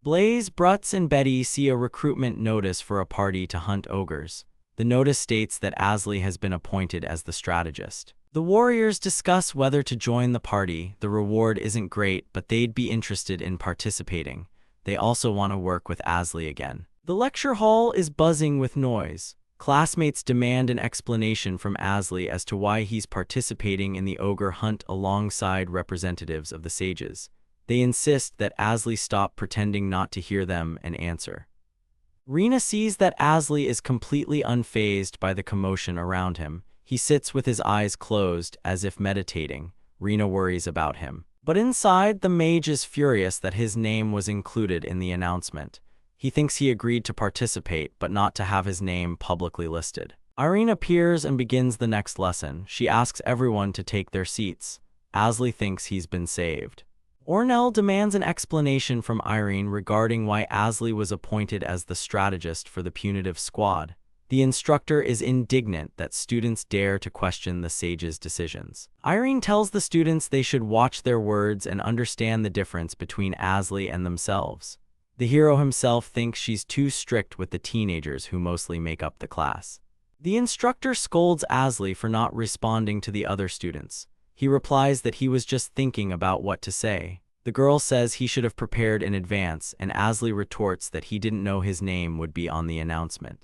Blaze, Brutz, and Betty see a recruitment notice for a party to hunt ogres. The notice states that Asley has been appointed as the strategist. The warriors discuss whether to join the party. The reward isn't great, but they'd be interested in participating. They also want to work with Asley again. The lecture hall is buzzing with noise. Classmates demand an explanation from Asley as to why he's participating in the ogre hunt alongside representatives of the sages. They insist that Asley stop pretending not to hear them and answer. Rena sees that Asley is completely unfazed by the commotion around him. He sits with his eyes closed as if meditating. Rena worries about him. But inside, the mage is furious that his name was included in the announcement. He thinks he agreed to participate, but not to have his name publicly listed. Irene appears and begins the next lesson. She asks everyone to take their seats. Asley thinks he's been saved. Ornell demands an explanation from Irene regarding why Asley was appointed as the strategist for the punitive squad. The instructor is indignant that students dare to question the sage's decisions. Irene tells the students they should watch their words and understand the difference between Asley and themselves. The hero himself thinks she's too strict with the teenagers who mostly make up the class. The instructor scolds Asley for not responding to the other students. He replies that he was just thinking about what to say. The girl says he should have prepared in advance, and Asley retorts that he didn't know his name would be on the announcement.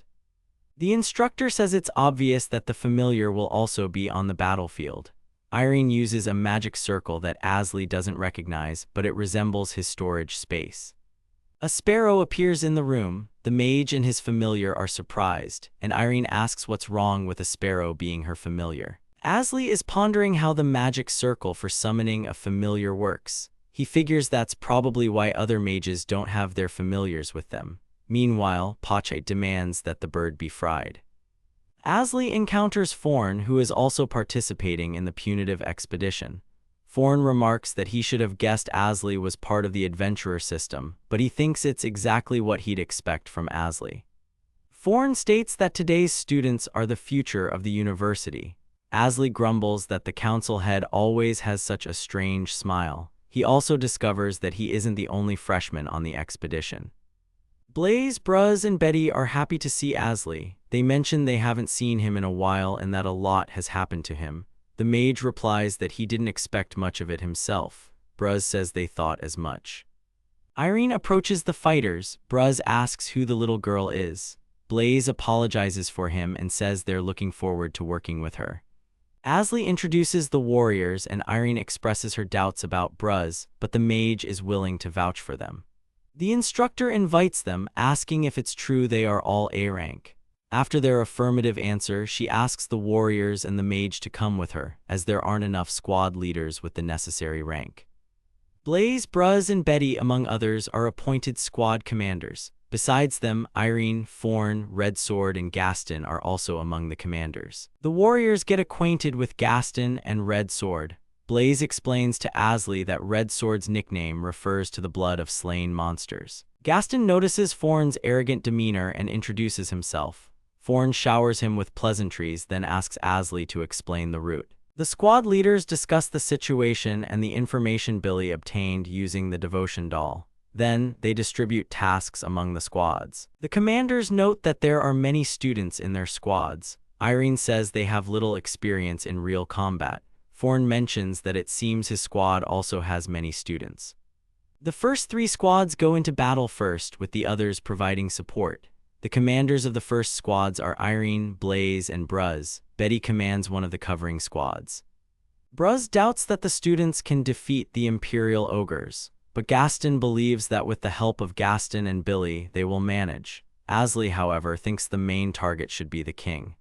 The instructor says it's obvious that the familiar will also be on the battlefield. Irene uses a magic circle that Asley doesn't recognize, but it resembles his storage space. A sparrow appears in the room. The mage and his familiar are surprised, and Irene asks what's wrong with a sparrow being her familiar. Asley is pondering how the magic circle for summoning a familiar works. He figures that's probably why other mages don't have their familiars with them. Meanwhile, Pachai demands that the bird be fried. Asley encounters Forn, who is also participating in the punitive expedition. Forn remarks that he should have guessed Asley was part of the adventurer system, but he thinks it's exactly what he'd expect from Asley. Forn states that today's students are the future of the university. Asley grumbles that the council head always has such a strange smile. He also discovers that he isn't the only freshman on the expedition. Blaze, Bruz, and Betty are happy to see Asley. They mention they haven't seen him in a while and that a lot has happened to him. The mage replies that he didn't expect much of it himself. Bruz says they thought as much. Irene approaches the fighters. Bruz asks who the little girl is. Blaze apologizes for him and says they're looking forward to working with her. Asley introduces the warriors and Irene expresses her doubts about Bruz, but the mage is willing to vouch for them. The instructor invites them, asking if it's true they are all A rank. After their affirmative answer, she asks the warriors and the mage to come with her, as there aren't enough squad leaders with the necessary rank. Blaze, Bruz, and Betty, among others, are appointed squad commanders. Besides them, Irene, Forn, Red Sword, and Gaston are also among the commanders. The warriors get acquainted with Gaston and Red Sword. Blaze explains to Asley that Red Sword's nickname refers to the blood of slain monsters. Gaston notices Forn's arrogant demeanor and introduces himself. Forn showers him with pleasantries, then asks Asley to explain the route. The squad leaders discuss the situation and the information Billy obtained using the devotion doll. Then, they distribute tasks among the squads. The commanders note that there are many students in their squads. Irene says they have little experience in real combat. Forn mentions that it seems his squad also has many students. The first 3 squads go into battle first, with the others providing support. The commanders of the first squads are Irene, Blaze, and Bruz. Betty commands one of the covering squads. Bruz doubts that the students can defeat the Imperial Ogres, but Gaston believes that with the help of Gaston and Billy, they will manage. Asley, however, thinks the main target should be the king.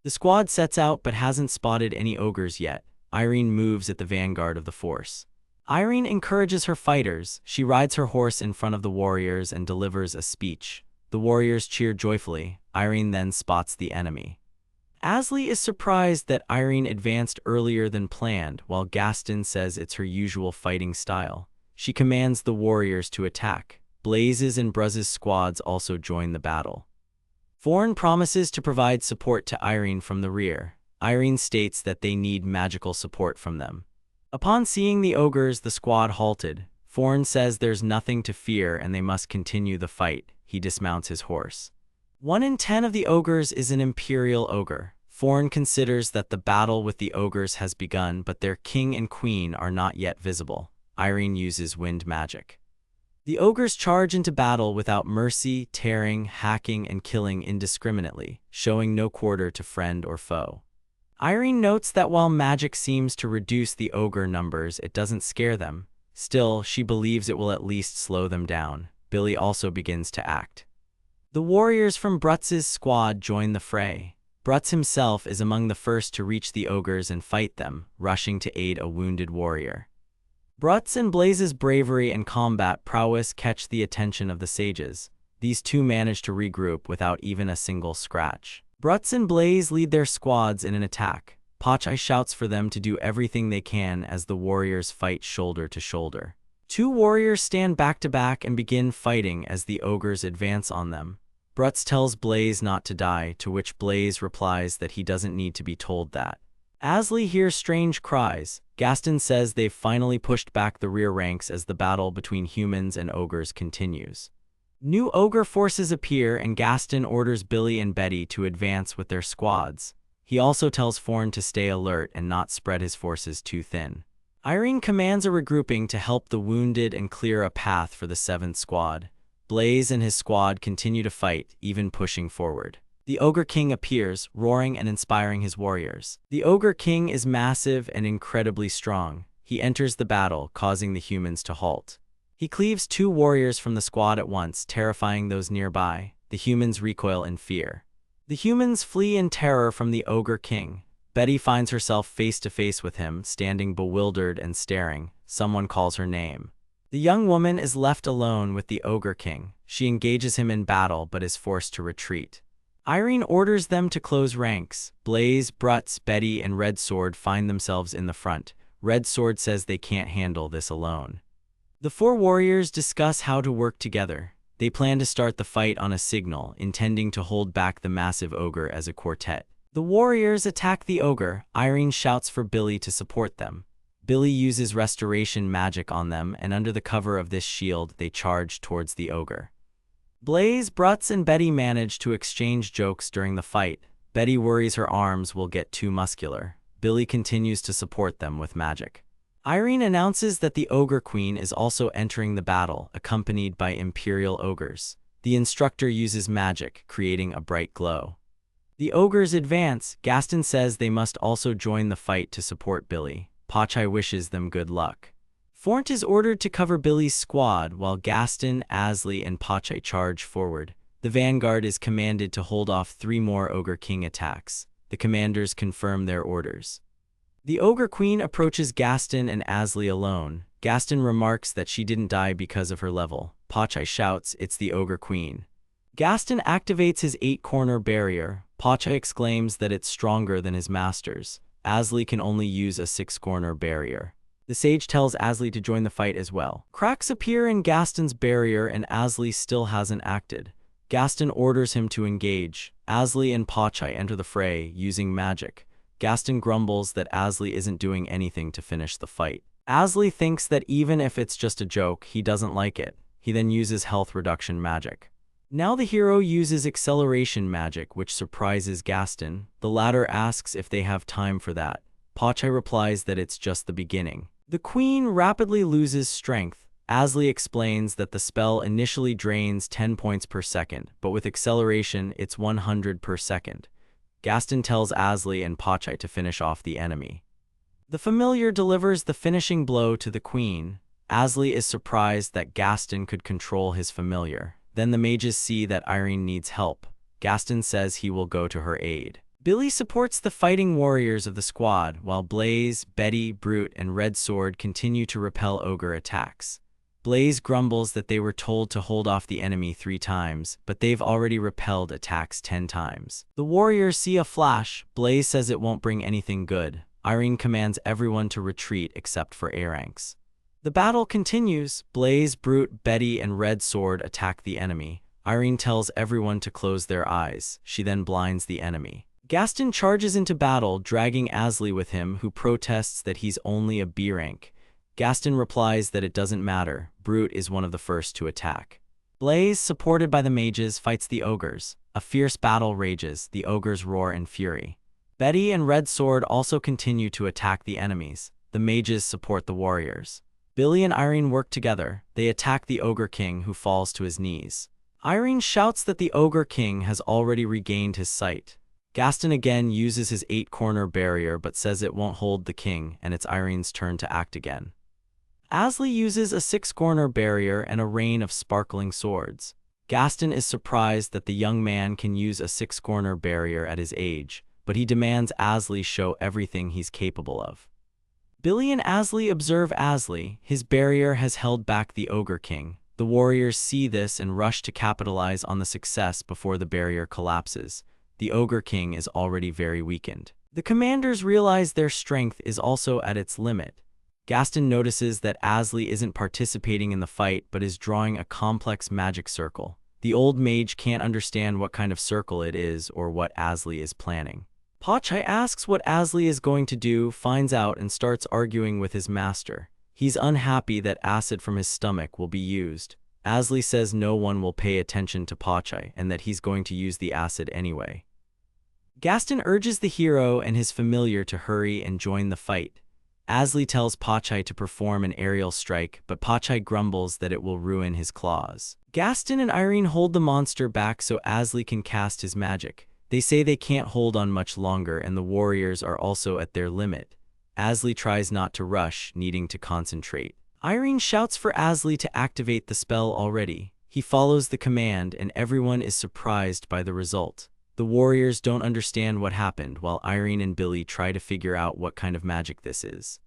The squad sets out but hasn't spotted any ogres yet. Irene moves at the vanguard of the force. Irene encourages her fighters. She rides her horse in front of the warriors and delivers a speech. The warriors cheer joyfully. Irene then spots the enemy. Asley is surprised that Irene advanced earlier than planned, while Gaston says it's her usual fighting style. She commands the warriors to attack. Blaze's and Bruzz's squads also join the battle. Thorn promises to provide support to Irene from the rear. Irene states that they need magical support from them. Upon seeing the ogres, the squad halted. Thorn says there's nothing to fear and they must continue the fight. He dismounts his horse. 1 in 10 of the ogres is an imperial ogre. Thorn considers that the battle with the ogres has begun, but their king and queen are not yet visible. Irene uses wind magic. The ogres charge into battle without mercy, tearing, hacking, and killing indiscriminately, showing no quarter to friend or foe. Irene notes that while magic seems to reduce the ogre numbers, it doesn't scare them. Still, she believes it will at least slow them down. Billy also begins to act. The warriors from Brutz's squad join the fray. Brutz himself is among the first to reach the ogres and fight them, rushing to aid a wounded warrior. Brutz and Blaze's bravery and combat prowess catch the attention of the sages. These two manage to regroup without even a single scratch. Brutz and Blaze lead their squads in an attack. Pachai shouts for them to do everything they can as the warriors fight shoulder to shoulder. 2 warriors stand back to back and begin fighting as the ogres advance on them. Brutz tells Blaze not to die, to which Blaze replies that he doesn't need to be told that. Asley hears strange cries. Gaston says they've finally pushed back the rear ranks as the battle between humans and ogres continues. New ogre forces appear and Gaston orders Billy and Betty to advance with their squads. He also tells Thorn to stay alert and not spread his forces too thin. Irene commands a regrouping to help the wounded and clear a path for the 7th squad. Blaze and his squad continue to fight, even pushing forward. The Ogre King appears, roaring and inspiring his warriors. The Ogre King is massive and incredibly strong. He enters the battle, causing the humans to halt. He cleaves 2 warriors from the squad at once, terrifying those nearby. The humans recoil in fear. The humans flee in terror from the Ogre King. Betty finds herself face to face with him, standing bewildered and staring. Someone calls her name. The young woman is left alone with the Ogre King. She engages him in battle but is forced to retreat. Irene orders them to close ranks. Blaze, Brutz, Betty, and Red Sword find themselves in the front. Red Sword says they can't handle this alone. The 4 warriors discuss how to work together. They plan to start the fight on a signal, intending to hold back the massive ogre as a quartet. The warriors attack the ogre. Irene shouts for Billy to support them. Billy uses restoration magic on them, and under the cover of this shield, they charge towards the ogre. Blaze, Brutz, and Betty manage to exchange jokes during the fight. Betty worries her arms will get too muscular. Billy continues to support them with magic. Irene announces that the Ogre Queen is also entering the battle, accompanied by Imperial Ogres. The instructor uses magic, creating a bright glow. The ogres advance. Gaston says they must also join the fight to support Billy. Pachai wishes them good luck. Fort is ordered to cover Billy's squad while Gaston, Asley, and Pachai charge forward. The vanguard is commanded to hold off 3 more Ogre King attacks. The commanders confirm their orders. The Ogre Queen approaches Gaston and Asley alone. Gaston remarks that she didn't die because of her level. Pachai shouts, "It's the Ogre Queen." Gaston activates his 8-corner barrier. Pachai exclaims that it's stronger than his master's. Asley can only use a 6-corner barrier. The sage tells Asley to join the fight as well. Cracks appear in Gaston's barrier and Asley still hasn't acted. Gaston orders him to engage. Asley and Pachai enter the fray, using magic. Gaston grumbles that Asley isn't doing anything to finish the fight. Asley thinks that even if it's just a joke, he doesn't like it. He then uses health reduction magic. Now the hero uses acceleration magic, which surprises Gaston. The latter asks if they have time for that. Pachai replies that it's just the beginning. The queen rapidly loses strength. Asley explains that the spell initially drains 10 points per second, but with acceleration, it's 100 per second. Gaston tells Asley and Pachai to finish off the enemy. The familiar delivers the finishing blow to the queen. Asley is surprised that Gaston could control his familiar. Then the mages see that Irene needs help. Gaston says he will go to her aid. Billy supports the fighting warriors of the squad, while Blaze, Betty, Brute, and Red Sword continue to repel ogre attacks. Blaze grumbles that they were told to hold off the enemy 3 times, but they've already repelled attacks 10 times. The warriors see a flash. Blaze says it won't bring anything good. Irene commands everyone to retreat except for Aranx. The battle continues. Blaze, Brute, Betty, and Red Sword attack the enemy. Irene tells everyone to close their eyes. She then blinds the enemy. Gaston charges into battle, dragging Asley with him, who protests that he's only a B rank. Gaston replies that it doesn't matter. Brute is one of the first to attack. Blaze, supported by the mages, fights the ogres. A fierce battle rages. The ogres roar in fury. Betty and Red Sword also continue to attack the enemies. The mages support the warriors. Billy and Irene work together. They attack the Ogre King, who falls to his knees. Irene shouts that the Ogre King has already regained his sight. Gaston again uses his 8-corner barrier but says it won't hold the king, and it's Irene's turn to act again. Asley uses a 6-corner barrier and a rain of sparkling swords. Gaston is surprised that the young man can use a 6-corner barrier at his age, but he demands Asley show everything he's capable of. Billy and Asley observe Asley. His barrier has held back the Ogre King. The warriors see this and rush to capitalize on the success before the barrier collapses. The Ogre King is already very weakened. The commanders realize their strength is also at its limit. Gaston notices that Asley isn't participating in the fight but is drawing a complex magic circle. The old mage can't understand what kind of circle it is or what Asley is planning. Pachai asks what Asley is going to do, finds out, and starts arguing with his master. He's unhappy that acid from his stomach will be used. Asley says no one will pay attention to Pachai and that he's going to use the acid anyway. Gaston urges the hero and his familiar to hurry and join the fight. Asley tells Pachai to perform an aerial strike, but Pachai grumbles that it will ruin his claws. Gaston and Irene hold the monster back so Asley can cast his magic. They say they can't hold on much longer and the warriors are also at their limit. Asley tries not to rush, needing to concentrate. Irene shouts for Asley to activate the spell already. He follows the command and everyone is surprised by the result. The warriors don't understand what happened while Irene and Billy try to figure out what kind of magic this is.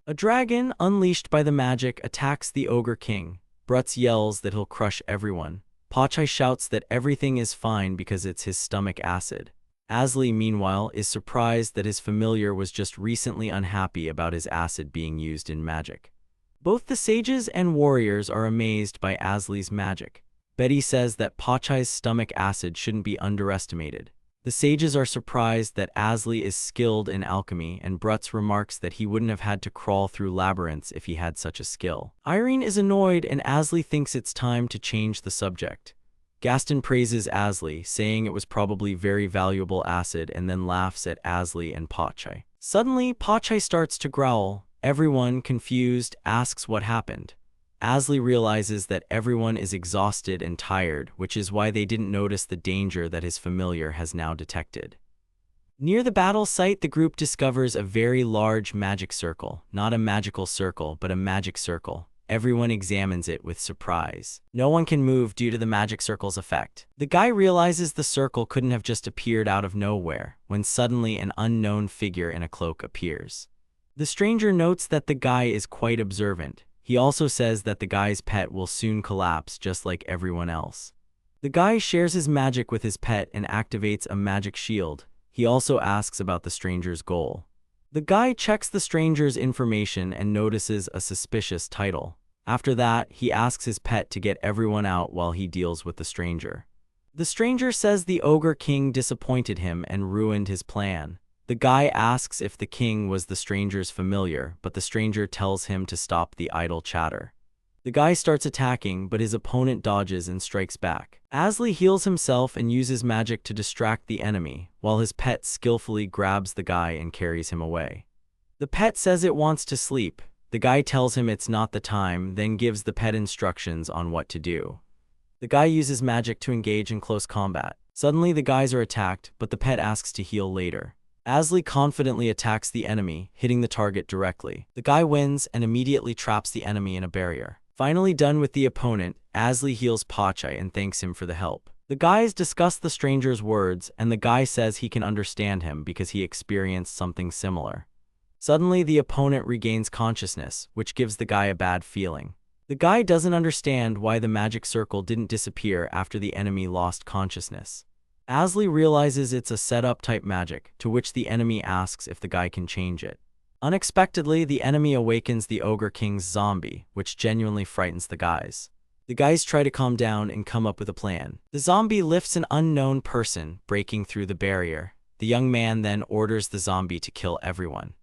A dragon, unleashed by the magic, attacks the Ogre King. Brutz yells that he'll crush everyone. Pachai shouts that everything is fine because it's his stomach acid. Asley, meanwhile, is surprised that his familiar was just recently unhappy about his acid being used in magic. Both the sages and warriors are amazed by Asley's magic. Betty says that Pachai's stomach acid shouldn't be underestimated. The sages are surprised that Asley is skilled in alchemy, and Brutz remarks that he wouldn't have had to crawl through labyrinths if he had such a skill. Irene is annoyed and Asley thinks it's time to change the subject. Gaston praises Asley, saying it was probably very valuable acid, and then laughs at Asley and Pachai. Suddenly, Pachai starts to growl. Everyone, confused, asks what happened. Asley realizes that everyone is exhausted and tired, which is why they didn't notice the danger that his familiar has now detected. Near the battle site, the group discovers a very large magic circle. Not a magical circle, but a magic circle. Everyone examines it with surprise. No one can move due to the magic circle's effect. The guy realizes the circle couldn't have just appeared out of nowhere, when suddenly an unknown figure in a cloak appears. The stranger notes that the guy is quite observant. He also says that the guy's pet will soon collapse just like everyone else. The guy shares his magic with his pet and activates a magic shield. He also asks about the stranger's goal. The guy checks the stranger's information and notices a suspicious title. After that, he asks his pet to get everyone out while he deals with the stranger. The stranger says the Ogre King disappointed him and ruined his plan. The guy asks if the king was the stranger's familiar, but the stranger tells him to stop the idle chatter. The guy starts attacking, but his opponent dodges and strikes back. Asley heals himself and uses magic to distract the enemy, while his pet skillfully grabs the guy and carries him away. The pet says it wants to sleep. The guy tells him it's not the time, then gives the pet instructions on what to do. The guy uses magic to engage in close combat. Suddenly the guys are attacked, but the pet asks to heal later. Asley confidently attacks the enemy, hitting the target directly. The guy wins and immediately traps the enemy in a barrier. Finally done with the opponent, Asley heals Pachai and thanks him for the help. The guys discuss the stranger's words, and the guy says he can understand him because he experienced something similar. Suddenly, the opponent regains consciousness, which gives the guy a bad feeling. The guy doesn't understand why the magic circle didn't disappear after the enemy lost consciousness. Asley realizes it's a setup type magic, to which the enemy asks if the guy can change it. Unexpectedly, the enemy awakens the Ogre King's zombie, which genuinely frightens the guys. The guys try to calm down and come up with a plan. The zombie lifts an unknown person, breaking through the barrier. The young man then orders the zombie to kill everyone.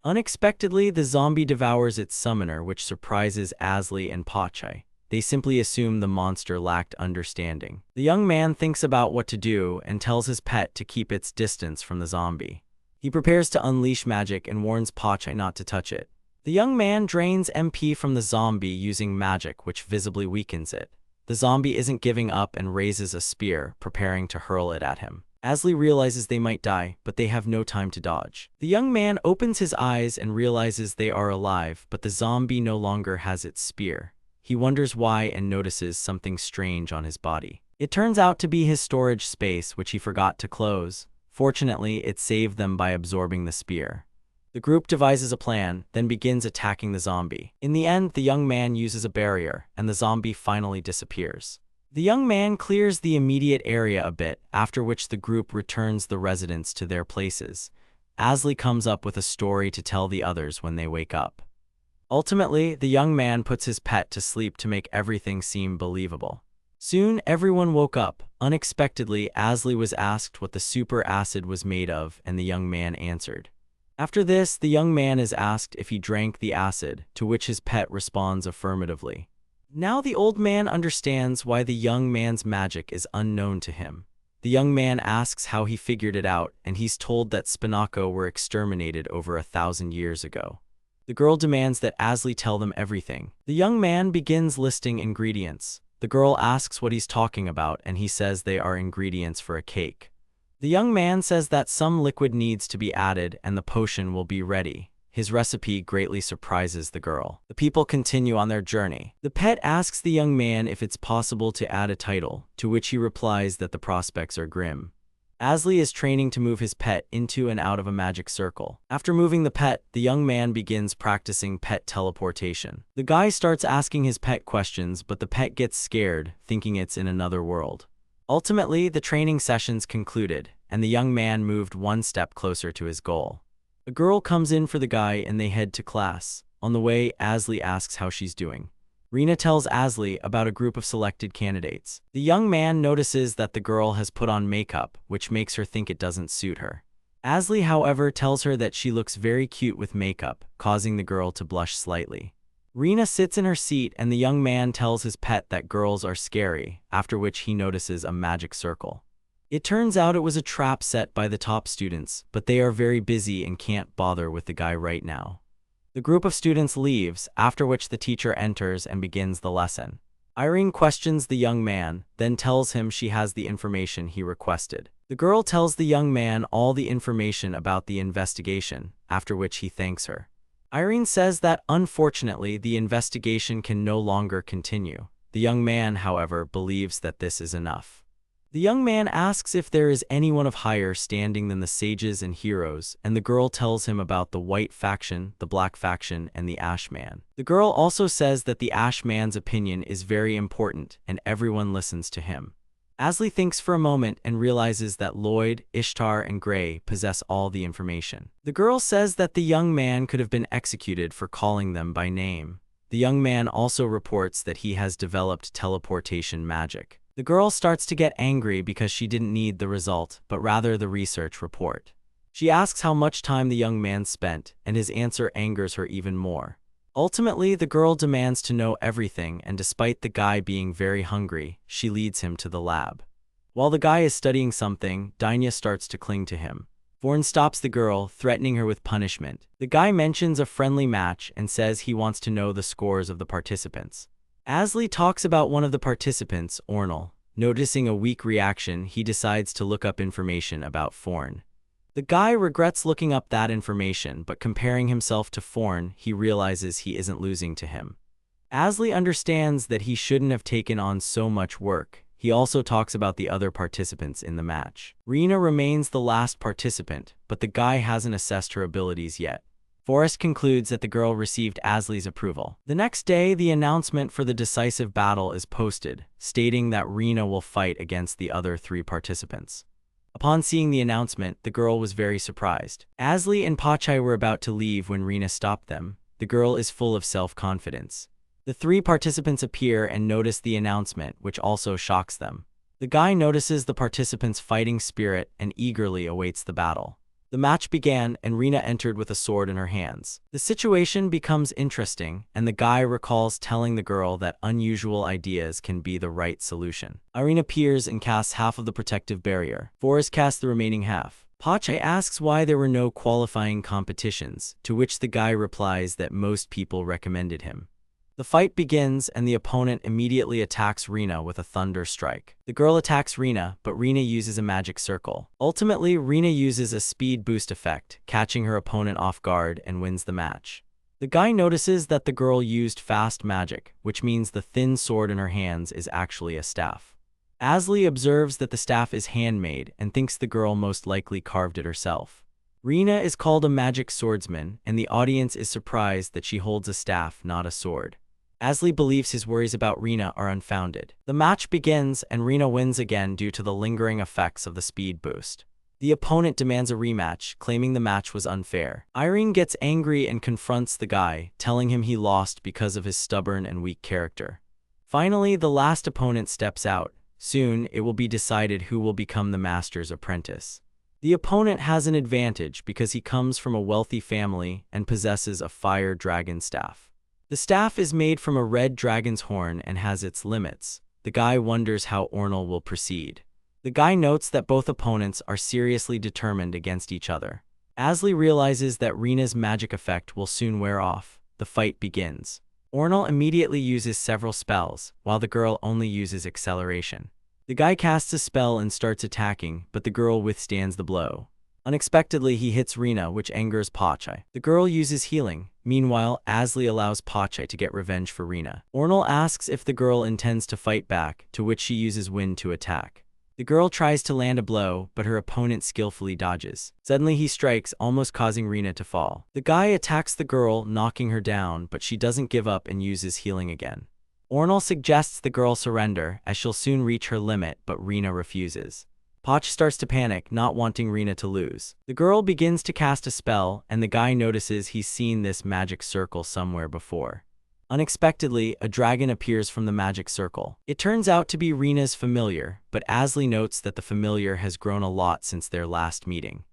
Unexpectedly, the zombie devours its summoner, which surprises Asli and Pachai. They simply assume the monster lacked understanding. The young man thinks about what to do and tells his pet to keep its distance from the zombie. He prepares to unleash magic and warns Pachai not to touch it. The young man drains MP from the zombie using magic, which visibly weakens it. The zombie isn't giving up and raises a spear, preparing to hurl it at him. Asli realizes they might die, but they have no time to dodge. The young man opens his eyes and realizes they are alive, but the zombie no longer has its spear. He wonders why and notices something strange on his body. It turns out to be his storage space, which he forgot to close. Fortunately, it saved them by absorbing the spear. The group devises a plan, then begins attacking the zombie. In the end, the young man uses a barrier, and the zombie finally disappears. The young man clears the immediate area a bit, after which the group returns the residents to their places. Asli comes up with a story to tell the others when they wake up. Ultimately, the young man puts his pet to sleep to make everything seem believable. Soon, everyone woke up. Unexpectedly, Asli was asked what the super acid was made of, and the young man answered. After this, the young man is asked if he drank the acid, to which his pet responds affirmatively. Now the old man understands why the young man's magic is unknown to him. The young man asks how he figured it out, and he's told that Spinako were exterminated over 1,000 years ago. The girl demands that Asli tell them everything. The young man begins listing ingredients. The girl asks what he's talking about, and he says they are ingredients for a cake. The young man says that some liquid needs to be added and the potion will be ready. His recipe greatly surprises the girl. The people continue on their journey. The pet asks the young man if it's possible to add a title, to which he replies that the prospects are grim. Asli is training to move his pet into and out of a magic circle. After moving the pet, the young man begins practicing pet teleportation. The guy starts asking his pet questions, but the pet gets scared, thinking it's in another world. Ultimately, the training sessions concluded, and the young man moved one step closer to his goal. A girl comes in for the guy and they head to class. On the way, Asli asks how she's doing. Rina tells Asli about a group of selected candidates. The young man notices that the girl has put on makeup, which makes her think it doesn't suit her. Asli, however, tells her that she looks very cute with makeup, causing the girl to blush slightly. Rina sits in her seat and the young man tells his pet that girls are scary, after which he notices a magic circle. It turns out it was a trap set by the top students, but they are very busy and can't bother with the guy right now. The group of students leaves, after which the teacher enters and begins the lesson. Irene questions the young man, then tells him she has the information he requested. The girl tells the young man all the information about the investigation, after which he thanks her. Irene says that unfortunately the investigation can no longer continue. The young man, however, believes that this is enough. The young man asks if there is anyone of higher standing than the sages and heroes, and the girl tells him about the White faction, the Black faction, and the Ash Man. The girl also says that the Ash Man's opinion is very important, and everyone listens to him. Asli thinks for a moment and realizes that Lloyd, Ishtar, and Gray possess all the information. The girl says that the young man could have been executed for calling them by name. The young man also reports that he has developed teleportation magic. The girl starts to get angry because she didn't need the result, but rather the research report. She asks how much time the young man spent, and his answer angers her even more. Ultimately, the girl demands to know everything, and despite the guy being very hungry, she leads him to the lab. While the guy is studying something, Danya starts to cling to him. Vorn stops the girl, threatening her with punishment. The guy mentions a friendly match and says he wants to know the scores of the participants. Asli talks about one of the participants, Ornal. Noticing a weak reaction, he decides to look up information about Forn. The guy regrets looking up that information, but comparing himself to Forn, he realizes he isn't losing to him. Asli understands that he shouldn't have taken on so much work. He also talks about the other participants in the match. Rina remains the last participant, but the guy hasn't assessed her abilities yet. Forrest concludes that the girl received Asli's approval. The next day, the announcement for the decisive battle is posted, stating that Rina will fight against the other 3 participants. Upon seeing the announcement, the girl was very surprised. Asli and Pachai were about to leave when Rina stopped them. The girl is full of self-confidence. The three participants appear and notice the announcement, which also shocks them. The guy notices the participants' fighting spirit and eagerly awaits the battle. The match began and Rina entered with a sword in her hands. The situation becomes interesting, and the guy recalls telling the girl that unusual ideas can be the right solution. Irene appears and casts half of the protective barrier. Forrest casts the remaining half. Pachai asks why there were no qualifying competitions, to which the guy replies that most people recommended him. The fight begins and the opponent immediately attacks Rina with a thunder strike. The girl attacks Rina, but Rina uses a magic circle. Ultimately, Rina uses a speed boost effect, catching her opponent off guard and wins the match. The guy notices that the girl used fast magic, which means the thin sword in her hands is actually a staff. Asli observes that the staff is handmade and thinks the girl most likely carved it herself. Rina is called a magic swordsman, and the audience is surprised that she holds a staff, not a sword. Asli believes his worries about Rina are unfounded. The match begins and Rina wins again due to the lingering effects of the speed boost. The opponent demands a rematch, claiming the match was unfair. Irene gets angry and confronts the guy, telling him he lost because of his stubborn and weak character. Finally, the last opponent steps out. Soon, it will be decided who will become the master's apprentice. The opponent has an advantage because he comes from a wealthy family and possesses a fire dragon staff. The staff is made from a red dragon's horn and has its limits. The guy wonders how Ornal will proceed. The guy notes that both opponents are seriously determined against each other. Asli realizes that Rina's magic effect will soon wear off. The fight begins. Ornal immediately uses several spells, while the girl only uses acceleration. The guy casts a spell and starts attacking, but the girl withstands the blow. Unexpectedly, he hits Rina, which angers Pachai. The girl uses healing. Meanwhile, Asli allows Pachai to get revenge for Rina. Ornal asks if the girl intends to fight back, to which she uses wind to attack. The girl tries to land a blow, but her opponent skillfully dodges. Suddenly, he strikes, almost causing Rina to fall. The guy attacks the girl, knocking her down, but she doesn't give up and uses healing again. Ornal suggests the girl surrender, as she'll soon reach her limit, but Rina refuses. Pach starts to panic, not wanting Rina to lose. The girl begins to cast a spell, and the guy notices he's seen this magic circle somewhere before. Unexpectedly, a dragon appears from the magic circle. It turns out to be Rina's familiar, but Asli notes that the familiar has grown a lot since their last meeting.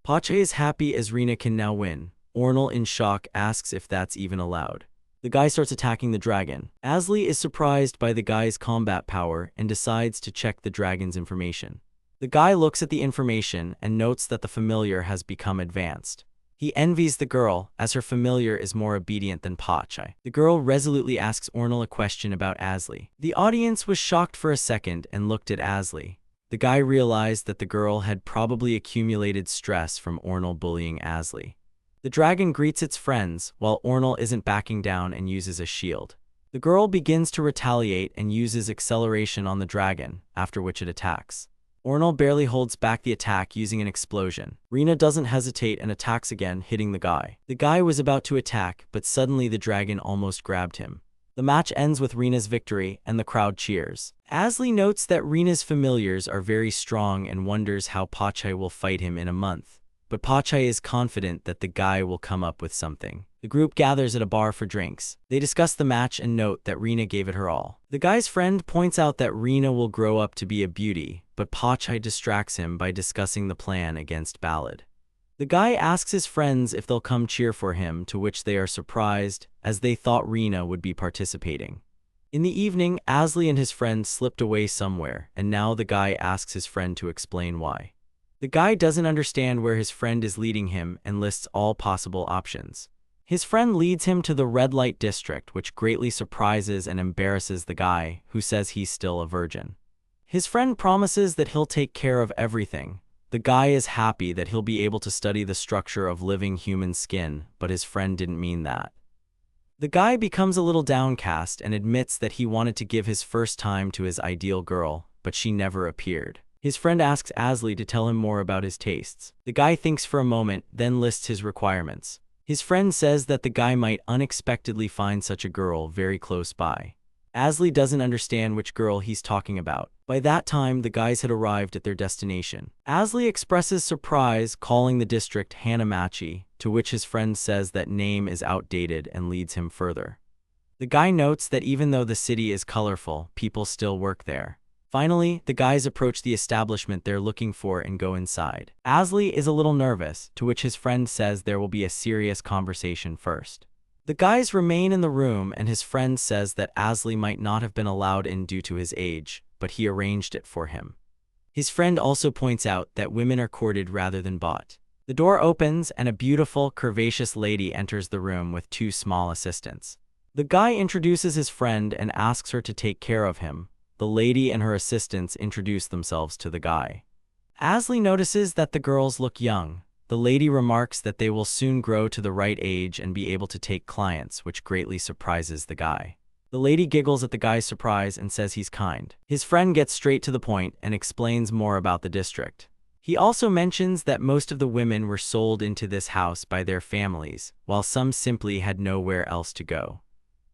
Pach is happy as Rina can now win. Ornal, in shock, asks if that's even allowed. The guy starts attacking the dragon. Asli is surprised by the guy's combat power and decides to check the dragon's information. The guy looks at the information and notes that the familiar has become advanced. He envies the girl, as her familiar is more obedient than Pachai. The girl resolutely asks Ornal a question about Asli. The audience was shocked for a second and looked at Asli. The guy realized that the girl had probably accumulated stress from Ornal bullying Asli. The dragon greets its friends, while Ornal isn't backing down and uses a shield. The girl begins to retaliate and uses acceleration on the dragon, after which it attacks. Ornal barely holds back the attack using an explosion. Rina doesn't hesitate and attacks again, hitting the guy. The guy was about to attack, but suddenly the dragon almost grabbed him. The match ends with Rina's victory, and the crowd cheers. Asli notes that Rina's familiars are very strong and wonders how Pachai will fight him in a month. But Pachai is confident that the guy will come up with something. The group gathers at a bar for drinks. They discuss the match and note that Rina gave it her all. The guy's friend points out that Rina will grow up to be a beauty, but Pachai distracts him by discussing the plan against Ballad. The guy asks his friends if they'll come cheer for him, to which they are surprised, as they thought Rina would be participating. In the evening, Asli and his friend slipped away somewhere, and now the guy asks his friend to explain why. The guy doesn't understand where his friend is leading him and lists all possible options. His friend leads him to the red light district, which greatly surprises and embarrasses the guy, who says he's still a virgin. His friend promises that he'll take care of everything. The guy is happy that he'll be able to study the structure of living human skin, but his friend didn't mean that. The guy becomes a little downcast and admits that he wanted to give his first time to his ideal girl, but she never appeared. His friend asks Asli to tell him more about his tastes. The guy thinks for a moment, then lists his requirements. His friend says that the guy might unexpectedly find such a girl very close by. Asley doesn't understand which girl he's talking about. By that time, the guys had arrived at their destination. Asley expresses surprise, calling the district Hanamachi, to which his friend says that name is outdated and leads him further. The guy notes that even though the city is colorful, people still work there. Finally, the guys approach the establishment they're looking for and go inside. Asley is a little nervous, to which his friend says there will be a serious conversation first. The guys remain in the room and his friend says that Asley might not have been allowed in due to his age, but he arranged it for him. His friend also points out that women are courted rather than bought. The door opens and a beautiful, curvaceous lady enters the room with two small assistants. The guy introduces his friend and asks her to take care of him. The lady and her assistants introduce themselves to the guy. Asley notices that the girls look young. The lady remarks that they will soon grow to the right age and be able to take clients, which greatly surprises the guy. The lady giggles at the guy's surprise and says he's kind. His friend gets straight to the point and explains more about the district. He also mentions that most of the women were sold into this house by their families, while some simply had nowhere else to go.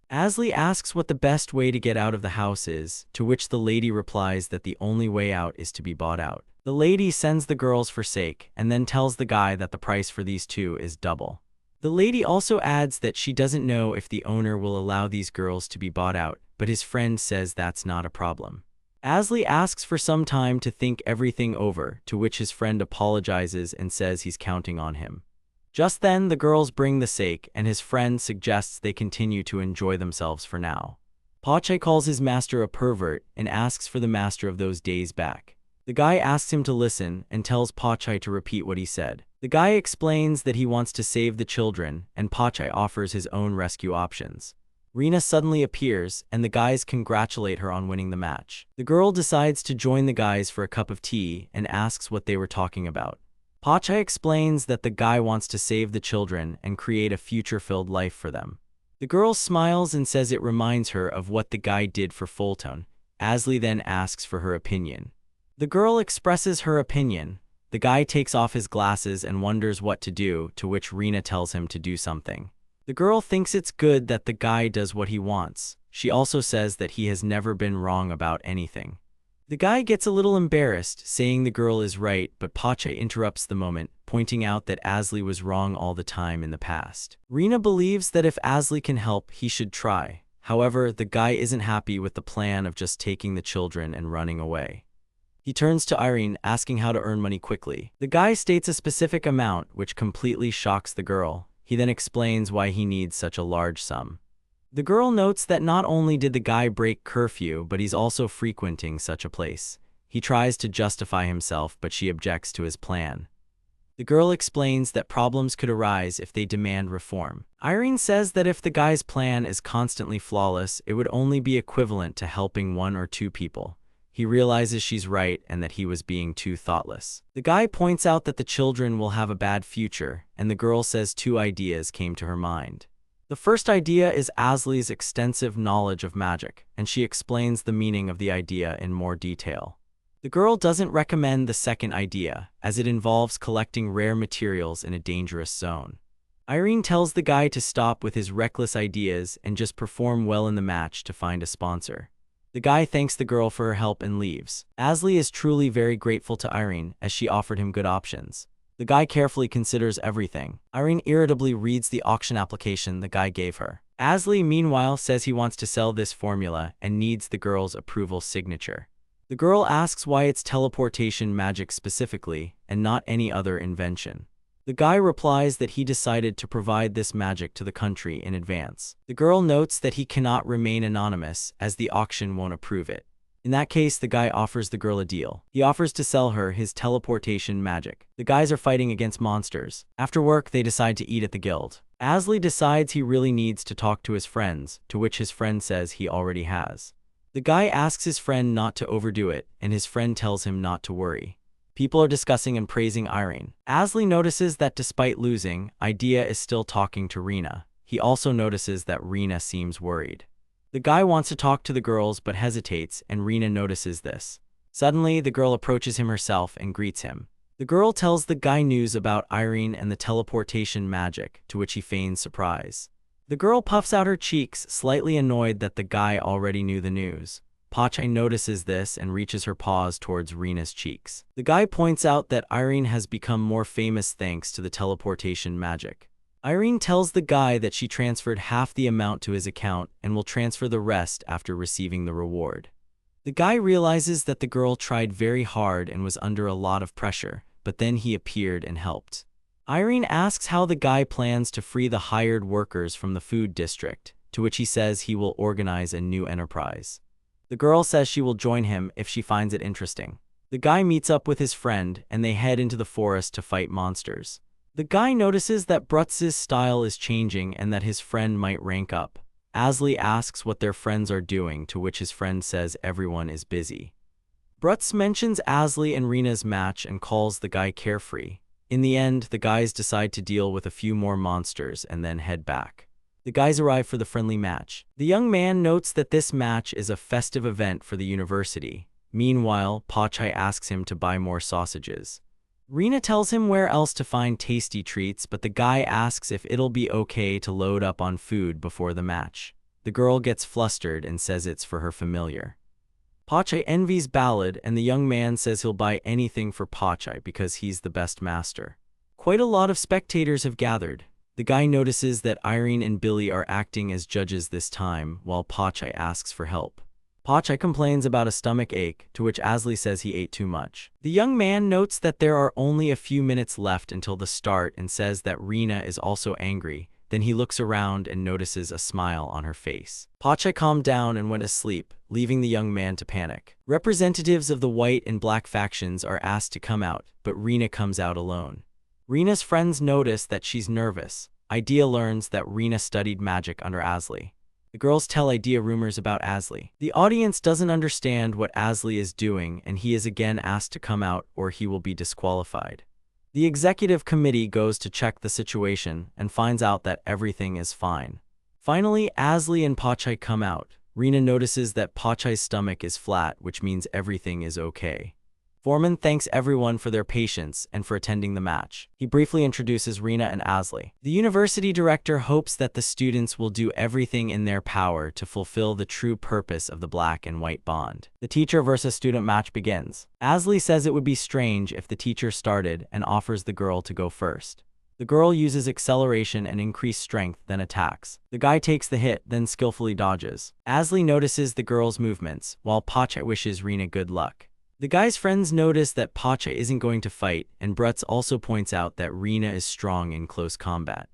Asley asks what the best way to get out of the house is, to which the lady replies that the only way out is to be bought out. The lady sends the girls for sake and then tells the guy that the price for these two is double. The lady also adds that she doesn't know if the owner will allow these girls to be bought out, but his friend says that's not a problem. Asley asks for some time to think everything over, to which his friend apologizes and says he's counting on him. Just then, the girls bring the sake, and his friend suggests they continue to enjoy themselves for now. Pache calls his master a pervert and asks for the master of those days back. The guy asks him to listen and tells Pache to repeat what he said. The guy explains that he wants to save the children, and Pache offers his own rescue options. Rina suddenly appears, and the guys congratulate her on winning the match. The girl decides to join the guys for a cup of tea and asks what they were talking about. Pache explains that the guy wants to save the children and create a future-filled life for them. The girl smiles and says it reminds her of what the guy did for Fulton. Asley then asks for her opinion. The girl expresses her opinion. The guy takes off his glasses and wonders what to do, to which Rina tells him to do something. The girl thinks it's good that the guy does what he wants. She also says that he has never been wrong about anything. The guy gets a little embarrassed, saying the girl is right, but Pache interrupts the moment, pointing out that Asley was wrong all the time in the past. Rina believes that if Asley can help, he should try. However, the guy isn't happy with the plan of just taking the children and running away. He turns to Irene, asking how to earn money quickly. The guy states a specific amount, which completely shocks the girl. He then explains why he needs such a large sum. The girl notes that not only did the guy break curfew, but he's also frequenting such a place. He tries to justify himself, but she objects to his plan. The girl explains that problems could arise if they demand reform. Irene says that if the guy's plan is constantly flawless, it would only be equivalent to helping one or two people. He realizes she's right and that he was being too thoughtless. The guy points out that the children will have a bad future, and the girl says two ideas came to her mind. The first idea is Asley's extensive knowledge of magic, and she explains the meaning of the idea in more detail. The girl doesn't recommend the second idea, as it involves collecting rare materials in a dangerous zone. Irene tells the guy to stop with his reckless ideas and just perform well in the match to find a sponsor. The guy thanks the girl for her help and leaves. Asley is truly very grateful to Irene, as she offered him good options. The guy carefully considers everything. Irene irritably reads the auction application the guy gave her. Asley, meanwhile, says he wants to sell this formula and needs the girl's approval signature. The girl asks why it's teleportation magic specifically, and not any other invention. The guy replies that he decided to provide this magic to the country in advance. The girl notes that he cannot remain anonymous, as the auction won't approve it. In that case, the guy offers the girl a deal. He offers to sell her his teleportation magic. The guys are fighting against monsters. After work, they decide to eat at the guild. Asley decides he really needs to talk to his friends, to which his friend says he already has. The guy asks his friend not to overdo it, and his friend tells him not to worry. People are discussing and praising Irene. Asley notices that despite losing, Idea is still talking to Rina. He also notices that Rina seems worried. The guy wants to talk to the girls but hesitates, and Rina notices this. Suddenly, the girl approaches him herself and greets him. The girl tells the guy news about Irene and the teleportation magic, to which he feigns surprise. The girl puffs out her cheeks, slightly annoyed that the guy already knew the news. Pache notices this and reaches her paws towards Rina's cheeks. The guy points out that Irene has become more famous thanks to the teleportation magic. Irene tells the guy that she transferred half the amount to his account and will transfer the rest after receiving the reward. The guy realizes that the girl tried very hard and was under a lot of pressure, but then he appeared and helped. Irene asks how the guy plans to free the hired workers from the food district, to which he says he will organize a new enterprise. The girl says she will join him if she finds it interesting. The guy meets up with his friend and they head into the forest to fight monsters. The guy notices that Brutz's style is changing and that his friend might rank up. Asley asks what their friends are doing, to which his friend says everyone is busy. Brutz mentions Asley and Rina's match and calls the guy carefree. In the end, the guys decide to deal with a few more monsters and then head back. The guys arrive for the friendly match. The young man notes that this match is a festive event for the university. Meanwhile, Pache asks him to buy more sausages. Rina tells him where else to find tasty treats, but the guy asks if it'll be okay to load up on food before the match. The girl gets flustered and says it's for her familiar. Pache envies Ballad, and the young man says he'll buy anything for Pache because he's the best master. Quite a lot of spectators have gathered. The guy notices that Irene and Billy are acting as judges this time, while Pache asks for help. Pache complains about a stomach ache, to which Asley says he ate too much. The young man notes that there are only a few minutes left until the start and says that Rina is also angry. Then he looks around and notices a smile on her face. Pache calmed down and went asleep, leaving the young man to panic. Representatives of the white and black factions are asked to come out, but Rina comes out alone. Rina's friends notice that she's nervous. Idea learns that Rina studied magic under Asley. The girls tell Idea rumors about Asley. The audience doesn't understand what Asley is doing, and he is again asked to come out or he will be disqualified. The executive committee goes to check the situation and finds out that everything is fine. Finally, Asley and Pache come out. Rina notices that Pache's stomach is flat, which means everything is okay. Foreman thanks everyone for their patience and for attending the match. He briefly introduces Rina and Asley. The university director hopes that the students will do everything in their power to fulfill the true purpose of the black and white bond. The teacher versus student match begins. Asley says it would be strange if the teacher started and offers the girl to go first. The girl uses acceleration and increased strength, then attacks. The guy takes the hit, then skillfully dodges. Asley notices the girl's movements, while Pache wishes Rina good luck. The guy's friends notice that Pache isn't going to fight, and Brutz also points out that Rina is strong in close combat.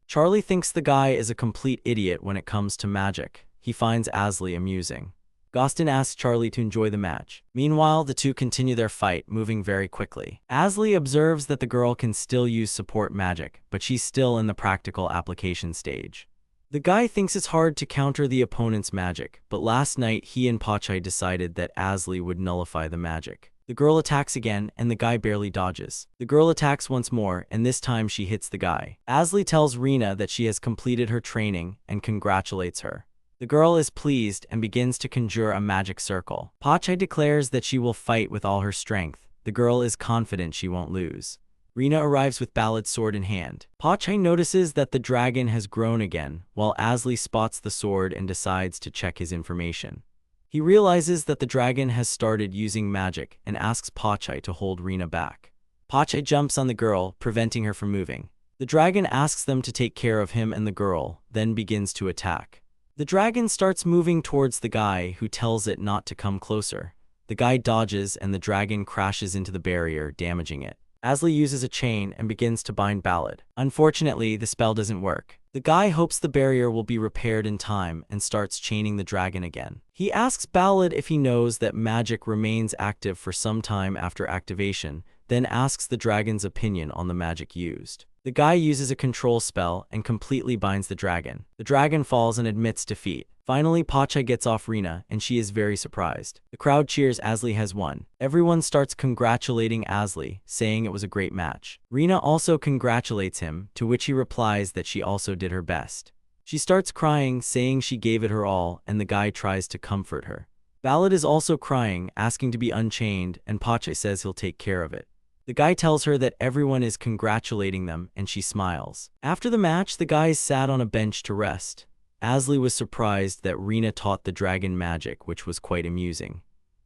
Charlie thinks the guy is a complete idiot when it comes to magic. He finds Asley amusing. Gostin asks Charlie to enjoy the match. Meanwhile, the two continue their fight, moving very quickly. Asley observes that the girl can still use support magic, but she's still in the practical application stage. The guy thinks it's hard to counter the opponent's magic, but last night he and Pache decided that Asley would nullify the magic. The girl attacks again, and the guy barely dodges. The girl attacks once more, and this time she hits the guy. Asley tells Rina that she has completed her training and congratulates her. The girl is pleased and begins to conjure a magic circle. Pache declares that she will fight with all her strength. The girl is confident she won't lose. Rina arrives with Ballad's sword in hand. Pache notices that the dragon has grown again, while Asley spots the sword and decides to check his information. He realizes that the dragon has started using magic and asks Pache to hold Rina back. Pache jumps on the girl, preventing her from moving. The dragon asks them to take care of him and the girl, then begins to attack. The dragon starts moving towards the guy, who tells it not to come closer. The guy dodges and the dragon crashes into the barrier, damaging it. Asley uses a chain and begins to bind Ballad. Unfortunately, the spell doesn't work. The guy hopes the barrier will be repaired in time and starts chaining the dragon again. He asks Ballad if he knows that magic remains active for some time after activation, then asks the dragon's opinion on the magic used. The guy uses a control spell and completely binds the dragon. The dragon falls and admits defeat. Finally, Pache gets off Rina, and she is very surprised. The crowd cheers Asley has won. Everyone starts congratulating Asley, saying it was a great match. Rina also congratulates him, to which he replies that she also did her best. She starts crying, saying she gave it her all, and the guy tries to comfort her. Ballad is also crying, asking to be unchained, and Pache says he'll take care of it. The guy tells her that everyone is congratulating them, and she smiles. After the match, the guys sat on a bench to rest. Asli was surprised that Rina taught the dragon magic, which was quite amusing.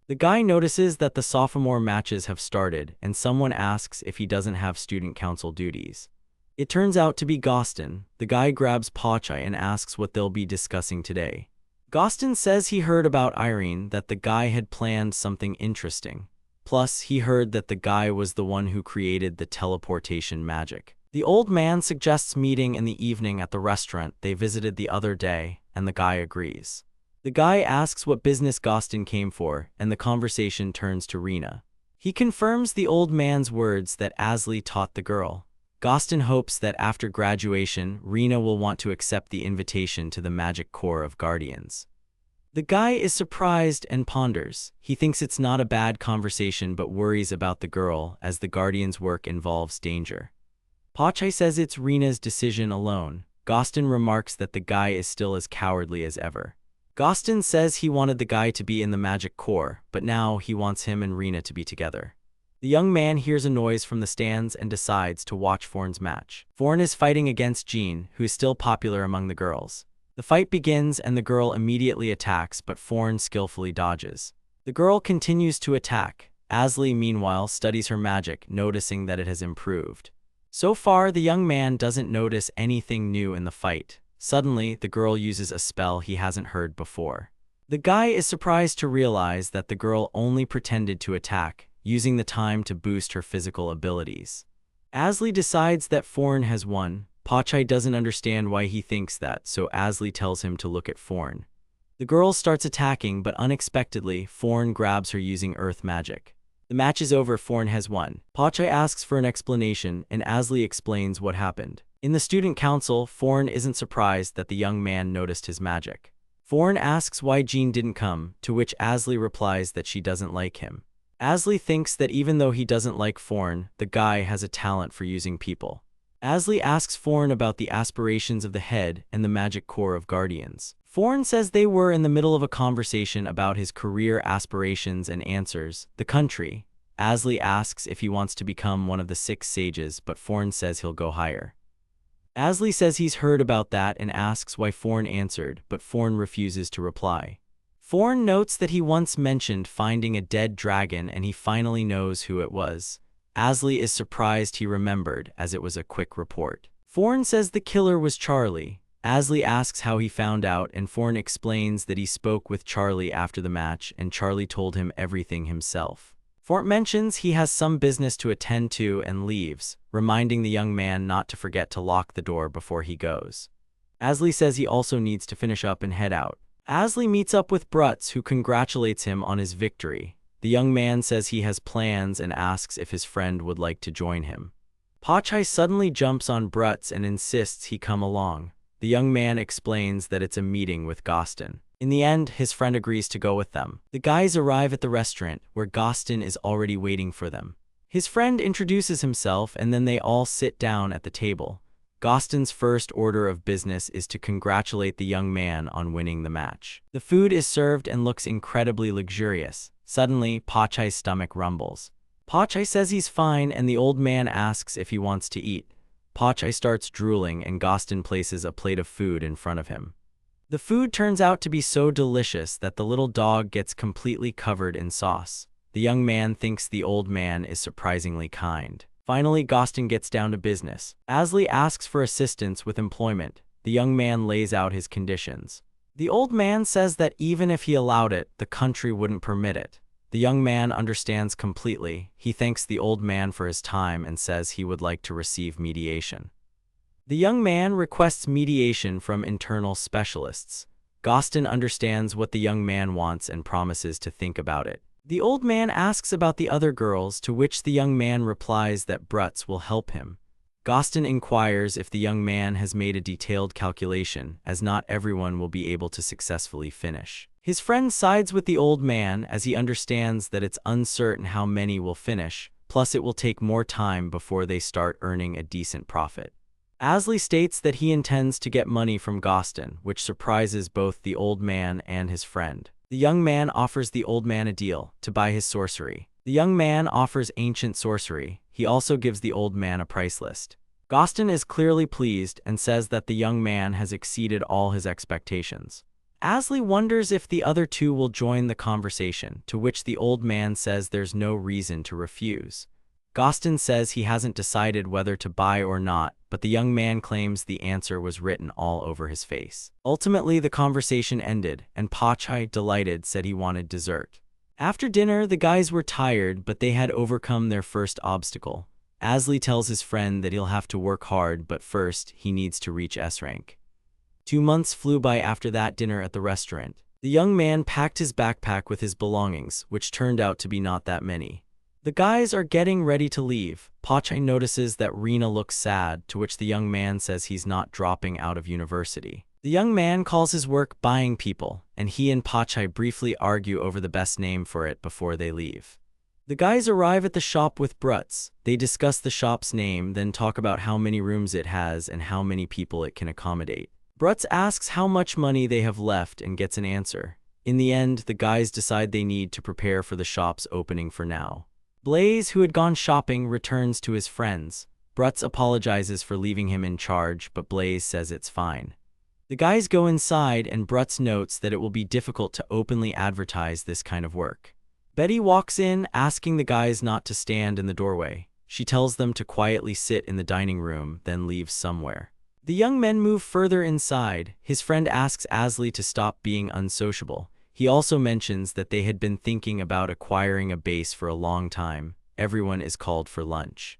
The guy notices that the sophomore matches have started, and someone asks if he doesn't have student council duties. It turns out to be Gostin. The guy grabs Pachai and asks what they'll be discussing today. Gostin says he heard about Irene, that the guy had planned something interesting. Plus, he heard that the guy was the one who created the teleportation magic. The old man suggests meeting in the evening at the restaurant they visited the other day, and the guy agrees. The guy asks what business Gostin came for, and the conversation turns to Rina. He confirms the old man's words that Asli taught the girl. Gostin hopes that after graduation, Rina will want to accept the invitation to the Magic Corps of Guardians. The guy is surprised and ponders. He thinks it's not a bad conversation but worries about the girl as the Guardians' work involves danger. Pachai says it's Rina's decision alone. Gostin remarks that the guy is still as cowardly as ever. Gostin says he wanted the guy to be in the Magic Corps, but now he wants him and Rina to be together. The young man hears a noise from the stands and decides to watch Forn's match. Forn is fighting against Jean, who is still popular among the girls. The fight begins and the girl immediately attacks, but Forn skillfully dodges. The girl continues to attack. Asli, meanwhile, studies her magic, noticing that it has improved. So far, the young man doesn't notice anything new in the fight. Suddenly, the girl uses a spell he hasn't heard before. The guy is surprised to realize that the girl only pretended to attack, using the time to boost her physical abilities. Asli decides that Forn has won. Pachai doesn't understand why he thinks that, so Asli tells him to look at Forn. The girl starts attacking, but unexpectedly, Forn grabs her using earth magic. The match is over. Forn has won. Pachai asks for an explanation, and Asli explains what happened. In the student council, Forn isn't surprised that the young man noticed his magic. Forn asks why Jean didn't come, to which Asli replies that she doesn't like him. Asli thinks that even though he doesn't like Forn, the guy has a talent for using people. Asli asks Forn about the aspirations of the head and the Magic Corps of Guardians. Forn says they were in the middle of a conversation about his career aspirations and answers the country. Asli asks if he wants to become one of the 6 sages, but Forn says he'll go higher. Asli says he's heard about that and asks why Forn answered, but Forn refuses to reply. Forn notes that he once mentioned finding a dead dragon and he finally knows who it was. Asli is surprised he remembered, as it was a quick report. Forn says the killer was Charlie. Asli asks how he found out, and Forn explains that he spoke with Charlie after the match and Charlie told him everything himself. Forn mentions he has some business to attend to and leaves, reminding the young man not to forget to lock the door before he goes. Asli says he also needs to finish up and head out. Asli meets up with Brutz, who congratulates him on his victory. The young man says he has plans and asks if his friend would like to join him. Pachai suddenly jumps on Brutz and insists he come along. The young man explains that it's a meeting with Gostin. In the end, his friend agrees to go with them. The guys arrive at the restaurant, where Gostin is already waiting for them. His friend introduces himself and then they all sit down at the table. Gostin's first order of business is to congratulate the young man on winning the match. The food is served and looks incredibly luxurious. Suddenly, Pachai's stomach rumbles. Pachai says he's fine and the old man asks if he wants to eat. Pachai starts drooling and Gostin places a plate of food in front of him. The food turns out to be so delicious that the little dog gets completely covered in sauce. The young man thinks the old man is surprisingly kind. Finally, Gostin gets down to business. Asli asks for assistance with employment. The young man lays out his conditions. The old man says that even if he allowed it, the country wouldn't permit it. The young man understands completely. He thanks the old man for his time and says he would like to receive mediation. The young man requests mediation from internal specialists. Gostin understands what the young man wants and promises to think about it. The old man asks about the other girls, to which the young man replies that Brutz will help him. Gostin inquires if the young man has made a detailed calculation, as not everyone will be able to successfully finish. His friend sides with the old man as he understands that it's uncertain how many will finish, plus it will take more time before they start earning a decent profit. Asli states that he intends to get money from Gostin, which surprises both the old man and his friend. The young man offers the old man a deal to buy his sorcery. The young man offers ancient sorcery. he also gives the old man a price list. Gostin is clearly pleased and says that the young man has exceeded all his expectations. Asli wonders if the other two will join the conversation, to which the old man says there's no reason to refuse. Gostin says he hasn't decided whether to buy or not, but the young man claims the answer was written all over his face. Ultimately, the conversation ended, and Pachai, delighted, said he wanted dessert. After dinner, the guys were tired, but they had overcome their first obstacle. Asli tells his friend that he'll have to work hard, but first, he needs to reach S rank. 2 months flew by after that dinner at the restaurant. The young man packed his backpack with his belongings, which turned out to be not that many. The guys are getting ready to leave. Pachai notices that Rina looks sad, to which the young man says he's not dropping out of university. The young man calls his work buying people, and he and Pachai briefly argue over the best name for it before they leave. The guys arrive at the shop with Bruts. They discuss the shop's name, then talk about how many rooms it has and how many people it can accommodate. Bruts asks how much money they have left and gets an answer. In the end, the guys decide they need to prepare for the shop's opening for now. Blaze, who had gone shopping, returns to his friends. Bruts apologizes for leaving him in charge, but Blaze says it's fine. The guys go inside, and Bruts notes that it will be difficult to openly advertise this kind of work. Betty walks in, asking the guys not to stand in the doorway. She tells them to quietly sit in the dining room, then leaves somewhere. The young men move further inside. His friend asks Asli to stop being unsociable. He also mentions that they had been thinking about acquiring a base for a long time. Everyone is called for lunch.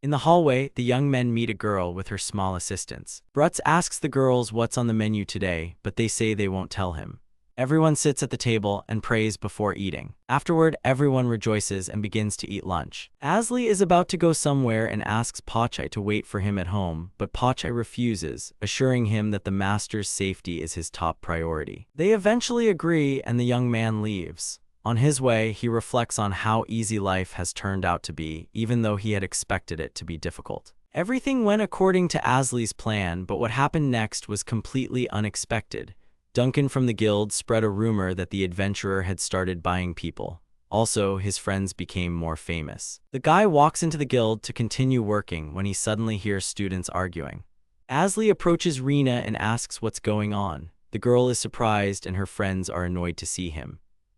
In the hallway, the young men meet a girl with her small assistants. Bruts asks the girls what's on the menu today, but they say they won't tell him. Everyone sits at the table and prays before eating. Afterward, everyone rejoices and begins to eat lunch. Asli is about to go somewhere and asks Pachai to wait for him at home, but Pachai refuses, assuring him that the master's safety is his top priority. They eventually agree, and the young man leaves. On his way, he reflects on how easy life has turned out to be, even though he had expected it to be difficult. Everything went according to Asli's plan, but what happened next was completely unexpected. Duncan from the guild spread a rumor that the adventurer had started buying people. Also, his friends became more famous. The guy walks into the guild to continue working when he suddenly hears students arguing. Asli approaches Rina and asks what's going on. The girl is surprised and her friends are annoyed to see him.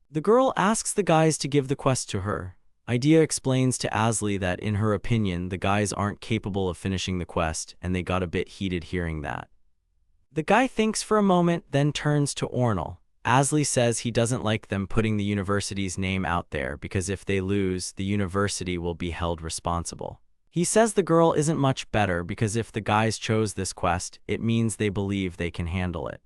The girl asks the guys to give the quest to her. Idea explains to Asli that, in her opinion, the guys aren't capable of finishing the quest, and they got a bit heated hearing that. The guy thinks for a moment, then turns to Ornal. Asli says he doesn't like them putting the university's name out there because if they lose, the university will be held responsible. He says the girl isn't much better because if the guys chose this quest, it means they believe they can handle it.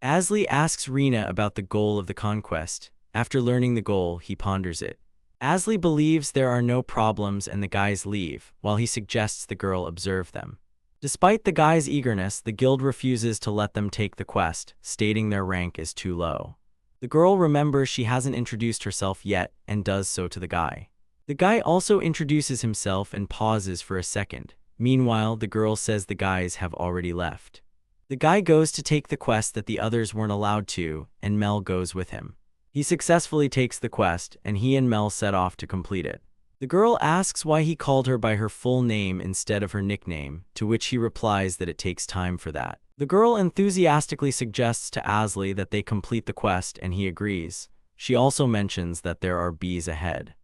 Asli asks Rina about the goal of the conquest. After learning the goal, he ponders it. Asli believes there are no problems and the guys leave, while he suggests the girl observe them. Despite the guys' eagerness, the guild refuses to let them take the quest, stating their rank is too low. The girl remembers she hasn't introduced herself yet and does so to the guy. The guy also introduces himself and pauses for a second. Meanwhile, the girl says the guys have already left. The guy goes to take the quest that the others weren't allowed to, and Mel goes with him. He successfully takes the quest, and he and Mel set off to complete it. The girl asks why he called her by her full name instead of her nickname, to which he replies that it takes time for that. The girl enthusiastically suggests to Asli that they complete the quest, and he agrees. She also mentions that there are bees ahead.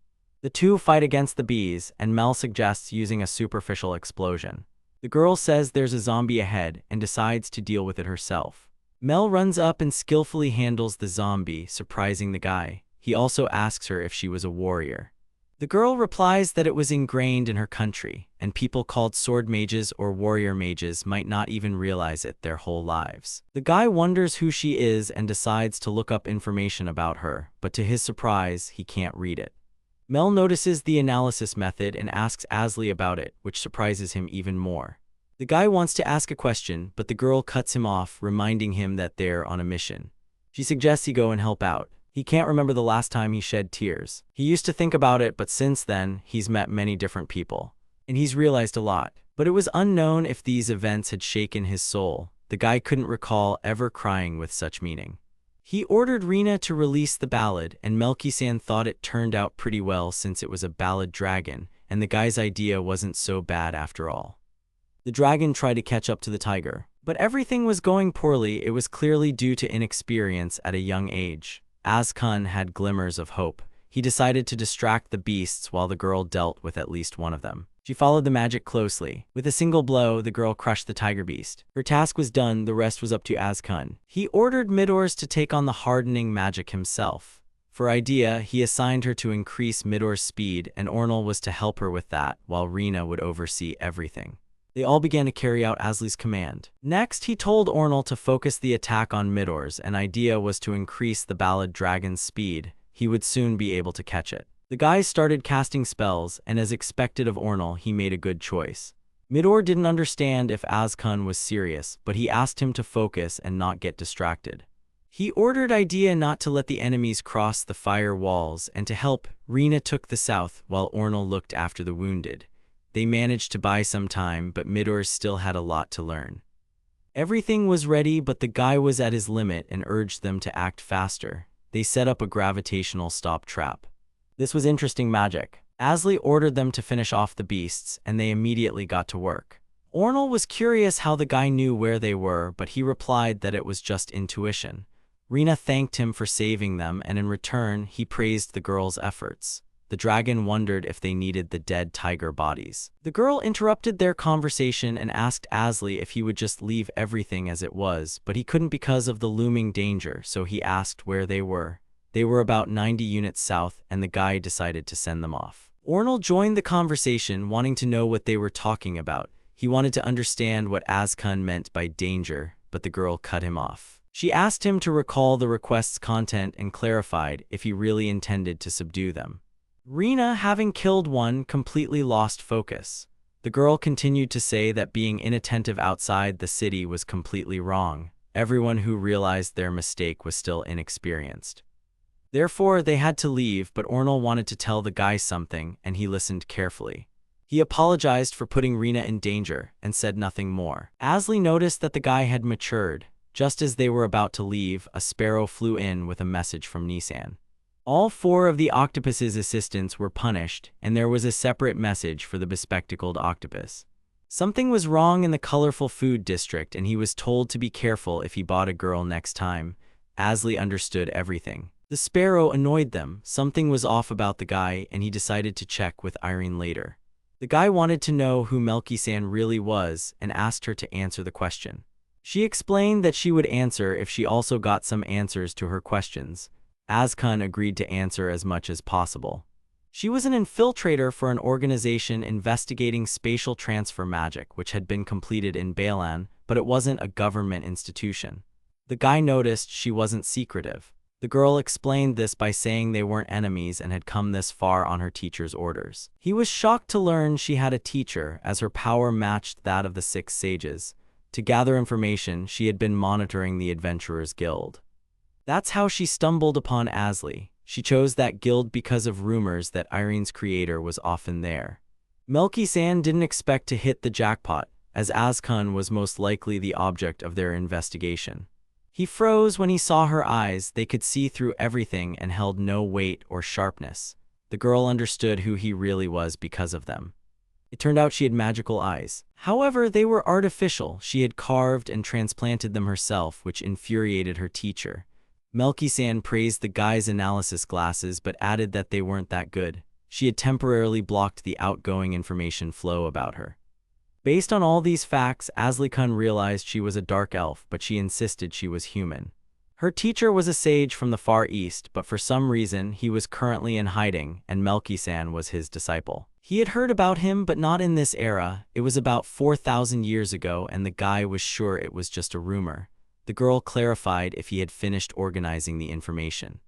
The two fight against the bees, and Mel suggests using a superficial explosion. The girl says there's a zombie ahead and decides to deal with it herself. Mel runs up and skillfully handles the zombie, surprising the guy. He also asks her if she was a warrior. The girl replies that it was ingrained in her country, and people called sword mages or warrior mages might not even realize it their whole lives. The guy wonders who she is and decides to look up information about her, but to his surprise, he can't read it. Mel notices the analysis method and asks Asli about it, which surprises him even more. The guy wants to ask a question, but the girl cuts him off, reminding him that they're on a mission. She suggests he go and help out. He can't remember the last time he shed tears. He used to think about it, but since then, he's met many different people. And he's realized a lot. But it was unknown if these events had shaken his soul. The guy couldn't recall ever crying with such meaning. He ordered Rina to release the ballad, and Melky-san thought it turned out pretty well since it was a ballad dragon, and the guy's idea wasn't so bad after all. The dragon tried to catch up to the tiger, but everything was going poorly. It was clearly due to inexperience at a young age. Azkun had glimmers of hope. He decided to distract the beasts while the girl dealt with at least one of them. She followed the magic closely. With a single blow, the girl crushed the tiger beast. Her task was done, the rest was up to Azkun. He ordered Midor's to take on the hardening magic himself. For idea, he assigned her to increase Midor's speed, and Ornal was to help her with that, while Rina would oversee everything. They all began to carry out Asli's command. Next, he told Ornal to focus the attack on Midor's, and idea was to increase the ballad dragon's speed. He would soon be able to catch it. The guys started casting spells, and as expected of Ornal, he made a good choice. Midor didn't understand if Azkun was serious, but he asked him to focus and not get distracted. He ordered idea not to let the enemies cross the fire walls, and to help, Rina took the south, while Ornal looked after the wounded. They managed to buy some time, but Midor still had a lot to learn. Everything was ready, but the guy was at his limit and urged them to act faster. They set up a gravitational stop trap. This was interesting magic. Asli ordered them to finish off the beasts, and they immediately got to work. Ornal was curious how the guy knew where they were, but he replied that it was just intuition. Rina thanked him for saving them, and in return, he praised the girl's efforts. The dragon wondered if they needed the dead tiger bodies. The girl interrupted their conversation and asked Asli if he would just leave everything as it was, but he couldn't because of the looming danger, so he asked where they were. They were about 90 units south, and the guy decided to send them off. Ornal joined the conversation, wanting to know what they were talking about. He wanted to understand what Azkun meant by danger, but the girl cut him off. She asked him to recall the request's content and clarified if he really intended to subdue them. Rina, having killed one, completely lost focus. The girl continued to say that being inattentive outside the city was completely wrong. Everyone who realized their mistake was still inexperienced. Therefore, they had to leave, but Ornal wanted to tell the guy something, and he listened carefully. He apologized for putting Rina in danger, and said nothing more. Asli noticed that the guy had matured. Just as they were about to leave, a sparrow flew in with a message from Nisan. All 4 of the octopus's assistants were punished, and there was a separate message for the bespectacled octopus. Something was wrong in the colorful food district, and he was told to be careful if he bought a girl next time. Asli understood everything. The sparrow annoyed them. Something was off about the guy, and he decided to check with Irene later. The guy wanted to know who Melky-san really was, and asked her to answer the question. She explained that she would answer if she also got some answers to her questions. Azkun agreed to answer as much as possible. She was an infiltrator for an organization investigating spatial transfer magic, which had been completed in Balan, but it wasn't a government institution. The guy noticed she wasn't secretive. The girl explained this by saying they weren't enemies and had come this far on her teacher's orders. He was shocked to learn she had a teacher, as her power matched that of the 6 sages. To gather information, she had been monitoring the Adventurers Guild. That's how she stumbled upon Asli. She chose that guild because of rumors that Irene's creator was often there. Melky-san didn't expect to hit the jackpot, as Azkun was most likely the object of their investigation. He froze when he saw her eyes. They could see through everything and held no weight or sharpness. The girl understood who he really was because of them. It turned out she had magical eyes. However, they were artificial. She had carved and transplanted them herself, which infuriated her teacher. Melky-san praised the guy's analysis glasses but added that they weren't that good. She had temporarily blocked the outgoing information flow about her. Based on all these facts, Asli-kun realized she was a dark elf, but she insisted she was human. Her teacher was a sage from the Far East, but for some reason he was currently in hiding, and Melky-san was his disciple. He had heard about him, but not in this era. It was about 4,000 years ago, and the guy was sure it was just a rumor. The girl clarified if he had finished organizing the information.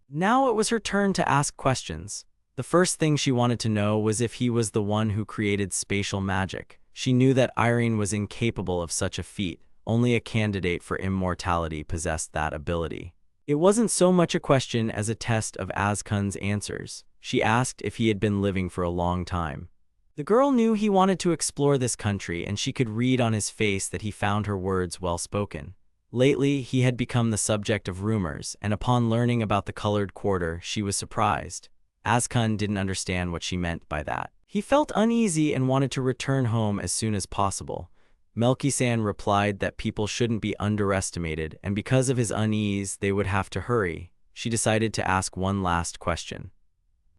Now it was her turn to ask questions. The first thing she wanted to know was if he was the one who created spatial magic. She knew that Irene was incapable of such a feat. Only a candidate for immortality possessed that ability. It wasn't so much a question as a test of Azkun's answers. She asked if he had been living for a long time. The girl knew he wanted to explore this country, and she could read on his face that he found her words well spoken. Lately, he had become the subject of rumors, and upon learning about the colored quarter, she was surprised. Azkun didn't understand what she meant by that. He felt uneasy and wanted to return home as soon as possible. Melky-san replied that people shouldn't be underestimated, and because of his unease, they would have to hurry. She decided to ask one last question.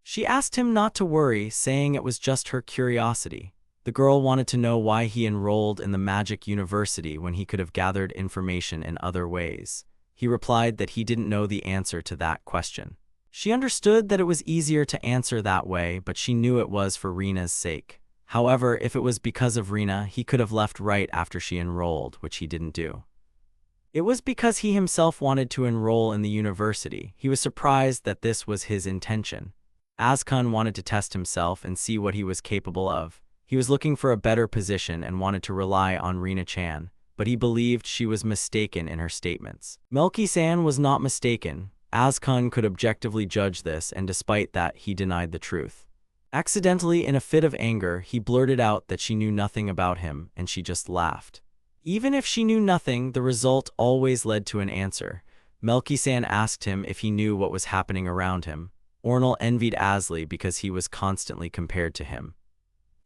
She asked him not to worry, saying it was just her curiosity. The girl wanted to know why he enrolled in the magic university when he could have gathered information in other ways. He replied that he didn't know the answer to that question. She understood that it was easier to answer that way, but she knew it was for Rina's sake. However, if it was because of Rina, he could have left right after she enrolled, which he didn't do. It was because he himself wanted to enroll in the university. He was surprised that this was his intention. Azkan wanted to test himself and see what he was capable of. He was looking for a better position and wanted to rely on Rina-chan, but he believed she was mistaken in her statements. Melky-san was not mistaken. Azkan could objectively judge this, and despite that, he denied the truth. Accidentally, in a fit of anger, he blurted out that she knew nothing about him, and she just laughed. Even if she knew nothing, the result always led to an answer. Melky-san asked him if he knew what was happening around him. Ornal envied Asli because he was constantly compared to him.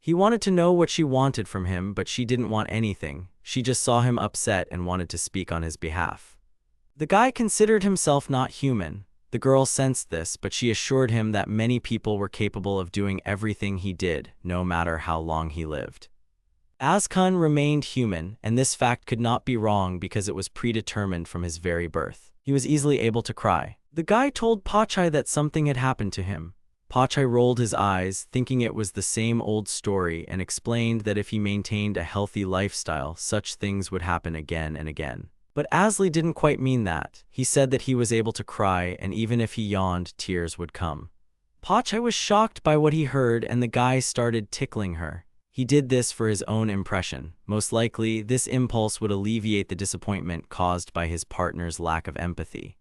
He wanted to know what she wanted from him, but she didn't want anything. She just saw him upset and wanted to speak on his behalf. The guy considered himself not human. The girl sensed this, but she assured him that many people were capable of doing everything he did, no matter how long he lived. Azkan remained human, and this fact could not be wrong because it was predetermined from his very birth. He was easily able to cry. The guy told Pachai that something had happened to him. Pachai rolled his eyes, thinking it was the same old story, and explained that if he maintained a healthy lifestyle, such things would happen again and again. But Asli didn't quite mean that. He said that he was able to cry, and even if he yawned, tears would come. Pachai was shocked by what he heard, and the guy started tickling her. He did this for his own impression. Most likely, this impulse would alleviate the disappointment caused by his partner's lack of empathy.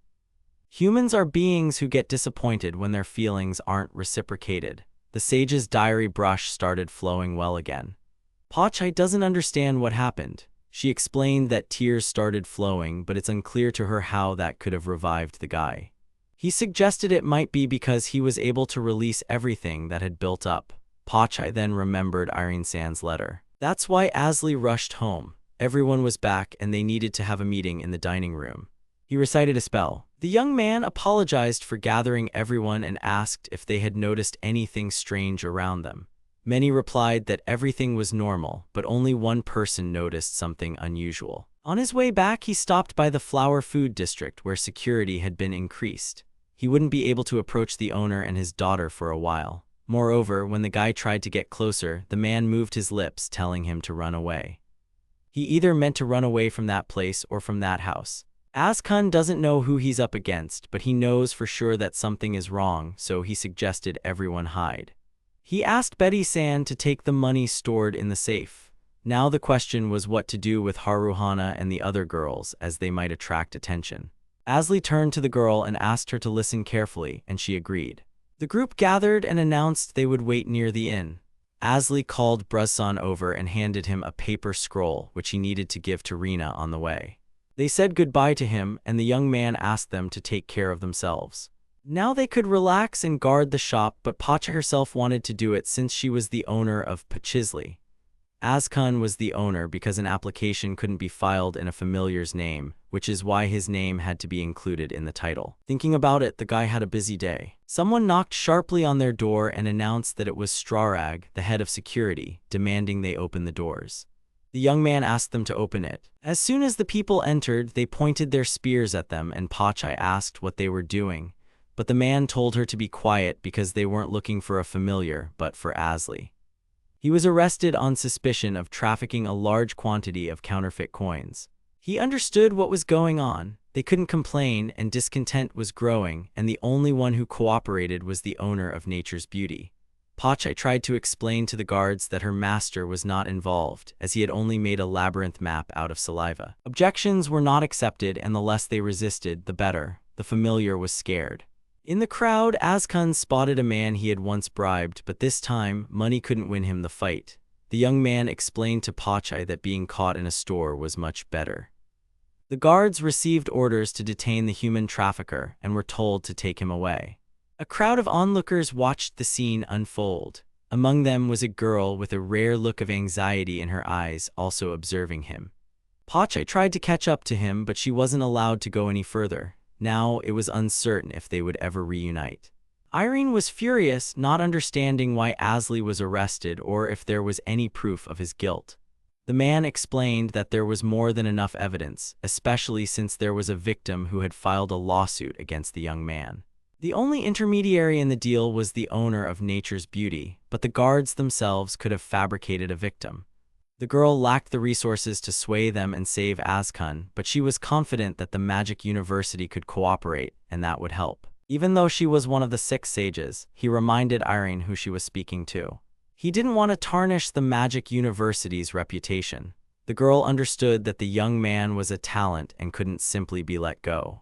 Humans are beings who get disappointed when their feelings aren't reciprocated. The sage's diary brush started flowing well again. Pachai doesn't understand what happened. She explained that tears started flowing, but it's unclear to her how that could have revived the guy. He suggested it might be because he was able to release everything that had built up. Pachai then remembered Irene-san's letter. That's why Asli rushed home. Everyone was back and they needed to have a meeting in the dining room. He recited a spell. The young man apologized for gathering everyone and asked if they had noticed anything strange around them. Many replied that everything was normal, but only one person noticed something unusual. On his way back, he stopped by the flower food district where security had been increased. He wouldn't be able to approach the owner and his daughter for a while. Moreover, when the guy tried to get closer, the man moved his lips, telling him to run away. He either meant to run away from that place or from that house. Azkan doesn't know who he's up against, but he knows for sure that something is wrong, so he suggested everyone hide. He asked Betty-san to take the money stored in the safe. Now the question was what to do with Haruhana and the other girls, as they might attract attention. Asli turned to the girl and asked her to listen carefully, and she agreed. The group gathered and announced they would wait near the inn. Asli called Bruzsan over and handed him a paper scroll, which he needed to give to Rina on the way. They said goodbye to him, and the young man asked them to take care of themselves. Now they could relax and guard the shop, but Pacha herself wanted to do it since she was the owner of Pachizli. Azkan was the owner because an application couldn't be filed in a familiar's name, which is why his name had to be included in the title. Thinking about it, the guy had a busy day. Someone knocked sharply on their door and announced that it was Strarag, the head of security, demanding they open the doors. The young man asked them to open it. As soon as the people entered, they pointed their spears at them, and Pachai asked what they were doing. But the man told her to be quiet because they weren't looking for a familiar, but for Asli. He was arrested on suspicion of trafficking a large quantity of counterfeit coins. He understood what was going on. They couldn't complain, and discontent was growing, and the only one who cooperated was the owner of Nature's Beauty. Pachai tried to explain to the guards that her master was not involved, as he had only made a labyrinth map out of saliva. Objections were not accepted, and the less they resisted, the better. The familiar was scared. In the crowd, Azkan spotted a man he had once bribed, but this time, money couldn't win him the fight. The young man explained to Pachai that being caught in a store was much better. The guards received orders to detain the human trafficker and were told to take him away. A crowd of onlookers watched the scene unfold. Among them was a girl with a rare look of anxiety in her eyes, also observing him. Pache tried to catch up to him, but she wasn't allowed to go any further. Now it was uncertain if they would ever reunite. Irene was furious, not understanding why Asley was arrested or if there was any proof of his guilt. The man explained that there was more than enough evidence, especially since there was a victim who had filed a lawsuit against the young man. The only intermediary in the deal was the owner of Nature's Beauty, but the guards themselves could have fabricated a victim. The girl lacked the resources to sway them and save Azkun, but she was confident that the Magic University could cooperate, and that would help. Even though she was one of the 6 sages, he reminded Irene who she was speaking to. He didn't want to tarnish the Magic University's reputation. The girl understood that the young man was a talent and couldn't simply be let go.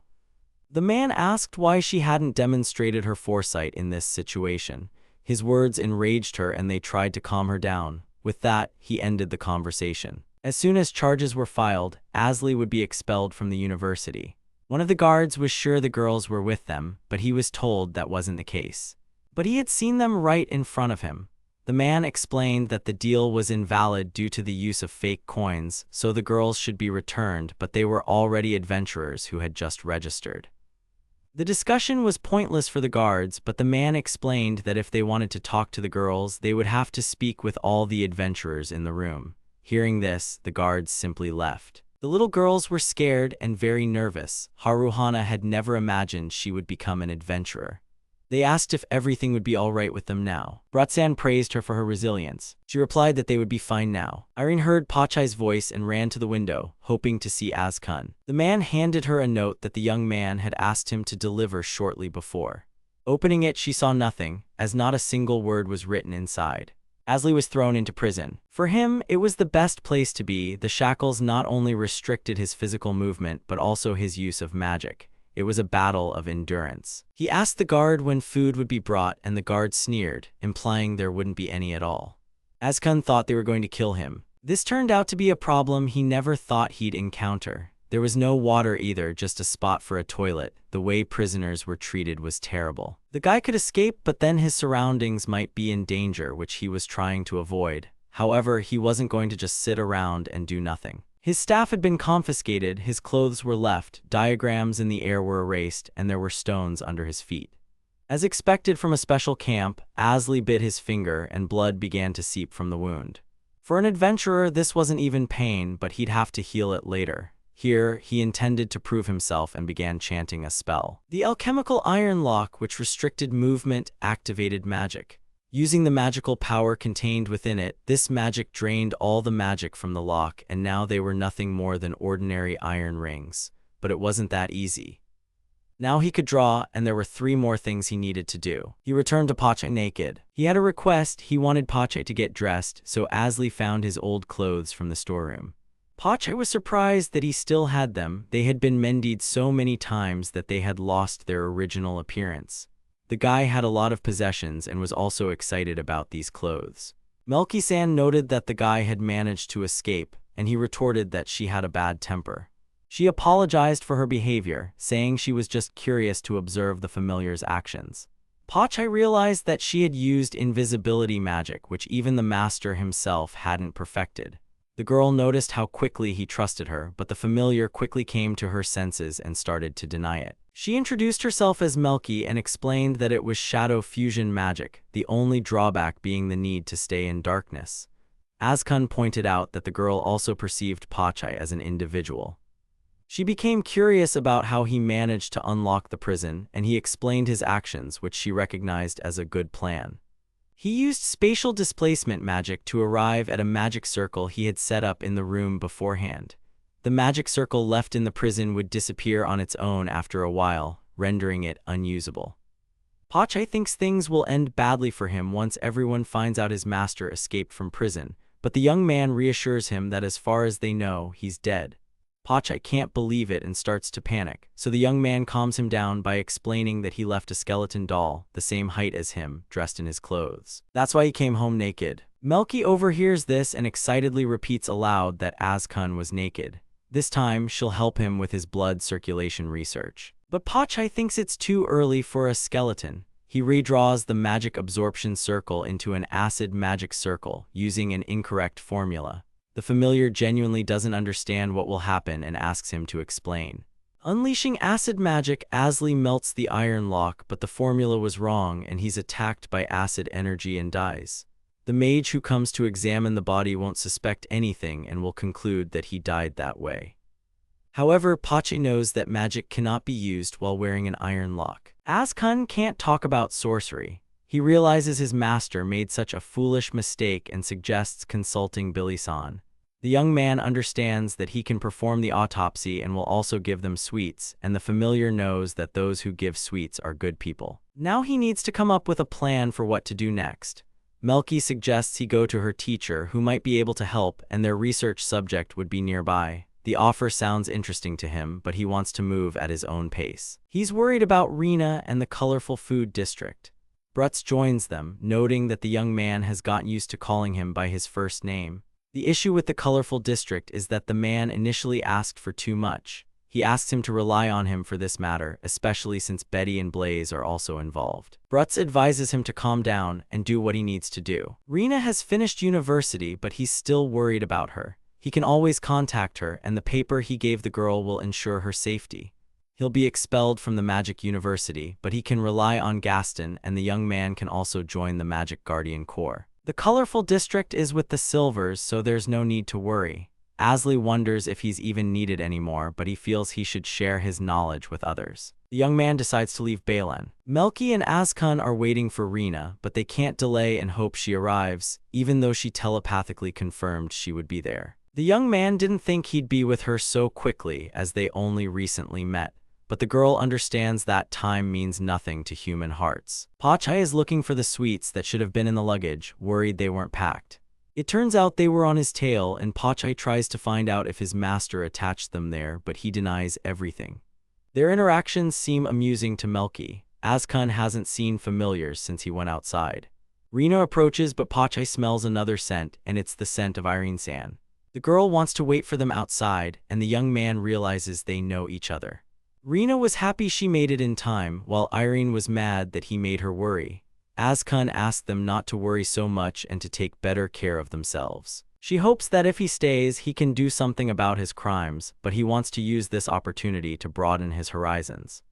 The man asked why she hadn't demonstrated her foresight in this situation. His words enraged her and they tried to calm her down. With that, he ended the conversation. As soon as charges were filed, Asley would be expelled from the university. One of the guards was sure the girls were with them, but he was told that wasn't the case. But he had seen them right in front of him. The man explained that the deal was invalid due to the use of fake coins, so the girls should be returned, but they were already adventurers who had just registered. The discussion was pointless for the guards, but the man explained that if they wanted to talk to the girls, they would have to speak with all the adventurers in the room. Hearing this, the guards simply left. The little girls were scared and very nervous. Haruhana had never imagined she would become an adventurer. They asked if everything would be all right with them now. Bratsan praised her for her resilience. She replied that they would be fine now. Irene heard Pache's voice and ran to the window, hoping to see Azkun. The man handed her a note that the young man had asked him to deliver shortly before. Opening it, she saw nothing, as not a single word was written inside. Asley was thrown into prison. For him, it was the best place to be. The shackles not only restricted his physical movement, but also his use of magic. It was a battle of endurance. He asked the guard when food would be brought, and the guard sneered, implying there wouldn't be any at all. Azkun thought they were going to kill him. This turned out to be a problem he never thought he'd encounter. There was no water either, just a spot for a toilet. The way prisoners were treated was terrible. The guy could escape, but then his surroundings might be in danger, which he was trying to avoid. However, he wasn't going to just sit around and do nothing. His staff had been confiscated, his clothes were left, diagrams in the air were erased, and there were stones under his feet. As expected from a special camp, Asley bit his finger and blood began to seep from the wound. For an adventurer, this wasn't even pain, but he'd have to heal it later. Here, he intended to prove himself and began chanting a spell. The alchemical iron lock, which restricted movement, activated magic. Using the magical power contained within it, this magic drained all the magic from the lock, and now they were nothing more than ordinary iron rings. But it wasn't that easy. Now he could draw, and there were 3 more things he needed to do. He returned to Pache naked. He had a request. He wanted Pache to get dressed, so Asley found his old clothes from the storeroom. Pache was surprised that he still had them. They had been mended so many times that they had lost their original appearance. The guy had a lot of possessions and was also excited about these clothes. Melky-san noted that the guy had managed to escape, and he retorted that she had a bad temper. She apologized for her behavior, saying she was just curious to observe the familiar's actions. Pache realized that she had used invisibility magic, which even the master himself hadn't perfected. The girl noticed how quickly he trusted her, but the familiar quickly came to her senses and started to deny it. She introduced herself as Melky and explained that it was shadow fusion magic, the only drawback being the need to stay in darkness. Azkun pointed out that the girl also perceived Pache as an individual. She became curious about how he managed to unlock the prison, and he explained his actions, which she recognized as a good plan. He used spatial displacement magic to arrive at a magic circle he had set up in the room beforehand. The magic circle left in the prison would disappear on its own after a while, rendering it unusable. Pache thinks things will end badly for him once everyone finds out his master escaped from prison, but the young man reassures him that as far as they know, he's dead. Pache can't believe it and starts to panic, so the young man calms him down by explaining that he left a skeleton doll, the same height as him, dressed in his clothes. That's why he came home naked. Melky overhears this and excitedly repeats aloud that Azkun was naked. This time, she'll help him with his blood circulation research. But Pache thinks it's too early for a skeleton. He redraws the magic absorption circle into an acid magic circle using an incorrect formula. The familiar genuinely doesn't understand what will happen and asks him to explain. Unleashing acid magic, Asli melts the iron lock, but the formula was wrong and he's attacked by acid energy and dies. The mage who comes to examine the body won't suspect anything and will conclude that he died that way. However, Pache knows that magic cannot be used while wearing an iron lock. Azkun can't talk about sorcery. He realizes his master made such a foolish mistake and suggests consulting Billy-san. The young man understands that he can perform the autopsy and will also give them sweets, and the familiar knows that those who give sweets are good people. Now he needs to come up with a plan for what to do next. Melky suggests he go to her teacher, who might be able to help, and their research subject would be nearby. The offer sounds interesting to him, but he wants to move at his own pace. He's worried about Rena and the colorful food district. Brutz joins them, noting that the young man has gotten used to calling him by his first name. The issue with the colorful district is that the man initially asked for too much. He asks him to rely on him for this matter, especially since Betty and Blaze are also involved. Brutz advises him to calm down and do what he needs to do. Rena has finished university, but he's still worried about her. He can always contact her, and the paper he gave the girl will ensure her safety. He'll be expelled from the Magic University, but he can rely on Gaston, and the young man can also join the Magic Guardian Corps. The colorful district is with the Silvers, so there's no need to worry. Asli wonders if he's even needed anymore, but he feels he should share his knowledge with others. The young man decides to leave Balen. Melky and Azkun are waiting for Rena, but they can't delay and hope she arrives, even though she telepathically confirmed she would be there. The young man didn't think he'd be with her so quickly, as they only recently met. But the girl understands that time means nothing to human hearts. Pache is looking for the sweets that should have been in the luggage, worried they weren't packed. It turns out they were on his tail, and Pache tries to find out if his master attached them there, but he denies everything. Their interactions seem amusing to Melky. Azkun hasn't seen familiars since he went outside. Rena approaches, but Pache smells another scent, and it's the scent of Irene-san. The girl wants to wait for them outside, and the young man realizes they know each other. Rena was happy she made it in time, while Irene was mad that he made her worry. Azkun asked them not to worry so much and to take better care of themselves. She hopes that if he stays, he can do something about his crimes, but he wants to use this opportunity to broaden his horizons.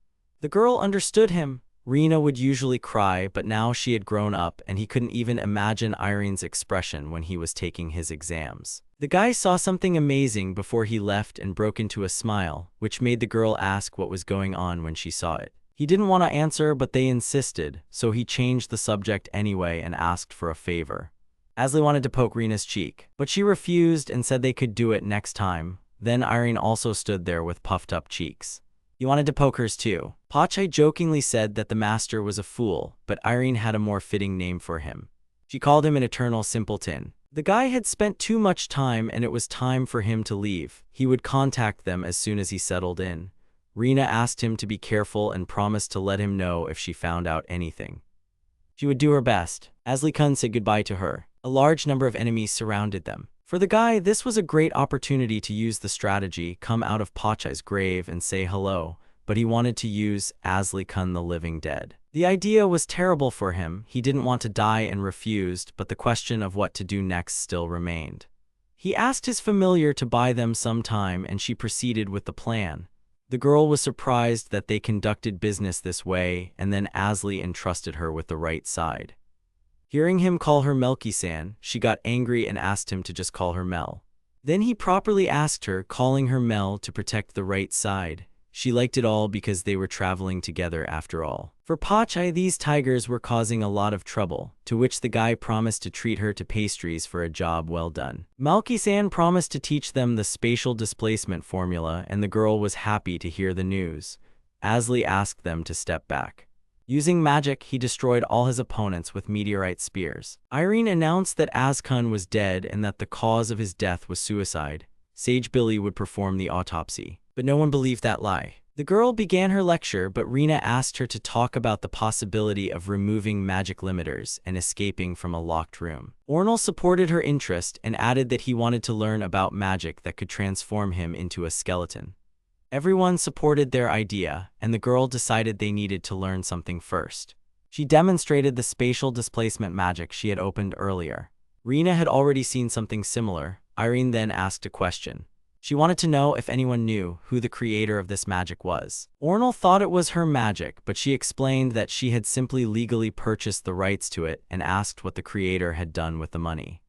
The girl understood him. Rena would usually cry, but now she had grown up, and he couldn't even imagine Irene's expression when he was taking his exams. The guy saw something amazing before he left and broke into a smile, which made the girl ask what was going on when she saw it. He didn't want to answer, but they insisted, so he changed the subject anyway and asked for a favor. Asli wanted to poke Rena's cheek, but she refused and said they could do it next time. Then Irene also stood there with puffed up cheeks. He wanted to poke hers too. Pache jokingly said that the master was a fool, but Irene had a more fitting name for him. She called him an eternal simpleton. The guy had spent too much time, and it was time for him to leave. He would contact them as soon as he settled in. Rena asked him to be careful and promised to let him know if she found out anything. She would do her best. Asli-kun said goodbye to her. A large number of enemies surrounded them. For the guy, this was a great opportunity to use the strategy, come out of Pache's grave and say hello, but he wanted to use Asli-kun the living dead. The idea was terrible for him. He didn't want to die and refused, but the question of what to do next still remained. He asked his familiar to buy them some time, and she proceeded with the plan. The girl was surprised that they conducted business this way, and then Asli entrusted her with the right side. Hearing him call her Melky-san, she got angry and asked him to just call her Mel. Then he properly asked her, calling her Mel to protect the right side. She liked it all because they were traveling together after all. For Pache, these tigers were causing a lot of trouble, to which the guy promised to treat her to pastries for a job well done. Melky-san promised to teach them the spatial displacement formula, and the girl was happy to hear the news. Asli asked them to step back. Using magic, he destroyed all his opponents with meteorite spears. Irene announced that Azkun was dead and that the cause of his death was suicide. Sage Billy would perform the autopsy. But no one believed that lie. The girl began her lecture, but Rena asked her to talk about the possibility of removing magic limiters and escaping from a locked room. Ornal supported her interest and added that he wanted to learn about magic that could transform him into a skeleton. Everyone supported their idea, and the girl decided they needed to learn something first. She demonstrated the spatial displacement magic she had opened earlier. Rena had already seen something similar. Irene then asked a question. She wanted to know if anyone knew who the creator of this magic was. Ornal thought it was her magic, but she explained that she had simply legally purchased the rights to it and asked what the creator had done with the money.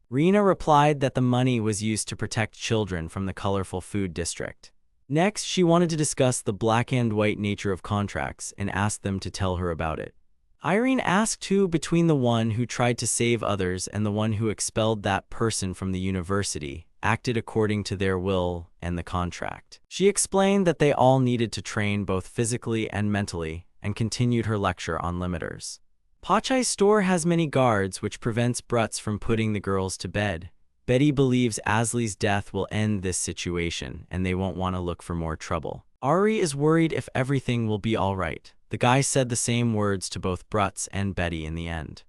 Rena replied that the money was used to protect children from the colorful food district. Next, she wanted to discuss the black and white nature of contracts and asked them to tell her about it. Irene asked who between the one who tried to save others and the one who expelled that person from the university acted according to their will and the contract. She explained that they all needed to train both physically and mentally, and continued her lecture on limiters. Pachai's store has many guards, which prevents Brutz from putting the girls to bed. Betty believes Asley's death will end this situation, and they won't want to look for more trouble. Ari is worried if everything will be all right. The guy said the same words to both Brutz and Betty in the end.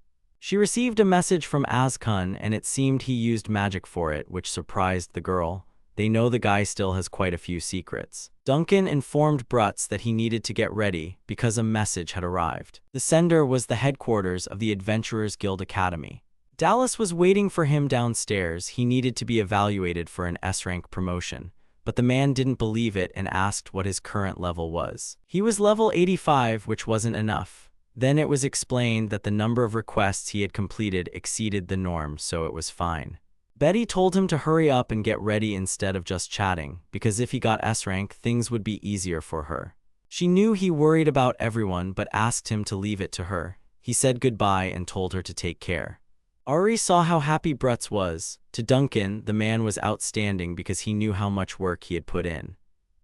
She received a message from Azkun, and it seemed he used magic for it, which surprised the girl. They know the guy still has quite a few secrets. Duncan informed Brutz that he needed to get ready because a message had arrived. The sender was the headquarters of the Adventurers Guild Academy. Dallas was waiting for him downstairs. He needed to be evaluated for an S-rank promotion, but the man didn't believe it and asked what his current level was. He was level 85, which wasn't enough. Then it was explained that the number of requests he had completed exceeded the norm, so it was fine. Betty told him to hurry up and get ready instead of just chatting, because if he got S-rank, things would be easier for her. She knew he worried about everyone, but asked him to leave it to her. He said goodbye and told her to take care. Ari saw how happy Brutz was. To Duncan, the man was outstanding because he knew how much work he had put in.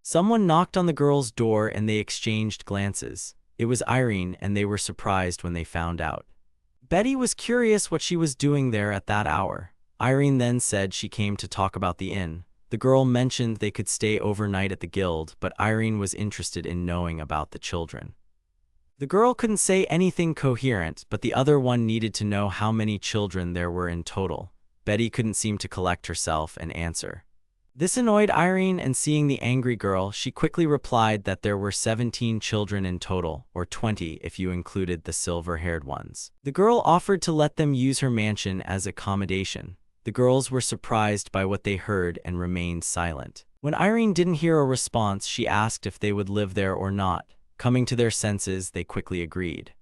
Someone knocked on the girl's door and they exchanged glances. It was Irene, and they were surprised when they found out. Betty was curious what she was doing there at that hour. Irene then said she came to talk about the inn. The girl mentioned they could stay overnight at the guild, but Irene was interested in knowing about the children. The girl couldn't say anything coherent, but the other one needed to know how many children there were in total. Betty couldn't seem to collect herself and answer. This annoyed Irene, and seeing the angry girl, she quickly replied that there were 17 children in total, or 20 if you included the silver-haired ones. The girl offered to let them use her mansion as accommodation. The girls were surprised by what they heard and remained silent. When Irene didn't hear a response, she asked if they would live there or not. Coming to their senses, they quickly agreed.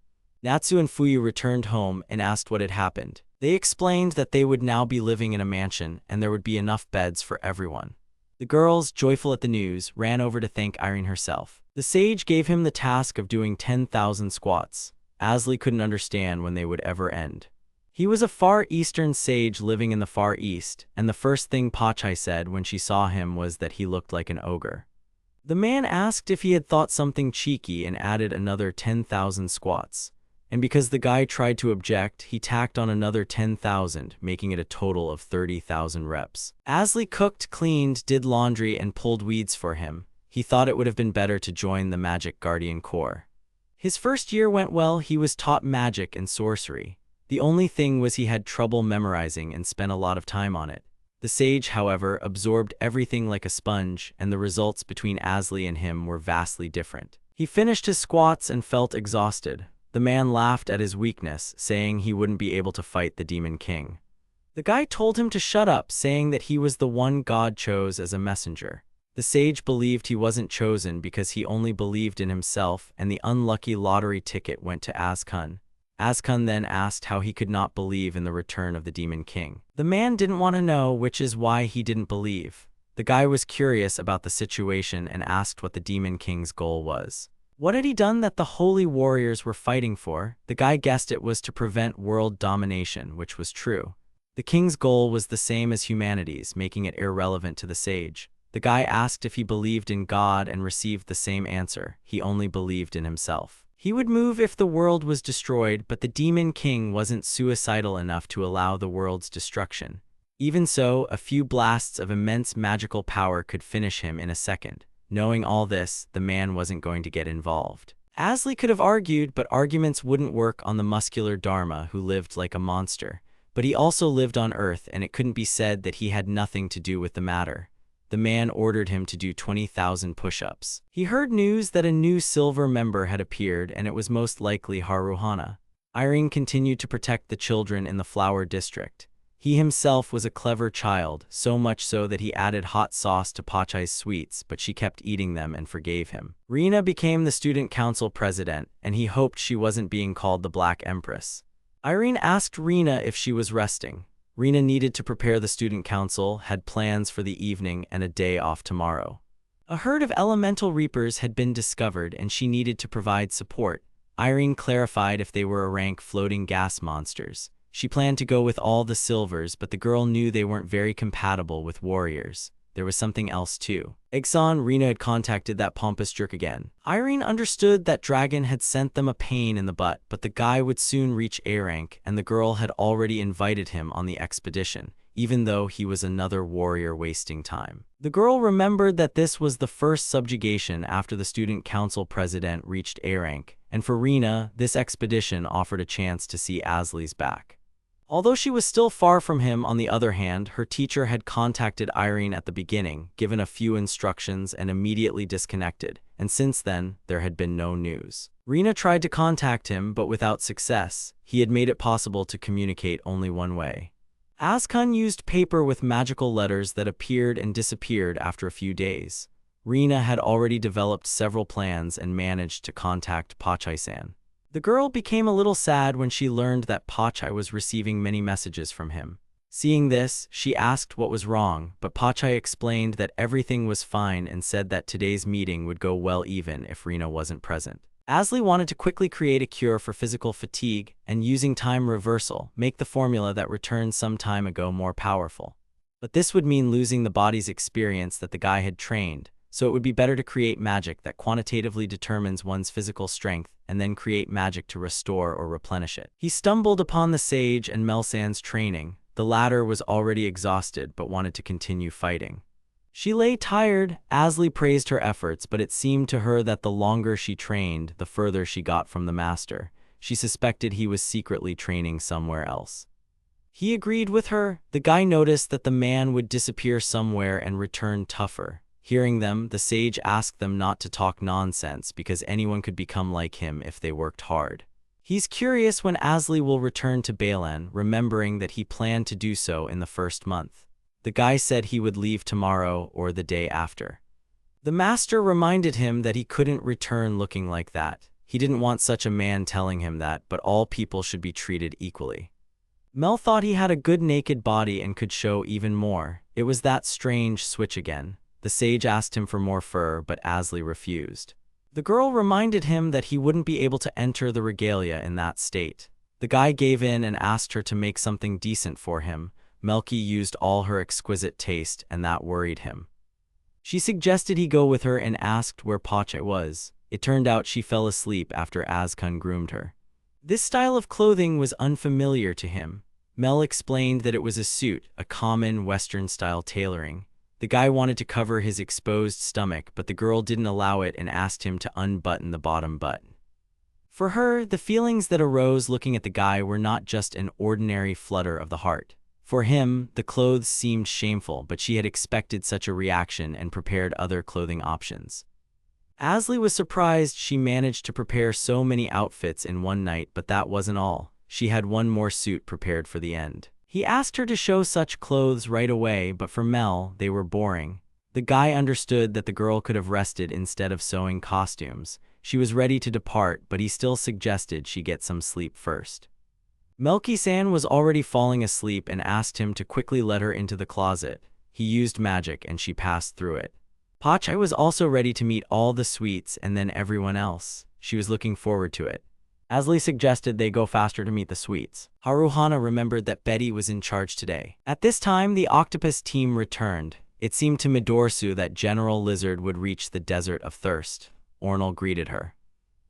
Natsu and Fuyu returned home and asked what had happened. They explained that they would now be living in a mansion and there would be enough beds for everyone. The girls, joyful at the news, ran over to thank Irene herself. The sage gave him the task of doing 10,000 squats. Asley couldn't understand when they would ever end. He was a Far Eastern sage living in the Far East, and the first thing Pachai said when she saw him was that he looked like an ogre. The man asked if he had thought something cheeky and added another 10,000 squats. And because the guy tried to object, he tacked on another 10,000, making it a total of 30,000 reps. Asley cooked, cleaned, did laundry, and pulled weeds for him. He thought it would have been better to join the Magic Guardian Corps. His first year went well. He was taught magic and sorcery. The only thing was he had trouble memorizing and spent a lot of time on it. The sage, however, absorbed everything like a sponge, and the results between Asley and him were vastly different. He finished his squats and felt exhausted. The man laughed at his weakness, saying he wouldn't be able to fight the Demon King. The guy told him to shut up, saying that he was the one God chose as a messenger. The sage believed he wasn't chosen because he only believed in himself, and the unlucky lottery ticket went to Azkun. Azkun then asked how he could not believe in the return of the Demon King. The man didn't want to know, which is why he didn't believe. The guy was curious about the situation and asked what the Demon King's goal was. What had he done that the holy warriors were fighting for? The guy guessed it was to prevent world domination, which was true. The king's goal was the same as humanity's, making it irrelevant to the sage. The guy asked if he believed in God and received the same answer. He only believed in himself. He would move if the world was destroyed, but the Demon King wasn't suicidal enough to allow the world's destruction. Even so, a few blasts of immense magical power could finish him in a second. Knowing all this, the man wasn't going to get involved. Asley could have argued, but arguments wouldn't work on the muscular Dharma who lived like a monster. But he also lived on Earth, and it couldn't be said that he had nothing to do with the matter. The the man ordered him to do 20,000 push-ups. He heard news that a new silver member had appeared, and it was most likely Haruhana. Irene continued to protect the children in the flower district. He himself was a clever child, so much so that he added hot sauce to Pachai's sweets, but she kept eating them and forgave him. Rina became the student council president, and he hoped she wasn't being called the Black Empress. Irene asked Rina if she was resting. Rina needed to prepare the student council, had plans for the evening and a day off tomorrow. A herd of elemental reapers had been discovered, and she needed to provide support. Irene clarified if they were a rank floating gas monsters. She planned to go with all the silvers, but the girl knew they weren't very compatible with warriors. There was something else too. Exxon, Rina had contacted that pompous jerk again. Irene understood that Dragon had sent them a pain in the butt, but the guy would soon reach A rank, and the girl had already invited him on the expedition, even though he was another warrior wasting time. The girl remembered that this was the first subjugation after the student council president reached A rank, and for Rina, this expedition offered a chance to see Asli's back. Although she was still far from him, on the other hand, her teacher had contacted Irene at the beginning, given a few instructions, and immediately disconnected, and since then, there had been no news. Rina tried to contact him, but without success. He had made it possible to communicate only one way. Azkun used paper with magical letters that appeared and disappeared after a few days. Rina had already developed several plans and managed to contact Pachai-san. The girl became a little sad when she learned that Pachai was receiving many messages from him. Seeing this, she asked what was wrong, but Pachai explained that everything was fine and said that today's meeting would go well even if Rina wasn't present. Asli wanted to quickly create a cure for physical fatigue and, using time reversal, make the formula that returned some time ago more powerful. But this would mean losing the body's experience that the guy had trained, so it would be better to create magic that quantitatively determines one's physical strength and then create magic to restore or replenish it. He stumbled upon the sage and Melsan's training. The latter was already exhausted but wanted to continue fighting. She lay tired. Asli praised her efforts, but it seemed to her that the longer she trained, the further she got from the master. She suspected he was secretly training somewhere else. He agreed with her. The guy noticed that the man would disappear somewhere and return tougher. Hearing them, the sage asked them not to talk nonsense because anyone could become like him if they worked hard. He's curious when Asli will return to Balen, remembering that he planned to do so in the first month. The guy said he would leave tomorrow or the day after. The master reminded him that he couldn't return looking like that. He didn't want such a man telling him that, but all people should be treated equally. Mel thought he had a good naked body and could show even more. It was that strange switch again. The sage asked him for more fur, but Asli refused. The girl reminded him that he wouldn't be able to enter the regalia in that state. The guy gave in and asked her to make something decent for him. Melky used all her exquisite taste, and that worried him. She suggested he go with her and asked where Pachai was. It turned out she fell asleep after Azkun groomed her. This style of clothing was unfamiliar to him. Mel explained that it was a suit, a common Western-style tailoring. The guy wanted to cover his exposed stomach, but the girl didn't allow it and asked him to unbutton the bottom button. For her, the feelings that arose looking at the guy were not just an ordinary flutter of the heart. For him, the clothes seemed shameful, but she had expected such a reaction and prepared other clothing options. Asli was surprised she managed to prepare so many outfits in one night, but that wasn't all. She had one more suit prepared for the end. He asked her to show such clothes right away, but for Mel, they were boring. The guy understood that the girl could have rested instead of sewing costumes. She was ready to depart, but he still suggested she get some sleep first. Melky-san was already falling asleep and asked him to quickly let her into the closet. He used magic and she passed through it. Pachai was also ready to meet all the sweets and then everyone else. She was looking forward to it. Asli suggested they go faster to meet the sweets. Haruhana remembered that Betty was in charge today. At this time, the octopus team returned. It seemed to Midorisu that General Lizard would reach the Desert of Thirst. Ornal greeted her.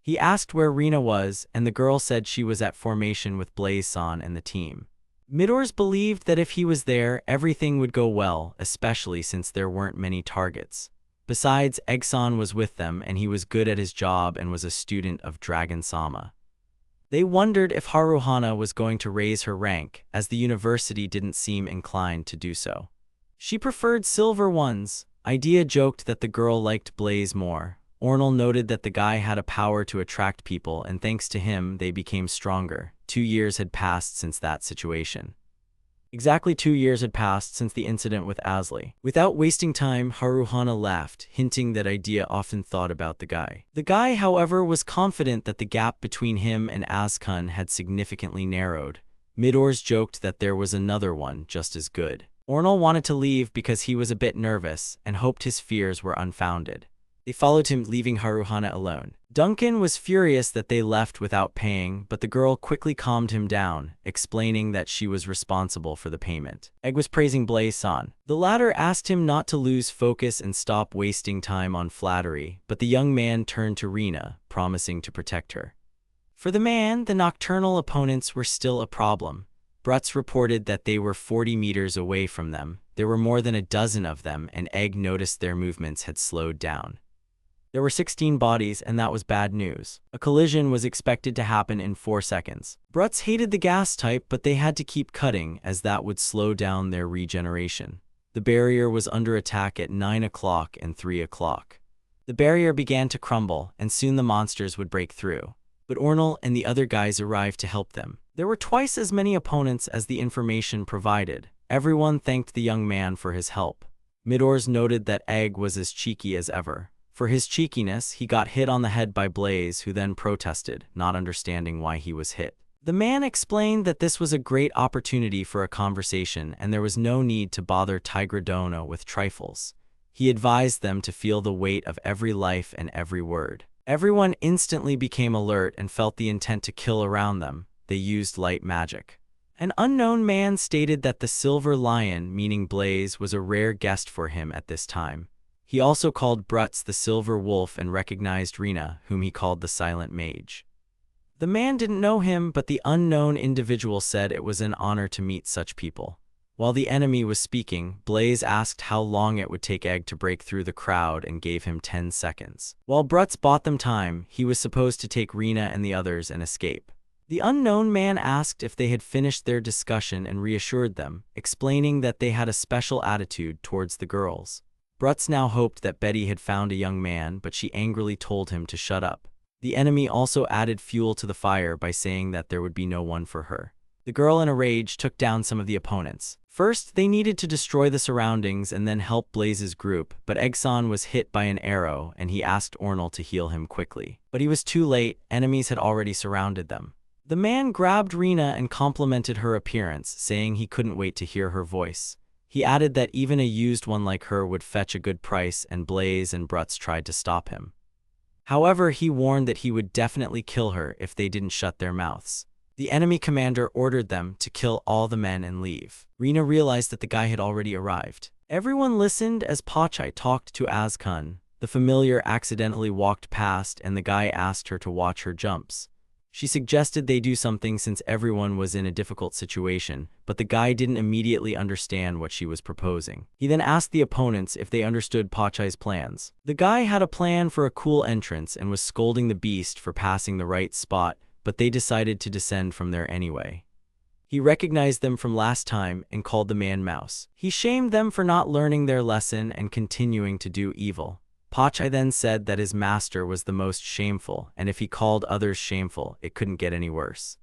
He asked where Rina was, and the girl said she was at formation with Blaze-san and the team. Midors believed that if he was there, everything would go well, especially since there weren't many targets. Besides, Egg-san was with them, and he was good at his job and was a student of Dragon-sama. They wondered if Haruhana was going to raise her rank, as the university didn't seem inclined to do so. She preferred silver ones. Idea joked that the girl liked Blaze more. Ornal noted that the guy had a power to attract people, and thanks to him, they became stronger. 2 years had passed since that situation. Exactly 2 years had passed since the incident with Asli. Without wasting time, Haruhana laughed, hinting that Idea often thought about the guy. The guy, however, was confident that the gap between him and Azkun had significantly narrowed. Midors joked that there was another one just as good. Ornal wanted to leave because he was a bit nervous and hoped his fears were unfounded. They followed him, leaving Haruhana alone. Duncan was furious that they left without paying, but the girl quickly calmed him down, explaining that she was responsible for the payment. Egg was praising Blaze-san. The latter asked him not to lose focus and stop wasting time on flattery, but the young man turned to Rina, promising to protect her. For the man, the nocturnal opponents were still a problem. Brutz reported that they were 40 meters away from them. There were more than a dozen of them, and Egg noticed their movements had slowed down. There were 16 bodies, and that was bad news. A collision was expected to happen in 4 seconds. Brutz hated the gas type, but they had to keep cutting, as that would slow down their regeneration. The barrier was under attack at 9 o'clock and 3 o'clock. The barrier began to crumble, and soon the monsters would break through. But Ornal and the other guys arrived to help them. There were twice as many opponents as the information provided. Everyone thanked the young man for his help. Midors noted that Egg was as cheeky as ever. For his cheekiness, he got hit on the head by Blaze, who then protested, not understanding why he was hit. The man explained that this was a great opportunity for a conversation and there was no need to bother Tigradona with trifles. He advised them to feel the weight of every life and every word. Everyone instantly became alert and felt the intent to kill around them. They used light magic. An unknown man stated that the Silver Lion, meaning Blaze, was a rare guest for him at this time. He also called Brutz the Silver Wolf and recognized Rina, whom he called the Silent Mage. The man didn't know him, but the unknown individual said it was an honor to meet such people. While the enemy was speaking, Blaze asked how long it would take Egg to break through the crowd and gave him 10 seconds. While Brutz bought them time, he was supposed to take Rina and the others and escape. The unknown man asked if they had finished their discussion and reassured them, explaining that they had a special attitude towards the girls. Brutz now hoped that Betty had found a young man, but she angrily told him to shut up. The enemy also added fuel to the fire by saying that there would be no one for her. The girl, in a rage, took down some of the opponents. First, they needed to destroy the surroundings and then help Blaze's group, but Eggson was hit by an arrow and he asked Ornal to heal him quickly. But he was too late, enemies had already surrounded them. The man grabbed Rina and complimented her appearance, saying he couldn't wait to hear her voice. He added that even a used one like her would fetch a good price, and Blaze and Brutz tried to stop him. However, he warned that he would definitely kill her if they didn't shut their mouths. The enemy commander ordered them to kill all the men and leave. Rina realized that the guy had already arrived. Everyone listened as Pachai talked to Azkun. The familiar accidentally walked past and the guy asked her to watch her jumps. She suggested they do something since everyone was in a difficult situation, but the guy didn't immediately understand what she was proposing. He then asked the opponents if they understood Pachai's plans. The guy had a plan for a cool entrance and was scolding the beast for passing the right spot, but they decided to descend from there anyway. He recognized them from last time and called the man Mouse. He shamed them for not learning their lesson and continuing to do evil. Pachai then said that his master was the most shameful, and if he called others shameful, it couldn't get any worse.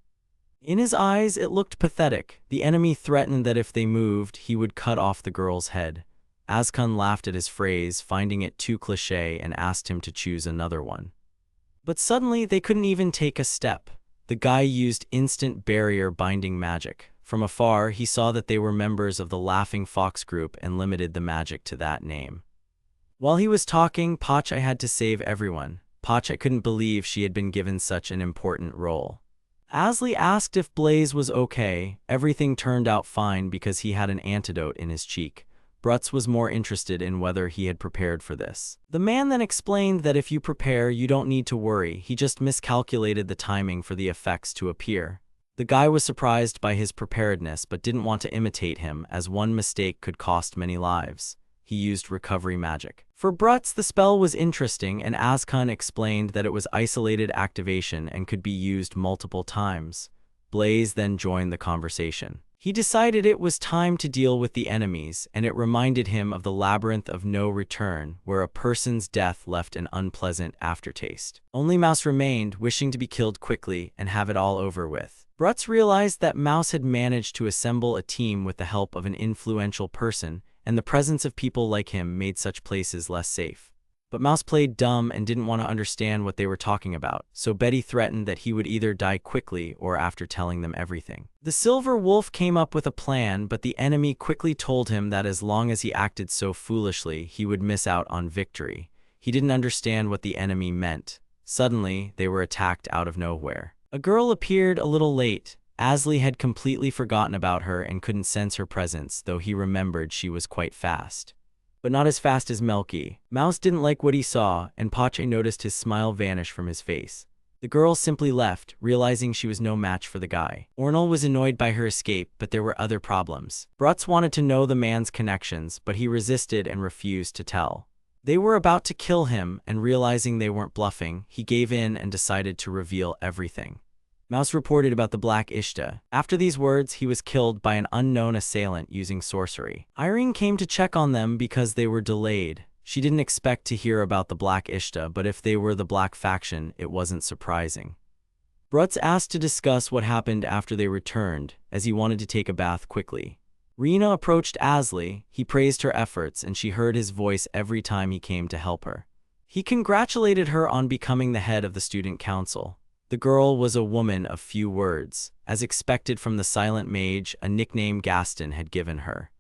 In his eyes, it looked pathetic. The enemy threatened that if they moved, he would cut off the girl's head. Azkun laughed at his phrase, finding it too cliché, and asked him to choose another one. But suddenly, they couldn't even take a step. The guy used instant barrier binding magic. From afar, he saw that they were members of the Laughing Fox group and limited the magic to that name. While he was talking, Pachai had to save everyone. Pachai couldn't believe she had been given such an important role. Asli asked if Blaze was okay. Everything turned out fine because he had an antidote in his cheek. Brutz was more interested in whether he had prepared for this. The man then explained that if you prepare, you don't need to worry. He just miscalculated the timing for the effects to appear. The guy was surprised by his preparedness but didn't want to imitate him, as one mistake could cost many lives. He used recovery magic. For Brutz, the spell was interesting, and Azkun explained that it was isolated activation and could be used multiple times. Blaze then joined the conversation. He decided it was time to deal with the enemies, and it reminded him of the labyrinth of no return, where a person's death left an unpleasant aftertaste. Only Mouse remained, wishing to be killed quickly and have it all over with. Brutz realized that Mouse had managed to assemble a team with the help of an influential person, and the presence of people like him made such places less safe. But Mouse played dumb and didn't want to understand what they were talking about, so Betty threatened that he would either die quickly or after telling them everything. The Silver Wolf came up with a plan, but the enemy quickly told him that as long as he acted so foolishly, he would miss out on victory. He didn't understand what the enemy meant. Suddenly, they were attacked out of nowhere. A girl appeared a little late. Asley had completely forgotten about her and couldn't sense her presence, though he remembered she was quite fast. But not as fast as Melky. Mouse didn't like what he saw, and Pache noticed his smile vanish from his face. The girl simply left, realizing she was no match for the guy. Ornal was annoyed by her escape, but there were other problems. Brutz wanted to know the man's connections, but he resisted and refused to tell. They were about to kill him, and realizing they weren't bluffing, he gave in and decided to reveal everything. Mouse reported about the Black Ishta. After these words, he was killed by an unknown assailant using sorcery. Irene came to check on them because they were delayed. She didn't expect to hear about the Black Ishta, but if they were the Black faction, it wasn't surprising. Brutz asked to discuss what happened after they returned, as he wanted to take a bath quickly. Rena approached Asley. He praised her efforts, and she heard his voice every time he came to help her. He congratulated her on becoming the head of the student council. The girl was a woman of few words. As expected from the silent mage, a nickname Gaston had given her.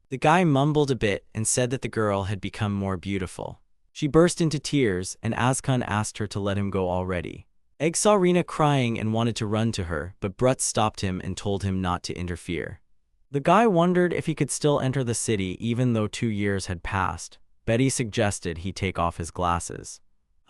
The guy mumbled a bit and said that the girl had become more beautiful. She burst into tears, and Azkan asked her to let him go already. Egg saw Rena crying and wanted to run to her, but Brutz stopped him and told him not to interfere. The guy wondered if he could still enter the city even though 2 years had passed. Betty suggested he take off his glasses.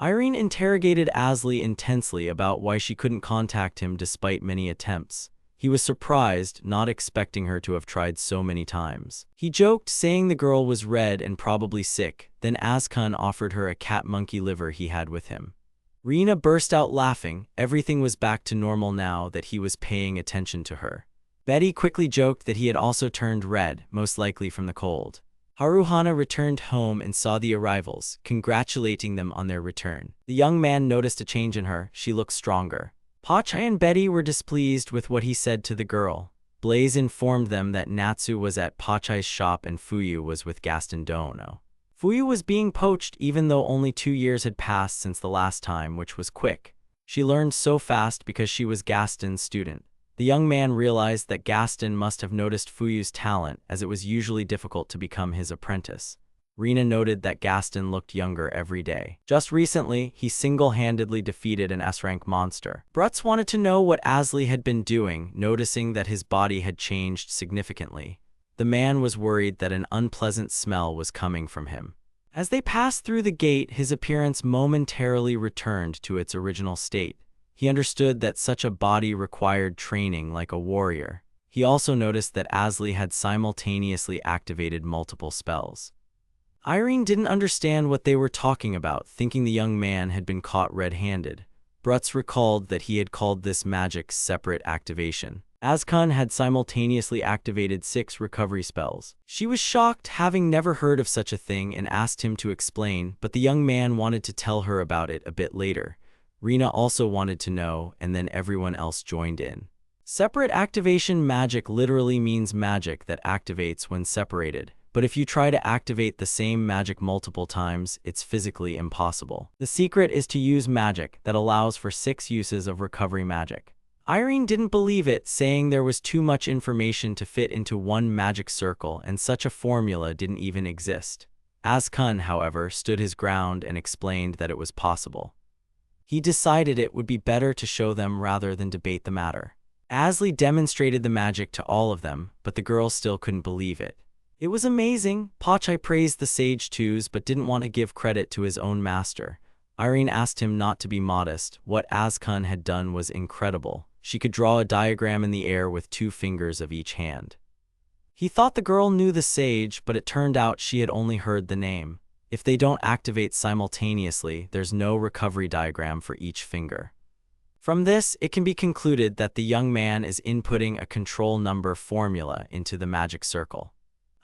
Irene interrogated Asley intensely about why she couldn't contact him despite many attempts. He was surprised, not expecting her to have tried so many times. He joked, saying the girl was red and probably sick. Then Azkan offered her a cat monkey liver he had with him. Rena burst out laughing. Everything was back to normal now that he was paying attention to her. Betty quickly joked that he had also turned red, most likely from the cold. Haruhana returned home and saw the arrivals, congratulating them on their return. The young man noticed a change in her. She looked stronger. Pache and Betty were displeased with what he said to the girl. Blaze informed them that Natsu was at Pache's shop and Fuyu was with Gaston Dono. Fuyu was being poached even though only 2 years had passed since the last time, which was quick. She learned so fast because she was Gaston's student. The young man realized that Gaston must have noticed Fuyu's talent, as it was usually difficult to become his apprentice. Rena noted that Gaston looked younger every day. Just recently, he single-handedly defeated an S-rank monster. Brutz wanted to know what Asley had been doing, noticing that his body had changed significantly. The man was worried that an unpleasant smell was coming from him. As they passed through the gate, his appearance momentarily returned to its original state. He understood that such a body required training like a warrior. He also noticed that Asley had simultaneously activated multiple spells. Irene didn't understand what they were talking about, thinking the young man had been caught red-handed. Brutz recalled that he had called this magic separate activation. Azkan had simultaneously activated 6 recovery spells. She was shocked, having never heard of such a thing, and asked him to explain, but the young man wanted to tell her about it a bit later. Rena also wanted to know, and then everyone else joined in. Separate activation magic literally means magic that activates when separated, but if you try to activate the same magic multiple times, it's physically impossible. The secret is to use magic that allows for 6 uses of recovery magic. Irene didn't believe it, saying there was too much information to fit into one magic circle, and such a formula didn't even exist. Azkan, however, stood his ground and explained that it was possible. He decided it would be better to show them rather than debate the matter. Asley demonstrated the magic to all of them, but the girls still couldn't believe it. It was amazing. Pache praised the Sage Twos but didn't want to give credit to his own master. Irene asked him not to be modest. What Azkan had done was incredible. She could draw a diagram in the air with 2 fingers of each hand. He thought the girl knew the sage, but it turned out she had only heard the name. If they don't activate simultaneously, there's no recovery diagram for each finger. From this, it can be concluded that the young man is inputting a control number formula into the magic circle.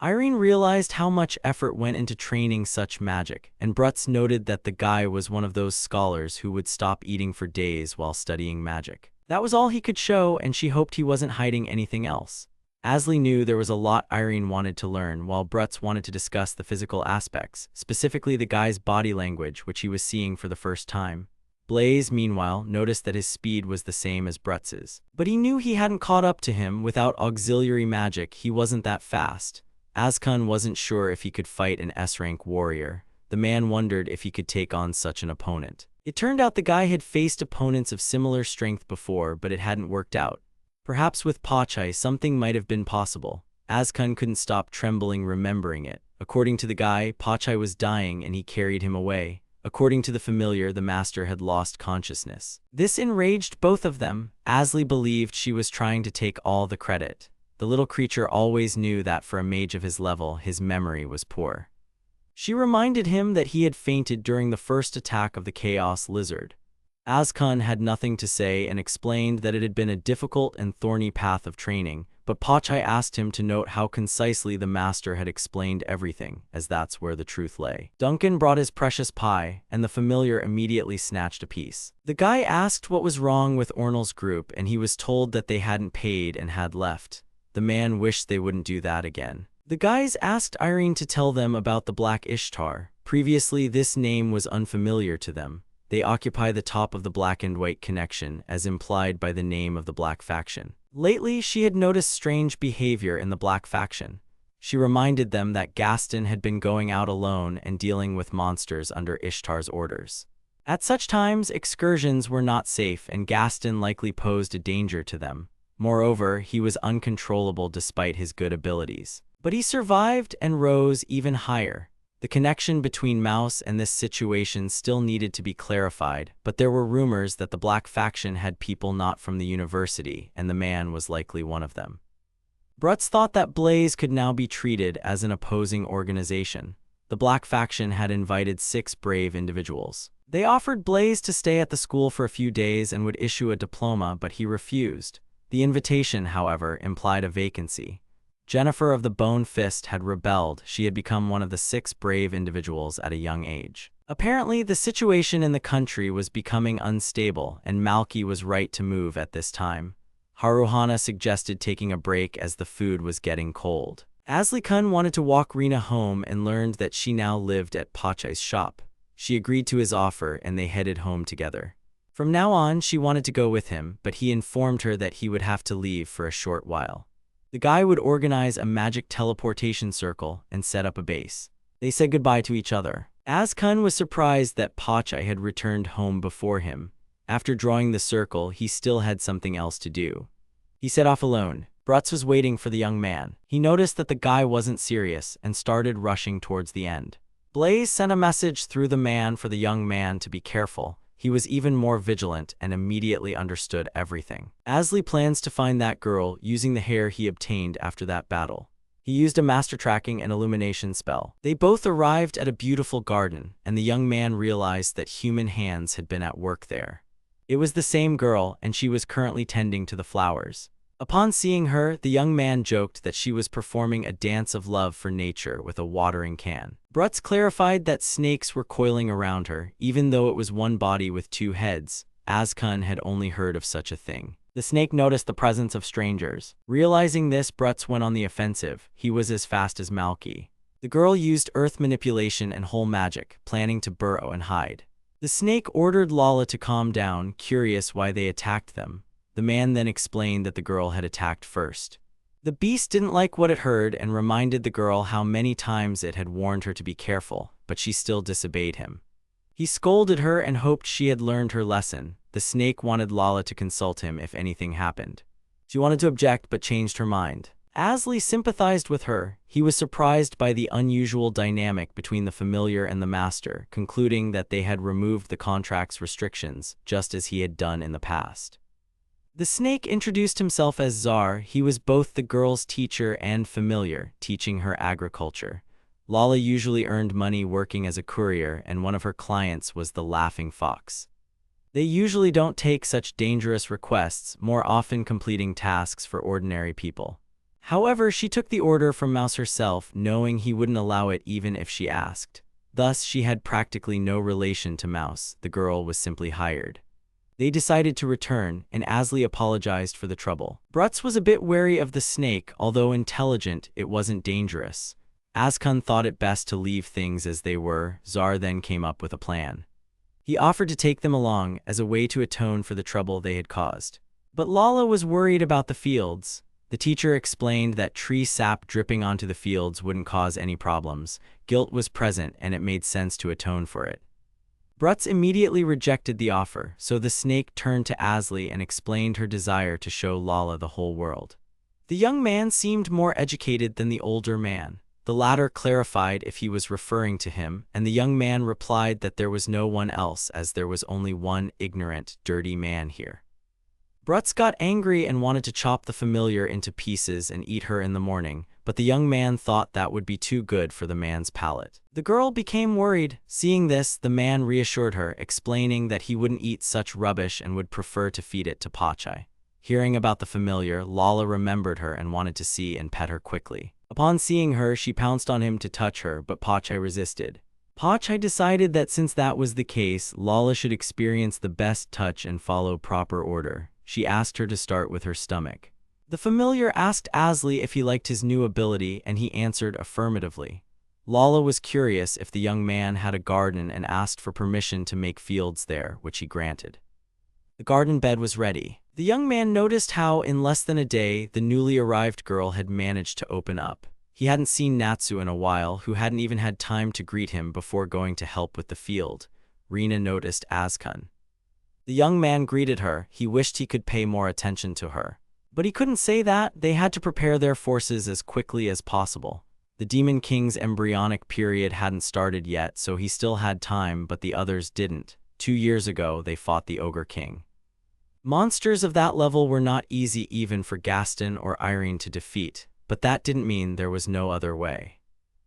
Irene realized how much effort went into training such magic, and Brutz noted that the guy was one of those scholars who would stop eating for days while studying magic. That was all he could show, and she hoped he wasn't hiding anything else. Asley knew there was a lot Irene wanted to learn, while Brutz wanted to discuss the physical aspects, specifically the guy's body language, which he was seeing for the first time. Blaze, meanwhile, noticed that his speed was the same as Brutz's. But he knew he hadn't caught up to him. Without auxiliary magic, he wasn't that fast. Azkun wasn't sure if he could fight an S-rank warrior. The man wondered if he could take on such an opponent. It turned out the guy had faced opponents of similar strength before, but it hadn't worked out. Perhaps with Pachai something might have been possible. Azkun couldn't stop trembling remembering it. According to the guy, Pachai was dying and he carried him away. According to the familiar, the master had lost consciousness. This enraged both of them. Asley believed she was trying to take all the credit. The little creature always knew that for a mage of his level, his memory was poor. She reminded him that he had fainted during the first attack of the Chaos Lizard. Azkun had nothing to say and explained that it had been a difficult and thorny path of training, but Pachai asked him to note how concisely the master had explained everything, as that's where the truth lay. Duncan brought his precious pie, and the familiar immediately snatched a piece. The guy asked what was wrong with Ornal's group, and he was told that they hadn't paid and had left. The man wished they wouldn't do that again. The guys asked Irene to tell them about the Black Ishtar. Previously, this name was unfamiliar to them. They occupy the top of the Black and White connection, as implied by the name of the Black faction. Lately, she had noticed strange behavior in the Black faction. She reminded them that Gaston had been going out alone and dealing with monsters under Ishtar's orders. At such times, excursions were not safe, and Gaston likely posed a danger to them. Moreover, he was uncontrollable despite his good abilities. But he survived and rose even higher. The connection between Mouse and this situation still needed to be clarified, but there were rumors that the Black faction had people not from the university, and the man was likely one of them. Brutz thought that Blaze could now be treated as an opposing organization. The Black faction had invited 6 brave individuals. They offered Blaze to stay at the school for a few days and would issue a diploma, but he refused. The invitation, however, implied a vacancy. Jennifer of the Bone Fist had rebelled. She had become one of the 6 brave individuals at a young age. Apparently, the situation in the country was becoming unstable, and Malky was right to move at this time. Haruhana suggested taking a break as the food was getting cold. Asley-kun wanted to walk Rina home and learned that she now lived at Pachai's shop. She agreed to his offer, and they headed home together. From now on, she wanted to go with him, but he informed her that he would have to leave for a short while. The guy would organize a magic teleportation circle and set up a base. They said goodbye to each other. Azkun was surprised that Pachai had returned home before him. After drawing the circle, he still had something else to do. He set off alone. Brutz was waiting for the young man. He noticed that the guy wasn't serious and started rushing towards the end. Blaze sent a message through the man for the young man to be careful. He was even more vigilant and immediately understood everything. Asley plans to find that girl using the hair he obtained after that battle. He used a master tracking and illumination spell. They both arrived at a beautiful garden, and the young man realized that human hands had been at work there. It was the same girl, and she was currently tending to the flowers. Upon seeing her, the young man joked that she was performing a dance of love for nature with a watering can. Brutz clarified that snakes were coiling around her, even though it was one body with 2 heads. Azkun had only heard of such a thing. The snake noticed the presence of strangers. Realizing this, Brutz went on the offensive. He was as fast as Malky. The girl used earth manipulation and whole magic, planning to burrow and hide. The snake ordered Lala to calm down, curious why they attacked them. The man then explained that the girl had attacked first. The beast didn't like what it heard and reminded the girl how many times it had warned her to be careful, but she still disobeyed him. He scolded her and hoped she had learned her lesson. The snake wanted Lala to consult him if anything happened. She wanted to object but changed her mind. Asley sympathized with her. He was surprised by the unusual dynamic between the familiar and the master, concluding that they had removed the contract's restrictions, just as he had done in the past. The snake introduced himself as Czar. He was both the girl's teacher and familiar, teaching her agriculture. Lala usually earned money working as a courier, and one of her clients was the Laughing Fox. They usually don't take such dangerous requests, more often completing tasks for ordinary people. However, she took the order from Mouse herself, knowing he wouldn't allow it even if she asked. Thus, she had practically no relation to Mouse. The girl was simply hired. They decided to return, and Asli apologized for the trouble. Brutz was a bit wary of the snake. Although intelligent, it wasn't dangerous. Azkun thought it best to leave things as they were. Zar then came up with a plan. He offered to take them along as a way to atone for the trouble they had caused. But Lala was worried about the fields. The teacher explained that tree sap dripping onto the fields wouldn't cause any problems. Guilt was present, and it made sense to atone for it. Brutz immediately rejected the offer, so the snake turned to Asli and explained her desire to show Lala the whole world. The young man seemed more educated than the older man. The latter clarified if he was referring to him, and the young man replied that there was no one else, as there was only one ignorant, dirty man here. Brutz got angry and wanted to chop the familiar into pieces and eat her in the morning, but the young man thought that would be too good for the man's palate. The girl became worried. Seeing this, the man reassured her, explaining that he wouldn't eat such rubbish and would prefer to feed it to Pachai. Hearing about the familiar, Lala remembered her and wanted to see and pet her quickly. Upon seeing her, she pounced on him to touch her, but Pachai resisted. Pachai decided that since that was the case, Lala should experience the best touch and follow proper order. She asked her to start with her stomach. The familiar asked Asli if he liked his new ability, and he answered affirmatively. Lala was curious if the young man had a garden and asked for permission to make fields there, which he granted. The garden bed was ready. The young man noticed how, in less than a day, the newly arrived girl had managed to open up. He hadn't seen Natsu in a while, who hadn't even had time to greet him before going to help with the field. Rina noticed Azkun. The young man greeted her. He wished he could pay more attention to her. But he couldn't say that. They had to prepare their forces as quickly as possible. The Demon King's embryonic period hadn't started yet, so he still had time, but the others didn't. 2 years ago, they fought the Ogre King. Monsters of that level were not easy even for Gaston or Irene to defeat, but that didn't mean there was no other way.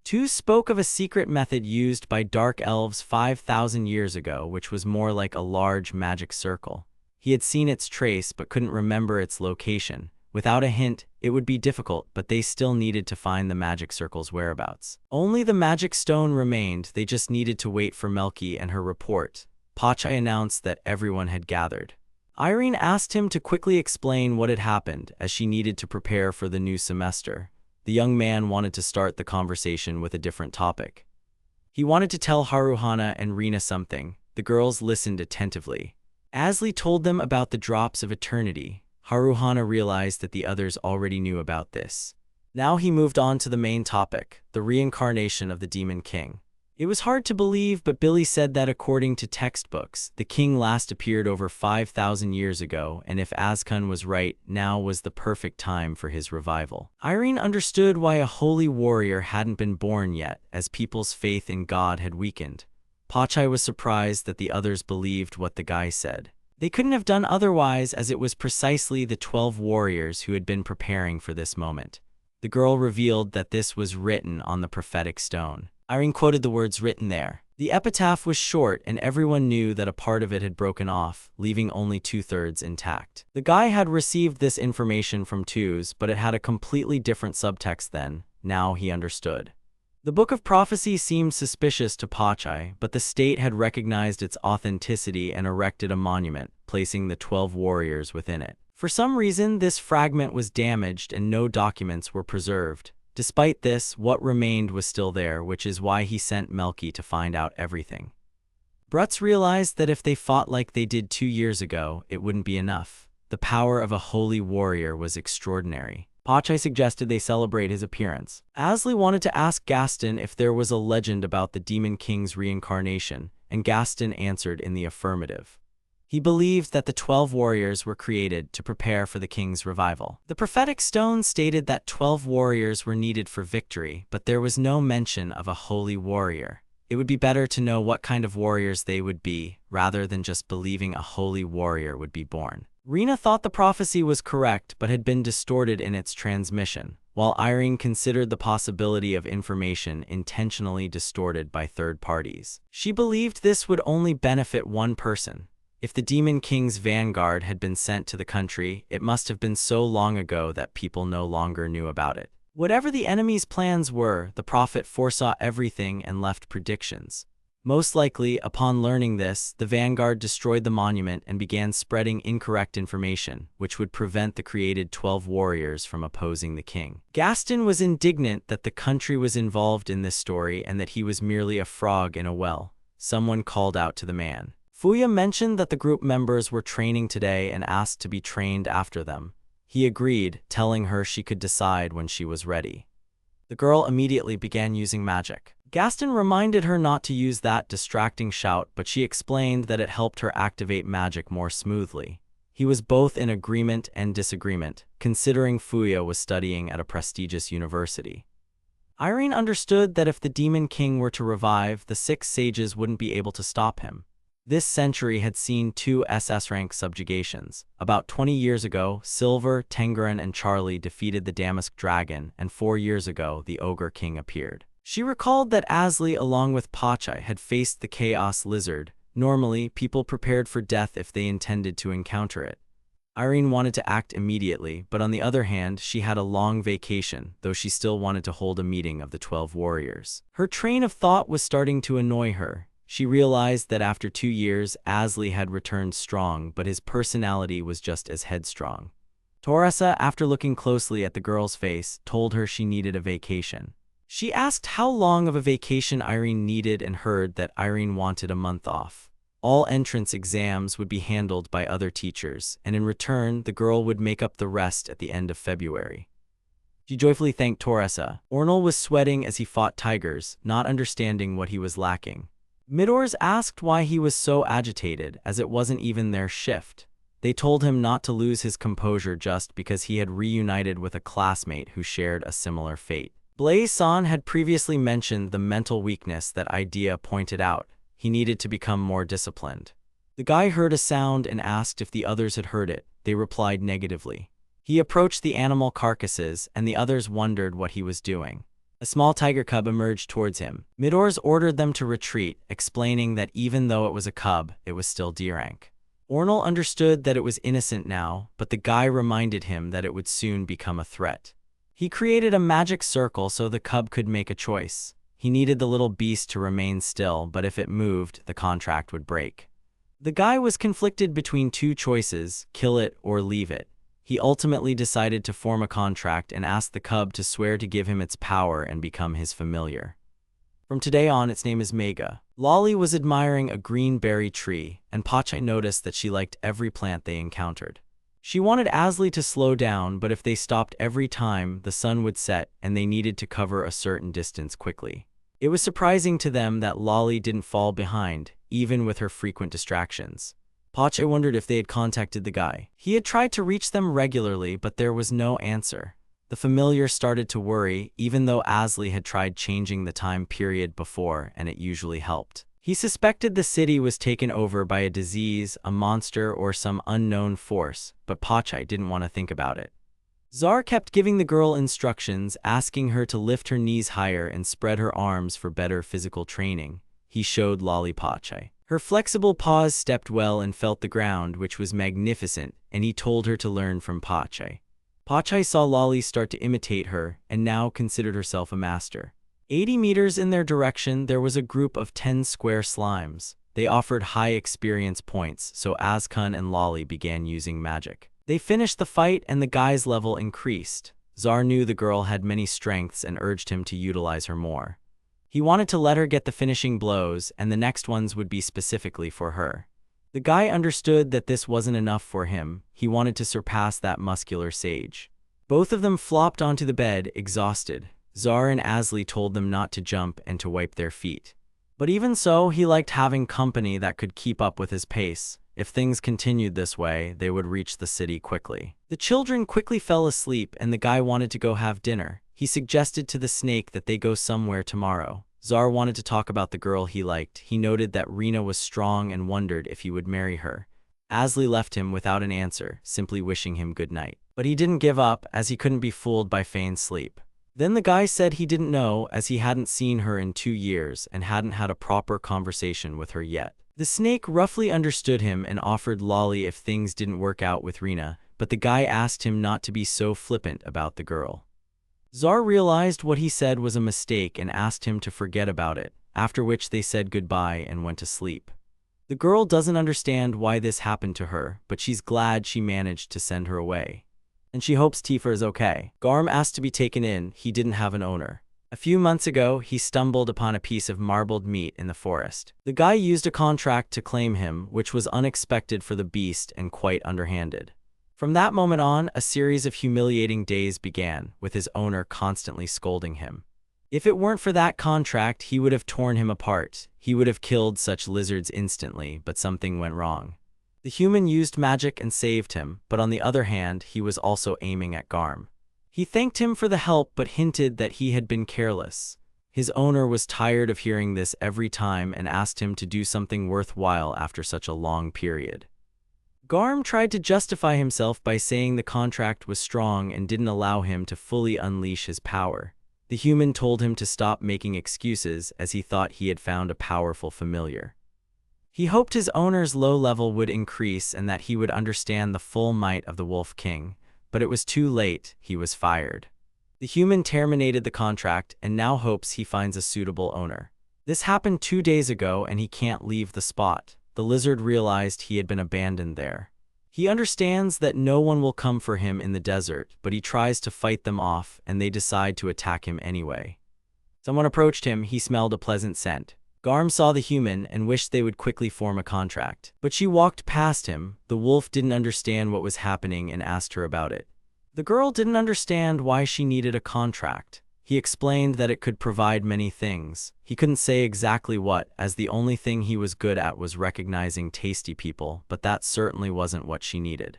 Tu spoke of a secret method used by dark elves 5,000 years ago, which was more like a large magic circle. He had seen its trace but couldn't remember its location. Without a hint, it would be difficult, but they still needed to find the magic circle's whereabouts. Only the magic stone remained. They just needed to wait for Melky and her report. Pachai announced that everyone had gathered. Irene asked him to quickly explain what had happened, as she needed to prepare for the new semester. The young man wanted to start the conversation with a different topic. He wanted to tell Haruhana and Rina something. The girls listened attentively. Asli told them about the drops of eternity. Haruhana realized that the others already knew about this. Now he moved on to the main topic, the reincarnation of the Demon King. It was hard to believe, but Billy said that according to textbooks, the king last appeared over 5,000 years ago, and if Azkun was right, now was the perfect time for his revival. Irene understood why a holy warrior hadn't been born yet, as people's faith in God had weakened. Pachai was surprised that the others believed what the guy said. They couldn't have done otherwise, as it was precisely the 12 warriors who had been preparing for this moment. The girl revealed that this was written on the prophetic stone. Irene quoted the words written there. The epitaph was short, and everyone knew that a part of it had broken off, leaving only 2/3 intact. The guy had received this information from Twos, but it had a completely different subtext then. Now he understood. The Book of Prophecy seemed suspicious to Pachai, but the state had recognized its authenticity and erected a monument, placing the 12 warriors within it. For some reason, this fragment was damaged and no documents were preserved. Despite this, what remained was still there, which is why he sent Melky to find out everything. Brutz realized that if they fought like they did 2 years ago, it wouldn't be enough. The power of a holy warrior was extraordinary. Pachai suggested they celebrate his appearance. Asli wanted to ask Gaston if there was a legend about the Demon King's reincarnation, and Gaston answered in the affirmative. He believed that the 12 warriors were created to prepare for the king's revival. The prophetic stone stated that 12 warriors were needed for victory, but there was no mention of a holy warrior. It would be better to know what kind of warriors they would be, rather than just believing a holy warrior would be born. Rina thought the prophecy was correct, but had been distorted in its transmission, while Irene considered the possibility of information intentionally distorted by third parties. She believed this would only benefit one person. If the Demon King's vanguard had been sent to the country, it must have been so long ago that people no longer knew about it. Whatever the enemy's plans were, the prophet foresaw everything and left predictions. Most likely, upon learning this, the vanguard destroyed the monument and began spreading incorrect information, which would prevent the created 12 warriors from opposing the king. Gaston was indignant that the country was involved in this story and that he was merely a frog in a well. Someone called out to the man. Fuya mentioned that the group members were training today and asked to be trained after them. He agreed, telling her she could decide when she was ready. The girl immediately began using magic. Gaston reminded her not to use that distracting shout, but she explained that it helped her activate magic more smoothly. He was both in agreement and disagreement, considering Fuya was studying at a prestigious university. Irene understood that if the Demon King were to revive, the 6 sages wouldn't be able to stop him. This century had seen 2 SS-rank subjugations. About 20 years ago, Silver, Tengaran, and Charlie defeated the Damask Dragon, and 4 years ago, the Ogre King appeared. She recalled that Asli, along with Pachai, had faced the Chaos Lizard. Normally, people prepared for death if they intended to encounter it. Irene wanted to act immediately, but on the other hand, she had a long vacation, though she still wanted to hold a meeting of the 12 warriors. Her train of thought was starting to annoy her. She realized that after 2 years, Asli had returned strong, but his personality was just as headstrong. Teresa, after looking closely at the girl's face, told her she needed a vacation. She asked how long of a vacation Irene needed and heard that Irene wanted a month off. All entrance exams would be handled by other teachers, and in return, the girl would make up the rest at the end of February. She joyfully thanked Teresa. Ornal was sweating as he fought tigers, not understanding what he was lacking. Midors asked why he was so agitated, as it wasn't even their shift. They told him not to lose his composure just because he had reunited with a classmate who shared a similar fate. Blaise-san had previously mentioned the mental weakness that Idea pointed out. He needed to become more disciplined. The guy heard a sound and asked if the others had heard it. They replied negatively. He approached the animal carcasses, and the others wondered what he was doing. A small tiger cub emerged towards him. Midors ordered them to retreat, explaining that even though it was a cub, it was still D-rank. Ornal understood that it was innocent now, but the guy reminded him that it would soon become a threat. He created a magic circle so the cub could make a choice. He needed the little beast to remain still, but if it moved, the contract would break. The guy was conflicted between 2 choices, kill it or leave it. He ultimately decided to form a contract and asked the cub to swear to give him its power and become his familiar. From today on, its name is Mega. Lolly was admiring a green berry tree, and Pachai noticed that she liked every plant they encountered. She wanted Asli to slow down, but if they stopped every time, the sun would set and they needed to cover a certain distance quickly. It was surprising to them that Lolly didn't fall behind, even with her frequent distractions. Pachai wondered if they had contacted the guy. He had tried to reach them regularly, but there was no answer. The familiar started to worry, even though Asli had tried changing the time period before, and it usually helped. He suspected the city was taken over by a disease, a monster, or some unknown force, but Pachai didn't want to think about it. Zar kept giving the girl instructions, asking her to lift her knees higher and spread her arms for better physical training. He showed Lolly Pachai. Her flexible paws stepped well and felt the ground, which was magnificent, and he told her to learn from Pachai. Pachai saw Lolly start to imitate her, and now considered herself a master. 80 meters in their direction, there was a group of 10 square slimes. They offered high experience points, so Azkun and Lolly began using magic. They finished the fight and the guy's level increased. Zar knew the girl had many strengths and urged him to utilize her more. He wanted to let her get the finishing blows, and the next ones would be specifically for her. The guy understood that this wasn't enough for him. He wanted to surpass that muscular sage. Both of them flopped onto the bed, exhausted. Zar and Asli told them not to jump and to wipe their feet. But even so, he liked having company that could keep up with his pace. If things continued this way, they would reach the city quickly. The children quickly fell asleep, and the guy wanted to go have dinner. He suggested to the snake that they go somewhere tomorrow. Zar wanted to talk about the girl he liked. He noted that Rina was strong and wondered if he would marry her. Asli left him without an answer, simply wishing him good night. But he didn't give up, as he couldn't be fooled by feigned sleep. Then the guy said he didn't know, as he hadn't seen her in 2 years and hadn't had a proper conversation with her yet. The snake roughly understood him and offered lolly if things didn't work out with Rina, but the guy asked him not to be so flippant about the girl. Czar realized what he said was a mistake and asked him to forget about it, after which they said goodbye and went to sleep. The girl doesn't understand why this happened to her, but she's glad she managed to send her away. And she hopes Tifa is okay. Garm asked to be taken in. He didn't have an owner. A few months ago, he stumbled upon a piece of marbled meat in the forest. The guy used a contract to claim him, which was unexpected for the beast and quite underhanded. From that moment on, a series of humiliating days began, with his owner constantly scolding him. If it weren't for that contract, he would have torn him apart. He would have killed such lizards instantly, but something went wrong. The human used magic and saved him, but on the other hand, he was also aiming at Garm. He thanked him for the help but hinted that he had been careless. His owner was tired of hearing this every time and asked him to do something worthwhile after such a long period. Garm tried to justify himself by saying the contract was strong and didn't allow him to fully unleash his power. The human told him to stop making excuses as he thought he had found a powerful familiar. He hoped his owner's low level would increase and that he would understand the full might of the Wolf King, but it was too late. He was fired. The human terminated the contract and now hopes he finds a suitable owner. This happened 2 days ago and he can't leave the spot. The lizard realized he had been abandoned there. He understands that no one will come for him in the desert, but he tries to fight them off and they decide to attack him anyway. Someone approached him. He smelled a pleasant scent. Garm saw the human and wished they would quickly form a contract. But she walked past him. The wolf didn't understand what was happening and asked her about it. The girl didn't understand why she needed a contract. He explained that it could provide many things. He couldn't say exactly what, as the only thing he was good at was recognizing tasty people, but that certainly wasn't what she needed.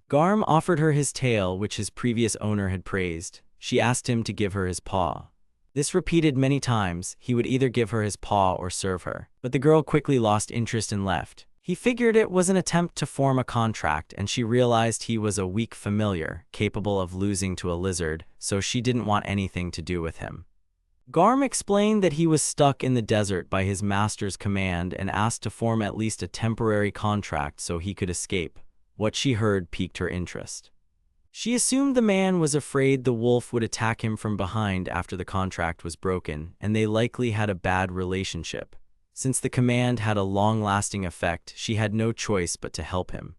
Garm offered her his tail, which his previous owner had praised. She asked him to give her his paw. This repeated many times. He would either give her his paw or serve her. But the girl quickly lost interest and left. He figured it was an attempt to form a contract, and she realized he was a weak familiar, capable of losing to a lizard, so she didn't want anything to do with him. Garm explained that he was stuck in the desert by his master's command and asked to form at least a temporary contract so he could escape. What she heard piqued her interest. She assumed the man was afraid the wolf would attack him from behind after the contract was broken, and they likely had a bad relationship. Since the command had a long-lasting effect, she had no choice but to help him.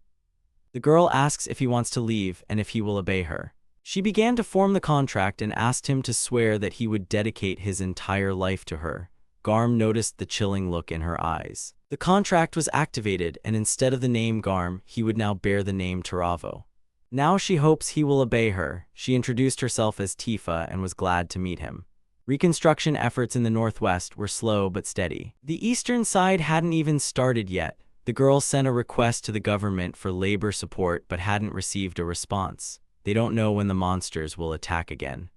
The girl asks if he wants to leave and if he will obey her. She began to form the contract and asked him to swear that he would dedicate his entire life to her. Garm noticed the chilling look in her eyes. The contract was activated, and instead of the name Garm, he would now bear the name Taravo. Now she hopes he will obey her. She introduced herself as Tifa and was glad to meet him. Reconstruction efforts in the northwest were slow but steady. The eastern side hadn't even started yet. The girl sent a request to the government for labor support but hadn't received a response. They don't know when the monsters will attack again.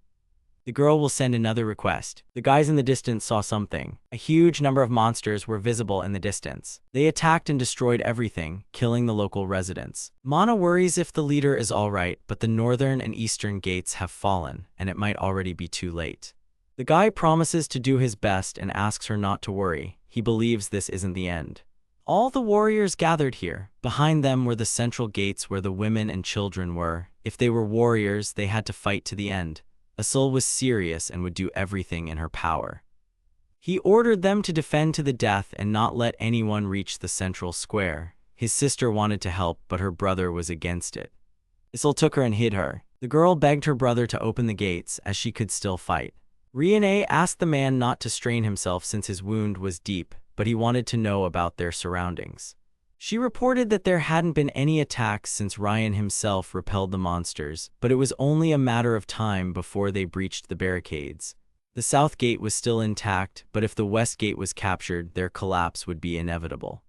The girl will send another request. The guys in the distance saw something. A huge number of monsters were visible in the distance. They attacked and destroyed everything, killing the local residents. Mana worries if the leader is alright, but the northern and eastern gates have fallen, and it might already be too late. The guy promises to do his best and asks her not to worry. He believes this isn't the end. All the warriors gathered here. Behind them were the central gates where the women and children were. If they were warriors, they had to fight to the end. Asul was serious and would do everything in her power. He ordered them to defend to the death and not let anyone reach the central square. His sister wanted to help, but her brother was against it. Asul took her and hid her. The girl begged her brother to open the gates, as she could still fight. Riene asked the man not to strain himself since his wound was deep, but he wanted to know about their surroundings. She reported that there hadn't been any attacks since Ryan himself repelled the monsters, but it was only a matter of time before they breached the barricades. The south gate was still intact, but if the west gate was captured, their collapse would be inevitable.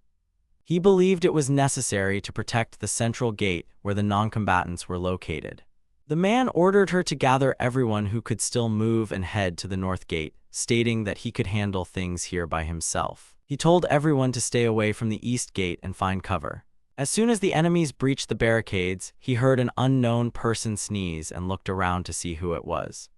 He believed it was necessary to protect the central gate where the non-combatants were located. The man ordered her to gather everyone who could still move and head to the north gate, stating that he could handle things here by himself. He told everyone to stay away from the east gate and find cover. As soon as the enemies breached the barricades, he heard an unknown person sneeze and looked around to see who it was.